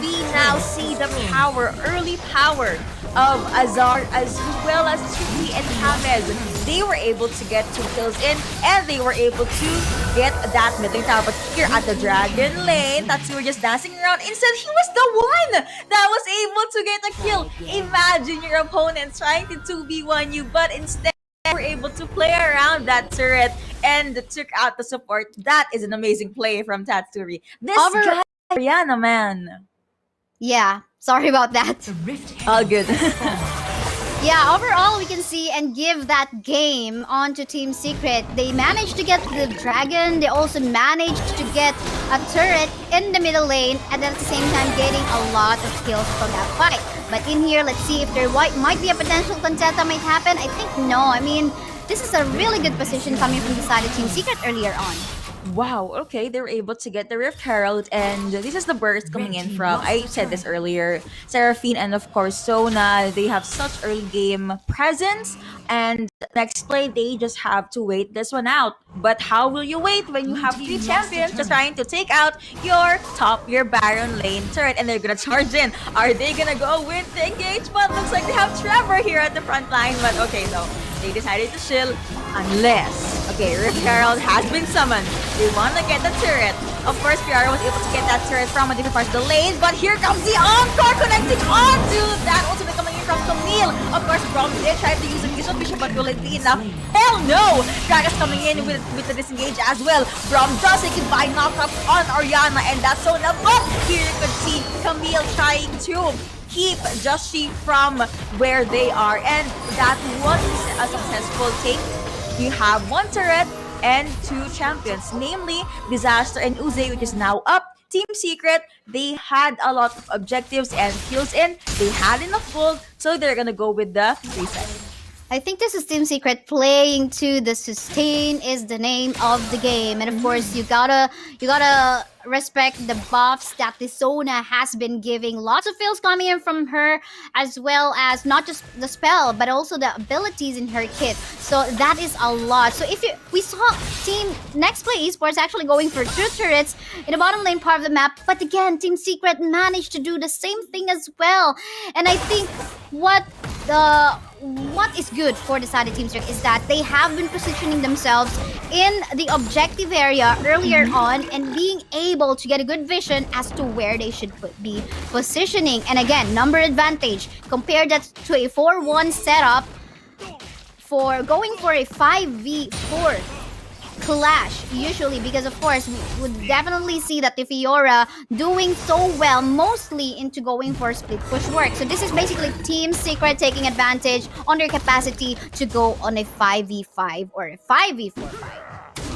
we now see the power, early power of Azar as well as Tricky and Chavez. They were able to get 2 kills in, and they were able to get that mid-lane tower. But here at the Dragon Lane, Tatsuri just dancing around. Instead, he was the one that was able to get a kill. Imagine your opponent trying to 2v1 you, but instead were able to play around that turret and took out the support. That is an amazing play from Tatsuri. This guy, Ariana, man. Yeah, sorry about that. All good. Yeah, overall, we can see and give that game on to Team Secret. They managed to get the dragon. They also managed to get a turret in the middle lane, and at the same time getting a lot of kills from that fight. But in here, let's see if there might be a potential contest that might happen. I think no. I mean, this is a really good position coming from the side of Team Secret earlier on. Wow, okay, they were able to get the Rift Herald, and this is the burst coming in from, I said this earlier, Seraphine and of course Sona. They have such early game presence, and next play, they just have to wait this one out. But how will you wait when you have three champions just trying to take out your Baron lane turret, and they're gonna charge in? Are they gonna go with the engagement? Looks like they have Trevor here at the front line, but okay, no. They decided to chill unless, okay, Rift Herald has been summoned. They want to get the turret. Of course, Piara was able to get that turret from a different part of the lane, but here comes the Encore connecting onto that ultimate coming in from Camille. Of course, Brom did try to use a Vision Vision, but will it be enough? Hell no! Gragas coming in with the disengage as well. Brom does a goodbye knockup on Oriana, and that's so enough. But here you could see Camille trying to keep Joshi from where they are, and that was a successful take. You have one turret and two champions, namely Disaster and Uze, which is now up. Team Secret, they had a lot of objectives and kills in. They had enough gold, so they're gonna go with the reset. I think this is Team Secret playing to the sustain is the name of the game, and of course you gotta respect the buffs that the Sona has been giving. Lots of feels coming in from her, as well as not just the spell but also the abilities in her kit. So that is a lot. So we saw Team Nexplay Esports actually going for two turrets in the bottom lane part of the map, but again Team Secret managed to do the same thing as well. And I think what is good for the side of Team Secret is that they have been positioning themselves in the objective area earlier on and being able to get a good vision as to where they should be positioning. And again, number advantage. Compare that to a 4-1 setup for going for a 5v4 clash usually, because of course we would definitely see that the Fiora doing so well mostly into going for split push work. So this is basically Team Secret taking advantage on their capacity to go on a 5v5 or a 5v4 fight.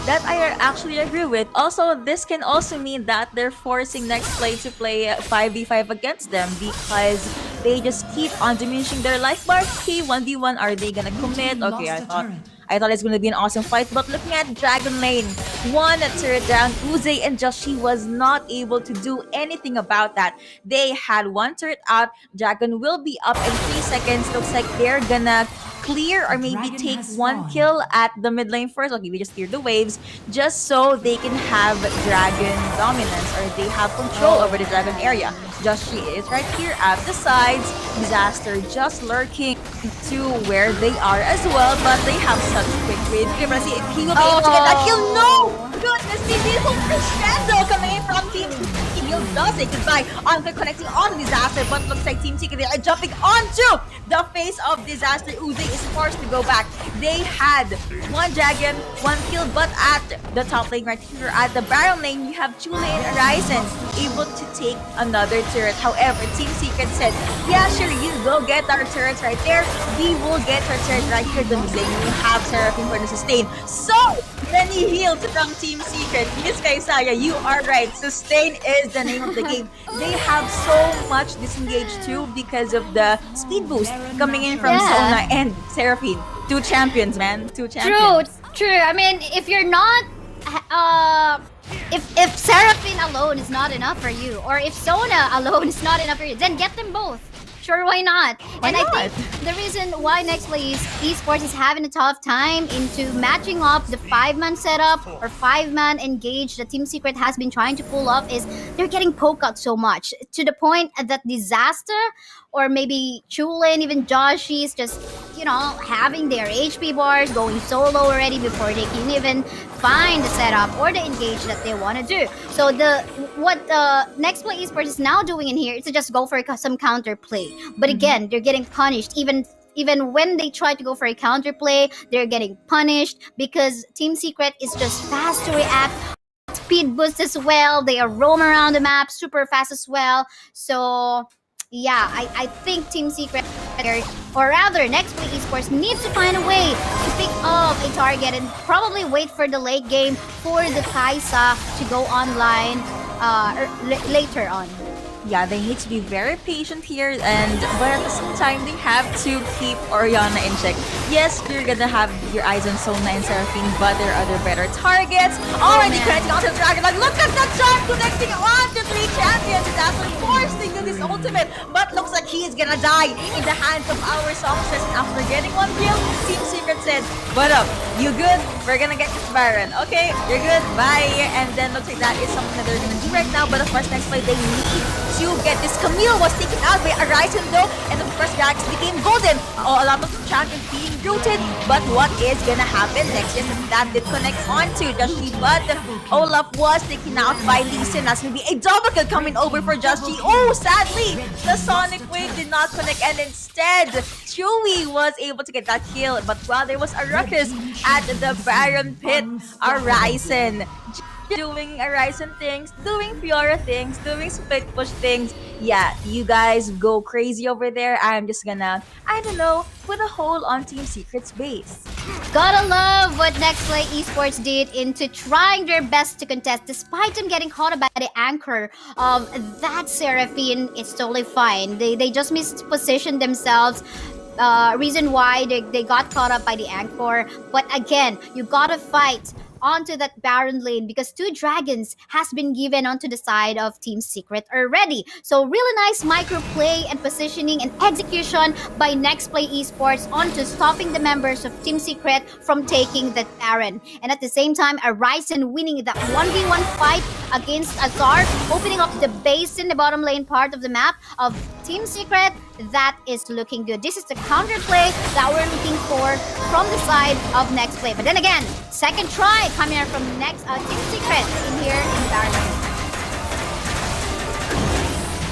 That I actually agree with. Also, this can also mean that they're forcing Nexplay to play 5v5 against them because they just keep on diminishing their life bar. Okay, 1v1, are they gonna commit? Okay, I thought it's going to be an awesome fight, but looking at Dragon Lane, one turret down, Uze and Joshi was not able to do anything about that. They had one turret out, Dragon will be up in 3 seconds. Looks like they're gonna clear or maybe take one kill at the mid lane first. Okay, we just cleared the waves just so they can have Dragon dominance, or they have control over the Dragon area. Joshi is right here at the sides, Disaster just lurking to where they are as well, but they have such quick read. We're gonna see if he will be able to get that kill. No! Goodness, the beautiful crescendo coming in from Team Secret. Does it goodbye on the connecting on Disaster, but looks like Team Secret are jumping onto the face of Disaster. Uze is forced to go back. They had one dragon, one kill, but at the top lane right here at the Baron lane, you have Chule and Horizon able to take another turret. However, Team Secret said, yeah, sure, you go get our turrets right there. We will get our turret right here. The lane we have Seraphine for the sustain. So many heals from Team Secret. Miss Kaisaya, you are right. Sustain is the name of the game. They have so much disengage too because of the speed boost coming in from Sona and Seraphine. Two champions, man. Two champions. True. I mean, if you're not if Seraphine alone is not enough for you, or if Sona alone is not enough for you, then get them both. Sure, why not? I think the reason why Nexplay Esports is having a tough time into matching up the 5-man setup or 5-man engage that Team Secret has been trying to pull off is they're getting poked out so much to the point that Disaster or maybe Chule and even Joshi is just, having their HP bars going so low already before they can even find the setup or the engage that they want to do. So what Nexplay Esports is now doing in here is to just go for some counter play. But again, they're getting punished. Even when they try to go for a counter play, they're getting punished because Team Secret is just fast to react. Speed boost as well. They are roam around the map super fast as well. So yeah, I think Team Secret, or rather Nexplay Esports, needs to find a way to pick up a target and probably wait for the late game for the Kaisa to go online later on. Yeah, they need to be very patient here, but at the same time, they have to keep Oriana in check. Yes, you're gonna have your eyes on Sona and Seraphine, but there are other better targets. Already connecting onto the Dragon. Like, look at that jump connecting on the three champions. It's actually forced into this ultimate, but looks like he is gonna die in the hands of our songstress. And after getting one kill, Team Secret said, "What up? You good? We're gonna get this Baron. Okay, you're good. Bye." And then looks like that is something that they're gonna do right now. But of course, next play they need to get this. Camille was taken out by Arizon though, and of course Gax became golden. Oh, a lot of champions being rooted, but what is gonna happen next? Yes, that did connect onto Joshi, but Olaf was taken out by Lee Sin. That's gonna be a double kill coming over for Joshi. Oh, sadly, the Sonic Wave did not connect, and instead, Chewy was able to get that kill. But while there was a ruckus at the Baron Pit, Arizon doing Horizon things, doing Fiora things, doing split push things. Yeah, you guys go crazy over there. I'm just gonna, I don't know, put a hole on Team Secret's base. Gotta love what Nexplay Esports did into trying their best to contest, despite them getting caught by the anchor of that Seraphine. It's totally fine. They just mispositioned themselves. Reason why they got caught up by the anchor. But again, you gotta fight onto that Baron lane because 2 dragons has been given onto the side of Team Secret already. So really nice micro play and positioning and execution by Nexplay Esports onto stopping the members of Team Secret from taking that Baron. And at the same time, Arizon winning that 1v1 fight against Azar, opening up the base in the bottom lane part of the map of Team Secret. That is looking good. This is the counter play that we're looking for from the side of Nexplay. But then again, second try coming out from Team Secret in here in Baron.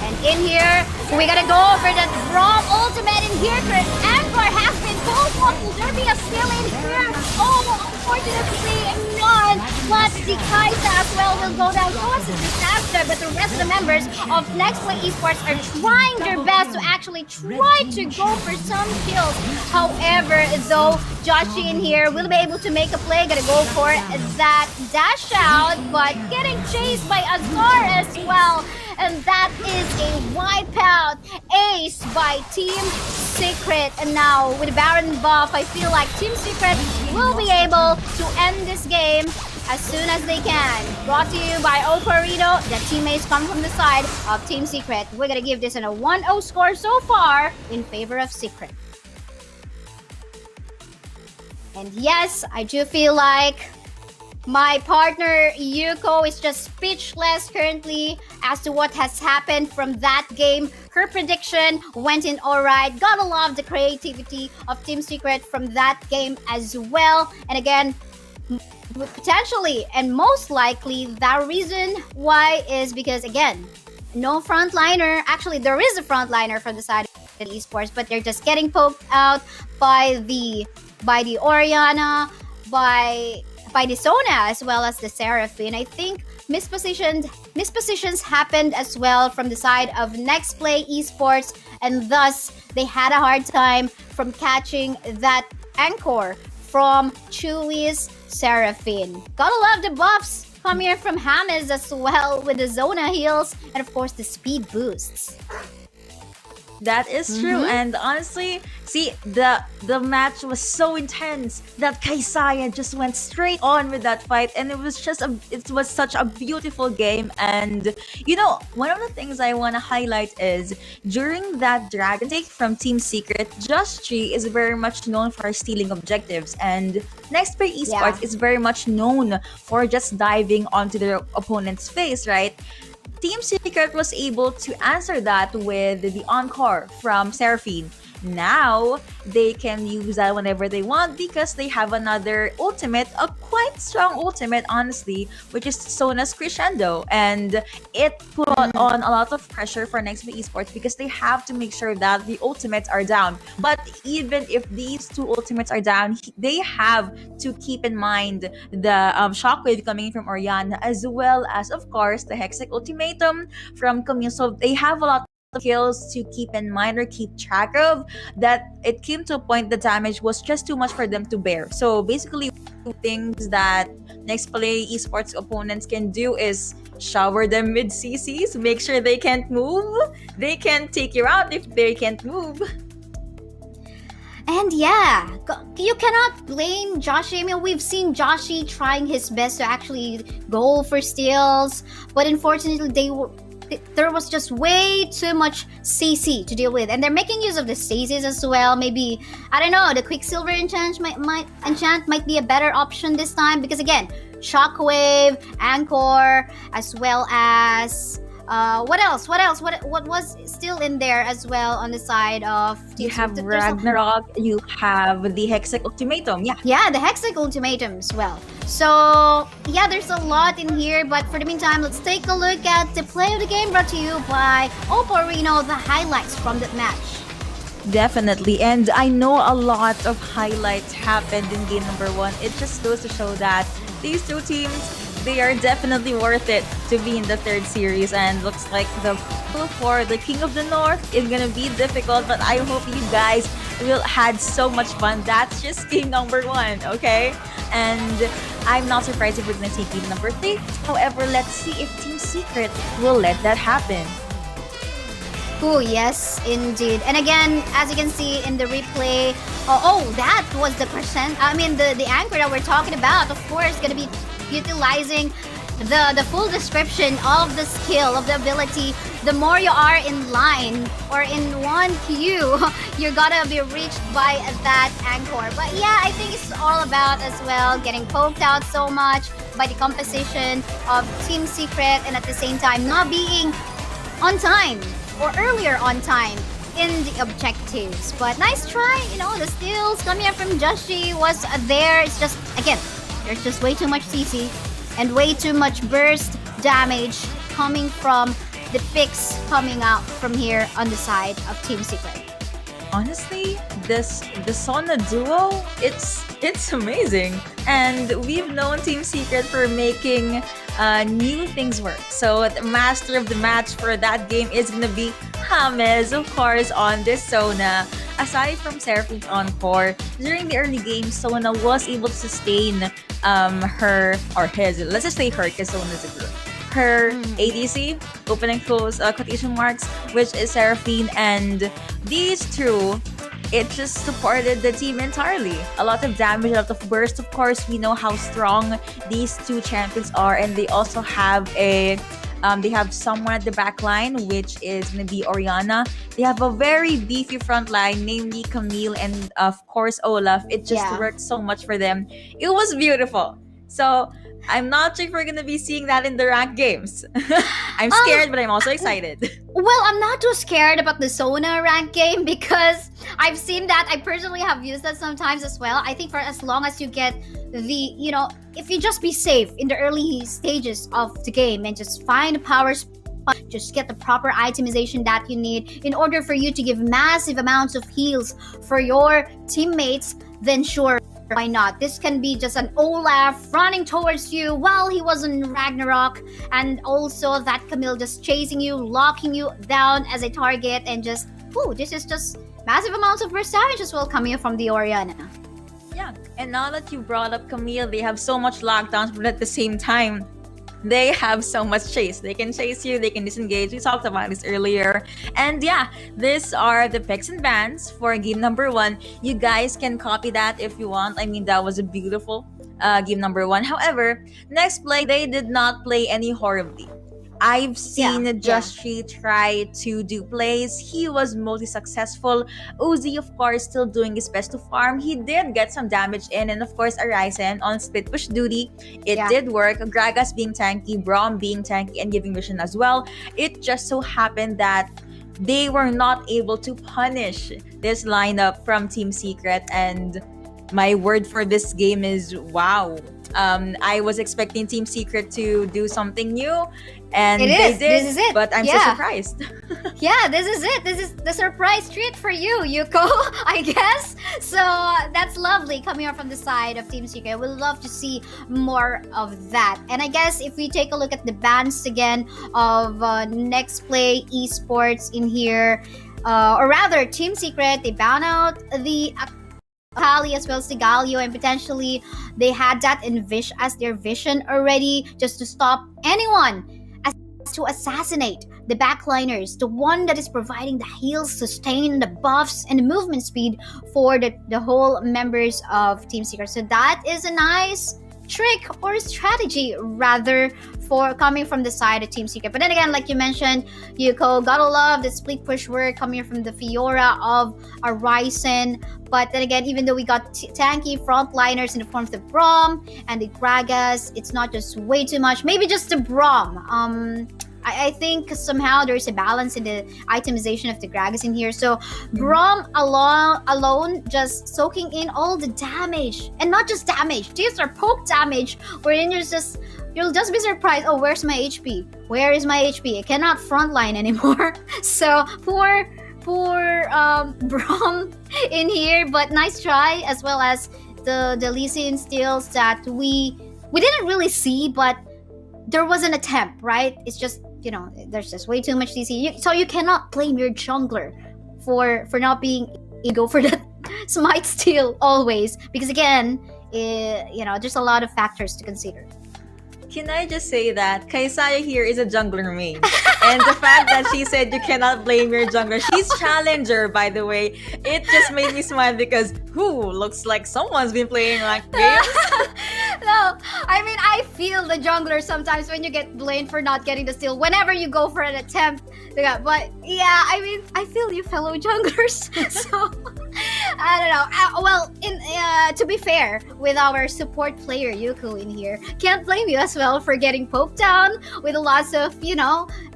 And in here, we gotta go for that Braum ultimate in here. Anchor has been pulled off. Will there be a steal in here? Oh, unfortunately not. But the Kaisa as well will go down. So it's a disaster. But the rest of the members of Nexplay Esports are trying their best to actually try to go for some kills. However, though, Joshi in here will be able to make a play. Gonna go for that dash out, but getting chased by Azar as well. And that is a wipeout ace by Team Secret. And now with the Baron buff, I feel like Team Secret will be able to end this game as soon as they can. Brought to you by Ocarino. The teammates come from the side of Team Secret. We're gonna give this a 1-0 score so far in favor of Secret. And yes, I do feel like my partner Yuko is just speechless currently as to what has happened from that game. Her prediction went in alright. Gotta love the creativity of Team Secret from that game as well. And again, potentially and most likely the reason why is because again, no frontliner. Actually, there is a frontliner from the side of Esports, but they're just getting poked out by the Oriana, by the Sona as well as the Seraphine. I think mispositions happened as well from the side of Nexplay Esports, and thus they had a hard time from catching that anchor from Chewy's Seraphine. Gotta love the buffs come here from James as well with the Zona heals and of course the speed boosts. That is true, and honestly, see, the match was so intense that Kaisaya just went straight on with that fight, and it was such a beautiful game. And you know, one of the things I want to highlight is during that dragon take from Team Secret, Just Tree is very much known for stealing objectives, and Nexplay Esports is very much known for just diving onto their opponent's face, right? Team Secret was able to answer that with the encore from Seraphine. Now, they can use that whenever they want because they have another ultimate, a quite strong ultimate, honestly, which is Sona's Crescendo. And it put on a lot of pressure for Nexplay Esports because they have to make sure that the ultimates are down. But even if these 2 ultimates are down, they have to keep in mind the shockwave coming from Oriana, as well as, of course, the Hexic Ultimatum from Camille. So they have a lot kills to keep in mind or keep track of, that it came to a point the damage was just too much for them to bear. So basically, things that Nexplay Esports opponents can do is shower them with CCs, make sure they can't move. They can't take you out if they can't move. And yeah, you cannot blame Joshi. I mean, we've seen Joshi trying his best to actually go for steals, but unfortunately, there was just way too much CC to deal with, and they're making use of the stasis as well. Maybe, I don't know, the Quicksilver enchant might be a better option this time, because again, Shockwave, Anchor, as well as what else? What was still in there as well on the side of You Team have Secret? Ragnarok, you have the Hexic Ultimatum. Yeah. The Hexic Ultimatum as well. So, yeah, there's a lot in here, but for the meantime, let's take a look at the play of the game brought to you by Oppo Reno, the highlights from that match. Definitely. And I know a lot of highlights happened in game number 1. It just goes to show that these two teams, they are definitely worth it to be in the third series. And looks like the battle for the King of the North is gonna be difficult, but I hope you guys will had so much fun. That's just game number 1, okay? And I'm not surprised if we're gonna see game number 3. However, let's see if Team Secret will let that happen. Oh, yes, indeed. And again, as you can see in the replay, that was the the anchor that we're talking about. Of course, gonna be utilizing the full description of the skill, of the ability. The more you are in line or in one queue, you're gonna be reached by that anchor. But yeah, I think it's all about as well getting poked out so much by the composition of Team Secret, and at the same time not being on time or earlier on time in the objectives. But nice try, the steals coming up from Joshi was there. It's just, again, there's just way too much CC and way too much burst damage coming from the picks coming out from here on the side of Team Secret. Honestly, the Sona duo, it's amazing. And we've known Team Secret for making new things work. So the master of the match for that game is gonna be James, of course, on this Sona. Aside from Seraphine's encore, during the early game, Sona was able to sustain her, or his, let's just say her, because Sona's a group. Her ADC, open and close quotation marks, which is Seraphine, and these two, it just supported the team entirely. A lot of damage, a lot of burst. Of course, we know how strong these two champions are, and they also have they have someone at the back line, which is gonna be Oriana. They have a very beefy front line, namely Camille and of course Olaf. It just worked so much for them. It was beautiful. So I'm not sure if we're gonna be seeing that in the ranked games. I'm scared, but I'm also excited. Well, I'm not too scared about the Sona rank game because I've seen that. I personally have used that sometimes as well. I think for as long as you get if you just be safe in the early stages of the game and just find a power spot, just get the proper itemization that you need in order for you to give massive amounts of heals for your teammates, then sure, why not? This can be just an Olaf running towards you while he was in Ragnarok, and also that Camille just chasing you, locking you down as a target, and just, this is just massive amounts of burst damage as well coming from the Oriana. Yeah, and now that you brought up Camille, they have so much lockdowns, but at the same time, they have so much chase. They can chase you, they can disengage. We talked about this earlier. And yeah, these are the picks and bans for game number 1. You guys can copy that if you want. I mean, that was a beautiful game number 1. However, next play, they did not play any horribly. I've seen Joshi try to do plays. He was mostly successful. Uzi, of course, still doing his best to farm. He did get some damage in. And of course, Arisen on split push duty. It did work. Gragas being tanky, Braum being tanky, and giving mission as well. It just so happened that they were not able to punish this lineup from Team Secret. And my word for this game is wow. I was expecting Team Secret to do something new, and It they is. did. This is it. But I'm so Yeah. surprised. Yeah, this is it. This is the surprise treat for you, Yuko, I guess. So that's lovely coming up from the side of Team Secret. We'd love to see more of that. And I guess if we take a look at the bans again of Nexplay Esports in here, or rather Team Secret, they ban out the Akali as well as the Galio, and potentially they had that as their vision already, just to stop anyone to assassinate the backliners, the one that is providing the heals, sustain, the buffs, and the movement speed for the whole members of Team Secret. So that is a nice trick or strategy rather for coming from the side of Team Secret. But then again, like you mentioned, Yuko, gotta love the split push work coming from the Fiora of Ryzen. But then again, even though we got tanky frontliners in the form of the Braum and the Gragas, it's not just way too much. Maybe just the Braum. I think somehow there's a balance in the itemization of the Gragas in here. So Braum alone just soaking in all the damage. And not just damage. These are poke damage wherein you'll just be surprised. Oh, where's my HP? Where is my HP? I cannot frontline anymore. So poor Braum in here, but nice try, as well as the Lee Sin steals that we didn't really see, but there was an attempt, right? It's just, there's just way too much DC. So you cannot blame your jungler for not being ego for that smite steal always, because again, there's a lot of factors to consider. Can I just say that Kaisaya here is a jungler main? And the fact that she said you cannot blame your jungler, she's challenger, by the way. It just made me smile because, looks like someone's been playing like games. No, I mean, I feel the jungler sometimes when you get blamed for not getting the steal whenever you go for an attempt. But yeah, I mean, I feel you, fellow junglers. So I don't know. To be fair, with our support player Yuko in here, can't blame you as well for getting poked down with lots of,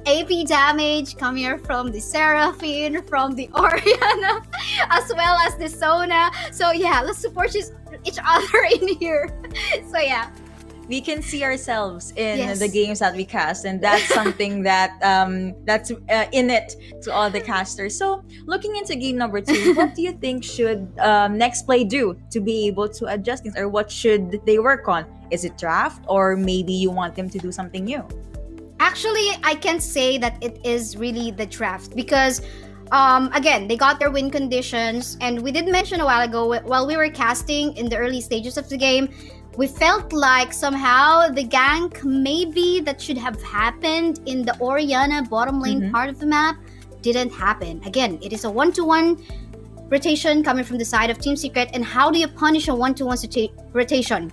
AP damage coming here from the Seraphine, from the Orianna, as well as the Sona. So yeah, let's support each other in here. So yeah. We can see ourselves in Yes. the games that we cast, and that's something that's in it to all the casters. So looking into game number 2, what do you think should Nexplay do to be able to adjust things, or what should they work on? Is it draft, or maybe you want them to do something new? Actually, I can say that it is really the draft, because again, they got their win conditions, and we did mention a while ago while we were casting in the early stages of the game, we felt like somehow the gank maybe that should have happened in the Orianna bottom lane part of the map didn't happen. Again, it is a 1-to-1 rotation coming from the side of Team Secret. And how do you punish a 1-to-1 rotation?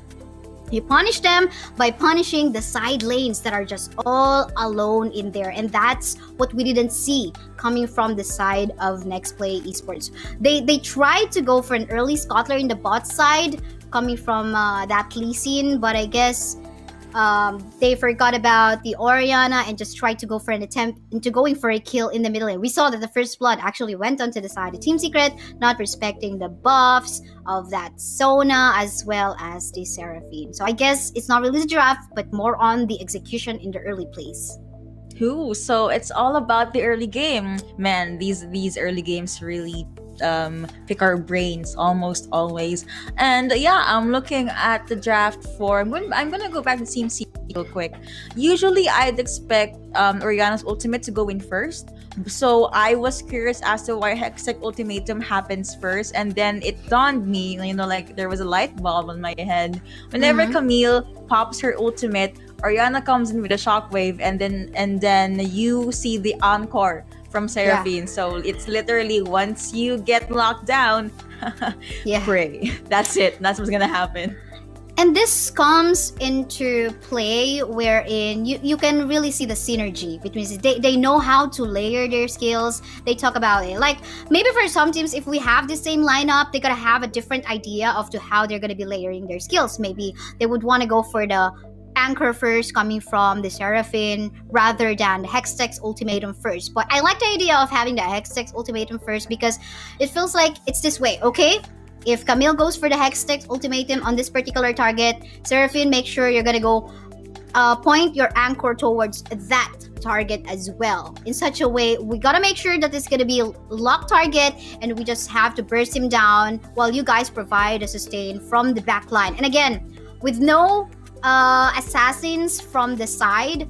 You punish them by punishing the side lanes that are just all alone in there. And that's what we didn't see coming from the side of Nexplay Esports. They tried to go for an early scuttler in the bot side coming from that Lee Sin, but I guess they forgot about the Orianna and just tried to go for an attempt into going for a kill in the middle lane. We saw that the first blood actually went onto the side of Team Secret, not respecting the buffs of that Sona as well as the Seraphine. So I guess it's not really the draft, but more on the execution in the early plays. So it's all about the early game. Man, these early games really pick our brains almost always. And yeah, I'm looking at the draft for I'm gonna go back to Team C real quick. Usually I'd expect Orianna's ultimate to go in first. So I was curious as to why Hextech Ultimatum happens first, and then it dawned me, like there was a light bulb on my head. Whenever Camille pops her ultimate, Orianna comes in with a shockwave, and then you see the encore from Seraphine. So it's literally once you get locked down, pray. That's it. That's what's gonna happen. And this comes into play wherein you can really see the synergy between they know how to layer their skills. They talk about it. Like maybe for some teams, if we have the same lineup, they're gonna have a different idea of to how they're gonna be layering their skills. Maybe they would want to go for the anchor first coming from the Seraphine rather than the Hextech's ultimatum first. But I like the idea of having the Hextech's ultimatum first because it feels like it's this way, okay? If Camille goes for the Hextech ultimatum on this particular target, Seraphine, make sure you're gonna go point your anchor towards that target as well. In such a way, we gotta make sure that it's gonna be a locked target, and we just have to burst him down while you guys provide a sustain from the back line. And again, with no assassins from the side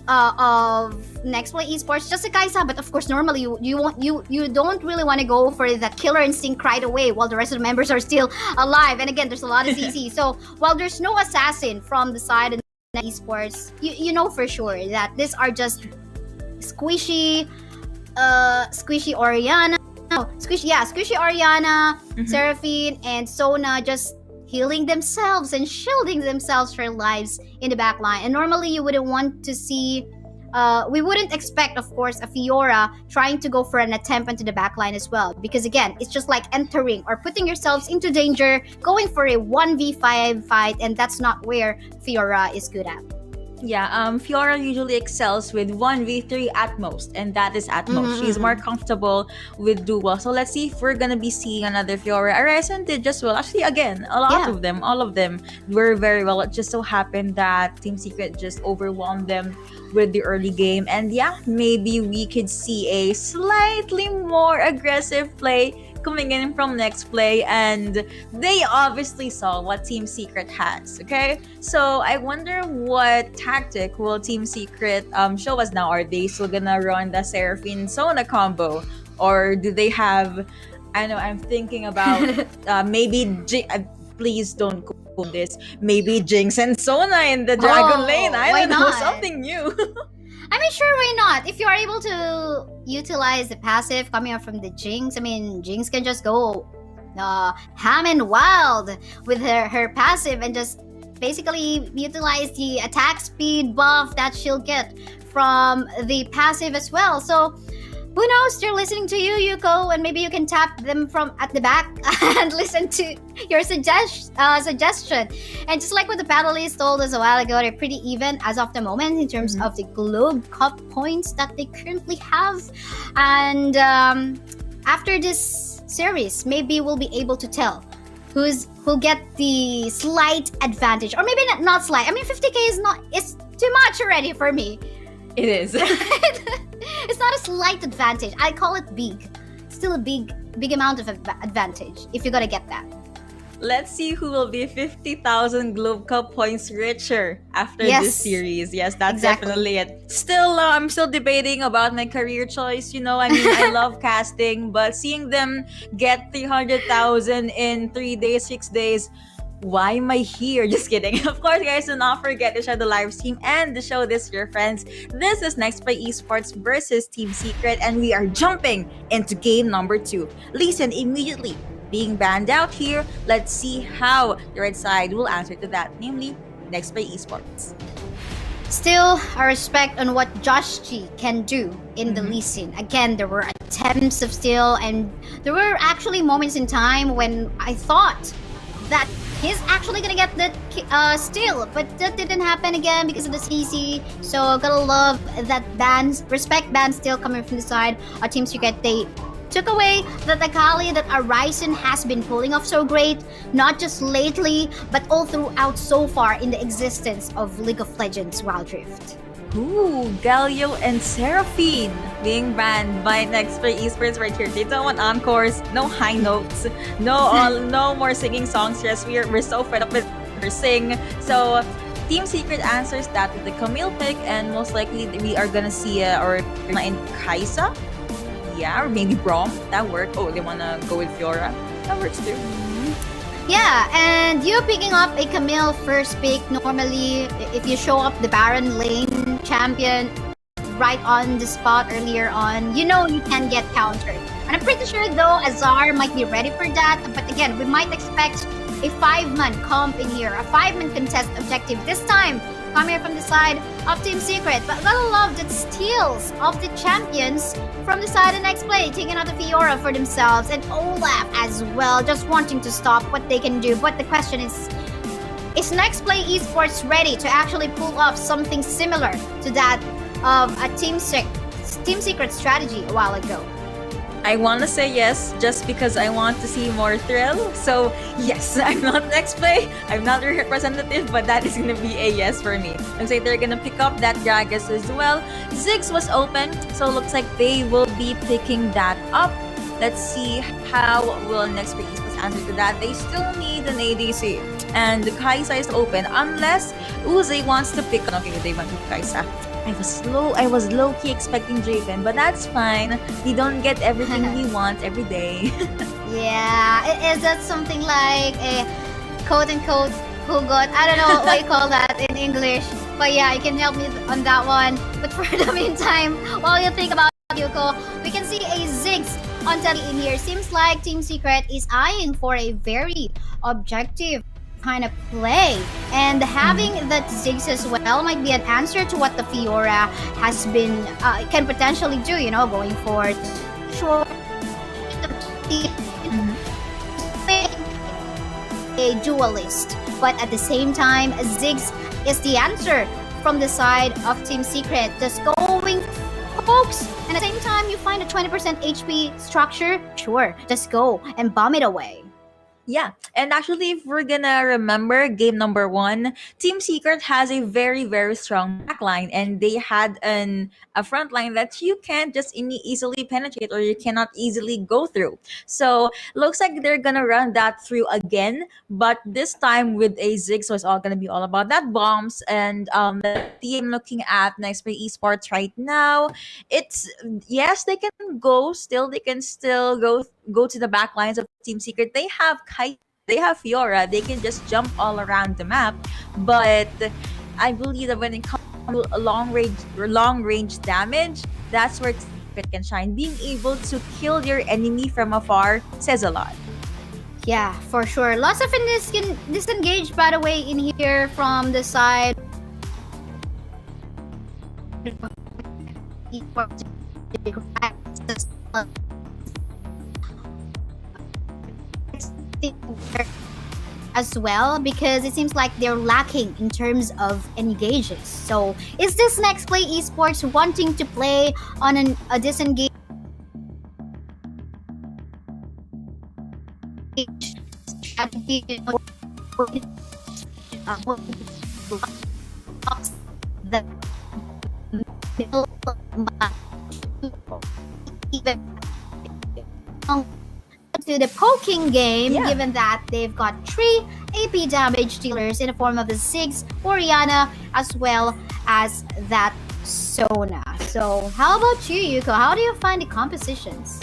of Nexplay Esports, just a Kaisa, but of course normally you don't really want to go for that killer instinct right away while the rest of the members are still alive. And again, there's a lot of CC. So while there's no assassin from the side of Esports, you know for sure that these are just squishy Oriana, squishy Oriana, Seraphine, and Sona just healing themselves and shielding themselves for lives in the back line. And normally you wouldn't want to see, we wouldn't expect, of course, a Fiora trying to go for an attempt into the back line as well. Because again, it's just like entering or putting yourselves into danger, going for a 1v5 fight, and that's not where Fiora is good at. Yeah, Fiora usually excels with 1v3 at most, and that is at most. She's more comfortable with duel. So let's see if we're gonna be seeing another Fiora. Arisen did just well. Actually, again, a lot of them, all of them were very well. It just so happened that Team Secret just overwhelmed them with the early game. And yeah, maybe we could see a slightly more aggressive play coming in from Nexplay, and they obviously saw what Team Secret has, okay? So I wonder what tactic will Team Secret show us now. Are they still gonna run the Seraphine Sona combo? Or do they have, I know I'm thinking about maybe, please don't go this, maybe Jinx and Sona in the Dragon Lane. I don't know, something new. I mean, sure, why not? If you are able to utilize the passive coming up from the Jinx, I mean, Jinx can just go ham and wild with her passive and just basically utilize the attack speed buff that she'll get from the passive as well. So who knows? They're listening to you, Yuko, and maybe you can tap them from at the back and listen to your suggestion. And just like what the panelists told us a while ago, they're pretty even as of the moment in terms of the Globe Cup points that they currently have. And after this series, maybe we'll be able to tell who'll get the slight advantage, or maybe not slight. I mean, 50k it's too much already for me. It is. It's not a slight advantage. I call it big. Still a big amount of advantage if you're gonna get that. Let's see who will be 50,000 Globe Cup points richer after this series. Yes, that's definitely it. Still, I'm still debating about my career choice. You know, I mean, I love casting, but seeing them get 300,000 in 3 days, 6 days, why am I here? Just kidding. Of course, guys, do not forget to share the live stream and to show this to your friends. This is Nexplay Esports versus Team Secret, and we are jumping into game number 2. Listen immediately. Being banned out here, let's see how the red side will answer to that, namely Nexplay Esports. Still, I respect on what Josh G can do in the Lee Sin. Again, there were attempts of steal, and there were actually moments in time when I thought that he's actually gonna get the steal, but that didn't happen again because of the CC. So gotta love that respect ban still coming from the side of Team Secret. They took away the Akali that Arisen has been pulling off so great, not just lately, but all throughout so far in the existence of League of Legends Wild Rift. Ooh, Galio and Seraphine being banned by Nexplay Esports right here. They don't want encores, no high notes, no more singing songs. Yes, we're so fed up with her sing. So Team Secret answers that with the Camille pick, and most likely we are gonna see or in Kaisa. Yeah, or maybe Braum. That worked. Oh, they wanna go with Fiora. That works too. Yeah, and you picking up a Camille first pick, normally if you show up the Baron lane champion right on the spot earlier on, you know you can get countered. And I'm pretty sure though Azar might be ready for that, but again, we might expect a 5-man comp in here, a 5-man contest objective this time coming from the side of Team Secret. But gotta love the steals of the champions from the side of Nexplay, taking out the Fiora for themselves, and Olaf as well, just wanting to stop what they can do. But the question is Nexplay Esports ready to actually pull off something similar to that of a Team Secret strategy a while ago? I want to say yes just because I want to see more thrill. So yes, I'm not Nexplay, I'm not a representative, but that is gonna be a yes for me. Looks like they're gonna pick up that Gragas as well. Ziggs was open, so looks like they will be picking that up. Let's see how will Nexplay Esports answer to that. They still need an ADC, and Kaisa is open unless Uzi wants to pick. Okay, they want to Kaisa. I was low-key expecting Draven, but that's fine. We don't get everything we want every day. Yeah, is that something like a quote-unquote hugot? I don't know what you call that in English. But yeah, you can help me on that one. But for the meantime, while you think about Yuko, we can see a Ziggs on Teddy in here. Seems like Team Secret is eyeing for a very objective kind of play, and having that Ziggs as well might be an answer to what the Fiora has been can potentially do, you know, going forward. Sure, a duelist, but at the same time, Ziggs is the answer from the side of Team Secret. Just going folks, and at the same time you find a 20% HP structure, sure, just go and bomb it away. Yeah, and actually, if we're gonna remember game number 1, Team Secret has a very, very strong backline, and they had a front line that you can't just easily penetrate, or you cannot easily go through. So looks like they're gonna run that through again, but this time with a Ziggs, so it's all gonna be all about that bombs. And the team looking at Nexplay Esports right now, it's yes, they can still go to the back lines of Team Secret. They have Kai, they have Fiora, they can just jump all around the map. But I believe that when it comes to long range damage, that's where Secret can shine. Being able to kill your enemy from afar says a lot. Yeah, for sure. Lots of disengage, by the way, in here from the side. As well, because it seems like they're lacking in terms of engages. So is this Nexplay Esports wanting to play on a disengage strategy? The middle to the poking game, given that they've got 3 AP damage dealers in the form of the Ziggs, Oriana, as well as that Sona. So how about you, Yuko? How do you find the compositions?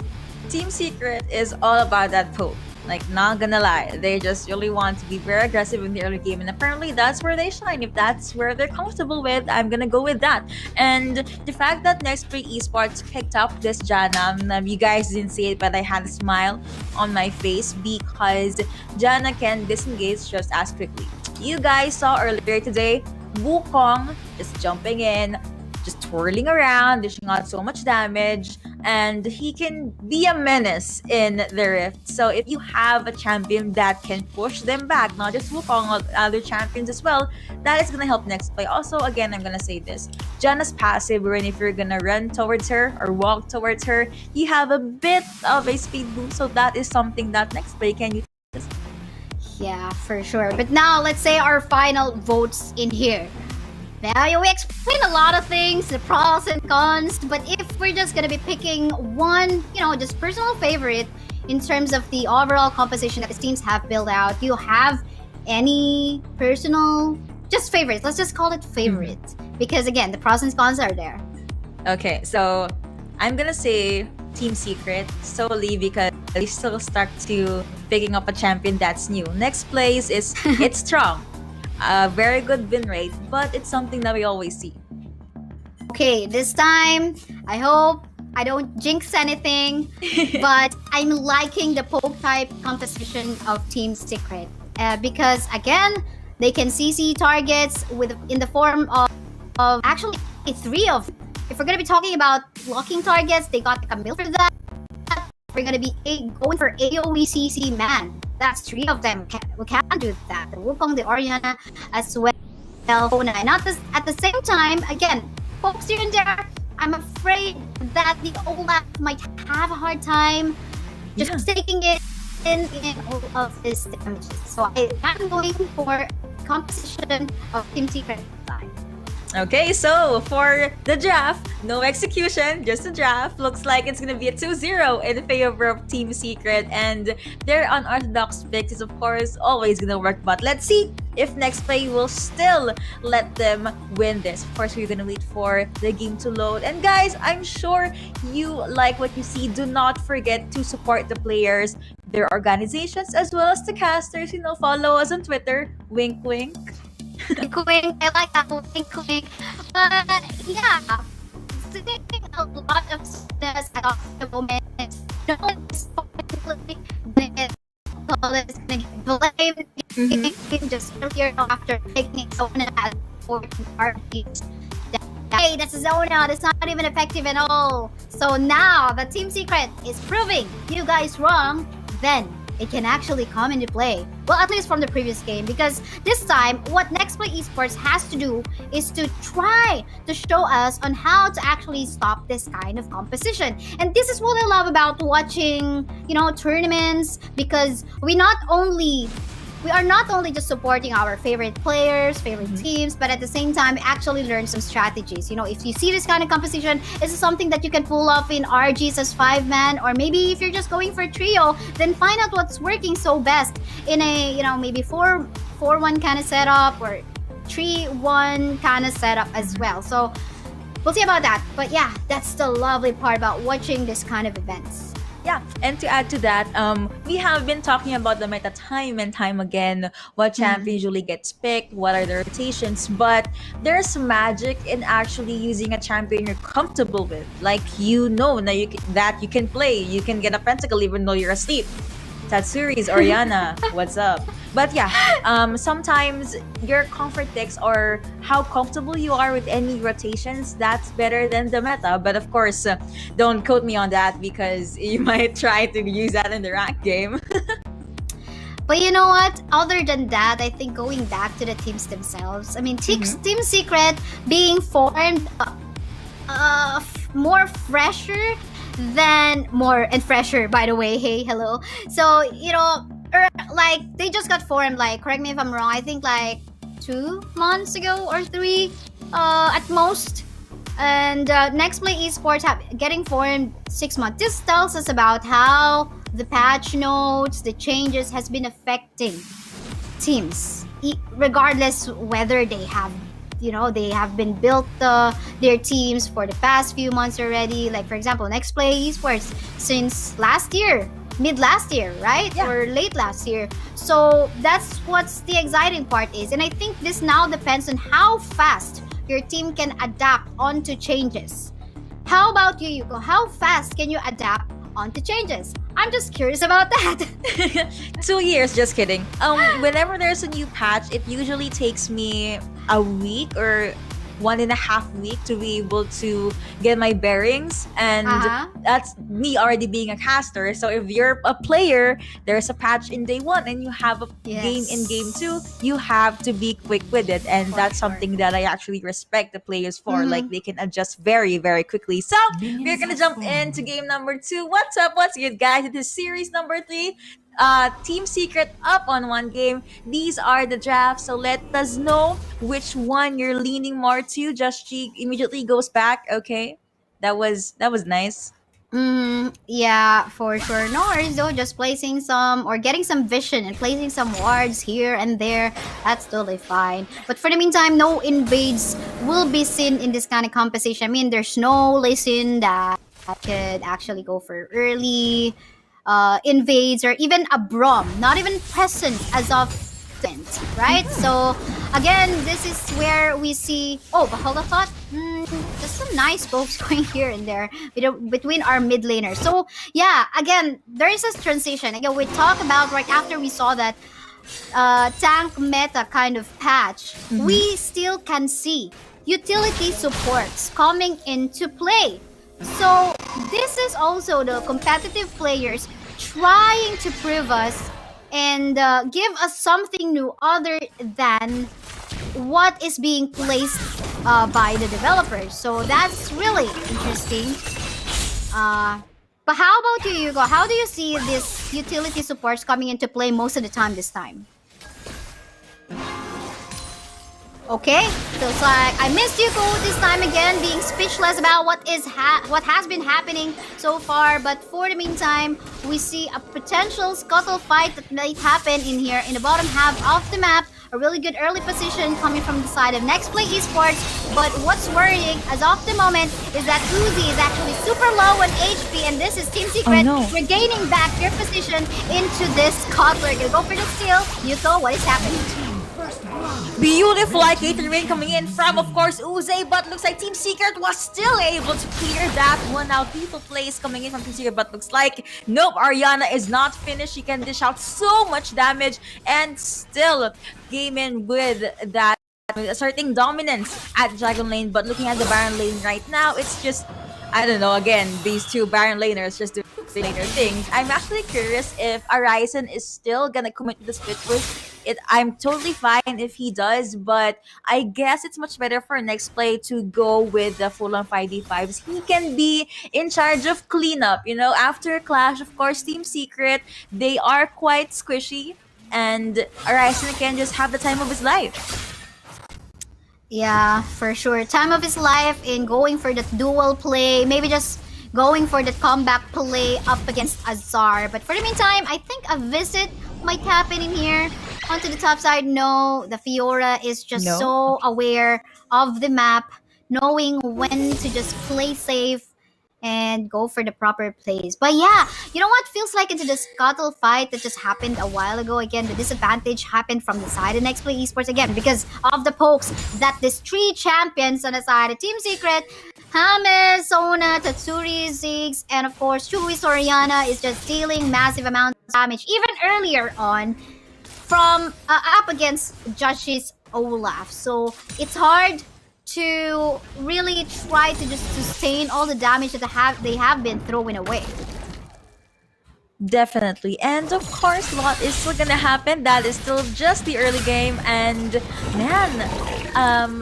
Team Secret is all about that poke. Like, not gonna lie, they just really want to be very aggressive in the early game, and apparently that's where they shine. If that's where they're comfortable with, I'm gonna go with that. And the fact that Nexplay Esports picked up this Janna, you guys didn't see it, but I had a smile on my face because Janna can disengage just as quickly. You guys saw earlier today, Wukong just jumping in, just twirling around, dishing out so much damage, and he can be a menace in the Rift. So if you have a champion that can push them back, not just Wukong, other champions as well, that is gonna help Nexplay. Also, again, I'm gonna say this, Janna's passive, wherein if you're gonna run towards her or walk towards her, you have a bit of a speed boost, so that is something that Nexplay can use. Yeah, for sure. But now let's say our final votes in here. Now, we explain a lot of things, the pros and cons, but if we're just gonna be picking one, you know, just personal favorite in terms of the overall composition that the teams have built out, do you have any personal, just favorites? Let's just call it favorite, because again, the pros and cons are there. Okay, so I'm gonna say Team Secret solely because they still stuck to picking up a champion that's new. Nexplay is it's strong. A very good win rate, but it's something that we always see. Okay, this time, I hope I don't jinx anything, but I'm liking the poke type composition of Team Secret. Because again, they can CC targets in the form of actually 3 of them. If we're gonna be talking about blocking targets, they got the Camille for that. We're gonna be going for AoE CC man. That's 3 of them. We can do that. The Wukong, the Oriana, as well. And at the same time, again, folks here and there, I'm afraid that the Olaf might have a hard time just taking it in all of his damages. So I'm going for composition of Team Secret side. Okay, so for the draft, no execution, just a draft. Looks like it's gonna be a 2-0 in favor of Team Secret, and their unorthodox pick is of course always gonna work. But let's see if Nexplay will still let them win this. Of course, we're gonna wait for the game to load. And guys, I'm sure you like what you see. Do not forget to support the players, their organizations, as well as the casters. Follow us on Twitter. Wink, wink. Wink, wink. I like that wink, wink. But yeah, seeing a lot of stress at the moment. No one's particularly blamed just earlier after taking Zona at 14 RPs. Hey, that's a Zona. That's not even effective at all. So now the Team Secret is proving you guys wrong. Then it can actually come into play. Well, at least from the previous game, because this time, what Nexplay Esports has to do is to try to show us on how to actually stop this kind of composition. And this is what I love about watching, tournaments, because we are not only just supporting our favorite players, favorite teams, but at the same time actually learn some strategies. If you see this kind of composition, is something that you can pull off in RGs as 5-man, or maybe if you're just going for a trio, then find out what's working so best in a, maybe 4-1 kind of setup or 3-1 kind of setup as well. So we'll see about that. But yeah, that's the lovely part about watching this kind of events. Yeah, and to add to that, we have been talking about the meta time and time again, what champion usually gets picked, what are the rotations, but there's magic in actually using a champion you're comfortable with. Like, that you can play, you can get a pentacle even though you're asleep. Tatsuri's Oriana, what's up? But yeah, sometimes your comfort picks or how comfortable you are with any rotations, that's better than the meta. But of course, don't quote me on that because you might try to use that in the rank game. But you know what? Other than that, I think going back to the teams themselves, I mean, Team Secret being formed more fresher than more and fresher, by the way. Hey, hello. So they just got formed, like, correct me if I'm wrong, I think like 2 months ago or 3 at most. And Nexplay Esports getting formed 6 months. This tells us about how the patch notes, the changes has been affecting teams, regardless whether they have been built their teams for the past few months already. Like, for example, Nexplay Esports since mid last year, right? Yeah. Or late last year. So that's what's the exciting part is. And I think this now depends on how fast your team can adapt onto changes. How about you, Yuko? How fast can you adapt onto changes? I'm just curious about that. 2 years, just kidding. Whenever there's a new patch, it usually takes me a week or 1.5 weeks to be able to get my bearings, and that's me already being a caster. So if you're a player, there's a patch in day 1 and you have a game in game 2, you have to be quick with it, and that's something that I actually respect the players for. Like, they can adjust very, very quickly. So we're gonna jump into game number 2. What's up? What's good, guys? It is series number 3. Team Secret up on 1 game. These are the drafts, so let us know which one you're leaning more to. Just G immediately goes back. Okay, that was nice. Yeah, for sure. No worries though, just placing some or getting some vision and placing some wards here and there, that's totally fine. But for the meantime, no invades will be seen in this kind of composition. I mean, there's no Listen that could actually go for early invades, or even a Brom, not even present as of then, right? So again, this is where we see but hold on, thought there's some nice pokes going here and there between our mid laners. So yeah, again, there is a transition. Again, we talk about right after we saw that tank meta kind of patch, we still can see utility supports coming into play. So this is also the competitive players trying to prove us and give us something new other than what is being placed by the developers. So that's really interesting. But how about you, Hugo? How do you see this utility supports coming into play most of the time this time? Okay, feels like I missed Hugo this time again, being speechless about what has been happening so far. But for the meantime, we see a potential scuttle fight that might happen in here in the bottom half of the map. A really good early position coming from the side of Nexplay Esports. But what's worrying as of the moment is that Uzi is actually super low on HP, and this is Team Secret regaining back their position into this Cutler. Gonna go for the steal. Yuko, what is happening? Beautiful IK win coming in from, of course, Uze, but looks like Team Secret was still able to clear that one out. Beautiful plays coming in from Team Secret, but looks like, nope, Ariana is not finished. She can dish out so much damage and still game in with that, asserting dominance at Dragon Lane. But looking at the Baron Lane right now, it's just, I don't know, again, these two Baron laners just do laner things. I'm actually curious if Arisen is still gonna commit to the split push. I'm totally fine if he does, but I guess it's much better for Nexplay to go with the full-on 5v5s. He can be in charge of cleanup, you know, after Clash. Of course, Team Secret, they are quite squishy, and Arisen can just have the time of his life. Yeah, for sure. Time of his life in going for that dual play, maybe just going for the comeback play up against Azar. But for the meantime, I think a visit might happen in here. Onto the top side, no. The Fiora is just so aware of the map, knowing when to just play safe and go for the proper plays. But yeah, you know what? Feels like into the scuttle fight that just happened a while ago. Again, the disadvantage happened from the side of Nexplay Esports again because of the pokes that these three champions on the side of Team Secret, James, Sona, Tatsuri, Ziggs, and of course Chui Soriana is just dealing massive amounts of damage even earlier on from up against Josh's Olaf. So it's hard to really try to just sustain all the damage that they have been throwing away. Definitely. And of course, a lot is still gonna happen. That is still just the early game. And man,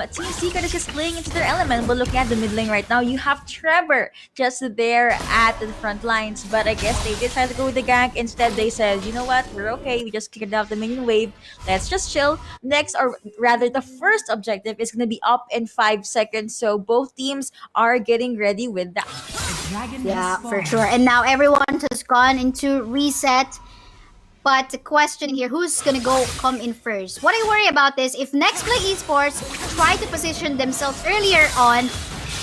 Team Secret is just playing into their element. But looking at the mid lane right now, you have Trevor just there at the front lines. But I guess they decided to go with the gank. Instead, they said, you know what, we're okay. We just cleared out the minion wave. Let's just chill. Next, or rather, the first objective is gonna be up in 5 seconds. So both teams are getting ready with that. Yeah, for sure. And now everyone has gone into reset. But the question here, who's gonna come in first? What I worry about is if Nexplay Esports try to position themselves earlier on,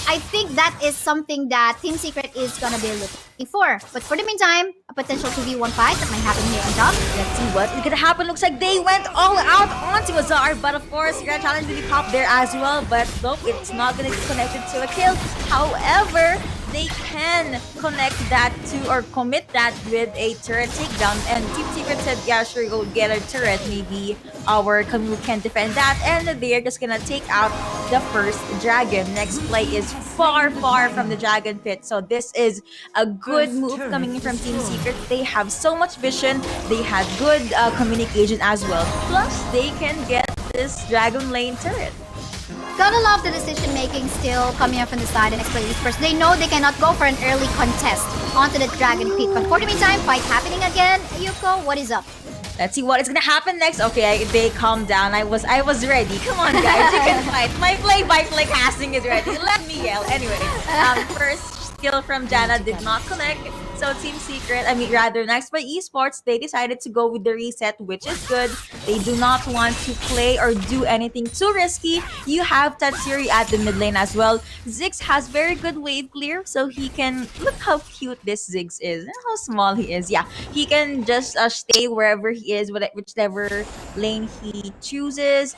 I think that is something that Team Secret is gonna be looking for. But for the meantime, a potential 2v1 fight that might happen here on top. Let's see what is gonna happen. Looks like they went all out onto Azar, but of course, Grand Challenge really popped there as well. But nope, it's not gonna be connected to a kill. However, they can connect that to or commit that with a turret takedown, and Team Secret said, yeah, sure, go get a turret, maybe our Camus can defend that, and they're just gonna take out the first dragon. Next play is far from the dragon pit, so this is a good move coming in from Team Secret. They have so much vision, they had good communication as well, plus they can get this dragon lane turret. Gotta love the decision making still coming up from the side of Nexplay Esports. They know they cannot go for an early contest onto the Dragon Pit. But for the meantime, fight happening again. Yuko, what is up? Let's see what is gonna happen next. Okay, they calmed down. I was ready. Come on, guys, you can fight. My play-by-play casting is ready. Let me yell. Anyway, first skill from Jana did not connect. So Team Secret, Nexplay Esports, they decided to go with the reset, which is good. They do not want to play or do anything too risky. You have Tatsuri at the mid lane as well. Ziggs has very good wave clear, so he can, look how cute this Ziggs is, and how small he is. Yeah, he can just stay wherever he is, whichever lane he chooses.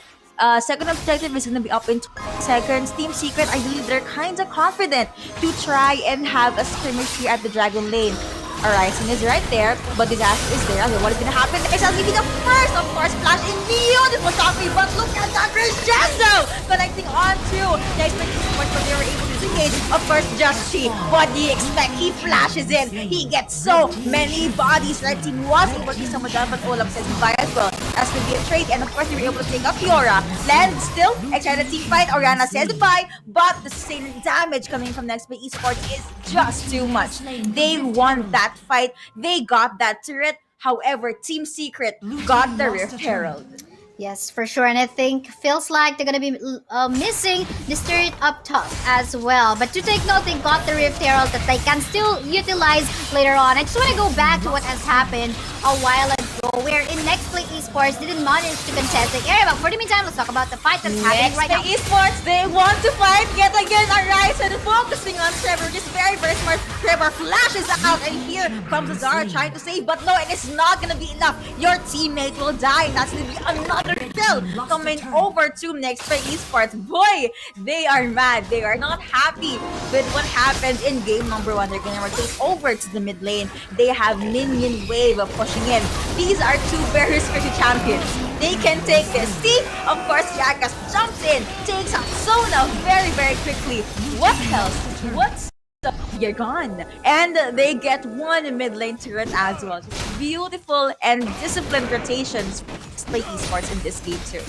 Second objective is going to be up in 20 seconds. Team Secret, I believe they're kind of confident to try and have a skirmish here at the Dragon Lane. Arisen is right there, but Disaster is there. Okay, what is going to happen next? I'll give you the first, of course, flash in beautiful shock me, but look at that crescendo! Connecting onto Nexplay Esports, but they were able to disengage. Of course, Just Chi. What do you expect? He flashes in. He gets so many bodies. Red team was able to summon down, but Olaf says goodbye as well. That's going to be a trade, and of course, they were able to take up Fiora. Land still, excited team fight. Oriana says goodbye, but the sustained damage coming from Nexplay Esports is just too much. They won that fight. They got that turret. However, Team Secret got the Rift Herald. Yes, for sure. And I think feels like they're gonna be missing the turret up top as well. But to take note, they got the Rift Herald that they can still utilize later on. I just want to go back to what has happened a while ago, where in Nexplay Esports didn't manage to contest the area. But for the meantime, let's talk about the fight that's happening right now. Nexplay Esports, they want to fight yet again. Arise and focusing on Trevor. Just very, very smart. Trevor flashes out, and here comes Zara trying to save, but no, it is not gonna be enough. Your teammate will die, and that's gonna be another kill coming over to Nexplay Esports. Boy, they are mad. They are not happy with what happened in game number 1. They're gonna rotate over to the mid lane. They have minion wave of pushing in. These are two very risky champions. They can take this. See, of course, Jackass jumps in, takes out Sona very, very quickly. What else? What's up? You're gone. And they get one mid lane turret as well. Just beautiful and disciplined rotations for Nexplay Esports in this game too.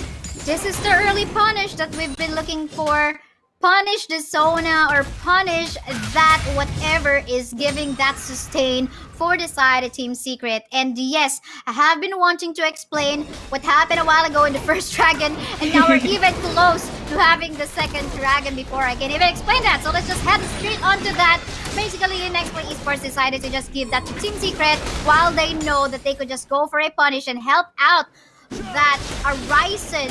This is the early punish that we've been looking for. Punish the Sona, or punish that whatever is giving that sustain for the side of Team Secret. And yes, I have been wanting to explain what happened a while ago in the first dragon, and now we're even close to having the second dragon before I can even explain that. So let's just head straight onto that. Basically, Nexplay Esports decided to just give that to Team Secret, while they know that they could just go for a punish and help out that Horizon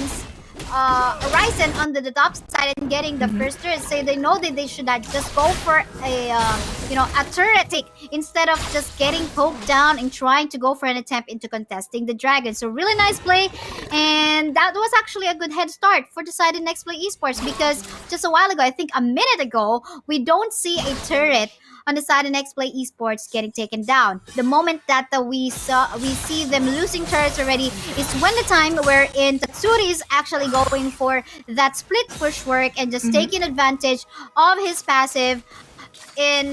under the top side and getting the first turret. So they know that they should just go for a turret take instead of just getting poked down and trying to go for an attempt into contesting the dragon. So really nice play, and that was actually a good head start for the side of Nexplay Esports, because just a while ago, I think a minute ago, we don't see a turret on the side of Nexplay Esports getting taken down. The moment that we see them losing turrets already is when the time wherein Tatsuri is actually going for that split push work and just taking advantage of his passive in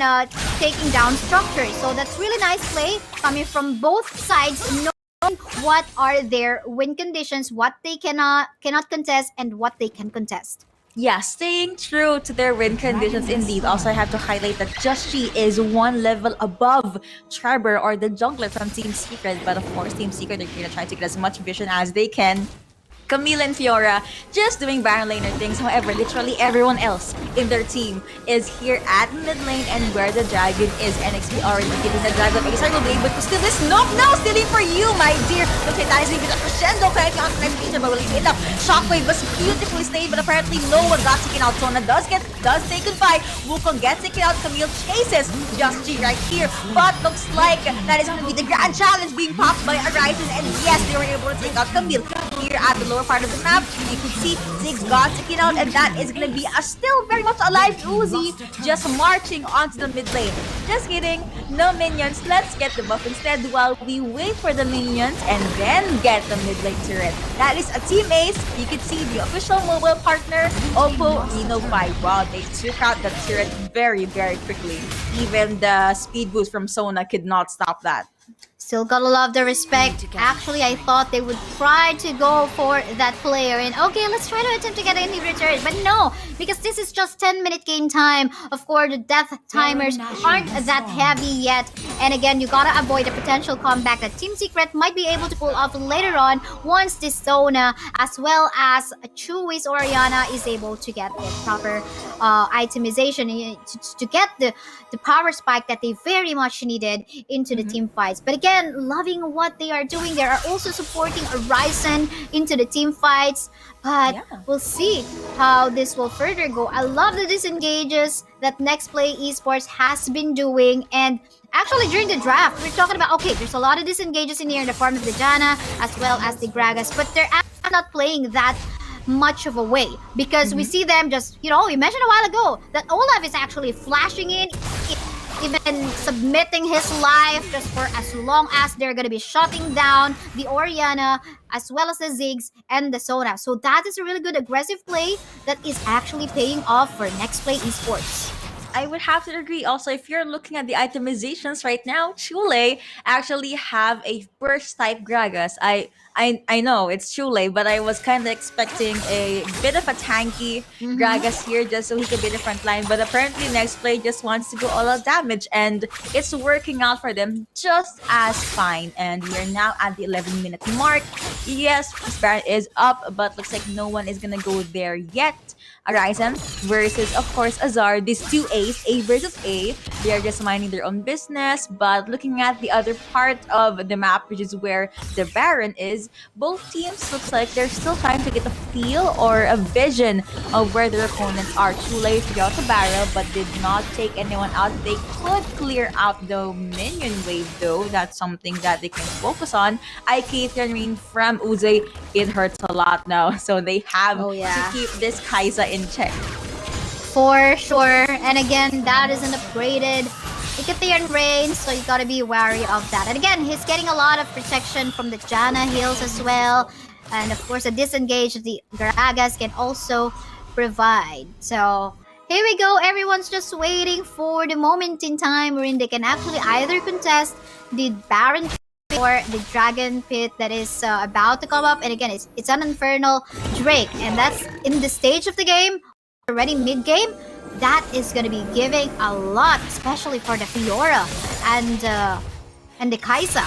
taking down structures. So that's really nice play coming from both sides, knowing what are their win conditions, what they cannot contest, and what they can contest. Yeah, staying true to their win conditions indeed. Also, I have to highlight that Just Chi is one level above Trevor, or the jungler from Team Secret. But of course, Team Secret are going to try to get as much vision as they can. Camille and Fiora just doing Baron laner things. However, literally everyone else in their team is here at mid lane and where the dragon is. NXP already giving the dragon. Acer will be able to steal this. Nope, no, stealing for you, my dear. Looks like that is even a crescendo connecting on the next feature, but will leave it up. Shockwave was beautifully stayed, but apparently no one got taken out. Sona does say goodbye. Wukong gets taken out. Camille chases Just Chi right here, but looks like that is going to be the grand challenge being popped by Horizon. And yes, they were able to take out Camille here at the lower part of the map. You can see Ziggs got taken out, and that is gonna be a still very much alive Uzi just marching onto the mid lane. Just kidding, no minions. Let's get the buff instead while we wait for the minions and then get the mid lane turret. That is a team ace. You can see the official mobile partner, Oppo Reno 5. Wow, they took out the turret very, very quickly. Even the speed boost from Sona could not stop that. Still gotta love the respect. Actually, I thought they would try to go for that player and okay, let's try to attempt to get an inhibitor turret. But no, because this is just 10-minute game time. Of course, the death timers aren't that heavy yet. And again, you gotta avoid the potential comeback that Team Secret might be able to pull off later on once this Sona as well as Chewy's Oriana is able to get the proper itemization to get the power spike that they very much needed into the team fights. But again, loving what they are doing. They are also supporting Horizon into the team fights. But we'll see how this will further go. I love the disengages that Nexplay Esports has been doing. And actually, during the draft, we're talking about, okay, there's a lot of disengages in here in the form of the Janna as well as the Gragas. But they're actually not playing that much of a way. Because we see them just, we mentioned a while ago that Olaf is actually flashing in even submitting his life just for as long as they're gonna be shutting down the Oriana as well as the Ziggs and the Sona. So that is a really good aggressive play that is actually paying off for Nexplay Esports. I would have to agree. Also, if you're looking at the itemizations right now, Chule actually have a burst type Gragas. I know it's Chule, but I was kind of expecting a bit of a tanky Gragas here just so he could be the front line. But apparently, Nexplay just wants to go all out damage, and it's working out for them just as fine. And we are now at the 11-minute mark. Yes, Baron is up, but looks like no one is gonna go there yet. Horizon versus, of course, Azar. These two A's, A versus A, they are just minding their own business. But looking at the other part of the map, which is where the Baron is, both teams looks like they're still trying to get a feel or a vision of where their opponents are. Chule figured out the barrel, but did not take anyone out. They could clear out the minion wave, though. That's something that they can focus on. IK Tianrin from Uze, it hurts a lot now. So they have to keep this Kai'Sa in check. For sure. And again, that is an upgraded Icathian Rain, so you gotta be wary of that. And again, he's getting a lot of protection from the Janna heals as well. And of course, a disengage the Gragas can also provide. So here we go. Everyone's just waiting for the moment in time wherein they can actually either contest the Baron or the Dragon Pit that is about to come up. And again, it's an Infernal Drake, and that's in the stage of the game, already mid-game. That is going to be giving a lot, especially for the Fiora and the Kai'Sa.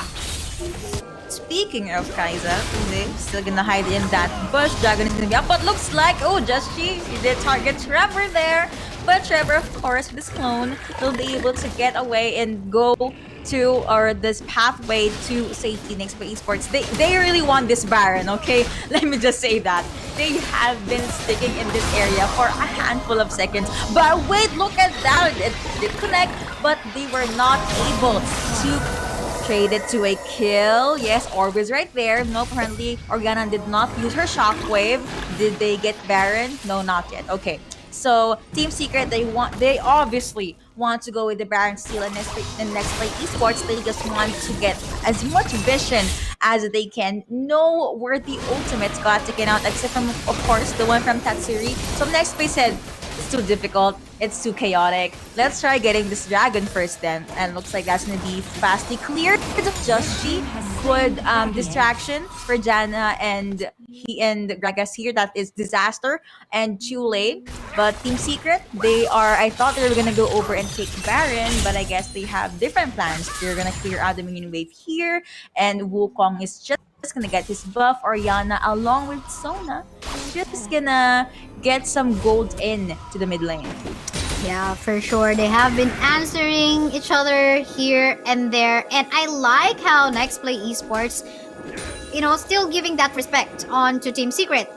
Speaking of Kai'Sa, Uze still gonna hide in that bush. Dragon is gonna be up, but looks like, oh, just she did target Trevor there. But Trevor, of course, with his clone, will be able to get away and go to, or this pathway to safety next by Esports. They really want this Baron, okay? Let me just say that. They have been sticking in this area for a handful of seconds. But wait, look at that. It did connect, but they were not able to trade it to a kill. Yes, Orb is right there. No, apparently Oriana did not use her shockwave. Did they get Baron? No, not yet. Okay. So Team Secret, they obviously want to go with the Baron Steel and Nexplay Esports. They just want to get as much vision as they can. Know where the ultimates got taken out, except from, of course, the one from Tatsuri. So Nexplay said, it's too difficult, it's too chaotic. Let's try getting this dragon first then. And looks like that's gonna be fastly cleared. Just she good distraction for Janna and Gragas here. That is Disaster and Chule. But Team Secret, I thought they were gonna go over and take Baron, but I guess they have different plans. They're gonna clear out the minion wave here, and Wukong is just gonna get his buff. Oriana along with Sona just gonna get some gold in to the mid lane. Yeah, for sure. They have been answering each other here and there. And I like how Nexplay Esports, still giving that respect on to Team Secret.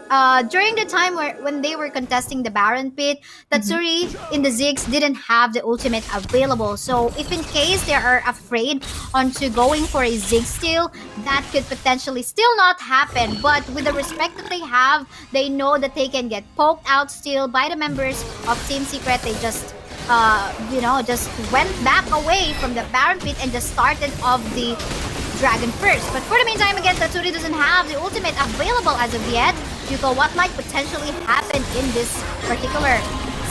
During the time when they were contesting the Baron Pit, Tatsuri in the Ziggs didn't have the ultimate available. So if in case they are afraid onto going for a Ziggs steal, that could potentially still not happen. But with the respect that they have, they know that they can get poked out still by the members of Team Secret. They just just went back away from the Baron Pit and just started off the Dragon first. But for the meantime, again, Tatsuri doesn't have the ultimate available as of yet. You know what might potentially happen in this particular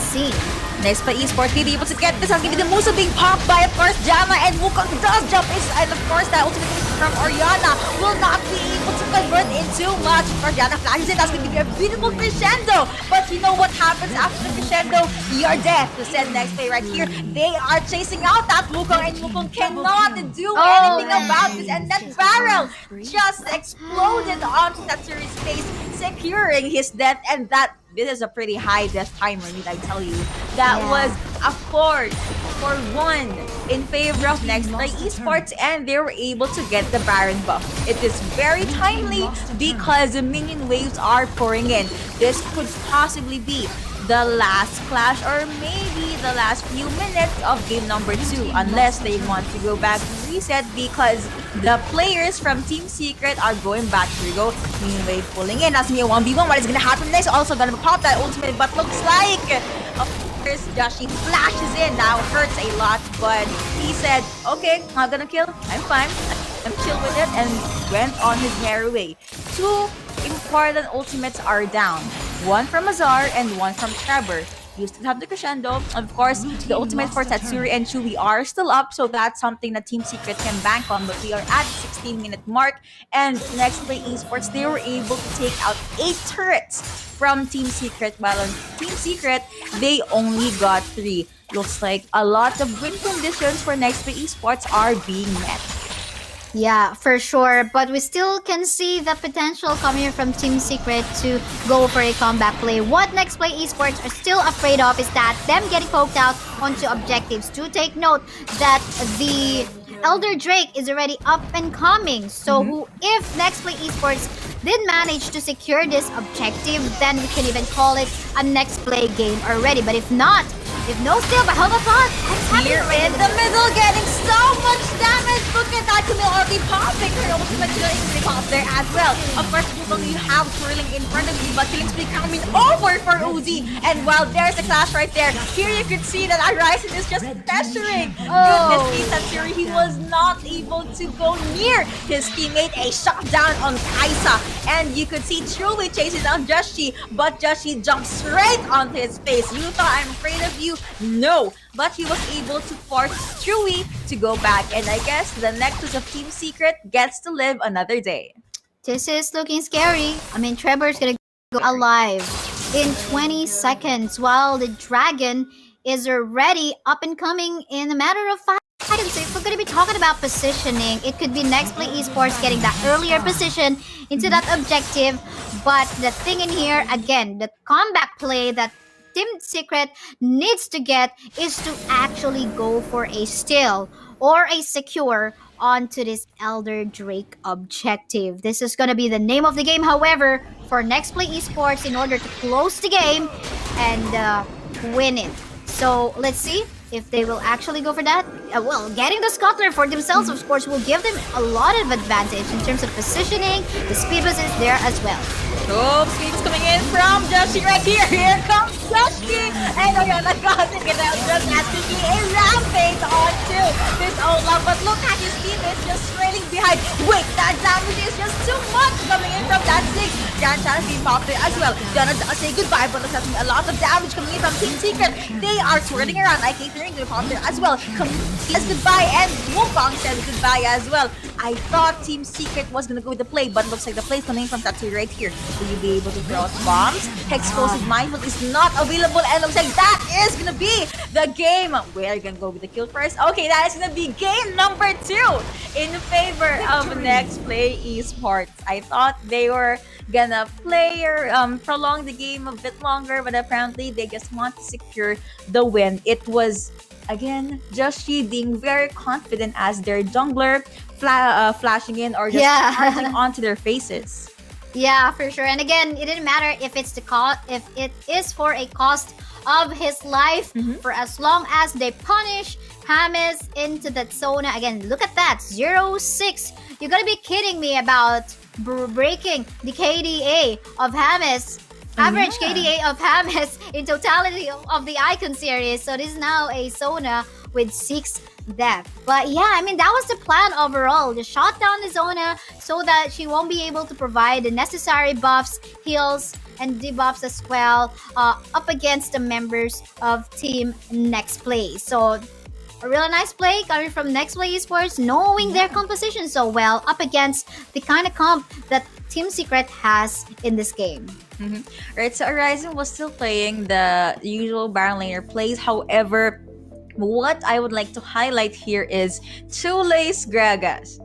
scene. Next by Esports, be able to get this. I'll give you the Musa being popped by, of course, Janna, and Wukong does jump inside. Of course, that ultimate from Oriana will not be able to convert into much. Oriana flashes it. That's going to give you a beautiful crescendo. But you know what happens after the crescendo? You're dead. To send next play right here. They are chasing out that Wukong, and Wukong cannot do anything about this. And that barrel just exploded onto Tatsuri's face, securing his death. And this is a pretty high death timer, need I tell you. That was a 4-1 in favor of Nexplay Esports, and they were able to get the Baron buff. It is very timely because the minion waves are pouring in. This could possibly be the last clash, or maybe the last few minutes of game number 2, unless they want to go back and reset, because the players from Team Secret are going back. Here we go, minion wave pulling in. That's me a 1v1. What is gonna happen next? Also gonna pop that ultimate, but looks like, of course, Joshi flashes in. Now hurts a lot. but he said, okay, not gonna kill, I'm fine, I'm chill with it, and went on his merry way. Two important ultimates are down. One from Azar and one from Trevor. You still have the crescendo. Of course, the ultimate for Tatsuri and Chewy are still up, so that's something that Team Secret can bank on. But we are at the 16-minute mark, and Nexplay Esports, they were able to take out 8 turrets from Team Secret, while on Team Secret, they only got 3. Looks like a lot of win conditions for Nexplay Esports are being met. Yeah, for sure. But we still can see the potential coming from Team Secret to go for a comeback play. What Nexplay Esports are still afraid of is that them getting poked out onto objectives. Do take note that the Elder Drake is already up and coming. So if Nexplay Esports did manage to secure this objective, then we can even call it a Nexplay game already. But if not, if no steal by Hoverpod, Here in the middle, getting so much damage. Look at that, Camille already popping her ultimate killing pop there as well. Of course, you have Twirling in front of you, but killing spree coming over for Uzi. And while there's a clash right there, here you can see that Arisen is just pressuring. Goodness me, Tatsuri, he was not able to go near his teammate. A shutdown on Kaisa. And you could see Truly chasing down Joshi, but Joshi jumped straight onto his face. You thought, I'm afraid of you? No. But he was able to force Chewy to go back. And I guess the Nexus of Team Secret gets to live another day. this is looking scary. I mean, Trevor's gonna go alive in 20 seconds, while the dragon is already up and coming in a matter of 5 seconds. So if we're gonna be talking about positioning, it could be Nexplay Esports getting that earlier position into that objective. But the thing in here, again, the comeback play that Team Secret needs to get is to actually go for a steal or a secure onto this Elder Drake objective. This is going to be the name of the game, however, for Nexplay Esports in order to close the game and win it. So let's see if they will actually go for that. Well, getting the scuttler for themselves, of course, will give them a lot of advantage in terms of positioning. The speed boost is there as well. Oh, speed's coming in from Joshi right here. Here comes Joshi. And Oriana got it. And now just asking me a rampage onto this Ola. But look at his team is just trailing behind. Wait, that damage is just too much coming in from that Ziggs. Grand Challenge being popped there as well. Gonna say goodbye, but looks like a lot of damage coming in from Team Secret. They are swirling around. I keep hearing the pop there as well. Says goodbye, and Wukong says goodbye as well. I thought Team Secret was gonna go with the play, but looks like the play is coming from Tatsuri right here. Will you be able to throw out bombs? Explosive Mindful is not available, and looks like that is gonna be the game. We're gonna go with the kill first. Okay, that is gonna be game number 2 in favor of Nexplay Esports. I thought they were gonna play or prolong the game a bit longer, but apparently they just want to secure the win. It was, again, Joshi being very confident as their jungler, flashing in or just charging onto their faces. Yeah, for sure. And again, it didn't matter if it's if it is for a cost of his life, for as long as they punish James into that zone. Again, look at that, 0-6. You're gonna be kidding me about breaking the KDA of James. Average KDA of James in totality of the Icon series. So this is now a Zona with 6 death. But yeah, I mean, that was the plan overall. To shut down the Zona so that she won't be able to provide the necessary buffs, heals, and debuffs as well up against the members of Team Nexplay. So a really nice play coming from Nexplay Esports, knowing their composition so well up against the kind of comp that Team Secret has in this game. Right, so Arisen was still playing the usual Baron laner plays. However, what I would like to highlight here is Chule's Gragas.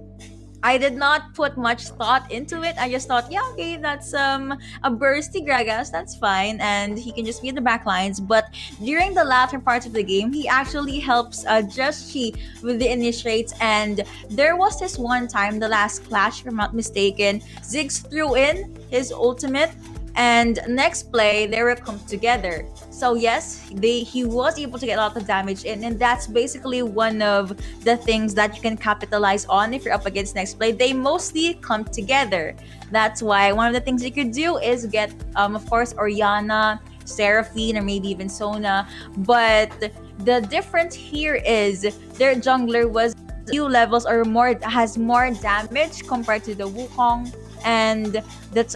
I did not put much thought into it. I just thought, yeah, okay, that's a bursty Gragas, that's fine, and he can just be in the back lines. But during the latter parts of the game, he actually helps Joshi with the initiates. And there was this one time, the last clash, if I'm not mistaken, Ziggs threw in his ultimate, and next play they will come together. So yes, he was able to get a lot of damage in, and that's basically one of the things that you can capitalize on if you're up against Nexplay. They mostly come together. That's why one of the things you could do is get of course Oriana, Seraphine, or maybe even Sona. But The difference here is their jungler was few levels or more, has more damage compared to the Wukong, and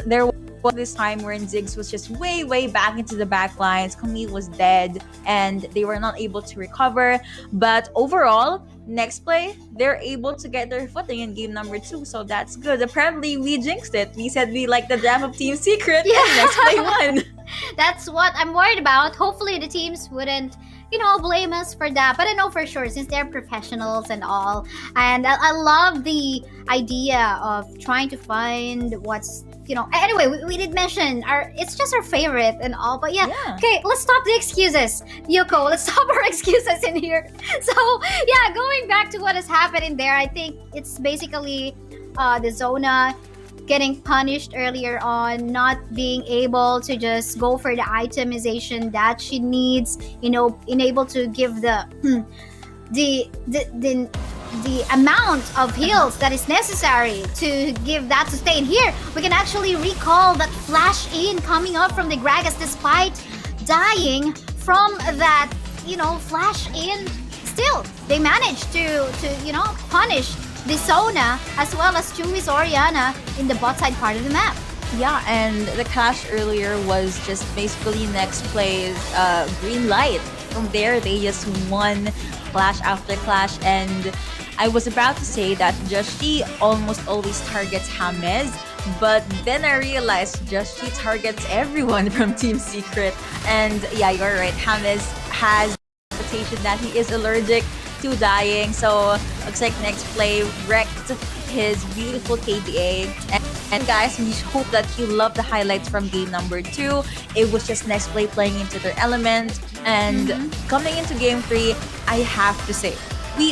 there was this time wherein Ziggs was just way back into the back lines. Camille was dead and they were not able to recover. But overall, Nexplay, they're able to get their footing in game number 2, so that's good. Apparently, we jinxed it. We said we like the draft of Team Secret, Yeah. and Nexplay won. That's what I'm worried about. Hopefully the teams wouldn't, blame us for that. But I know for sure since they're professionals and all. And I love the idea of trying to find what's, anyway, we did mention it's just our favorite and all. But yeah, okay, let's stop the excuses. Yoko, let's stop our excuses in here. So yeah, going back to what is happening there, I think it's basically the Zona getting punished earlier on, not being able to just go for the itemization that she needs, unable to give the amount of heals that is necessary to give that sustain. Here, we can actually recall that flash in coming up from the Gragas despite dying from that, flash in. Still, they managed to punish the Sona as well as Chewie's Oriana in the bot side part of the map. Yeah, and the clash earlier was just basically Nexplay's green light. From there, they just won clash after clash, and I was about to say that Joshi almost always targets James, but then I realized Joshi targets everyone from Team Secret. And yeah, you're right, James has a reputation that he is allergic to dying, so looks like Nexplay wrecked his beautiful KDA. And guys, we hope that you love the highlights from game number 2. It was just Nexplay playing into their element, and coming into game 3, I have to say, we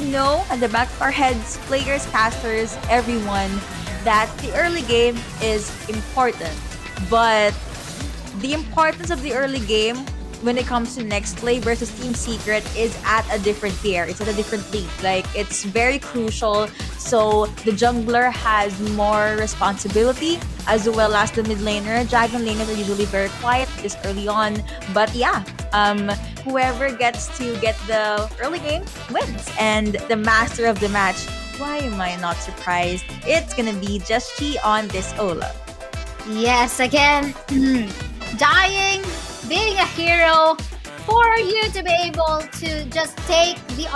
know at the back of our heads, players, casters, everyone, that the early game is important, but the importance of the early game when it comes to Nexplay versus Team Secret is at a different tier. It's at a different league. Like, it's very crucial. So the jungler has more responsibility, as well as the mid laner. Dragon laners are usually very quiet this early on. But yeah, whoever gets to get the early game wins. And the master of the match, why am I not surprised? It's gonna be Joshi on this Ola. Yes, again, dying, being a hero, for you to be able to just take the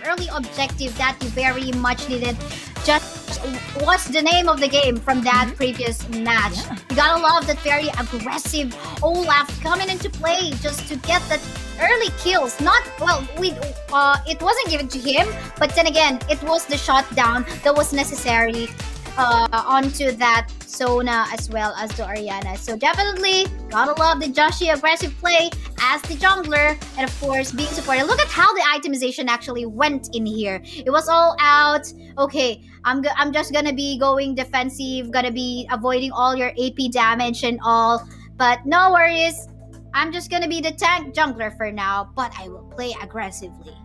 early objective that you very much needed. Just what's the name of the game from that previous match? Yeah. You gotta love that very aggressive Olaf coming into play just to get that early kills. It wasn't given to him, but then again, it was the shutdown that was necessary onto that Sona as well as the Oriana. So definitely gotta love the Joshi aggressive play as the jungler, and of course being supported. Look at how the itemization actually went in here. It was all out. Okay, I'm just gonna be going defensive, gonna be avoiding all your AP damage and all, but no worries. I'm just gonna be the tank jungler for now, but I will play aggressively.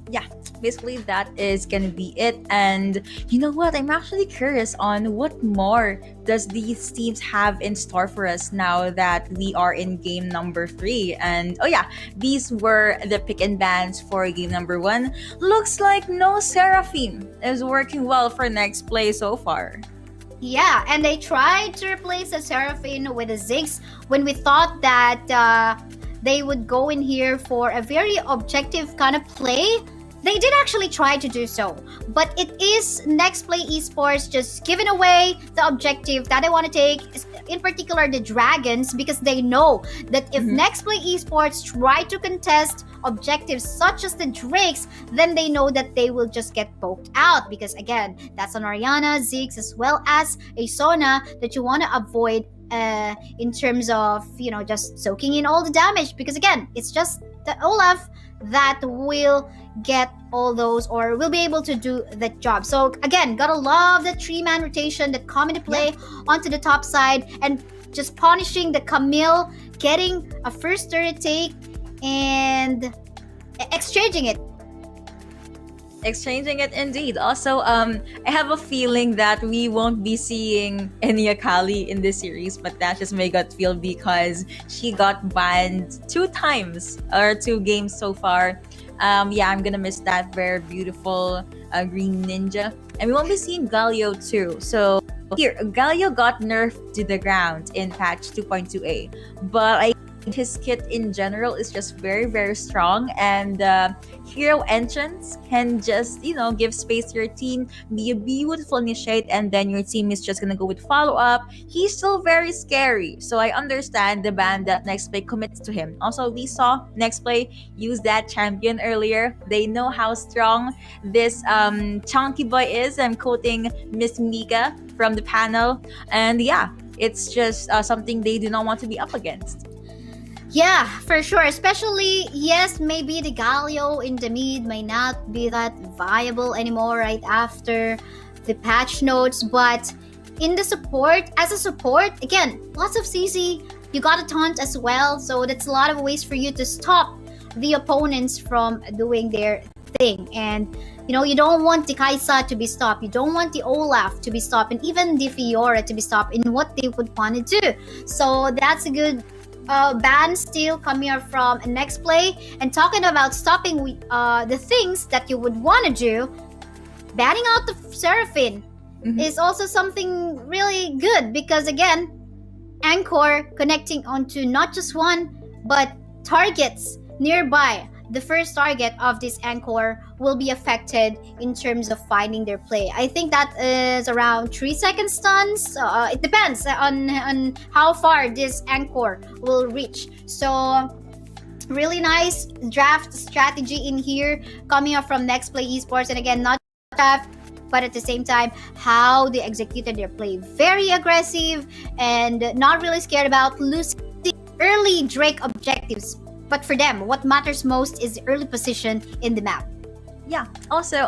Yeah, basically that is gonna be it. And you know what, I'm actually curious on what more does these teams have in store for us now that we are in game number 3. And oh yeah, these were the pick and bans for game number 1. Looks like no Seraphim is working well for Nexplay so far. Yeah, and they tried to replace the Seraphine with a Ziggs when we thought that they would go in here for a very objective kind of play. They did actually try to do so, but it is Nexplay Esports just giving away the objective that they want to take, in particular the Dragons, because they know that if Nexplay Esports try to contest objectives such as the Drakes, then they know that they will just get poked out, because again, that's an Oriana, Ziggs, as well as a Sona that you want to avoid in terms of, just soaking in all the damage, because again, it's just the Olaf that will get all those, or will be able to do that job. So again, gotta love the 3-man rotation that come into play onto the top side, and just punishing the Camille, getting a first turret take and exchanging it. Exchanging it indeed. Also, I have a feeling that we won't be seeing any Akali in this series, but that's just my gut feel because she got banned 2 times or 2 games so far. Yeah, I'm gonna miss that very beautiful green ninja. And we won't be seeing Galio too. So here, Galio got nerfed to the ground in patch 2.2a, but I his kit in general is just very very strong, and hero entrance can just give space to your team, be a beautiful initiate, and then your team is just gonna go with follow-up. He's still very scary, so I understand the ban that Nexplay commits to him. Also, we saw Nexplay use that champion earlier. They know how strong this chunky boy is. I'm quoting Miss Mika from the panel, and yeah, it's just something they do not want to be up against. Yeah, for sure. Especially, yes, maybe the Galio in the mid may not be that viable anymore right after the patch notes, but in the support, as a support, again, lots of CC, you got a taunt as well, so that's a lot of ways for you to stop the opponents from doing their thing. And you don't want the Kaisa to be stopped, you don't want the Olaf to be stopped, and even the Fiora to be stopped in what they would want to do. So that's a good ban still coming up from Nexplay. And talking about stopping the things that you would want to do, banning out the Seraphine is also something really good, because again, Anchor connecting onto not just one but targets nearby. The first target of this Anchor will be affected in terms of finding their play. I think that is around 3-second stuns. It depends on how far this Anchor will reach. So really nice draft strategy in here coming up from Nexplay Esports. And again, not draft, but at the same time, how they executed their play. Very aggressive and not really scared about losing early Drake objectives. But for them, what matters most is the early position in the map. Yeah. Also,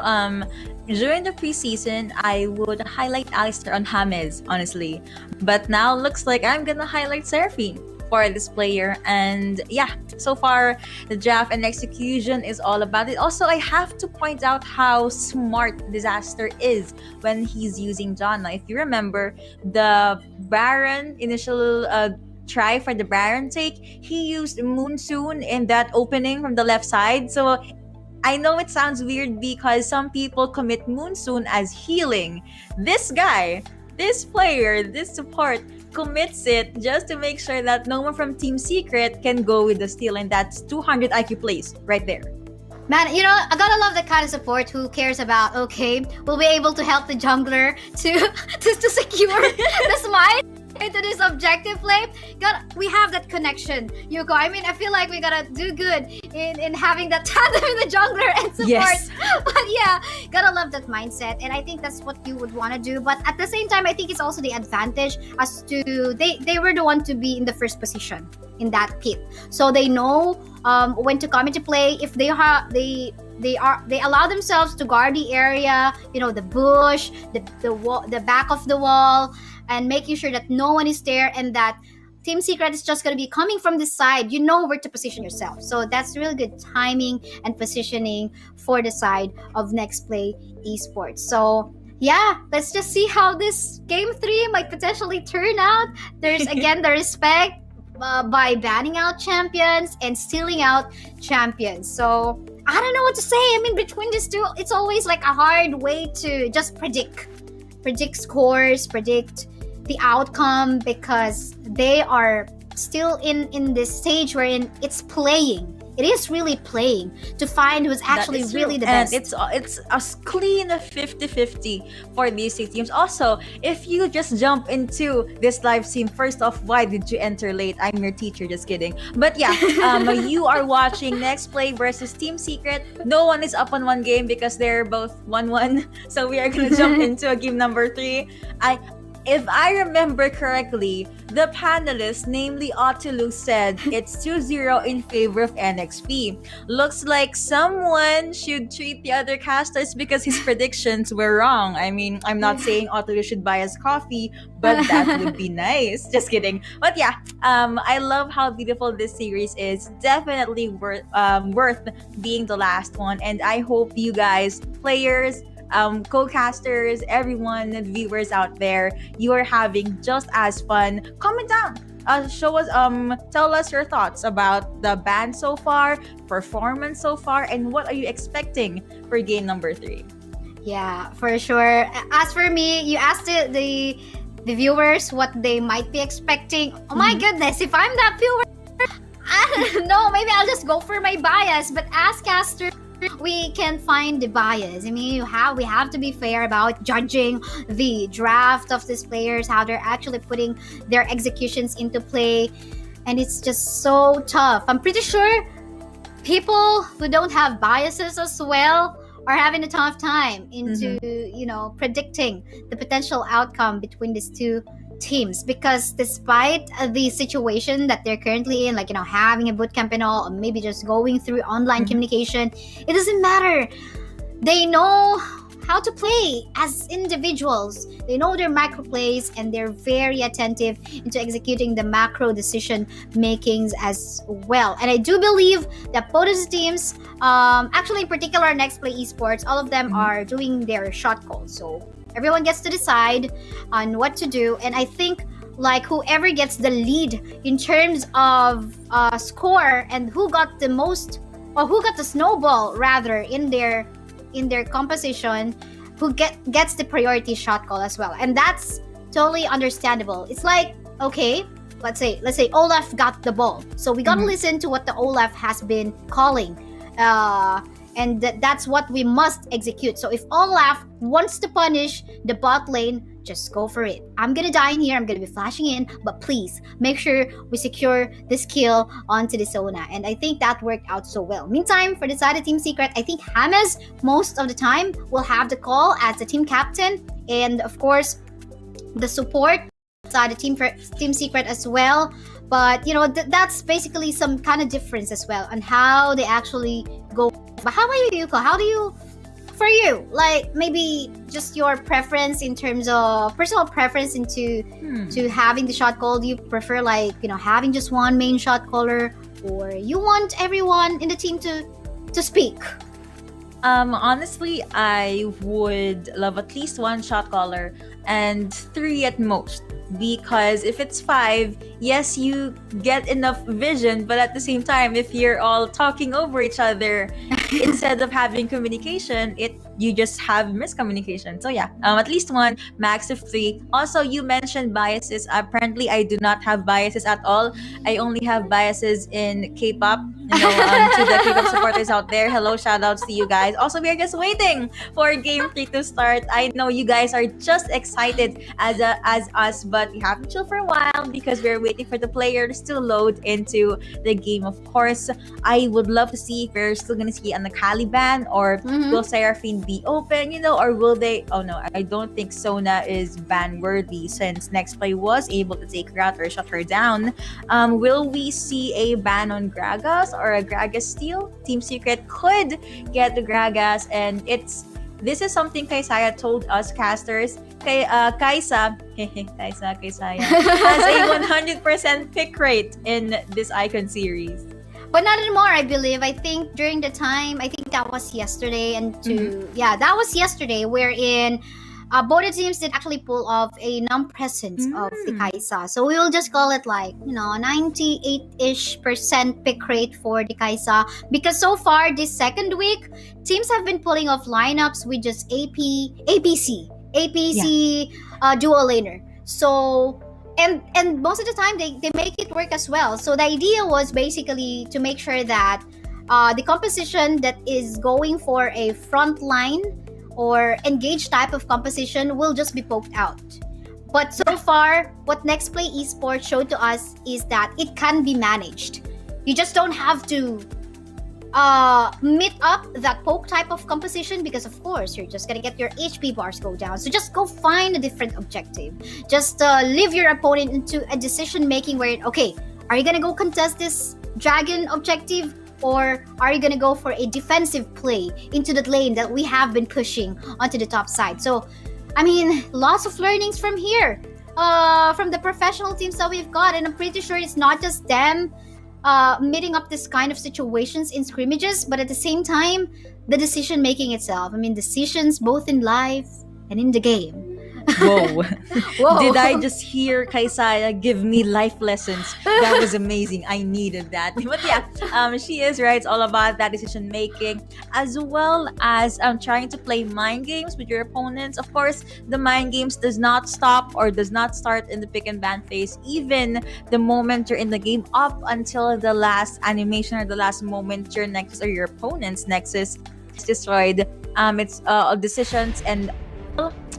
during the preseason, I would highlight Alistair on James, honestly. But now looks like I'm gonna highlight Seraphine for this player. And yeah, so far the draft and execution is all about it. Also, I have to point out how smart Disaster is when he's using Janna. If you remember the Baron initial try for the Baron take, he used Moonsoon in that opening from the left side. So I know it sounds weird because some people commit Moonsoon as healing. This guy, this player, this support commits it just to make sure that no one from Team Secret can go with the steal, and that's 200 IQ plays right there. Man, I gotta love the kind of support who cares about, okay, we'll be able to help the jungler to secure the smite into this objective play. We have that connection, Yuko. I mean, I feel like we gotta do good in having that tandem in the jungler and support. Yes. But yeah, gotta love that mindset, and I think that's what you would want to do. But at the same time, I think it's also the advantage as to they were the one to be in the first position in that pit, so they know when to come into play. If they allow themselves to guard the area, the bush, the wall, the back of the wall, and making sure that no one is there, and that Team Secret is just going to be coming from this side. You know where to position yourself. So that's really good timing and positioning for the side of Nexplay Esports. So yeah, let's just see how this Game 3 might potentially turn out. There's again the respect by banning out champions and stealing out champions. So I don't know what to say. I mean, between these two, it's always like a hard way to just predict scores, predict the outcome, because they are still in this stage wherein it's playing. It is really playing to find who's actually really the best. And it's a clean 50-50 for these two teams. Also, if you just jump into this live stream, first off, why did you enter late? I'm your teacher, just kidding. But yeah, you are watching Nexplay versus Team Secret. No one is up on one game because they're both 1-1. So we are gonna jump into a game number 3. if I remember correctly, the panelists, namely Otulu, said it's 2-0 in favor of NXP. Looks like someone should treat the other casters because his predictions were wrong. I mean, I'm not saying Otulu should buy us coffee, but that would be nice. Just kidding. But yeah, I love how beautiful this series is. Definitely worth being the last one. And I hope you guys, players, co-casters, everyone, viewers out there, you are having just as fun. Comment down. Show us, tell us your thoughts about the band so far, performance so far, and what are you expecting for game number 3? Yeah, for sure. As for me, you asked the viewers what they might be expecting. Oh my goodness, if I'm that viewer, I don't know, maybe I'll just go for my bias. But as caster, we can find the bias. I mean, we have to be fair about judging the draft of these players, how they're actually putting their executions into play, and it's just so tough. I'm pretty sure people who don't have biases as well are having a tough time into predicting the potential outcome between these two teams, because despite the situation that they're currently in, like having a bootcamp and all, or maybe just going through online communication, it doesn't matter. They know how to play as individuals. They know their macro plays, and they're very attentive into executing the macro decision makings as well. And I do believe that both of the teams, actually in particular Nexplay Esports, all of them are doing their shot calls. So everyone gets to decide on what to do, and I think like whoever gets the lead in terms of score and who got the most, or who got the snowball rather in their composition, who gets the priority shot call as well. And that's totally understandable. It's like, okay, let's say Olaf got the ball, so we gotta listen to what the Olaf has been calling, and that's what we must execute. So if Olaf wants to punish the bot lane, just go for it. I'm gonna die in here, I'm gonna be flashing in, but please make sure we secure this kill onto the Sona. And I think that worked out so well. Meantime, for the side of Team Secret, I think James most of the time will have the call as the team captain, and of course the support side of Team Secret as well. But that's basically some kind of difference as well on how they actually go. But how about you, Yuko? How do you, for you, like maybe just your preference in terms of personal preference into to having the shot call? Do you prefer like having just one main shot caller, or you want everyone in the team to speak? Honestly, I would love at least one shot caller and 3 at most. Because if it's 5, yes, you get enough vision, but at the same time, if you're all talking over each other instead of having communication, you just have miscommunication. So yeah, at least 1, max of 3. Also, you mentioned biases. Apparently, I do not have biases at all. I only have biases in K-pop. To the K-pop supporters out there, hello, shoutouts to you guys. Also, we are just waiting for Game 3 to start. I know you guys are just excited as us, but we have to chill for a while because we're waiting for the players to load into the game. Of course, I would love to see if we're still gonna see an Akali ban, or will Seraphine be open, or will they? Oh no, I don't think Sona is ban worthy since Nexplay was able to take her out or shut her down. Will we see a ban on Gragas or a Gragas steal? Team Secret could get the Gragas, and this is something Kaisaya told us casters. Kaisa has a 100% pick rate in this Icon series. But not anymore, I believe. I think during the time, I think that was yesterday, that was yesterday, wherein both the teams did actually pull off a non-presence of the Kaisa. So we will just call it like 98-ish% pick rate for the Kaisa, because so far this second week, teams have been pulling off lineups with just APC dual laner. So and most of the time they make it work as well. So the idea was basically to make sure that the composition that is going for a front line or engage type of composition will just be poked out. But so far, what Nexplay Esports showed to us is that it can be managed. You just don't have to meet up that poke type of composition, because of course you're just gonna get your HP bars go down. So just go find a different objective. Just leave your opponent into a decision making where, okay, are you gonna go contest this dragon objective, or are you gonna go for a defensive play into that lane that we have been pushing onto the top side? So I mean, lots of learnings from here, from the professional teams that we've got, and I'm pretty sure it's not just them meeting up this kind of situations in scrimmages, but at the same time, the decision making itself. I mean, decisions both in life and in the game. Whoa. Whoa. Did I just hear Kaisaya give me life lessons? That was amazing. I needed that. But yeah, she is right. It's all about that decision making, as well as trying to play mind games with your opponents. Of course, the mind games does not stop or does not start in the pick and ban phase. Even the moment you're in the game, up until the last animation or the last moment your Nexus or your opponent's Nexus is destroyed. It's decisions and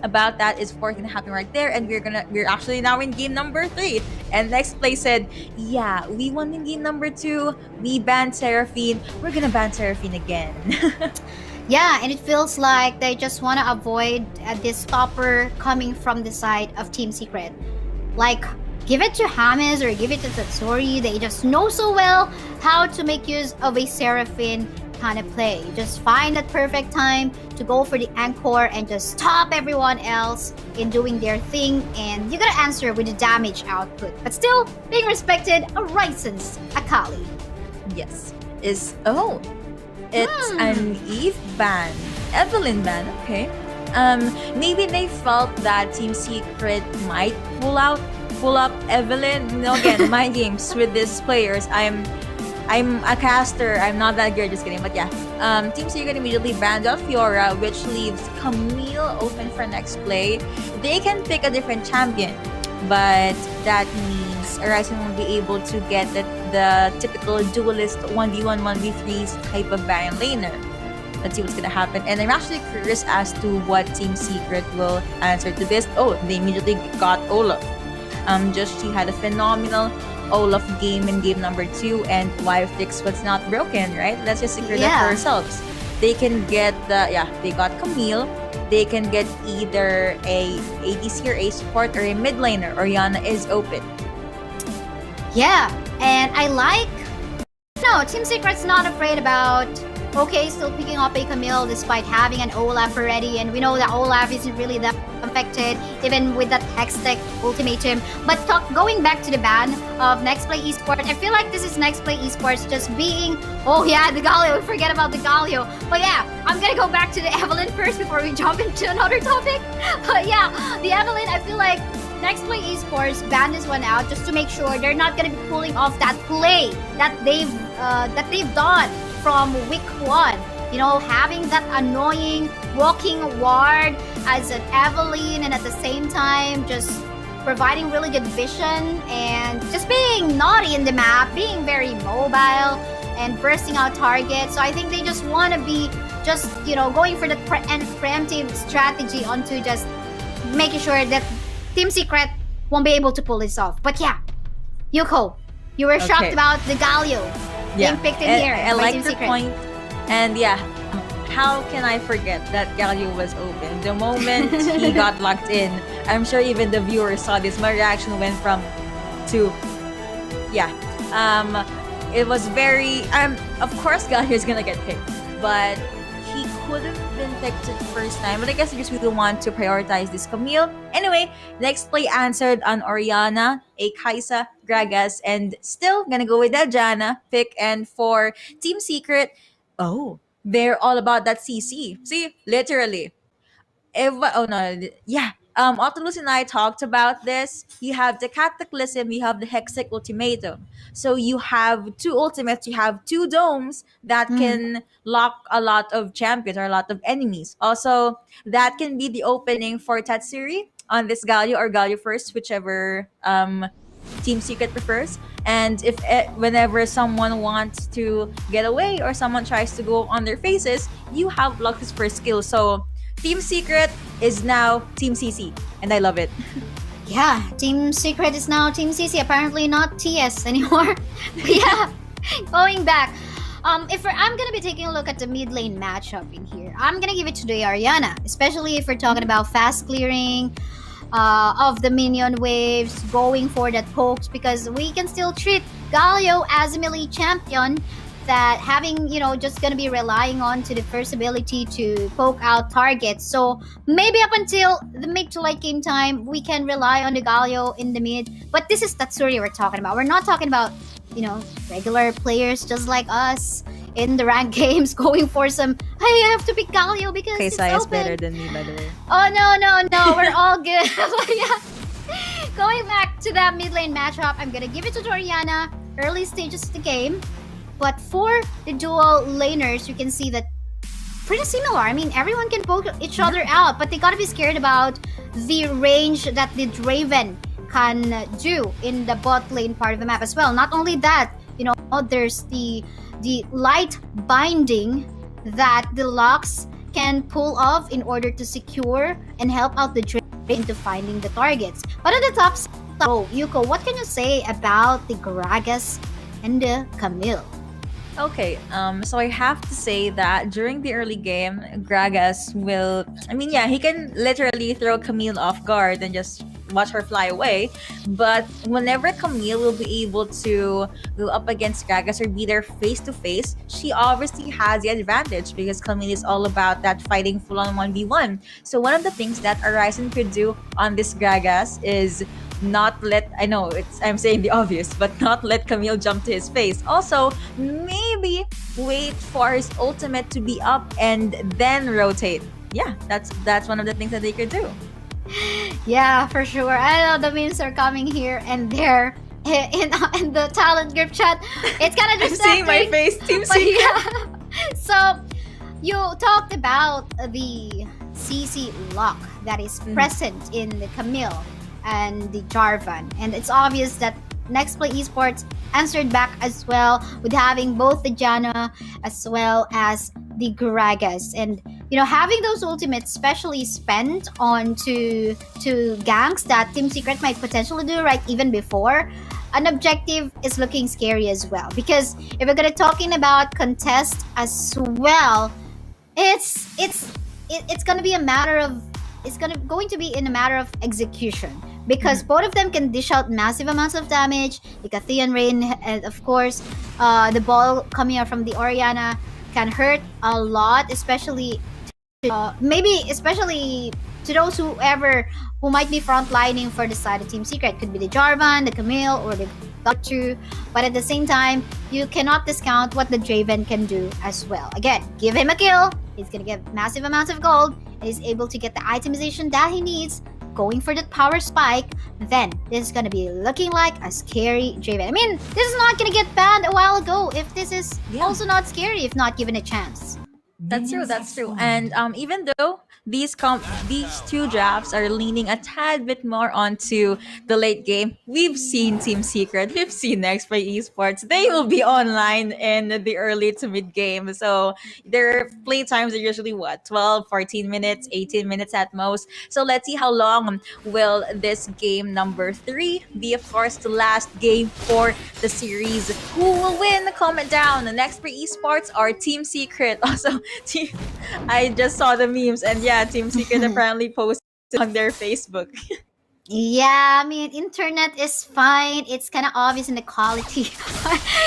about that is of course gonna happen right there, and we're actually now in game number 3, and Nexplay said, yeah, we won in game number 2, we banned Seraphine, we're gonna ban Seraphine again. Yeah, and it feels like they just want to avoid this stopper coming from the side of Team Secret. Like, give it to James or give it to Tatsuri. They just know so well how to make use of a Seraphine kind of play. You just find that perfect time to go for the anchor and just stop everyone else in doing their thing, and you gotta answer with the damage output, but still being respected a licensed Akali. Yes. It's an Eve ban, Evelyn ban. Okay. Maybe they felt that Team Secret might pull up Evelyn. No, again, mind games with these players. I'm a caster. I'm not that good. Just kidding. But yeah, Team Secret immediately banned out Fiora, which leaves Camille open for Nexplay. They can pick a different champion, but that means Horizon won't be able to get the typical duelist 1v1, 1v3 type of Baron laner. Let's see what's gonna happen. And I'm actually curious as to what Team Secret will answer to this. Oh, they immediately got Olaf. She had a phenomenal Olaf game in game number 2, and why fix what's not broken, right? Let's just secure that for ourselves. They can get they got Camille. They can get either a ADC or a support or a mid laner. Orianna is open. Yeah, and I like... No, Team Secret's not afraid about... Okay, still picking up a Camille despite having an Olaf already, and we know that Olaf isn't really that affected even with that Hextech ultimatum. But going back to the ban of Nexplay Esports, I feel like this is Nexplay Esports just being... Oh yeah, the Galio, we forget about the Galio. But yeah, I'm gonna go back to the Evelyn first before we jump into another topic. But yeah, the Evelyn, I feel like Nexplay Esports banned this one out just to make sure they're not gonna be pulling off that play that they've done from week 1. You know, having that annoying walking ward as an Evelyn, and at the same time just providing really good vision and just being naughty in the map, being very mobile and bursting out targets. So I think they just want to be just, you know, going for that preemptive strategy onto just making sure that Team Secret won't be able to pull this off. But yeah, Yuko, you were shocked about the Galio being picked in here. I like your point. And yeah, how can I forget that Galio was open? The moment he got locked in, I'm sure even the viewers saw this. My reaction went from to, it was very, of course Galio is gonna get picked, but he could have been picked the first time. But I guess I just really want to prioritize this Camille. Anyway, Nexplay answered on Orianna, a Kaisa, Gragas, and still gonna go with that Janna pick. And for Team Secret, they're all about that CC. See, literally. Autolus and I talked about this. You have the Cataclysm, you have the Hexic Ultimatum. So you have 2 ultimates, you have 2 domes that can lock a lot of champions or a lot of enemies. Also, that can be the opening for Tatsuri on this Galio or Galio first, whichever Team Secret prefers. And if whenever someone wants to get away or someone tries to go on their faces, you have Lux's first skill. So Team Secret is now Team CC, and I love it. Yeah, Team Secret is now Team CC, apparently not TS anymore. But yeah, going back. I'm gonna be taking a look at the mid lane matchup in here, I'm gonna give it to the Ariana, especially if we're talking about fast clearing of the minion waves, going for that pokes, because we can still treat Galio as a melee champion that having, just gonna be relying on to the first ability to poke out targets. So maybe up until the mid to late game time, we can rely on the Galio in the mid. But this is Tatsuri we're talking about. We're not talking about, regular players just like us in the ranked games going for some, hey, I have to pick Galio because Okay, it's Sai is open. better than me, by the way. Oh, no, we're all good. But yeah, going back to that mid lane matchup, I'm gonna give it to Toriana, early stages of the game. But for the dual laners, you can see that pretty similar. I mean, everyone can poke each other out, but they gotta be scared about the range that the Draven can do in the bot lane part of the map as well. Not only that, there's the light binding that the Lux can pull off in order to secure and help out the Draven into finding the targets. But at the top, Yuko, what can you say about the Gragas and the Camille? Okay, so I have to say that during the early game, Gragas will, he can literally throw Camille off guard and just watch her fly away. But whenever Camille will be able to go up against Gragas or be there face to face, she obviously has the advantage because Camille is all about that fighting full on 1v1. So one of the things that Horizon could do on this Gragas is I'm saying the obvious, but not let Camille jump to his face. Also, maybe wait for his ultimate to be up and then rotate. Yeah, that's one of the things that they could do. Yeah, for sure. I know the memes are coming here and there in the talent group chat. It's kind of I'm distracting. seeing my face, Team But Secret. yeah. So you talked about the CC lock that is present in the Camille and the Jarvan, and it's obvious that Nexplay Esports answered back as well with having both the Janna as well as the Gragas, and having those ultimates specially spent on to ganks that Team Secret might potentially do right even before an objective is looking scary as well, because if we're gonna talking about contest as well, it's gonna be a matter of going to be in a matter of execution, because both of them can dish out massive amounts of damage. The Cathian Rain, and of course, the ball coming out from the Orianna can hurt a lot, especially especially to those who might be frontlining for the side of Team Secret. Could be the Jarvan, the Camille, or the Gachu. But at the same time, you cannot discount what the Draven can do as well. Again, give him a kill, he's gonna get massive amounts of gold, and he's able to get the itemization that he needs, going for that power spike. Then this is gonna be looking like a scary Draven. I mean, this is not gonna get banned a while ago if this is also not scary if not given a chance. That's true. And even though these two drafts are leaning a tad bit more onto the late game, we've seen Team Secret, we've seen Nexplay Esports. They will be online in the early to mid game. So their play times are usually 12, 14 minutes, 18 minutes at most. So let's see how long will this game number 3 be. Of course, the last game for the series. Who will win? Comment down. The Nexplay Esports or Team Secret? Also, I just saw the memes, and yeah, Team Secret apparently posted on their Facebook. Yeah, I mean, internet is fine. It's kind of obvious in the quality.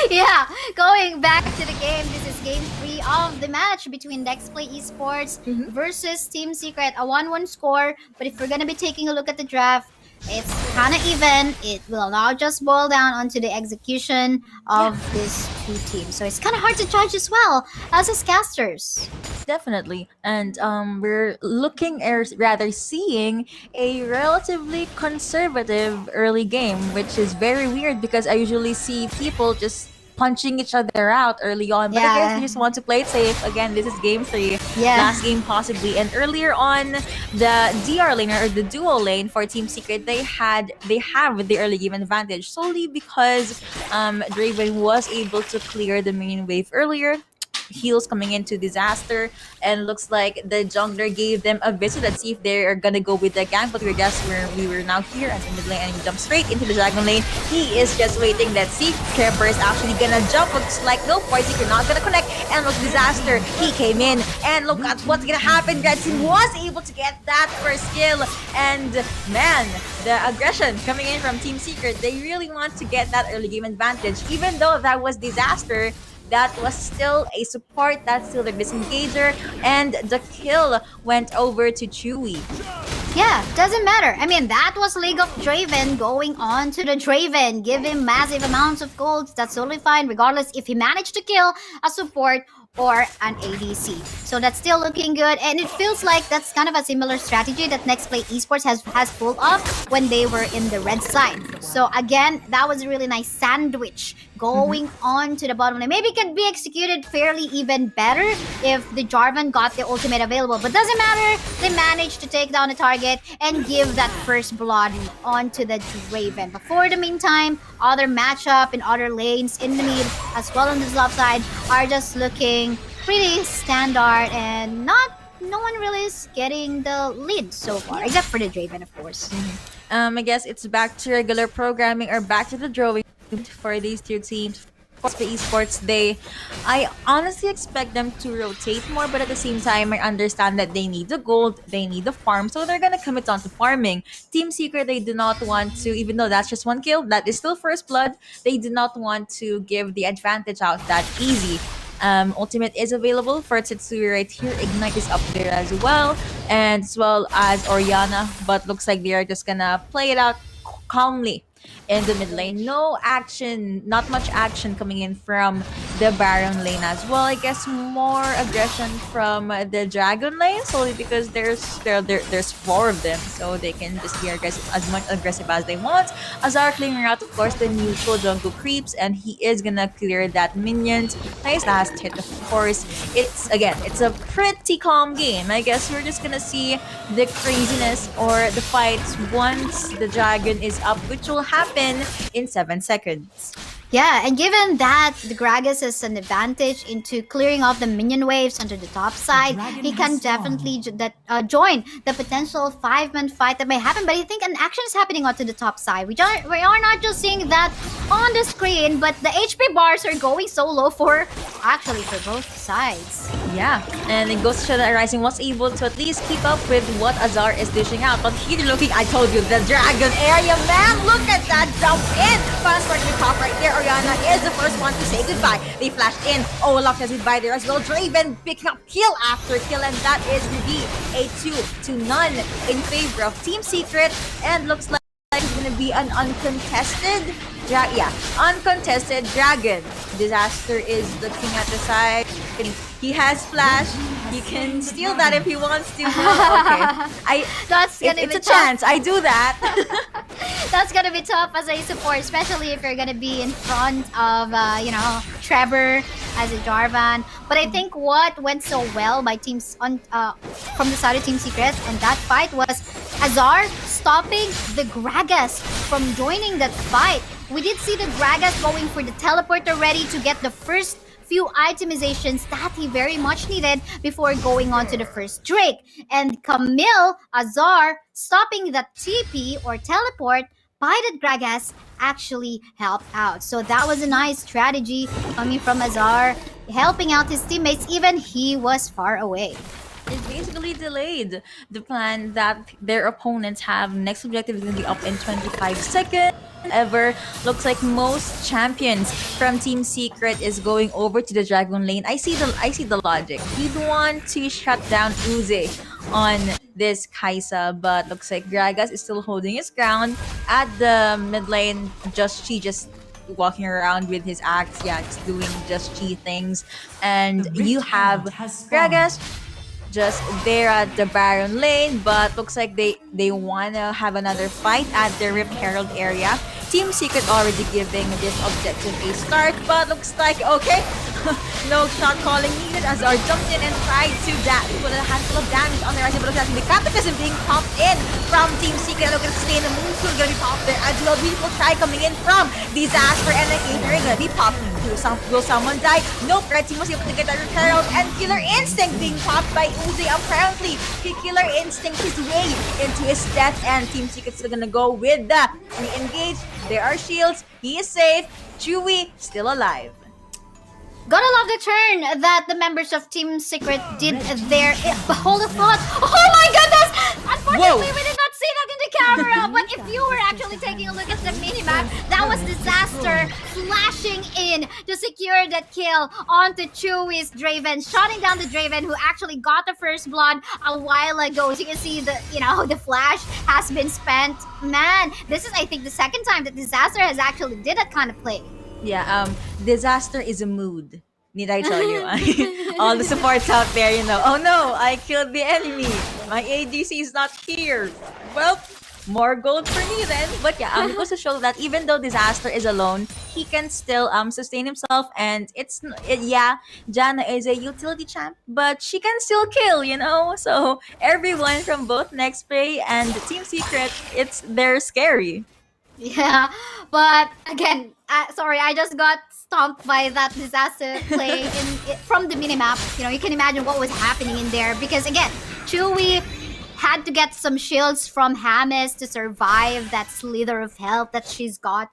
Yeah, going back to the game, this is game 3 of the match between Nexplay Esports versus Team Secret, a 1-1 score. But if we're gonna be taking a look at the draft, it's kind of even. It will now just boil down onto the execution of these two teams. So it's kind of hard to judge as well as casters. Definitely. And we're looking, or rather seeing, a relatively conservative early game, which is very weird because I usually see people just punching each other out early on. But I guess we just want to play it safe. Again, this is game 3. Last game possibly. And earlier on, the DR lane or the duo lane for Team Secret, they have the early game advantage solely because Draven was able to clear the main wave earlier. heals coming into Disaster, and looks like the jungler gave them a visit. Let's see if they're gonna go with the gank, but we were now here at the mid lane, and he jumps straight into the dragon lane. He is just waiting. Let's see, Trevor is actually gonna jump. Looks like no, Poisey, you're not gonna connect, and look, Disaster, he came in, and look at what's gonna happen. Red team was able to get that first kill, and man, the aggression coming in from Team Secret, they really want to get that early game advantage. Even though that was Disaster, that was still a support, that's still the disengager, and the kill went over to Chewy. Yeah, doesn't matter. I mean, that was League of Draven going on to the Draven. Give him massive amounts of golds. That's totally fine, regardless if he managed to kill a support or an ADC. So that's still looking good, and it feels like that's kind of a similar strategy that Nexplay Esports has pulled off when they were in the red side. So again, that was a really nice sandwich going on to the bottom lane. Maybe it could be executed fairly even better if the Jarvan got the ultimate available, but doesn't matter. They managed to take down the target and give that first blood onto the Draven. But for the meantime, other matchup in other lanes in the mid as well on the top side are just looking pretty standard, and no one really is getting the lead so far, except for the Draven, of course. I guess it's back to regular programming, or back to the drawing for these two teams. For Esports, I honestly expect them to rotate more, but at the same time, I understand that they need the gold, they need the farm, so they're gonna commit on to farming. Team Secret, they do not want to, even though that's just one kill, that is still first blood, they do not want to give the advantage out that easy. Ultimate is available for Tetsui right here. Ignite is up there as well, and as well as Oriana, but looks like they are just gonna play it out calmly in the mid lane. No action, not much action coming in from the Baron lane as well. I guess more aggression from the Dragon lane, solely because there's four of them, so they can just be aggressive, as much aggressive as they want. Azar clearing out, of course, the neutral jungle creeps, and he is gonna clear that minions. Nice last hit, of course. It's a pretty calm game. I guess we're just gonna see the craziness or the fights once the dragon is up, which will happen in 7 seconds. Yeah, and given that the Gragas is an advantage into clearing off the minion waves onto the top side, he can definitely join the potential 5-man fight that may happen. But I think an action is happening onto the top side. We are not just seeing that on the screen, but the HP bars are going so low for both sides. Yeah, and then Ghost Shadow Rising was able to at least keep up with what Azar is dishing out. But here looking, I told you, the dragon area, man, look at that jump in! Fast for the top right there. Oriana is the first one to say goodbye. They flashed in. Olaf has goodbye there as well. Draven picking up kill after kill, and that is indeed a 2-0 in favor of Team Secret, and looks like it's gonna be an uncontested uncontested dragon. Disaster is looking at the side. He has flash. He can steal that if he wants to. Okay, it's a chance. I do that. That's gonna be tough as a support, especially if you're gonna be in front of Trevor as a Jarvan. But I think what went so well by teams from the side of Team Secret on that fight was Azar stopping the Gragas from joining that fight. We did see the Gragas going for the teleporter ready to get the first few itemizations that he very much needed before going on to the first Drake. And Camille, Azar, stopping that TP or teleport by the Gragas actually helped out. So that was a nice strategy coming from Azar, helping out his teammates even he was far away. It basically delayed the plan that their opponents have. Next objective is going to be up in 25 seconds. However, looks like most champions from Team Secret is going over to the Dragon lane. I see the logic. You'd want to shut down Uze on this Kaisa, but looks like Gragas is still holding his ground at the mid lane. Just walking around with his axe, just doing just chi things, and you have Gragas just there at the Baron lane, but looks like they wanna have another fight at the Rip Herald area. Team Secret already giving this objective a start, but looks like okay. No shot calling needed as Azar jumped in and tried to put a handful of damage on the Rising, but the Cataclysm being popped in from Team Secret. Look at stay in the moonstone, gonna be popped there as well. Beautiful try coming in from Disaster and the Aether gonna be popped. Will someone die? Nope, Red Team was able to get a repair out, and Killer Instinct being popped by Uzi. Apparently, he Killer Instinct his way into his death, and Team Secret's still gonna go with the re-engage. There are shields, he is safe, Chewy still alive. Gotta love the turn that the members of Team Secret did there. Hold a thought. Oh my goodness! Unfortunately, we did not see that in the camera. But if you were actually taking a look at the minimap, that was Disaster flashing in to secure that kill onto Chewy's Draven, shutting down the Draven who actually got the first blood a while ago. As you can see, the flash has been spent. Man, this is I think the second time that Disaster has actually did that kind of play. Yeah, Disaster is a mood. Need I tell you? All the supports out there, oh no, I killed the enemy. My ADC is not here. Well, more gold for me then. But yeah, it goes to show that even though Disaster is alone, he can still sustain himself. And Janna is a utility champ, but she can still kill, So everyone from both Nexplay and Team Secret, they're scary. Yeah, but again, sorry, I just got stomped by that Disaster play from the minimap. You can imagine what was happening in there because again, Chewy had to get some shields from Hamis to survive that slither of health that he's got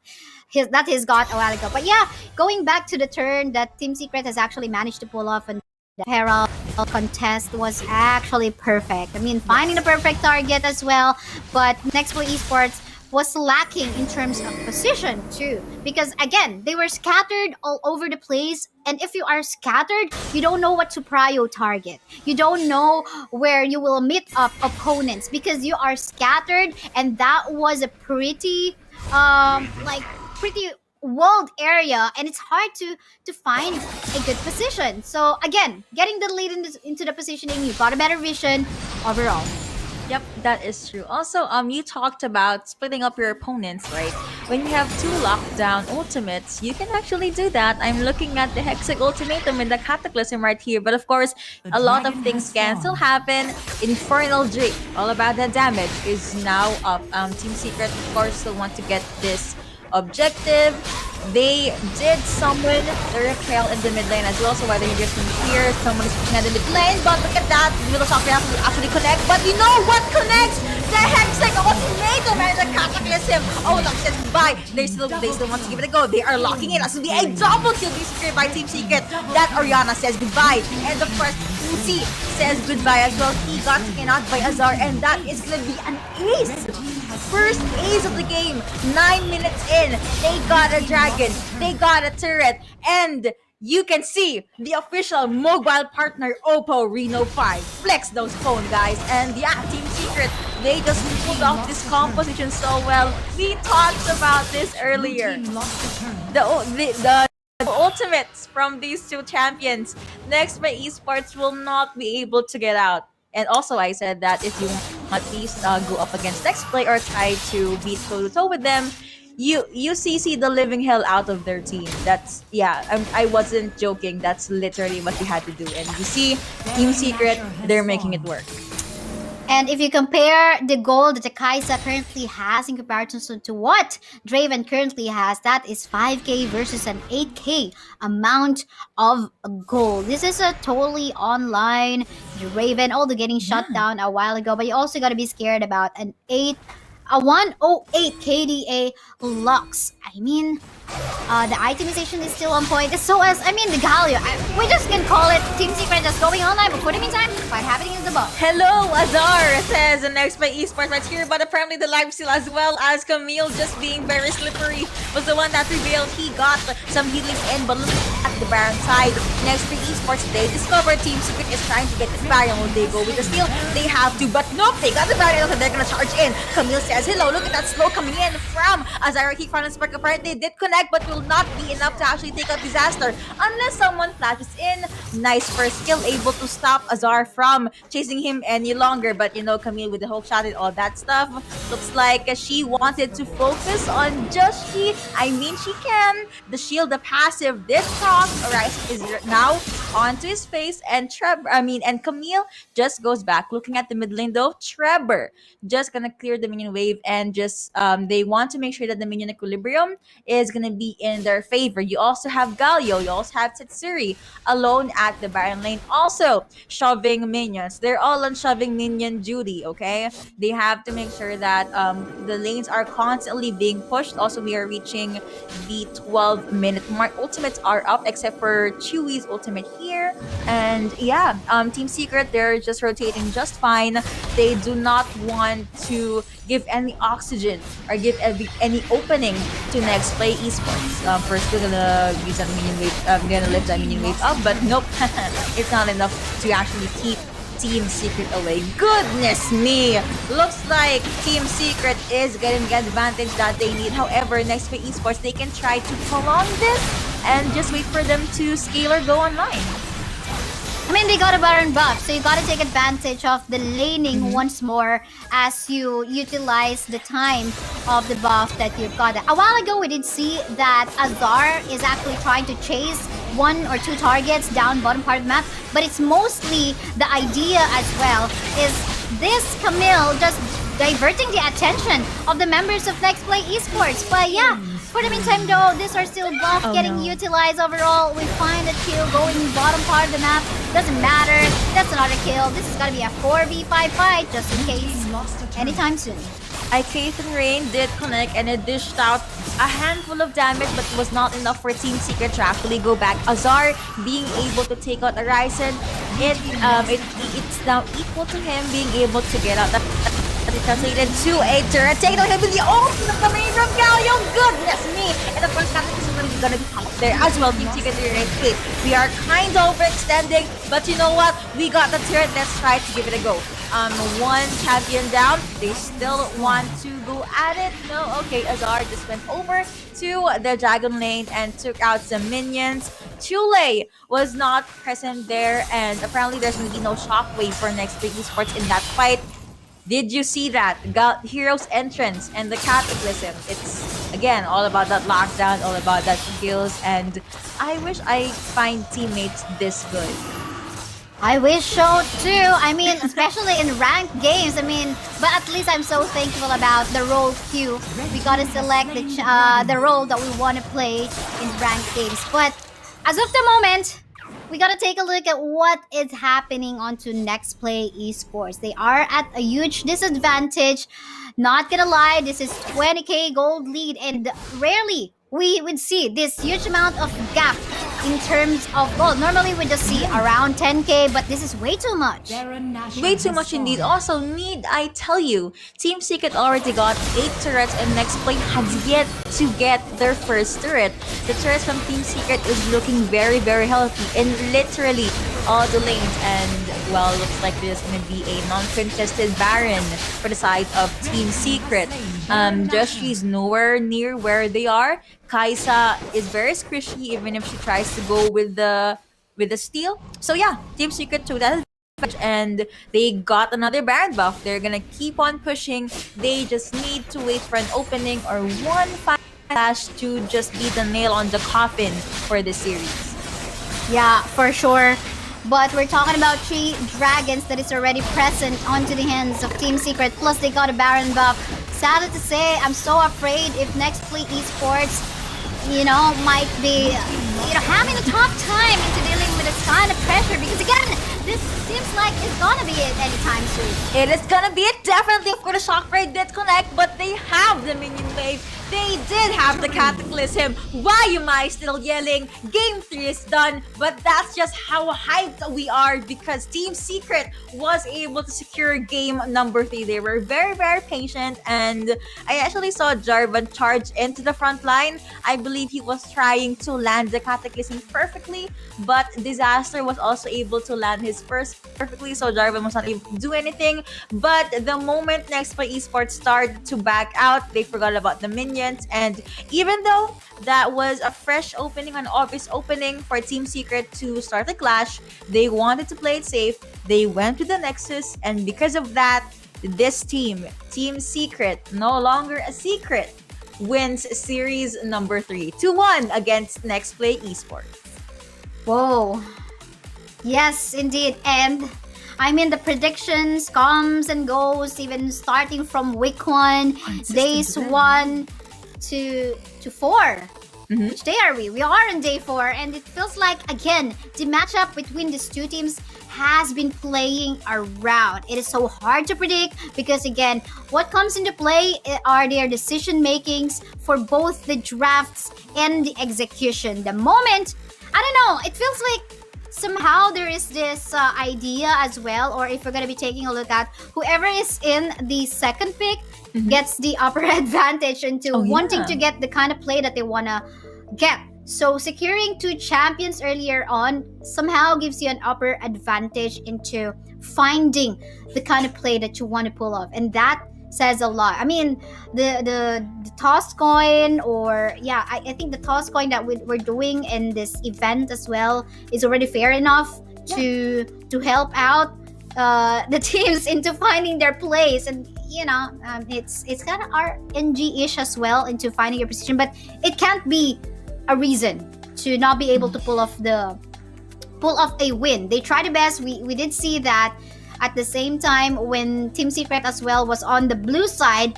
a while ago. But yeah, going back to the turn that Team Secret has actually managed to pull off, and the Herald contest was actually perfect. I mean, finding the perfect target as well, but Nexplay Esports was lacking in terms of position too, because again, they were scattered all over the place, and if you are scattered, you don't know what to prio target. You don't know where you will meet up opponents because you are scattered, and that was a pretty pretty walled area, and it's hard to find a good position. So again, getting the lead into the positioning, you got a better vision overall. Yep, that is true. Also, you talked about splitting up your opponents, right? When you have 2 lockdown ultimates, you can actually do that. I'm looking at the Hexic Ultimatum and the Cataclysm right here, but of course, a lot of things can still happen. Infernal Drake, all about the damage, is now up. Team Secret, of course, still want to get this objective. They did summon the Raquel in the mid lane as well, so whether you just here, someone is pushing at the mid lane, but look at that, the middle top will actually connect, but you know what connects? The Hextech Ultimatum and the Cataclysm. Oh, that says goodbye. They still want to give it a go. They are locking in. So a double kill being secured by Team Secret. That Orianna says goodbye, and of course, Uzi says goodbye as well. He got taken out by Azar, and that is gonna be an ace. First ace of the game. 9 minutes in, they got a dragon, they got a turret, and you can see the official mobile partner Oppo Reno 5 flex those phone guys. And yeah, Team Secret, they just pulled off this composition so well. We talked about this earlier. The ultimates from these 2 champions, Nexplay Esports will not be able to get out. And also, I said that if you at least go up against Nexplay or try to beat toe-to-toe with them, you CC the living hell out of their team. That's, I wasn't joking. That's literally what you had to do. And you see, Team Secret, they're making it work. And if you compare the gold that the Kaisa currently has in comparison to what Draven currently has, that is 5k versus an 8k amount of gold. This is a totally online Draven, although getting shut down a while ago, but you also got to be scared about a 108 KDA Lux. I mean, the itemization is still on point. So as, the Galio, we just can call it Team Secret just going online, but for the meantime, what's happening is the bot. Hello, Azar, says the Nexplay Esports right here, but apparently the live steal as well as Camille just being very slippery was the one that revealed he got some healing in, but look at the Baron side. Nexplay Esports, they discovered Team Secret is trying to get this Baron. When they go with the steal, they have to, but nope, they got the Baron and they're gonna charge in. Camille says hello, look at that slow coming in from Azar. He front and spark apparently did connect, but will not be enough to actually take out Disaster unless someone flashes in. Nice first kill, able to stop Azar from chasing him any longer. But Camille with the hook shot and all that stuff, looks like she wanted to focus on just she can. The shield, the passive this time. cross. Rice is now onto his face, and and Camille just goes back looking at the mid lane though. Trevor just gonna clear the minion wave, and just they want to make sure that the minion equilibrium is gonna be in their favor. You also have Galio, you also have Tetsuri alone at the Baron lane, also shoving minions. They're all on shoving minion duty, okay? They have to make sure that the lanes are constantly being pushed. Also, we are reaching the 12-minute mark. Ultimates are up except for Chewy's ultimate here. And yeah, Team Secret, they're just rotating just fine. They do not want to give any oxygen or give any opening to Nexplay Esports. First, we're gonna use that minion wave, gonna lift that minion wave up, but nope, it's not enough to actually keep Team Secret away. Goodness me! Looks like Team Secret is getting the advantage that they need. However, Nexplay Esports, they can try to prolong this and just wait for them to scale or go online. I mean, they got a Baron buff, so you gotta take advantage of the laning once more as you utilize the time of the buff that you've got. A while ago, we did see that Azar is actually trying to chase 1 or 2 targets down bottom part of the map, but it's mostly the idea as well is this Camille just diverting the attention of the members of Nexplay Esports. But yeah, for the meantime though, these are still buff getting utilized overall. We find a kill going bottom part of the map. Doesn't matter. That's another kill. This is gonna be a 4v5 fight just in case anytime soon. Ikeith and Rain did connect, and it dished out a handful of damage, but it was not enough for Team Secret to actually go back. Azar being able to take out Arisen, it's now equal to him being able to get out. That it translated to a turret. Take it with the ultimate coming from Galio. Goodness me! And of course, Captain is gonna be out there as well. Team Secret right. We are kind of overextending, but you know what? We got the turret. Let's try to give it a go. One champion down. They still want to go at it. No, okay. Azar just went over to the dragon lane and took out some minions. Chule was not present there, and apparently there's gonna be no shockwave for Nexplay Esports in that fight. Did you see that? Hero's entrance and the cataclysm. It's, again, all about that lockdown, all about that skills, and I wish I find teammates this good. I wish so too. I mean, especially in ranked games. I mean, but at least I'm so thankful about the role queue. We gotta select the role that we want to play in ranked games. But as of the moment, we gotta take a look at what is happening onto Nexplay Esports. They are at a huge disadvantage. Not gonna lie, this is 20k gold lead, and rarely we would see this huge amount of gap in terms of gold. Normally we just see around 10k, but this is way too much. Way too much indeed. Also, need I tell you, Team Secret already got 8 turrets, and Nexplay has yet to get their first turret. The turrets from Team Secret is looking very, very healthy in literally all the lanes. And, well, looks like there's going to be a non-contested Baron for the side of Team Secret. She's nowhere near where they are. Kaisa is very squishy even if she tries to go with the steal. So yeah, Team Secret took that advantage, and they got another Baron buff. They're gonna keep on pushing. They just need to wait for an opening or one final flash to just be the nail on the coffin for the series. Yeah, for sure. But we're talking about 3 dragons that is already present onto the hands of Team Secret. Plus they got a Baron buff. Sad to say, I'm so afraid if Nexplay Esports, might be, having a tough time into dealing with this kind of pressure. Because again, this seems like it's gonna be it anytime soon. It is gonna be it, definitely. Of course, the Shockray did connect, but they have the minion wave. They did have the cataclysm. Why am I still yelling? Game 3 is done, but that's just how hyped we are because Team Secret was able to secure game number 3. They were very, very patient, and I actually saw Jarvan charge into the front line. I believe he was trying to land the cataclysm perfectly, but Disaster was also able to land his first perfectly, so Jarvan was not able to do anything. But the moment Nexplay Esports started to back out, they forgot about the minions. And even though that was a fresh opening, an obvious opening for Team Secret to start the clash, they wanted to play it safe. They went to the Nexus, and because of that, this team, Team Secret, no longer a secret, wins series number 3 2-1 against Nexplay Esports. Whoa. Yes, indeed. And I mean, the predictions comes and goes, even starting from week 1, days 1 to 4. Which day are we? We are on day 4, and it feels like, again, the matchup between these two teams has been playing around. It is so hard to predict because, again, what comes into play are their decision makings for both the drafts and the execution. The moment, I don't know, it feels like somehow there is this idea as well, or if we're going to be taking a look at whoever is in the second pick gets the upper advantage into wanting to get the kind of play that they want to get. So securing 2 champions earlier on somehow gives you an upper advantage into finding the kind of play that you want to pull off, and that says a lot. I mean, the toss coin, or I think the toss coin that we're doing in this event as well is already fair enough to help out the teams into finding their place. And it's kind of RNG-ish as well into finding your position, but it can't be a reason to not be able to pull off a win. They tried their best. We did see that. At the same time, when Team Secret as well was on the blue side,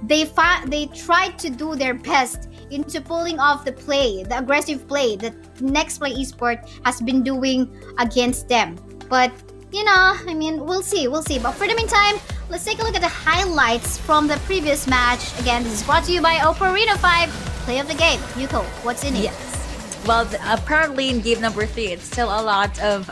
they tried to do their best into pulling off the aggressive play that Nexplay Esports has been doing against them. But I mean, we'll see. But for the meantime, let's take a look at the highlights from the previous match. Again, this is brought to you by Oppo Reno 5. Play of the game. Yuko, what's in it? Yes. Well, apparently in game number 3, it's still a lot of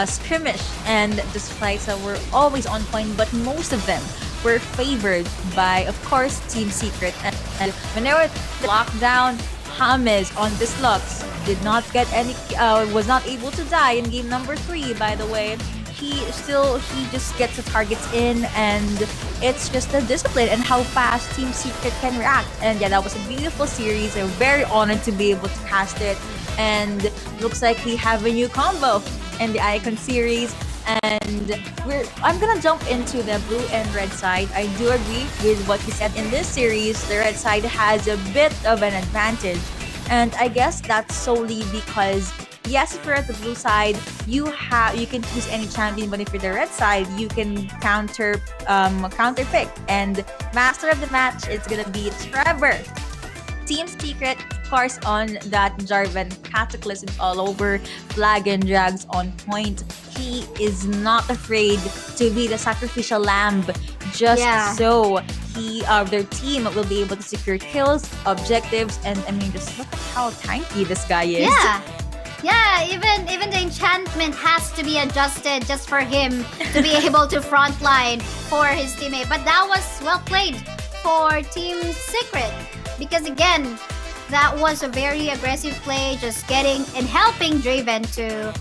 skirmish and displays that were always on point, but most of them were favored by, of course, Team Secret. And whenever the lockdown, James on Dislux did not get any, was not able to die in game number 3, by the way. He just gets the targets in, and it's just the discipline and how fast Team Secret can react. And that was a beautiful series. I'm very honored to be able to cast it, and looks like we have a new combo in the Icon series. And I'm gonna jump into the blue and red side. I do agree with what you said. In this series, the red side has a bit of an advantage, and I guess that's solely because yes, if you're at the blue side, you can choose any champion, but if you're the red side, you can counter pick. And master of the match is gonna be Trevor. Team Secret, of course, on that Jarvan Cataclysm all over, flag and drags on point. He is not afraid to be the sacrificial lamb, just so their team will be able to secure kills, objectives, and I mean, just look at how tanky this guy is. Yeah, even the enchantment has to be adjusted just for him to be able to frontline for his teammate. But that was well played for Team Secret, because again, that was a very aggressive play, just getting and helping Draven to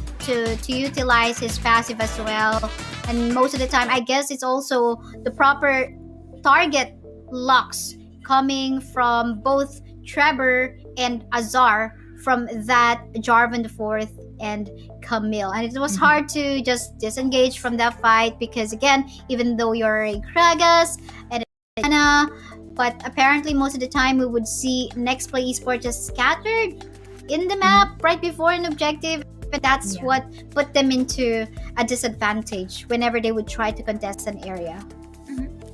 utilize his passive as well. And most of the time, I guess it's also the proper target locks coming from both Trevor and Azar from that Jarvan the 4th and Camille. And it was hard to just disengage from that fight because, again, even though you're a Kragas and Anna, but apparently most of the time we would see Nexplay Esports just scattered in the map right before an objective. But that's what put them into a disadvantage whenever they would try to contest an area.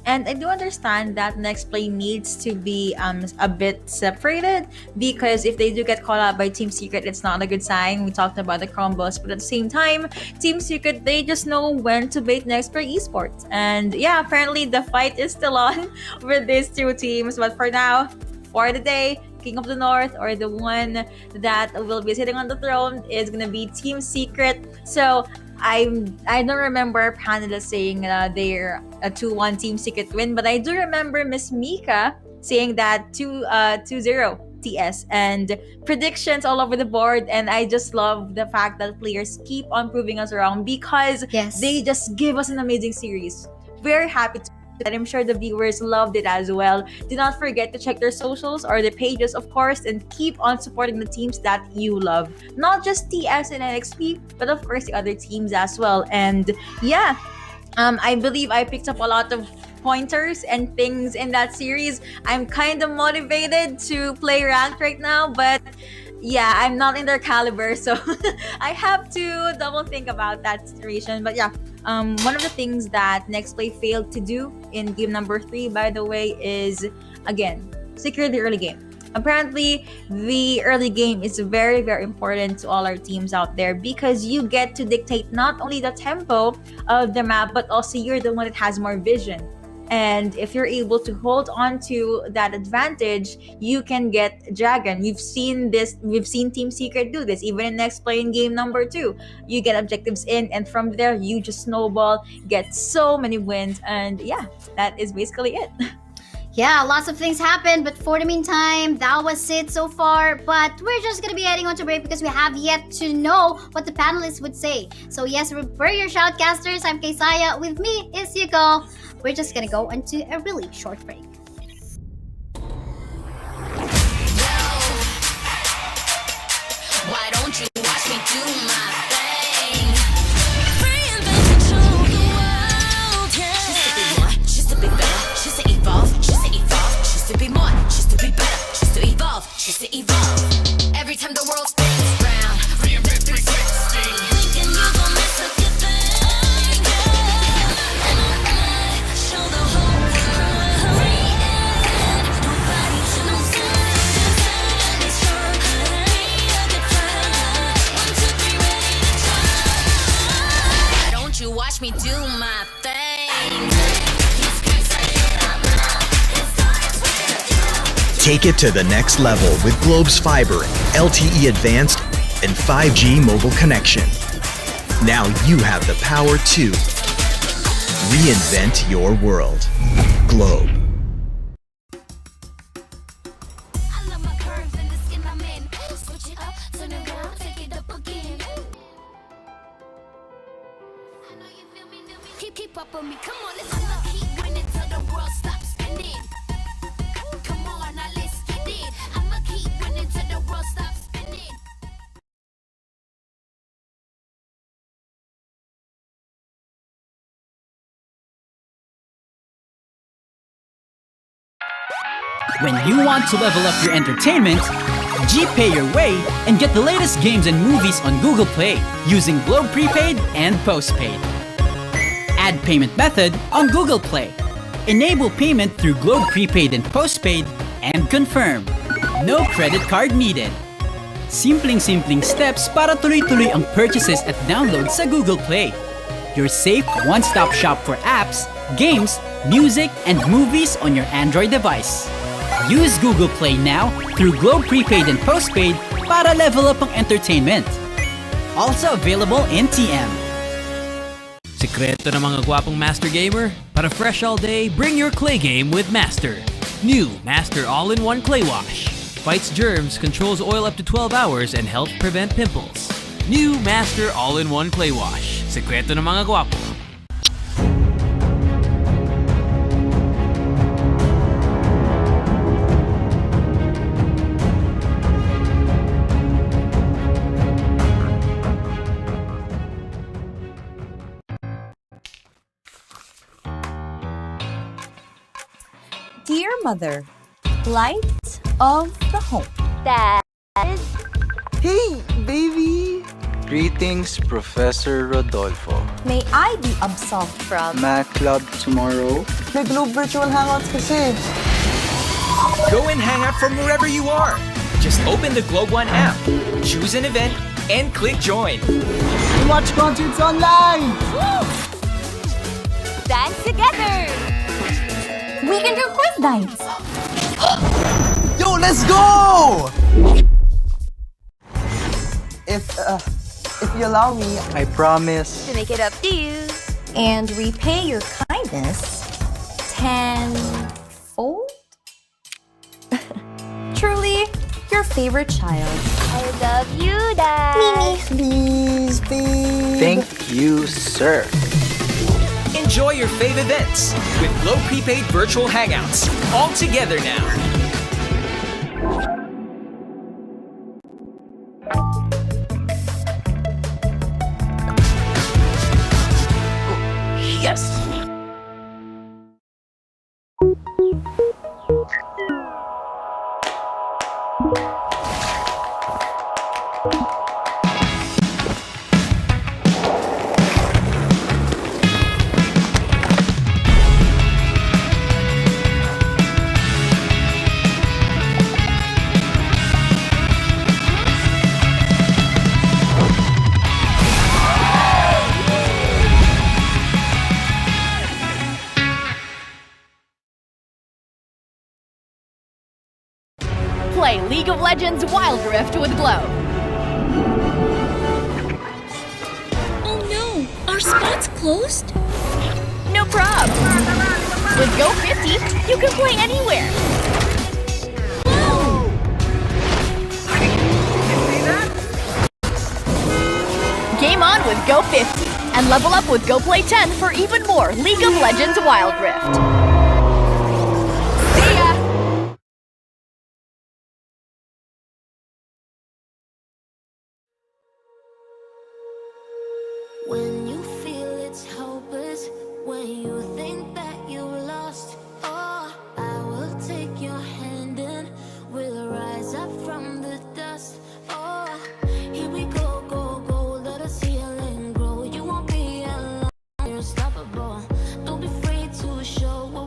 And I do understand that Nexplay needs to be a bit separated, because if they do get caught out by Team Secret, it's not a good sign. We talked about the combos, but at the same time, Team Secret, they just know when to bait Nexplay Esports. And apparently the fight is still on with these two teams. But for now, for the day, King of the North, or the one that will be sitting on the throne, is gonna be Team Secret. So I don't remember panelists saying they're a 2-1 Team Secret win, but I do remember Miss Mika saying that 2-0 TS, and predictions all over the board. And I just love the fact that players keep on proving us wrong, because they just give us an amazing series. Very happy to, and I'm sure the viewers loved it as well. Do not forget to check their socials or their pages, of course, and keep on supporting the teams that you love. Not just TS and NXP, but of course the other teams as well. And I believe I picked up a lot of pointers and things in that series. I'm kind of motivated to play ranked right now, but yeah, I'm not in their caliber, so I have to double think about that situation. But yeah, one of the things that Nextplay failed to do in game number 3, by the way, is again secure the early game. Apparently, the early game is very, very important to all our teams out there because you get to dictate not only the tempo of the map, but also you're the one that has more vision. And if you're able to hold on to that advantage, you can get Dragon. We've seen Team Secret do this, even in Nextplay in game number 2. You get objectives in, and from there, you just snowball, get so many wins, and yeah, that is basically it. Yeah, lots of things happened, but for the meantime, that was it so far. But we're just gonna be heading on to break because we have yet to know what the panelists would say. So yes, we're your shoutcasters. I'm Kaysaya. With me is Yuko. We're just gonna go into a really short break. Why don't you watch me do my thing? Reinvent the world, yeah. Just to be more, just to be better, just to evolve, just to be more, just to be better, just to evolve, just to evolve. Every time the world spins round, reinvent 360. Thinking you gon' mess up your thing, yeah. And I show the whole world. Reinvent, nobody to no sign. It's sure, ain't a good time. 1, 2, 3, ready to try. Why don't you watch me do my thing? Take it to the next level with Globe's fiber, LTE advanced, and 5G mobile connection. Now you have the power to reinvent your world. Globe. I love my curves and the skin I'm in. Switch it up, turn it around, take it up again. I know you feel me, keep up with me. Come on, let's keep winning till the world stops spinning. Come on, now let's get it. I'ma keep winning till the world stops spinning. When you want to level up your entertainment, G-Pay your way and get the latest games and movies on Google Play using Globe Prepaid and Postpaid. Add payment method on Google Play. Enable payment through Globe Prepaid and Postpaid and confirm. No credit card needed. Simpleng steps para tuloy-tuloy ang purchases at downloads sa Google Play. Your safe one-stop shop for apps, games, music, and movies on your Android device. Use Google Play now through Globe Prepaid and Postpaid para level up ang entertainment. Also available in TM. Sekreto ng mga gwapong Master Gamer? Para fresh all day, bring your clay game with Master. New Master All-in-One Clay Wash. Fights germs, controls oil up to 12 hours, and helps prevent pimples. New Master All-in-One Clay Wash. Sekreto ng mga gwapo. Dear Mother, light of the home. Dad. Hey, baby! Greetings, Professor Rodolfo. May I be absolved from Math Club tomorrow? May Globe Virtual Hangouts kasi. Go and hang out from wherever you are. Just open the Globe One app, choose an event, and click join. Watch concerts online! Dance together! We can do quiz nights. Yo, let's go! If you allow me, I promise To make it up to you. And repay your kindness tenfold? Truly, your favorite child. I love you, Dad. Mimi. Please, babe. Thank you, sir. Enjoy your fave events with Globe Prepaid Virtual Hangouts. All together now. Yes! Play League of Legends Wild Rift with Globe. Oh no! Our spot's closed? No prob. With Go 50, you can play anywhere. Game on with Go 50 and level up with Go Play 10 for even more League of Legends Wild Rift. See ya! When you feel it's hopeless, when you think that you lost, oh, I will take your hand and we'll rise up from the dust. Oh, here we go, go, go, let us heal and grow. You won't be alone, you're unstoppable. Don't be afraid to show what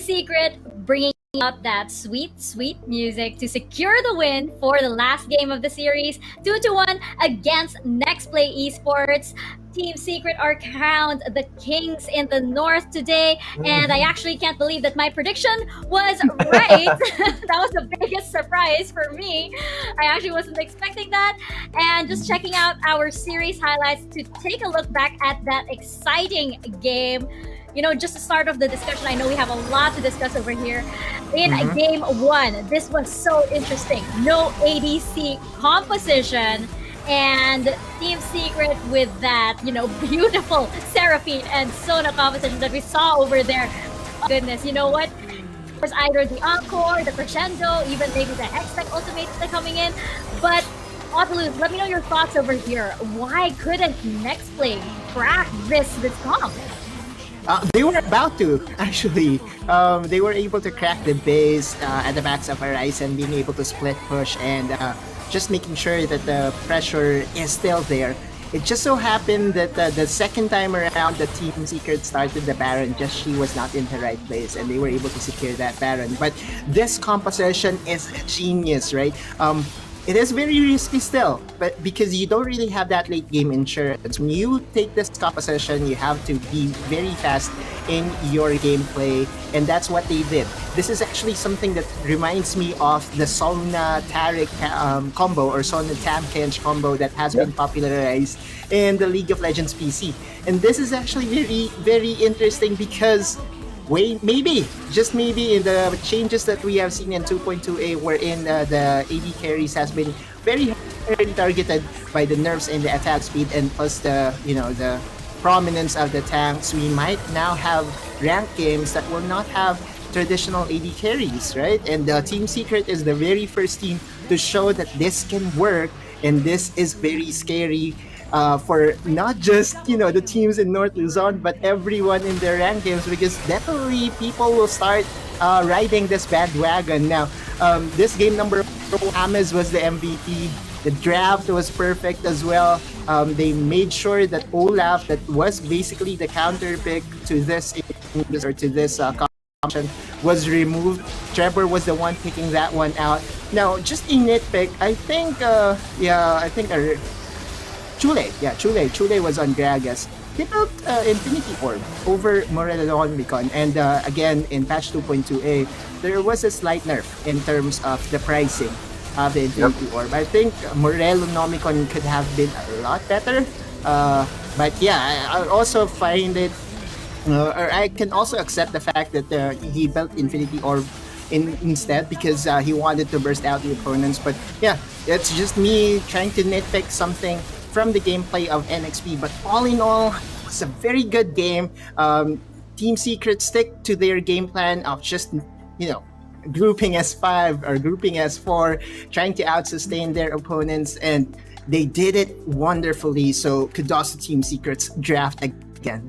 Secret bringing out that sweet, sweet music to secure the win for the last game of the series, 2-1 against Nexplay Esports. Team Secret are crowned the kings in the north today, and I actually can't believe that my prediction was right. That was the biggest surprise for me. I actually wasn't expecting that. And just checking out our series highlights to take a look back at that exciting game. You know, just to start off the discussion, I know we have a lot to discuss over here. In game one, this was so interesting. No ADC composition. And Team Secret with that, you know, beautiful Seraphine and Sona composition that we saw over there. Oh, goodness, you know what? It was either the Encore, the Crescendo, even maybe the X-Tech Ultimate coming in. But, Otoluz, let me know your thoughts over here. Why couldn't Nexplay crack this comp? They were about to, actually. They were able to crack the base at the backs of Horizon, being able to split push and just making sure that the pressure is still there. It just so happened that the second time around, the Team Secret started the Baron, just she was not in the right place, and they were able to secure that Baron. But this composition is genius, right? It is very risky still, but because you don't really have that late game insurance. When you take this composition, you have to be very fast in your gameplay, and that's what they did. This is actually something that reminds me of the Sona Taric combo or Sona Tam Kench combo that has been popularized in the League of Legends PC. And this is actually very, very interesting because just maybe in the changes that we have seen in 2.2a, wherein the AD carries has been very heavily targeted by the nerfs and the attack speed, and plus the prominence of the tanks, we might now have ranked games that will not have traditional AD carries, right? And Team Secret is the very first team to show that this can work, and this is very scary. For not just the teams in North Luzon, but everyone in their ranked games, because definitely people will start riding this bandwagon. Now, this game number 4, Ames was the MVP. The draft was perfect as well. They made sure that Olaf, that was basically the counter pick to this competition, was removed. Trevor was the one picking that one out. Now, just a nitpick, I think Chule was on Gragas. He built Infinity Orb over Morelon Beacon, and again in patch 2.2a, there was a slight nerf in terms of the pricing of the Infinity Orb. I think Morelon Nomicon could have been a lot better, but yeah, I also find it, or I can also accept the fact that he built Infinity Orb instead because he wanted to burst out the opponents. But yeah, it's just me trying to nitpick something from the gameplay of NXP, but all in all, it's a very good game. Team Secret stick to their game plan of just, grouping as 5 or grouping as 4, trying to out-sustain their opponents, and they did it wonderfully. So kudos to Team Secret's draft again.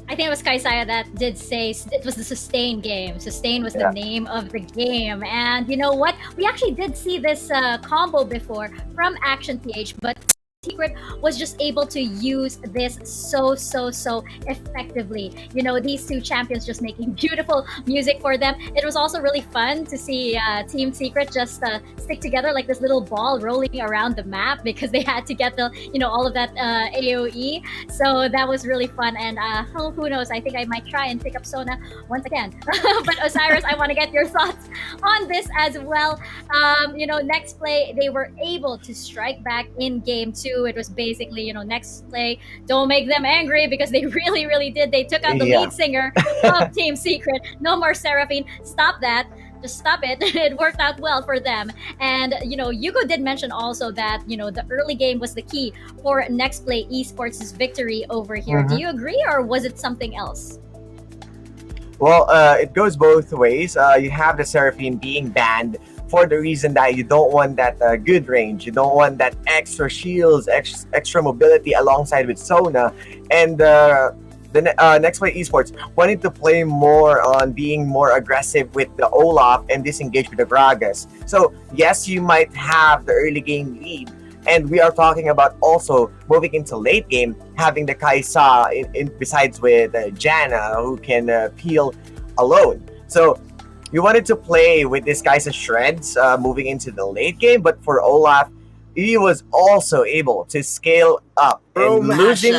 I think it was Kaisaya that did say it was the Sustain game. Sustain was the name of the game. And you know what? We actually did see this combo before from Action PH, but Secret was just able to use this so effectively. These two champions just making beautiful music for them. It was also really fun to see Team Secret just stick together like this little ball rolling around the map because they had to get the all of that AoE. So that was really fun, and who knows, I think I might try and pick up Sona once again. But Osiris, I want to get your thoughts on this as well. Nexplay, they were able to strike back in game 2. It was basically, Nexplay, don't make them angry, because they really did. They took out the lead singer of Team Secret. No more Seraphine. Stop that. Just stop it. It worked out well for them. And, Yugo did mention also that, the early game was the key for Nexplay Esports' victory over here. Do you agree, or was it something else? Well, it goes both ways. You have the Seraphine being banned for the reason that you don't want that good range. You don't want that extra shields, extra mobility alongside with Sona. And the Nexplay Esports wanted to play more on being more aggressive with the Olaf and disengage with the Gragas. So yes, you might have the early game lead. And we are talking about also moving into late game, having the Kaisa in besides with Janna, who can peel alone. So you wanted to play with these guys as shreds moving into the late game, but for Olaf, he was also able to scale up Bro and losing.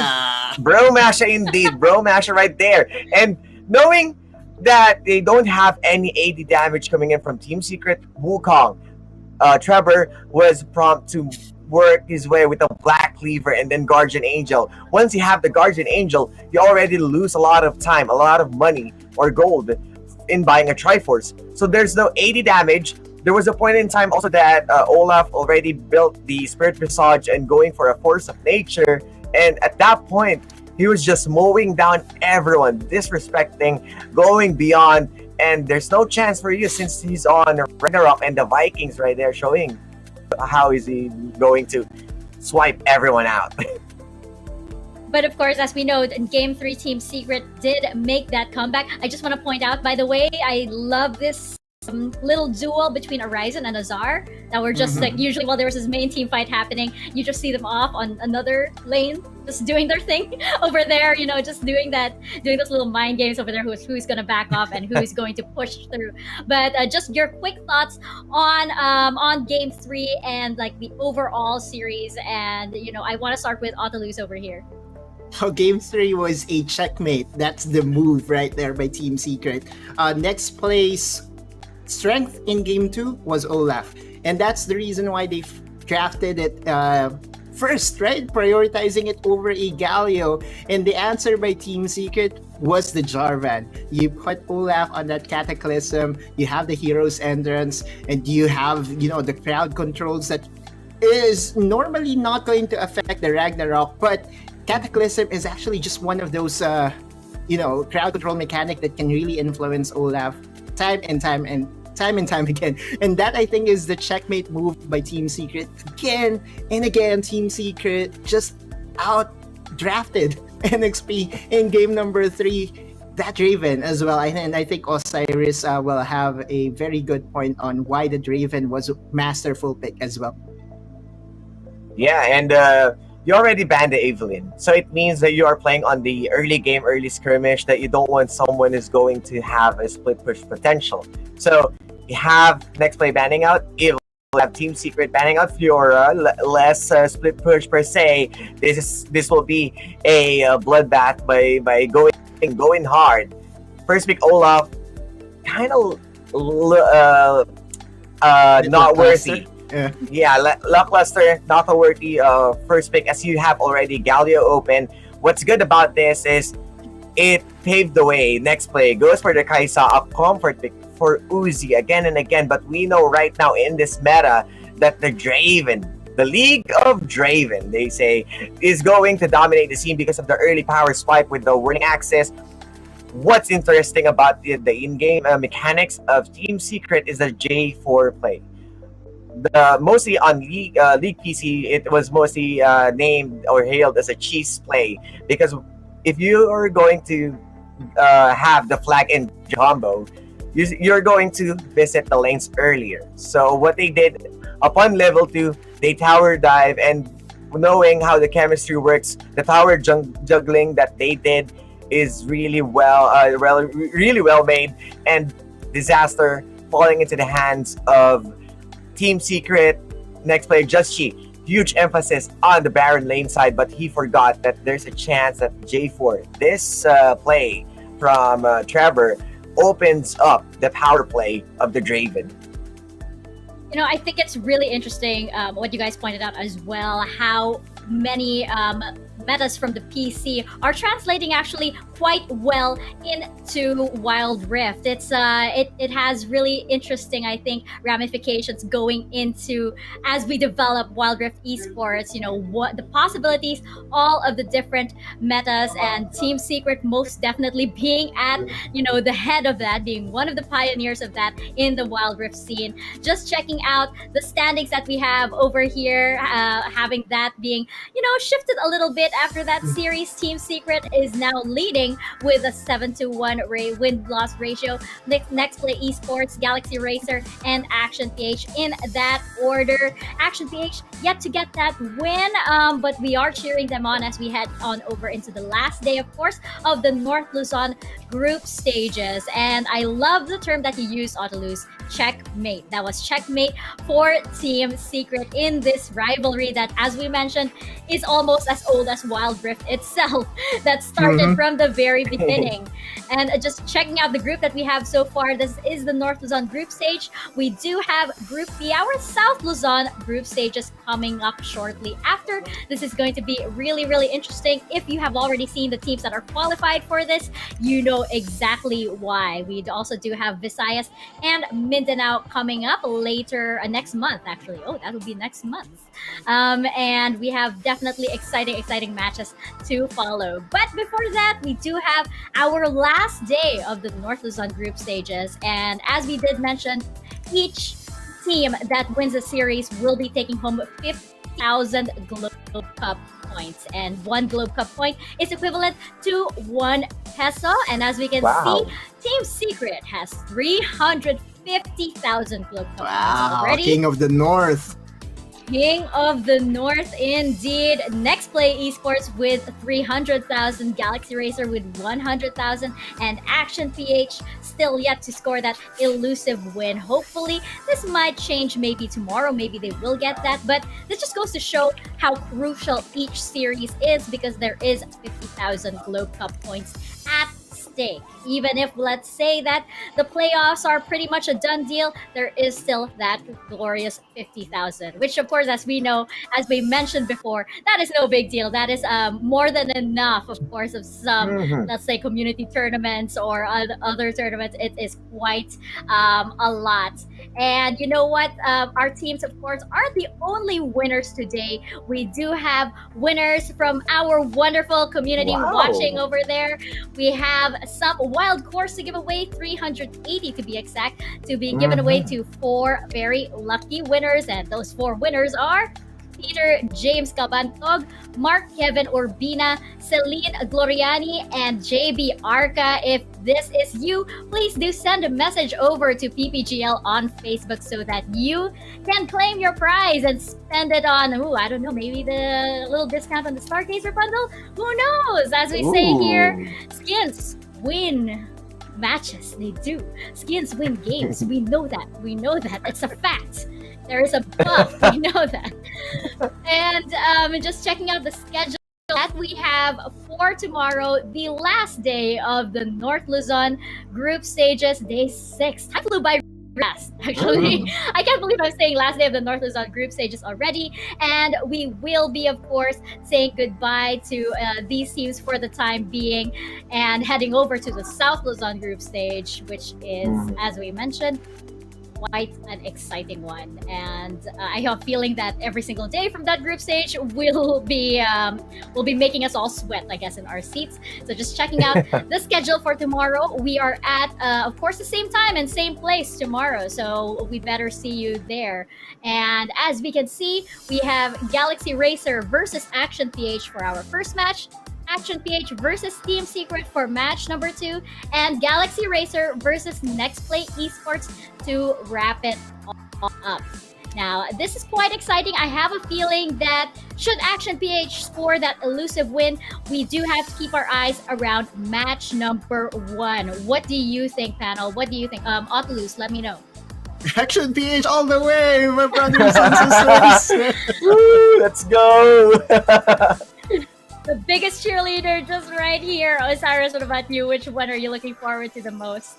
Bro Masha indeed, Bro Masha right there. And knowing that they don't have any AD damage coming in from Team Secret, Wukong, Trevor was prompt to work his way with the Black Cleaver and then Guardian Angel. Once you have the Guardian Angel, you already lose a lot of time, a lot of money or gold in buying a Triforce. So there's no AD damage. There was a point in time also that Olaf already built the Spirit Visage and going for a Force of Nature. And at that point, he was just mowing down everyone, disrespecting, going beyond. And there's no chance for you since he's on Ragnarok and the Vikings right there showing how is he going to swipe everyone out. But of course, as we know, in Game 3, Team Secret did make that comeback. I just want to point out, by the way, I love this little duel between Horizon and Azar that were just like, usually while there was this main team fight happening, you just see them off on another lane just doing their thing over there, you know, just doing those little mind games over there, who's going to back off and who's going to push through. But just your quick thoughts on Game 3 and like the overall series. And you know, I want to start with Autolus over here. So Game 3 was a checkmate. That's the move right there by Team Secret. Next place strength in Game 2 was Olaf. And that's the reason why they drafted it first, right? Prioritizing it over a Galio. And the answer by Team Secret was the Jarvan. You put Olaf on that Cataclysm, you have the Hero's Entrance, and you have, you know, the crowd controls that is normally not going to affect the Ragnarok, but Cataclysm is actually just one of those, crowd control mechanic that can really influence Olaf time and time again. And that, I think, is the checkmate move by Team Secret. Again and again, Team Secret just out-drafted NXP in game number 3. That Draven as well. And I think Osiris will have a very good point on why the Draven was a masterful pick as well. Yeah, and you already banned the Evelyn. So it means that you are playing on the early game, early skirmish, that you don't want someone who's going to have a split push potential. So you have Nexplay banning out Evelyn, have Team Secret banning out Fiora, less split push per se. This will be a bloodbath by going hard. First pick Olaf, kind of not worthy. Yeah, lackluster, not a worthy first pick, as you have already Galio open. What's good about this is it paved the way. Nexplay goes for the Kaisa, a comfort pick for Uzi again and again. But we know right now in this meta that the Draven, the League of Draven, they say, is going to dominate the scene because of the early power spike with the Whirling Axis. What's interesting about the in-game mechanics of Team Secret is the J4 play. Mostly on League PC, it was mostly named or hailed as a cheese play, because if you are going to have the flag and combo, you're going to visit the lanes earlier. So what they did upon level 2, they tower dive, and knowing how the chemistry works, the tower juggling that they did is really really well made, and disaster falling into the hands of Team Secret. Nexplay Just-Chi, huge emphasis on the Baron lane side, but he forgot that there's a chance that J4, this play from Trevor, opens up the power play of the Draven. You know, I think it's really interesting what you guys pointed out as well, how many metas from the PC are translating actually quite well into Wild Rift. It has really interesting, I think, ramifications going into as we develop Wild Rift Esports. You know, what the possibilities, all of the different metas, and Team Secret most definitely being at, you know, the head of that, being one of the pioneers of that in the Wild Rift scene. Just checking out the standings that we have over here, having that being, you know, shifted a little bit after that series. Team Secret is now leading with a 7-1 win-loss ratio. Nexplay Esports, Galaxy Racer, and Action PH in that order. Action PH yet to get that win, but we are cheering them on as we head on over into the last day, of course, of the North Luzon group stages. And I love the term that you used, Autolus, checkmate. That was checkmate for Team Secret in this rivalry that, as we mentioned, is almost as old as Wild Rift itself, that started from the very beginning. And just checking out the group that we have so far, this is the North Luzon group stage. We do have Group B, our South Luzon group stages coming up shortly after. This is going to be really, really interesting. If you have already seen the teams that are qualified for this, you know exactly why. We also do have Visayas and Mindanao coming up later next month, actually. Oh, that will be next month. And we have definitely exciting matches to follow. But before that, we do have our last day of the North Luzon group stages. And as we did mention, each team that wins a series will be taking home 50,000 Globe Cup points. And one Globe Cup point is equivalent to 1 peso. And as we can see, Team Secret has 350,000 Globe Cup points already. King of the North. King of the North indeed. Nexplay Esports with 300,000, Galaxy Racer with 100,000, and Action PH still yet to score that elusive win. Hopefully, this might change maybe tomorrow. Maybe they will get that. But this just goes to show how crucial each series is, because there is 50,000 Globe Cup points at stake. Even if, let's say, that the playoffs are pretty much a done deal, there is still that glorious 50,000, which, of course, as we know, as we mentioned before, that is no big deal. That is more than enough, of course, of some, let's say, community tournaments or other tournaments. It is quite a lot. And you know what? Our teams, of course, aren't the only winners today. We do have winners from our wonderful community watching over there. We have some wild course to give away, 380 to be exact, to be given away to 4 very lucky winners. And those 4 winners are Peter James Cabantog, Mark Kevin Urbina, Celine Gloriani, and JB Arca. If this is you, please do send a message over to PPGL on Facebook so that you can claim your prize and spend it on, I don't know, maybe the little discount on the Stargazer bundle? Who knows? As we say here, skins win matches. They do. Skins win games. We know that. We know that. It's a fact. There is a buff. We know that. And just checking out the schedule that we have for tomorrow, the last day of the North Luzon group stages, day 6. Time flew by fast, actually. I can't believe I'm saying last day of the North Luzon group stages already. And we will be, of course, saying goodbye to these teams for the time being and heading over to the South Luzon group stage, which is, as we mentioned, quite an exciting one. And I have a feeling that every single day from that group stage will be making us all sweat, I guess, in our seats. So just checking out the schedule for tomorrow. We are at, of course, the same time and same place tomorrow. So we better see you there. And as we can see, we have Galaxy Racer versus Action PH for our first match, Action PH versus Team Secret for match number 2, and Galaxy Racer versus Nexplay Esports to wrap it all up. Now, this is quite exciting. I have a feeling that should Action PH score that elusive win, we do have to keep our eyes around match number 1. What do you think, panel? What do you think? Autolus, let me know. Action PH all the way, my brothers and sisters. Woo, let's go. The biggest cheerleader just right here. Osiris, what about you? Which one are you looking forward to the most?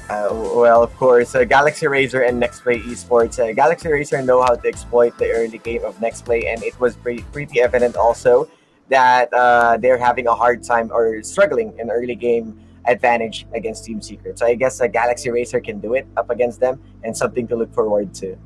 Well, of course, Galaxy Racer and Nexplay Esports. Galaxy Racer know how to exploit the early game of Nexplay, and it was pretty evident also that they're having a hard time or struggling in early game advantage against Team Secret. So I guess Galaxy Racer can do it up against them, and something to look forward to.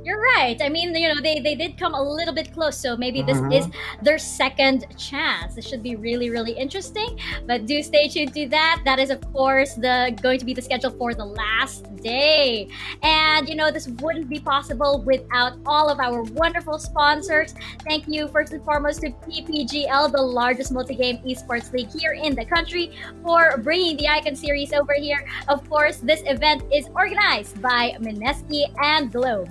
You're right. I mean, you know, they did come a little bit close, so maybe this is their second chance. It should be really, really interesting. But do stay tuned to that. That is, of course, going to be the schedule for the last day. And, you know, this wouldn't be possible without all of our wonderful sponsors. Thank you, first and foremost, to PPGL, the largest multi-game esports league here in the country, for bringing the Icon Series over here. Of course, this event is organized by Mineski and Globe.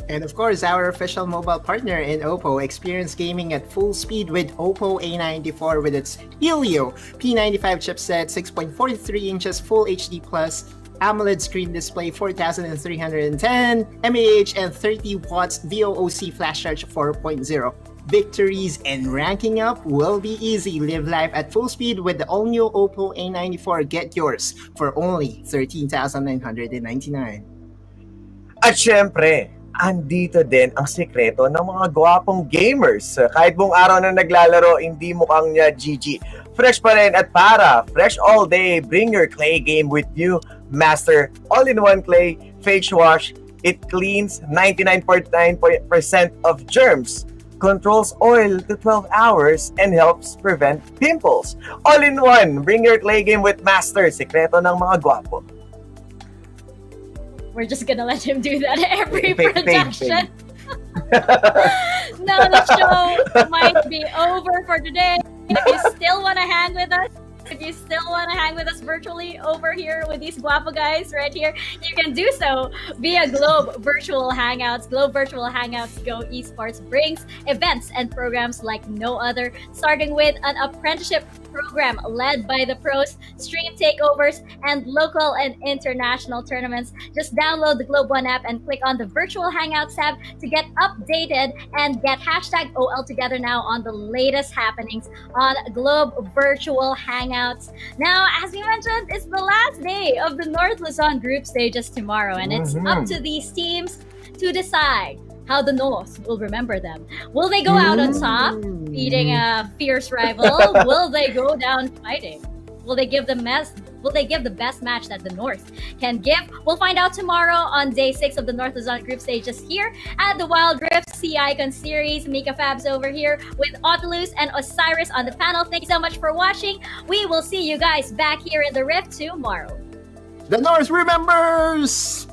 And of course, our official mobile partner in Oppo, experience gaming at full speed with Oppo A94 with its Helio P95 chipset, 6.43 inches Full HD Plus AMOLED screen display, 4310 mAh and 30 watts VOOC flash charge 4.0. Victories and ranking up will be easy. Live life at full speed with the all-new Oppo A94. Get yours for only 13,999. At syempre, andito din ang sekreto ng mga gwapong gamers. Kahit buong araw na naglalaro, hindi mukhang niya GG. Fresh pa rin at para fresh all day, bring your clay game with new Master All-in-One Clay Face Wash. It cleans 99.9% of germs, controls oil to 12 hours, and helps prevent pimples. All-in-one, bring your clay game with Master. Sekreto ng mga gwapo. We're just gonna let him do that every Fake. production. Now the show might be over for today. If you still want to hang with us, virtually over here with these guapo guys right here, you can do so via Globe Virtual Hangouts. Globe Virtual Hangouts Go Esports brings events and programs like no other, starting with an apprenticeship program led by the pros, stream takeovers, and local and international tournaments. Just download the Globe One app and click on the Virtual Hangouts tab to get updated and get hashtag OL together now on the latest happenings on Globe Virtual Hangouts. Now, as we mentioned, it's the last day of the North Luzon group stages tomorrow, and it's up to these teams to decide how the North will remember them. Will they go out on top, beating a fierce rival? Will they go down fighting? Will they give the best match that the North can give? We'll find out tomorrow on day 6 of the North Luzon group stages here at the Wild Rift C Icon Series. Mika Fabs over here with Otulus and Osiris on the panel. Thank you so much for watching. We will see you guys back here in the Rift tomorrow. The North remembers!